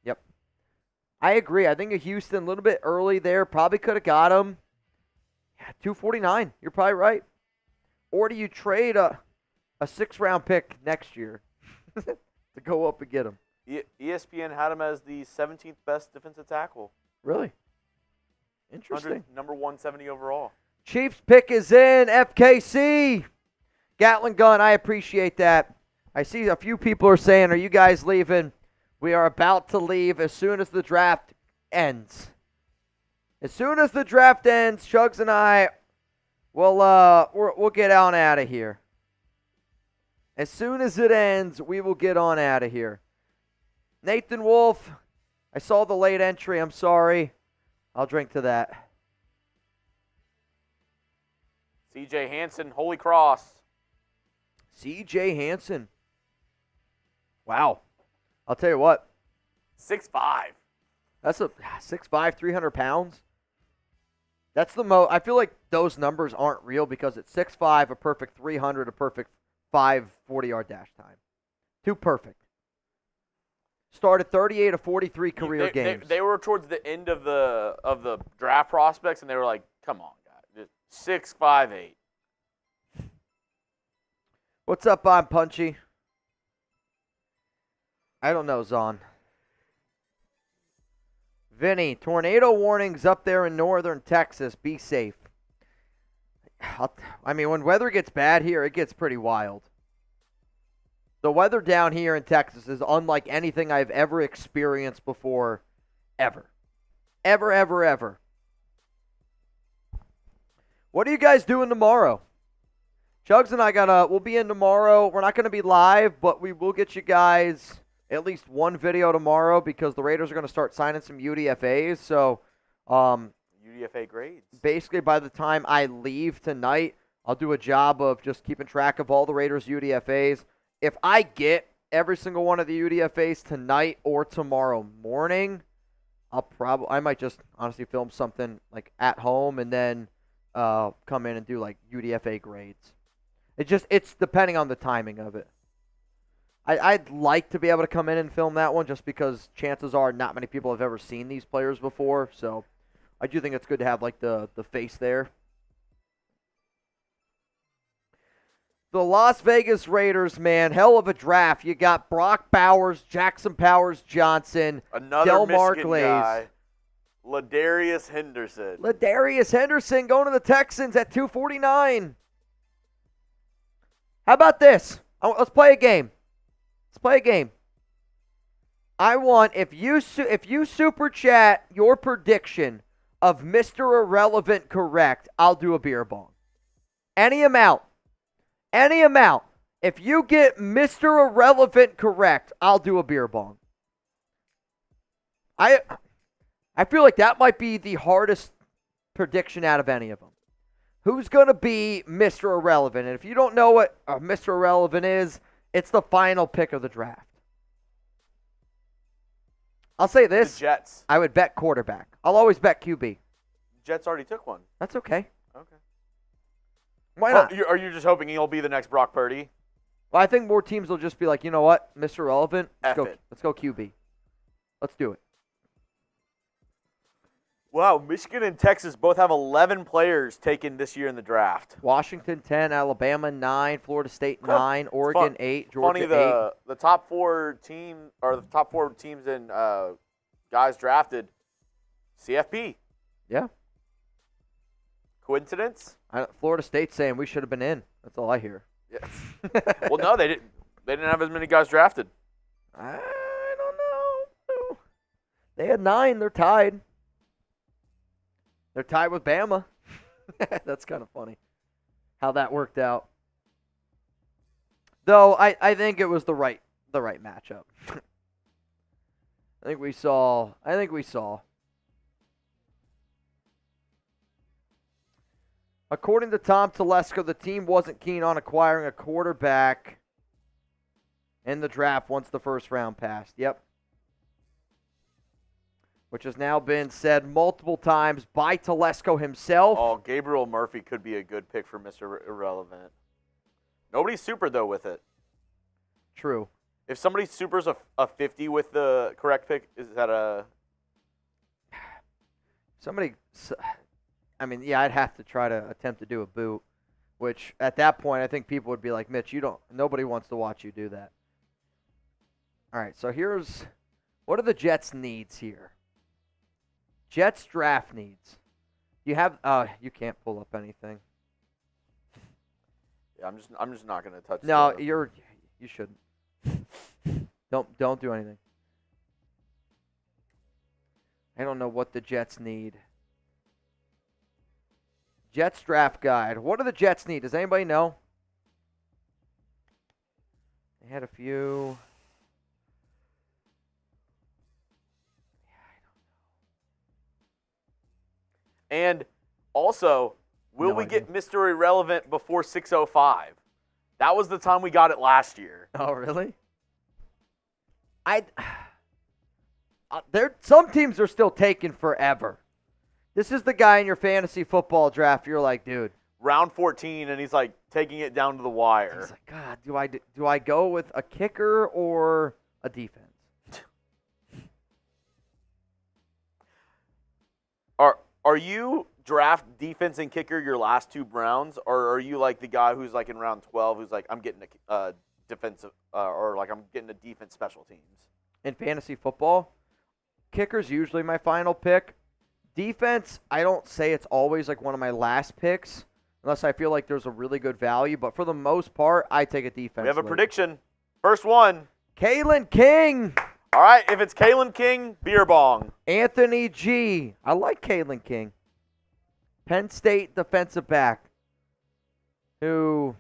Yep. I agree. I think Houston a little bit early there. Probably could have got him. Yeah, 249. You're probably right. Or do you trade a 6th-round pick next year to go up and get him? ESPN had him as the 17th best defensive tackle. Really? Interesting. Number 170 overall. Chiefs pick is in. FKC. Gatling gun. I appreciate that. I see a few people are saying, are you guys leaving? We are about to leave as soon as the draft ends. As soon as the draft ends, Chugs and I we'll get on out of here. As soon as it ends, we will get on out of here. Nathan Wolf, I saw the late entry. I'm sorry. I'll drink to that. CJ Hansen, Holy Cross. CJ Hansen. Wow. I'll tell you what. 6'5". That's a 6'5", 300 pounds. That's the most. I feel like those numbers aren't real because it's 6'5", a perfect 300, a perfect 40-yard dash time. Too perfect. Started 38 of 43 career games. They were towards the end of the draft prospects, and they were like, "Come on, guys, 6'5'8". What's up, I'm Punchy? I don't know, Zon. Vinny, tornado warnings up there in northern Texas. Be safe. I mean, when weather gets bad here, it gets pretty wild. The weather down here in Texas is unlike anything I've ever experienced before, ever. Ever. What are you guys doing tomorrow? Chugs and I we'll be in tomorrow. We're not going to be live, but we will get you guys at least one video tomorrow because the Raiders are going to start signing some UDFAs. So, UDFA grades. Basically, by the time I leave tonight, I'll do a job of just keeping track of all the Raiders UDFAs. If I get every single one of the UDFAs tonight or tomorrow morning, I might just honestly film something like at home and then come in and do like UDFA grades. It's depending on the timing of it. I'd like to be able to come in and film that one just because chances are not many people have ever seen these players before. So I do think it's good to have like the face there. The Las Vegas Raiders, man, hell of a draft. You got Brock Bowers, Jackson Powers Johnson, Another Delmar Michigan Glaze. guy, Ladarius Henderson. Ladarius Henderson going to the Texans at 249. How about this? Let's play a game. I want, if you super chat your prediction of Mr. Irrelevant correct, I'll do a beer bong. Any amount. If you get Mr. Irrelevant correct, I'll do a beer bong. I feel like that might be the hardest prediction out of any of them. Who's going to be Mr. Irrelevant? And if you don't know what Mr. Irrelevant is, it's the final pick of the draft. I'll say this. The Jets. I would bet quarterback. I'll always bet QB. Jets already took one. That's okay. Okay. Why not? Are you just hoping he'll be the next Brock Purdy? Well, I think more teams will just be like, you know what, Mr. Irrelevant, let's go QB. Let's do it. Wow, Michigan and Texas both have 11 players taken this year in the draft. Washington 10, Alabama 9, Florida State 9, Oregon 8, Georgia 8. Funny, the top four teams in guys drafted, CFP. Yeah. Coincidence? Florida State's saying we should have been in. That's all I hear. Yes. Well, no, they didn't. They didn't have as many guys drafted. I don't know. They had 9. They're tied. They're tied with Bama. That's kind of funny how that worked out. Though I think it was the right matchup. I think we saw. According to Tom Telesco, the team wasn't keen on acquiring a quarterback in the draft once the first round passed. Yep. Which has now been said multiple times by Telesco himself. Oh, Gabriel Murphy could be a good pick for Mr. Irrelevant. Nobody's super, though, with it. True. If somebody supers a 50 with the correct pick, is that a... Somebody... I mean, yeah, I'd have to try to attempt to do a boot, which at that point I think people would be like, Mitch, nobody wants to watch you do that. All right, so what are the Jets' needs here? Jets draft needs. You can't pull up anything. Yeah, I'm just not gonna touch. No, you shouldn't. Don't do anything. I don't know what the Jets need. Jets draft guide. What do the Jets need? Does anybody know? They had a few. And also, will we get Mr. Irrelevant before 6:05? That was the time we got it last year. Oh, really? Some teams are still taking forever. This is the guy in your fantasy football draft. You're like, dude. Round 14, and he's like taking it down to the wire. He's like, God, do I go with a kicker or a defense? Are you draft defense and kicker your last 2 rounds, or are you like the guy who's like in round 12 who's like, I'm getting a defensive or like I'm getting a defense special teams? In fantasy football, kicker's usually my final pick. Defense, I don't say it's always like one of my last picks unless I feel like there's a really good value. But for the most part, I take a defense. We have a prediction. First one. Kalen King. All right, if it's Kalen King, beer bong. Anthony G. I like Kalen King. Penn State defensive back. Who,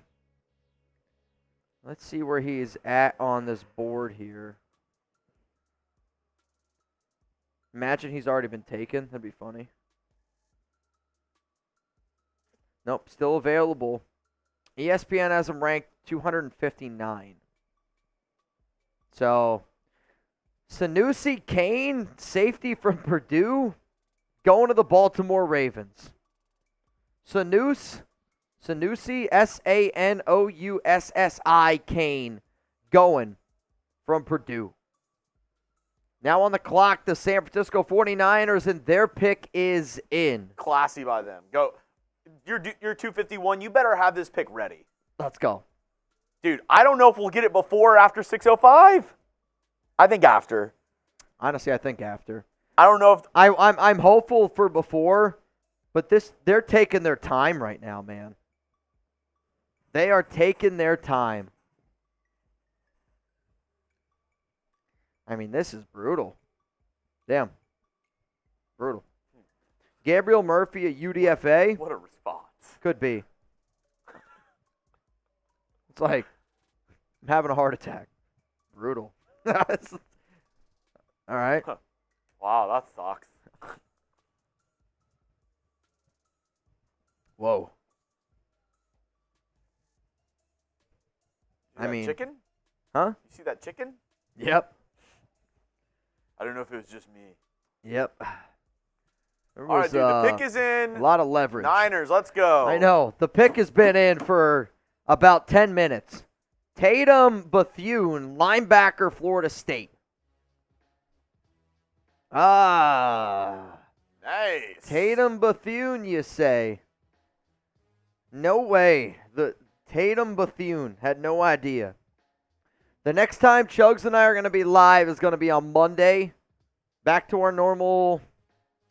let's see where he's at on this board here. Imagine he's already been taken. That'd be funny. Nope, still available. ESPN has him ranked 259. So, Sanusi Kane, safety from Purdue, going to the Baltimore Ravens. Sanusi, Sanoussi Kane, going from Purdue. Now on the clock, the San Francisco 49ers, and their pick is in. Classy by them. Go. You're 251. You better have this pick ready. Let's go. Dude, I don't know if we'll get it before or after 6:05. I think after. Honestly, I think after. I don't know if I'm hopeful for before, but they're taking their time right now, man. They are taking their time. I mean, this is brutal. Damn. Brutal. Gabriel Murphy at UDFA. What a response. Could be. It's like, I'm having a heart attack. Brutal. All right. Wow, that sucks. Whoa. I mean, chicken? Huh? You see that chicken? Yep. I don't know if it was just me. Yep. All right, dude, the pick is in. A lot of leverage. Niners, let's go. I know. The pick has been in for about 10 minutes. Tatum Bethune, linebacker, Florida State. Ah. Nice. Tatum Bethune, you say? No way. The Tatum Bethune, had no idea. The next time Chugs and I are going to be live is going to be on Monday. Back to our normal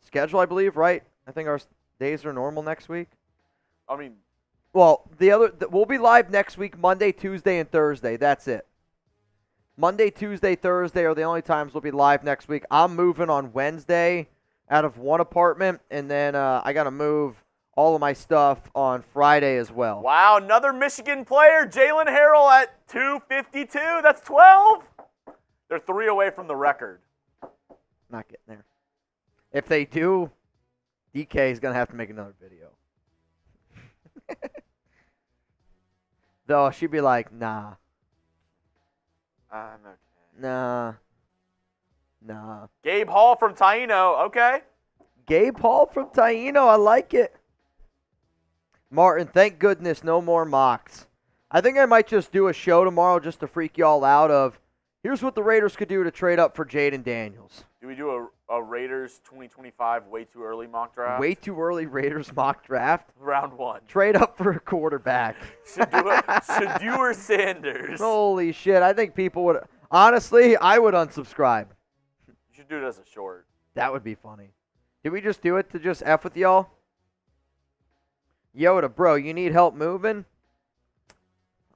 schedule, I believe, right? I think our days are normal next week. I mean, Well, we'll be live next week, Monday, Tuesday, and Thursday. That's it. Monday, Tuesday, Thursday are the only times we'll be live next week. I'm moving on Wednesday out of one apartment, and then I got to move all of my stuff on Friday as well. wow, another Michigan player, Jalen Harrell at 252. That's 12. They're 3 away from the record. Not getting there. If they do, DK is going to have to make another video. Though she'd be like, nah. I'm okay. Nah. Gabe Hall from Taino. Okay. Gabe Hall from Taino. I like it. Martin, thank goodness no more mocks. I think I might just do a show tomorrow just to freak y'all out of, here's what the Raiders could do to trade up for Jaden Daniels. Do we do a Raiders 2025 way too early mock draft? Way too early Raiders mock draft. Round 1. Trade up for a quarterback. Shadur Sanders. Holy shit. I think people would, honestly, I would unsubscribe. You should do it as a short. That would be funny. Did we just do it to just F with y'all? Yoda, bro, you need help moving?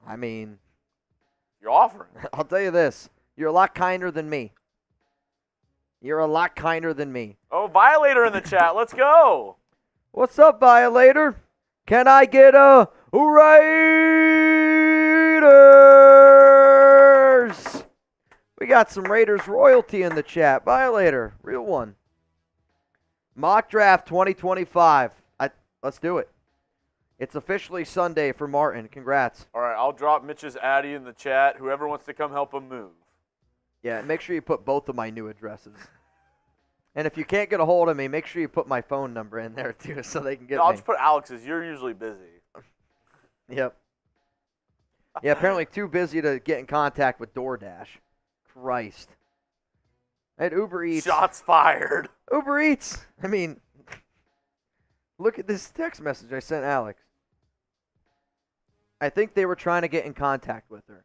I mean, You're offering. I'll tell you this. You're a lot kinder than me. You're a lot kinder than me. Oh, Violator in the chat. Let's go. What's up, Violator? Can I get a Raiders? We got some Raiders royalty in the chat. Violator, real one. Mock draft 2025. Let's do it. It's officially Sunday for Martin. Congrats. All right, I'll drop Mitch's Addy in the chat. Whoever wants to come help him move. Yeah, make sure you put both of my new addresses. And if you can't get a hold of me, make sure you put my phone number in there too so they can get No, I'll me. just put Alex's. You're usually busy. Yep. Yeah, apparently too busy to get in contact with DoorDash. Christ. I had Uber Eats. Shots fired. Uber Eats. I mean, look at this text message I sent Alex. I think they were trying to get in contact with her.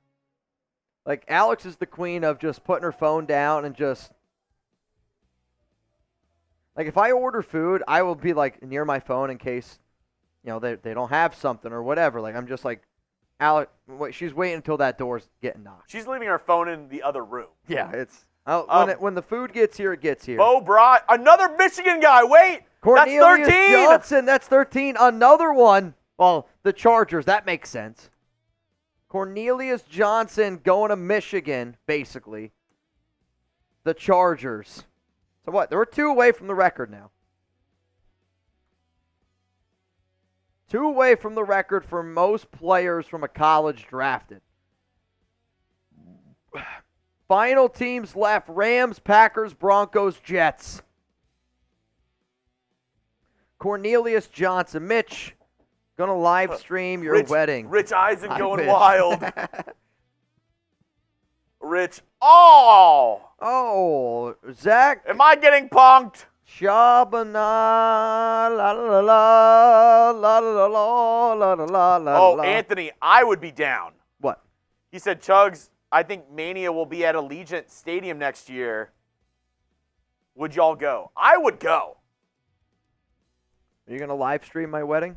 Like, Alex is the queen of just putting her phone down and just... Like, if I order food, I will be, like, near my phone in case, you know, they don't have something or whatever. Like, I'm just like, Alex, she's waiting until that door's getting knocked. She's leaving her phone in the other room. Yeah, it's... when the food gets here, it gets here. Bo Bry, another Michigan guy. Wait, Cornelius that's 13. Johnson, that's 13. Another one. Well, the Chargers, that makes sense. Cornelius Johnson going to Michigan, basically. The Chargers. So what? They were 2 away from the record now. 2 away from the record for most players from a college drafted. Final teams left: Rams, Packers, Broncos, Jets. Cornelius Johnson. Mitch, gonna live stream your wedding. Rich Eisen I going wish. wild. Rich. Oh! Oh, Zach. Am I getting punked? Shabana, la la la la la la la la la la. Oh, Anthony, I would be down. What? He said, Chugs, I think Mania will be at Allegiant Stadium next year. Would y'all go? I would go. Are you gonna live stream my wedding?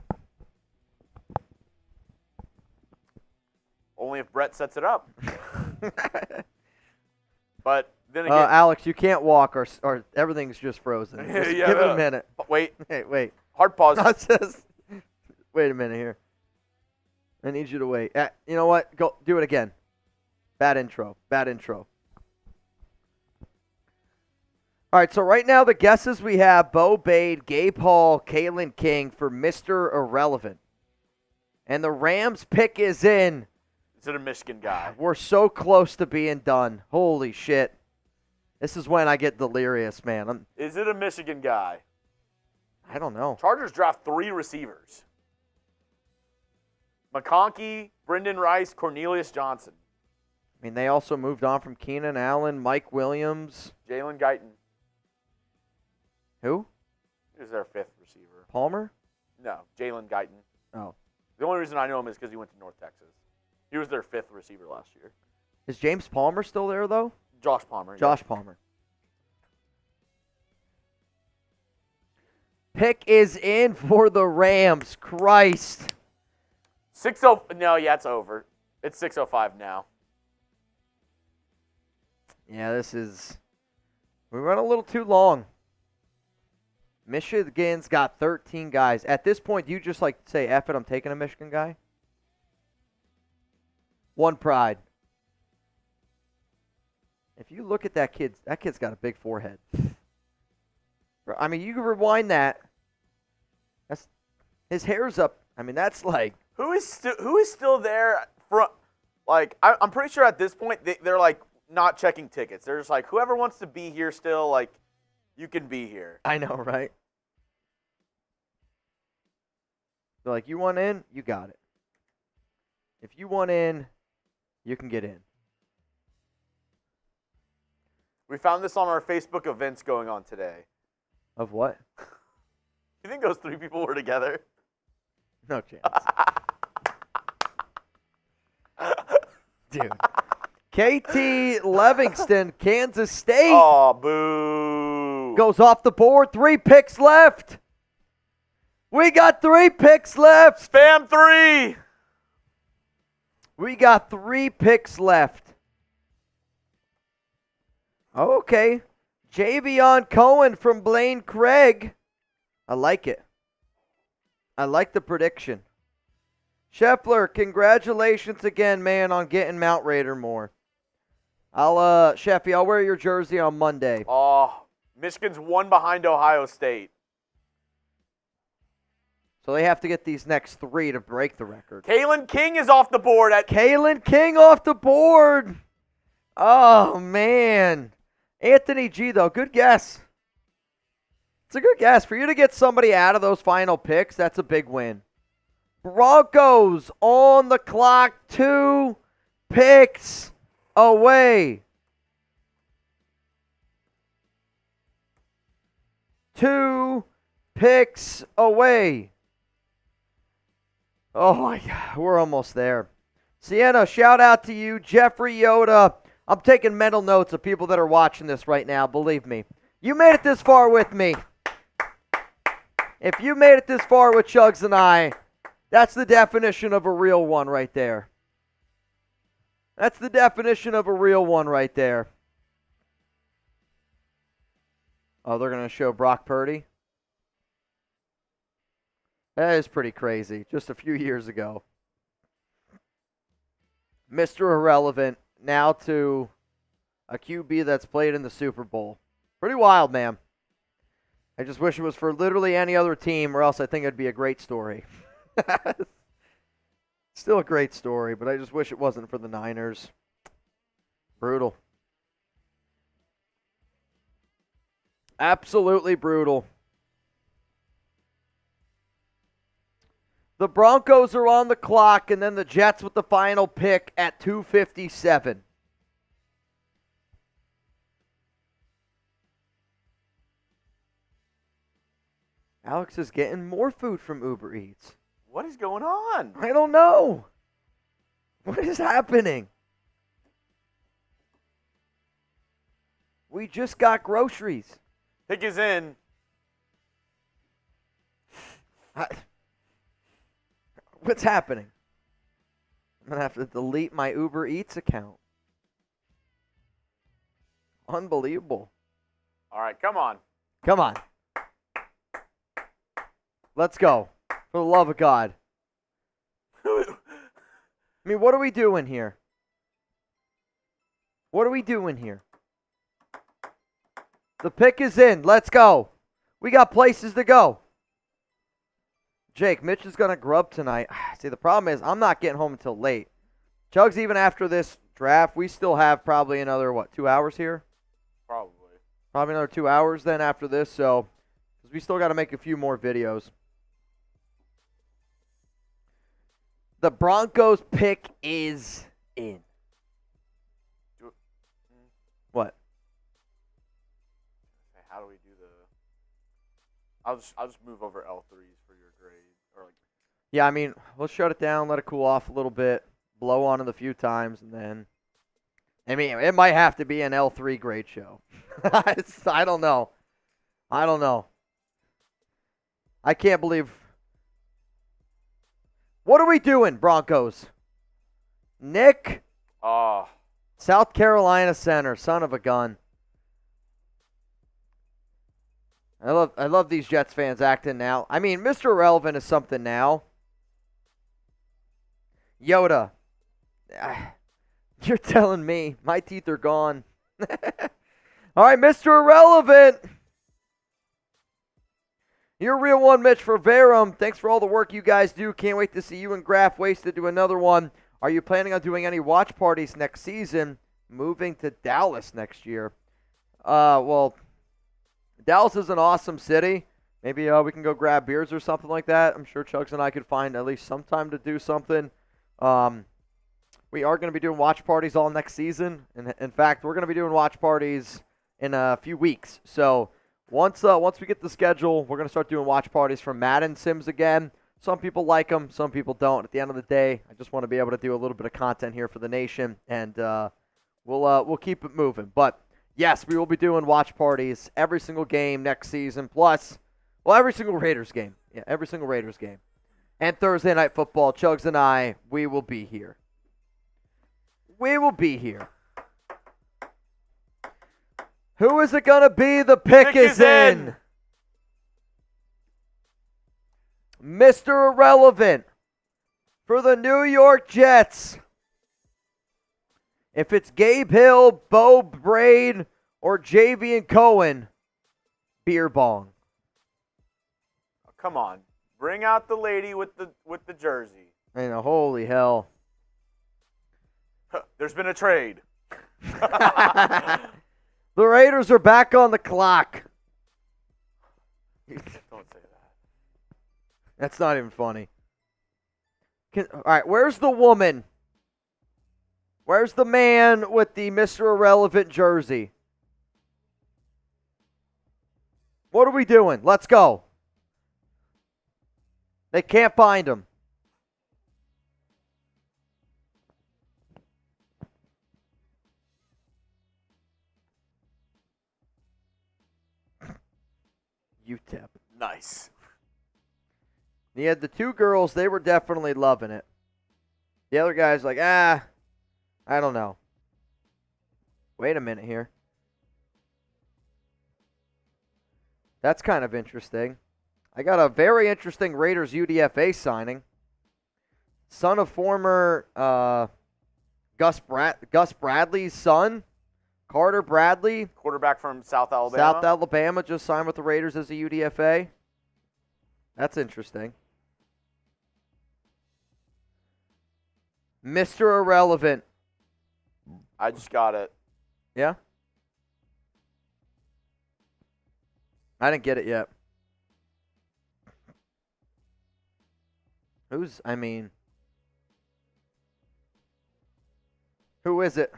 Only if Brett sets it up. But then again, Alex, you can't walk or everything's just frozen. Just Yeah, give it a minute. wait, Hey, wait. hard pause. Wait a minute here. I need you to wait. You know what? Go do it again. Bad intro. Bad intro. All right, so right now the guesses we have: Bo Bade, Gabe Hall, Kalen King for Mr. Irrelevant. And the Rams pick is in. Is it a Michigan guy? We're so close to being done. Holy shit. This is when I get delirious, man. Is it a Michigan guy? I don't know. Chargers draft 3 receivers. McConkey, Brendan Rice, Cornelius Johnson. I mean, they also moved on from Keenan Allen, Mike Williams. Jalen Guyton. Who? Who's their 5th receiver? Palmer? No, Jalen Guyton. Oh. The only reason I know him is because he went to North Texas. He was their 5th receiver last year. Is James Palmer still there, though? Josh Palmer. Josh Palmer. Pick is in for the Rams. Christ. 6:0. No, yeah, it's over. It's 6:05 now. Yeah, we went a little too long. Michigan's got 13 guys. At this point, do you just like say, F it, I'm taking a Michigan guy? One pride. If you look at that kid's got a big forehead. I mean, you can rewind that. His hair's up. I mean, that's like. Who is still there? I'm pretty sure at this point they're like not checking tickets. They're just like, whoever wants to be here still, like, you can be here. I know, right? They're like, you want in? You got it. If you want in, you can get in. We found this on our Facebook events going on today. Of what? You think those 3 people were together? No chance. Dude. KT Livingston, Kansas State. Oh, boo. Goes off the board. 3 picks left. We got 3 picks left. Spam 3. We got 3 picks left. Okay. Javion Cohen from Blaine Craig. I like it. I like the prediction. Scheffler, congratulations again, man, on getting Mount Raider more. Sheffy, I'll wear your jersey on Monday. Oh, Michigan's 1 behind Ohio State. So they have to get these next 3 to break the record. Kalen King is off the board at. Kalen King off the board. Oh, man. Anthony G, though, good guess. It's a good guess. For you to get somebody out of those final picks, that's a big win. Broncos on the clock, 2 picks away. 2 picks away. Oh my God, we're almost there. Sienna, shout out to you. Jeffrey Yoda. I'm taking mental notes of people that are watching this right now, believe me. You made it this far with me. If you made it this far with Chugs and I, that's the definition of a real one right there. That's the definition of a real one right there. Oh, they're going to show Brock Purdy? That is pretty crazy. Just a few years ago. Mr. Irrelevant, now to a QB that's played in the Super Bowl. Pretty wild, man. I just wish it was for literally any other team, or else I think it'd be a great story. Still a great story, but I just wish it wasn't for the Niners. Brutal. Absolutely brutal. The Broncos are on the clock, and then the Jets with the final pick at 2:57. Alex is getting more food from Uber Eats. What is going on? I don't know. What is happening? We just got groceries. Pick is in. What's happening? I'm going to have to delete my Uber Eats account. Unbelievable. All right, come on. Come on. Let's go. For the love of God. I mean, what are we doing here? What are we doing here? The pick is in. Let's go. We got places to go. Jake, Mitch is going to grub tonight. See, the problem is I'm not getting home until late. Chugs, even after this draft, we still have probably another, 2 hours here? Probably. Probably another 2 hours then after this, so we still got to make a few more videos. The Broncos pick is in. What? How do we do the? I'll just move over L3s for your grade, or like. Yeah, I mean, we'll shut it down, let it cool off a little bit, blow on it a few times, and then. I mean, it might have to be an L3 grade show. I don't know. I can't believe. What are we doing, Broncos? Nick, Oh, South Carolina center, son of a gun. I love these Jets fans acting now. I mean, Mr. Irrelevant is something now. Yoda, you're telling me my teeth are gone. All right, Mr. Irrelevant. You're a real one, Mitch for Verum. Thanks for all the work you guys do. Can't wait to see you and Graf Wasted do another one. Are you planning on doing any watch parties next season? Moving to Dallas next year. Well, Dallas is an awesome city. Maybe we can go grab beers or something like that. I'm sure Chugs and I could find at least some time to do something. We are going to be doing watch parties all next season. And in fact, we're going to be doing watch parties in a few weeks. So once we get the schedule, we're going to start doing watch parties for Madden Sims again. Some people like them, some people don't. At the end of the day, I just want to be able to do a little bit of content here for the nation, and we'll keep it moving. But yes, we will be doing watch parties every single game next season, plus, well, every single Raiders game. Yeah, every single Raiders game. And Thursday Night Football, Chugs and I, we will be here. We will be here. Who is it going to be? The pick is in. Mr. Irrelevant for the New York Jets. If it's Gabe Hill, Bo Braid, or Javian Cohen, beer bong. oh, come on. Bring out the lady with the jersey. I know, holy hell. There's been a trade. The Raiders are back on the clock. Don't say that. That's not even funny. All right, where's the woman? Where's the man with the Mr. Irrelevant jersey? What are we doing? Let's go. They can't find him. UTEP. Nice. He had the two girls, they were definitely loving it. The other guy's like, I don't know. Wait a minute here. That's kind of interesting. I got a very interesting Raiders UDFA signing. Son of former Gus Bradley's son, Carter Bradley. Quarterback from South Alabama. South Alabama just signed with the Raiders as a UDFA. That's interesting. Mr. Irrelevant. I just got it. Yeah? I didn't get it yet. Who is it?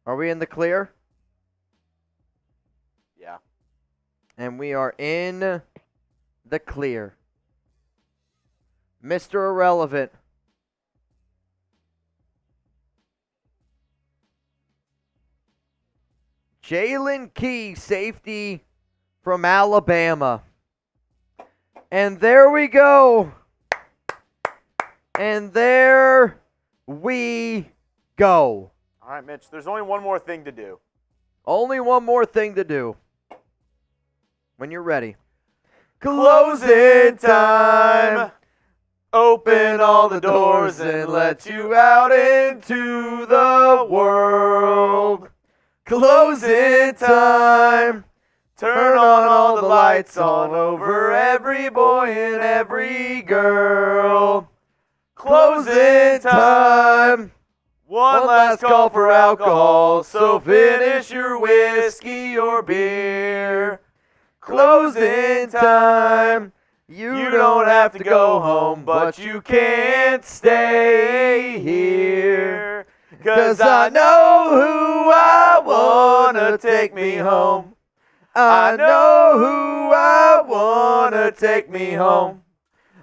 Are we in the clear? Yeah. And we are in the clear. Mr. Irrelevant. Jalen Key, safety from Alabama. And there we go. And there we go. All right, Mitch, there's only one more thing to do. Only one more thing to do. When you're ready. Closing time. Open all the doors and let you out into the world. Closing time. Turn on all the lights on over every boy and every girl. Closing time. One last call for alcohol, so finish your whiskey or beer. Closing time. You don't have to go home, but you can't stay here. 'Cause I know who I wanna take me home. I know who I wanna take me home.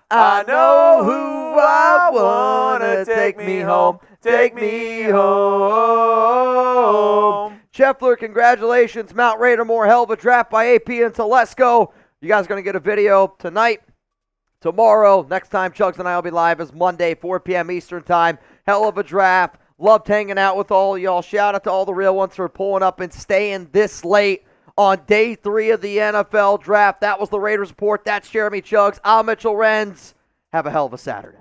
I know who I wanna take me home. Take me home. Scheffler, congratulations. Mount Raider, more hell of a draft by AP and Telesco. You guys are going to get a video tonight, tomorrow. Next time Chugs and I will be live is Monday, 4 p.m. Eastern time. Hell of a draft. Loved hanging out with all of y'all. Shout out to all the real ones for pulling up and staying this late on day 3 of the NFL draft. That was the Raiders Report. That's Jeremy Chugs. I'm Mitchell Renz. Have a hell of a Saturday.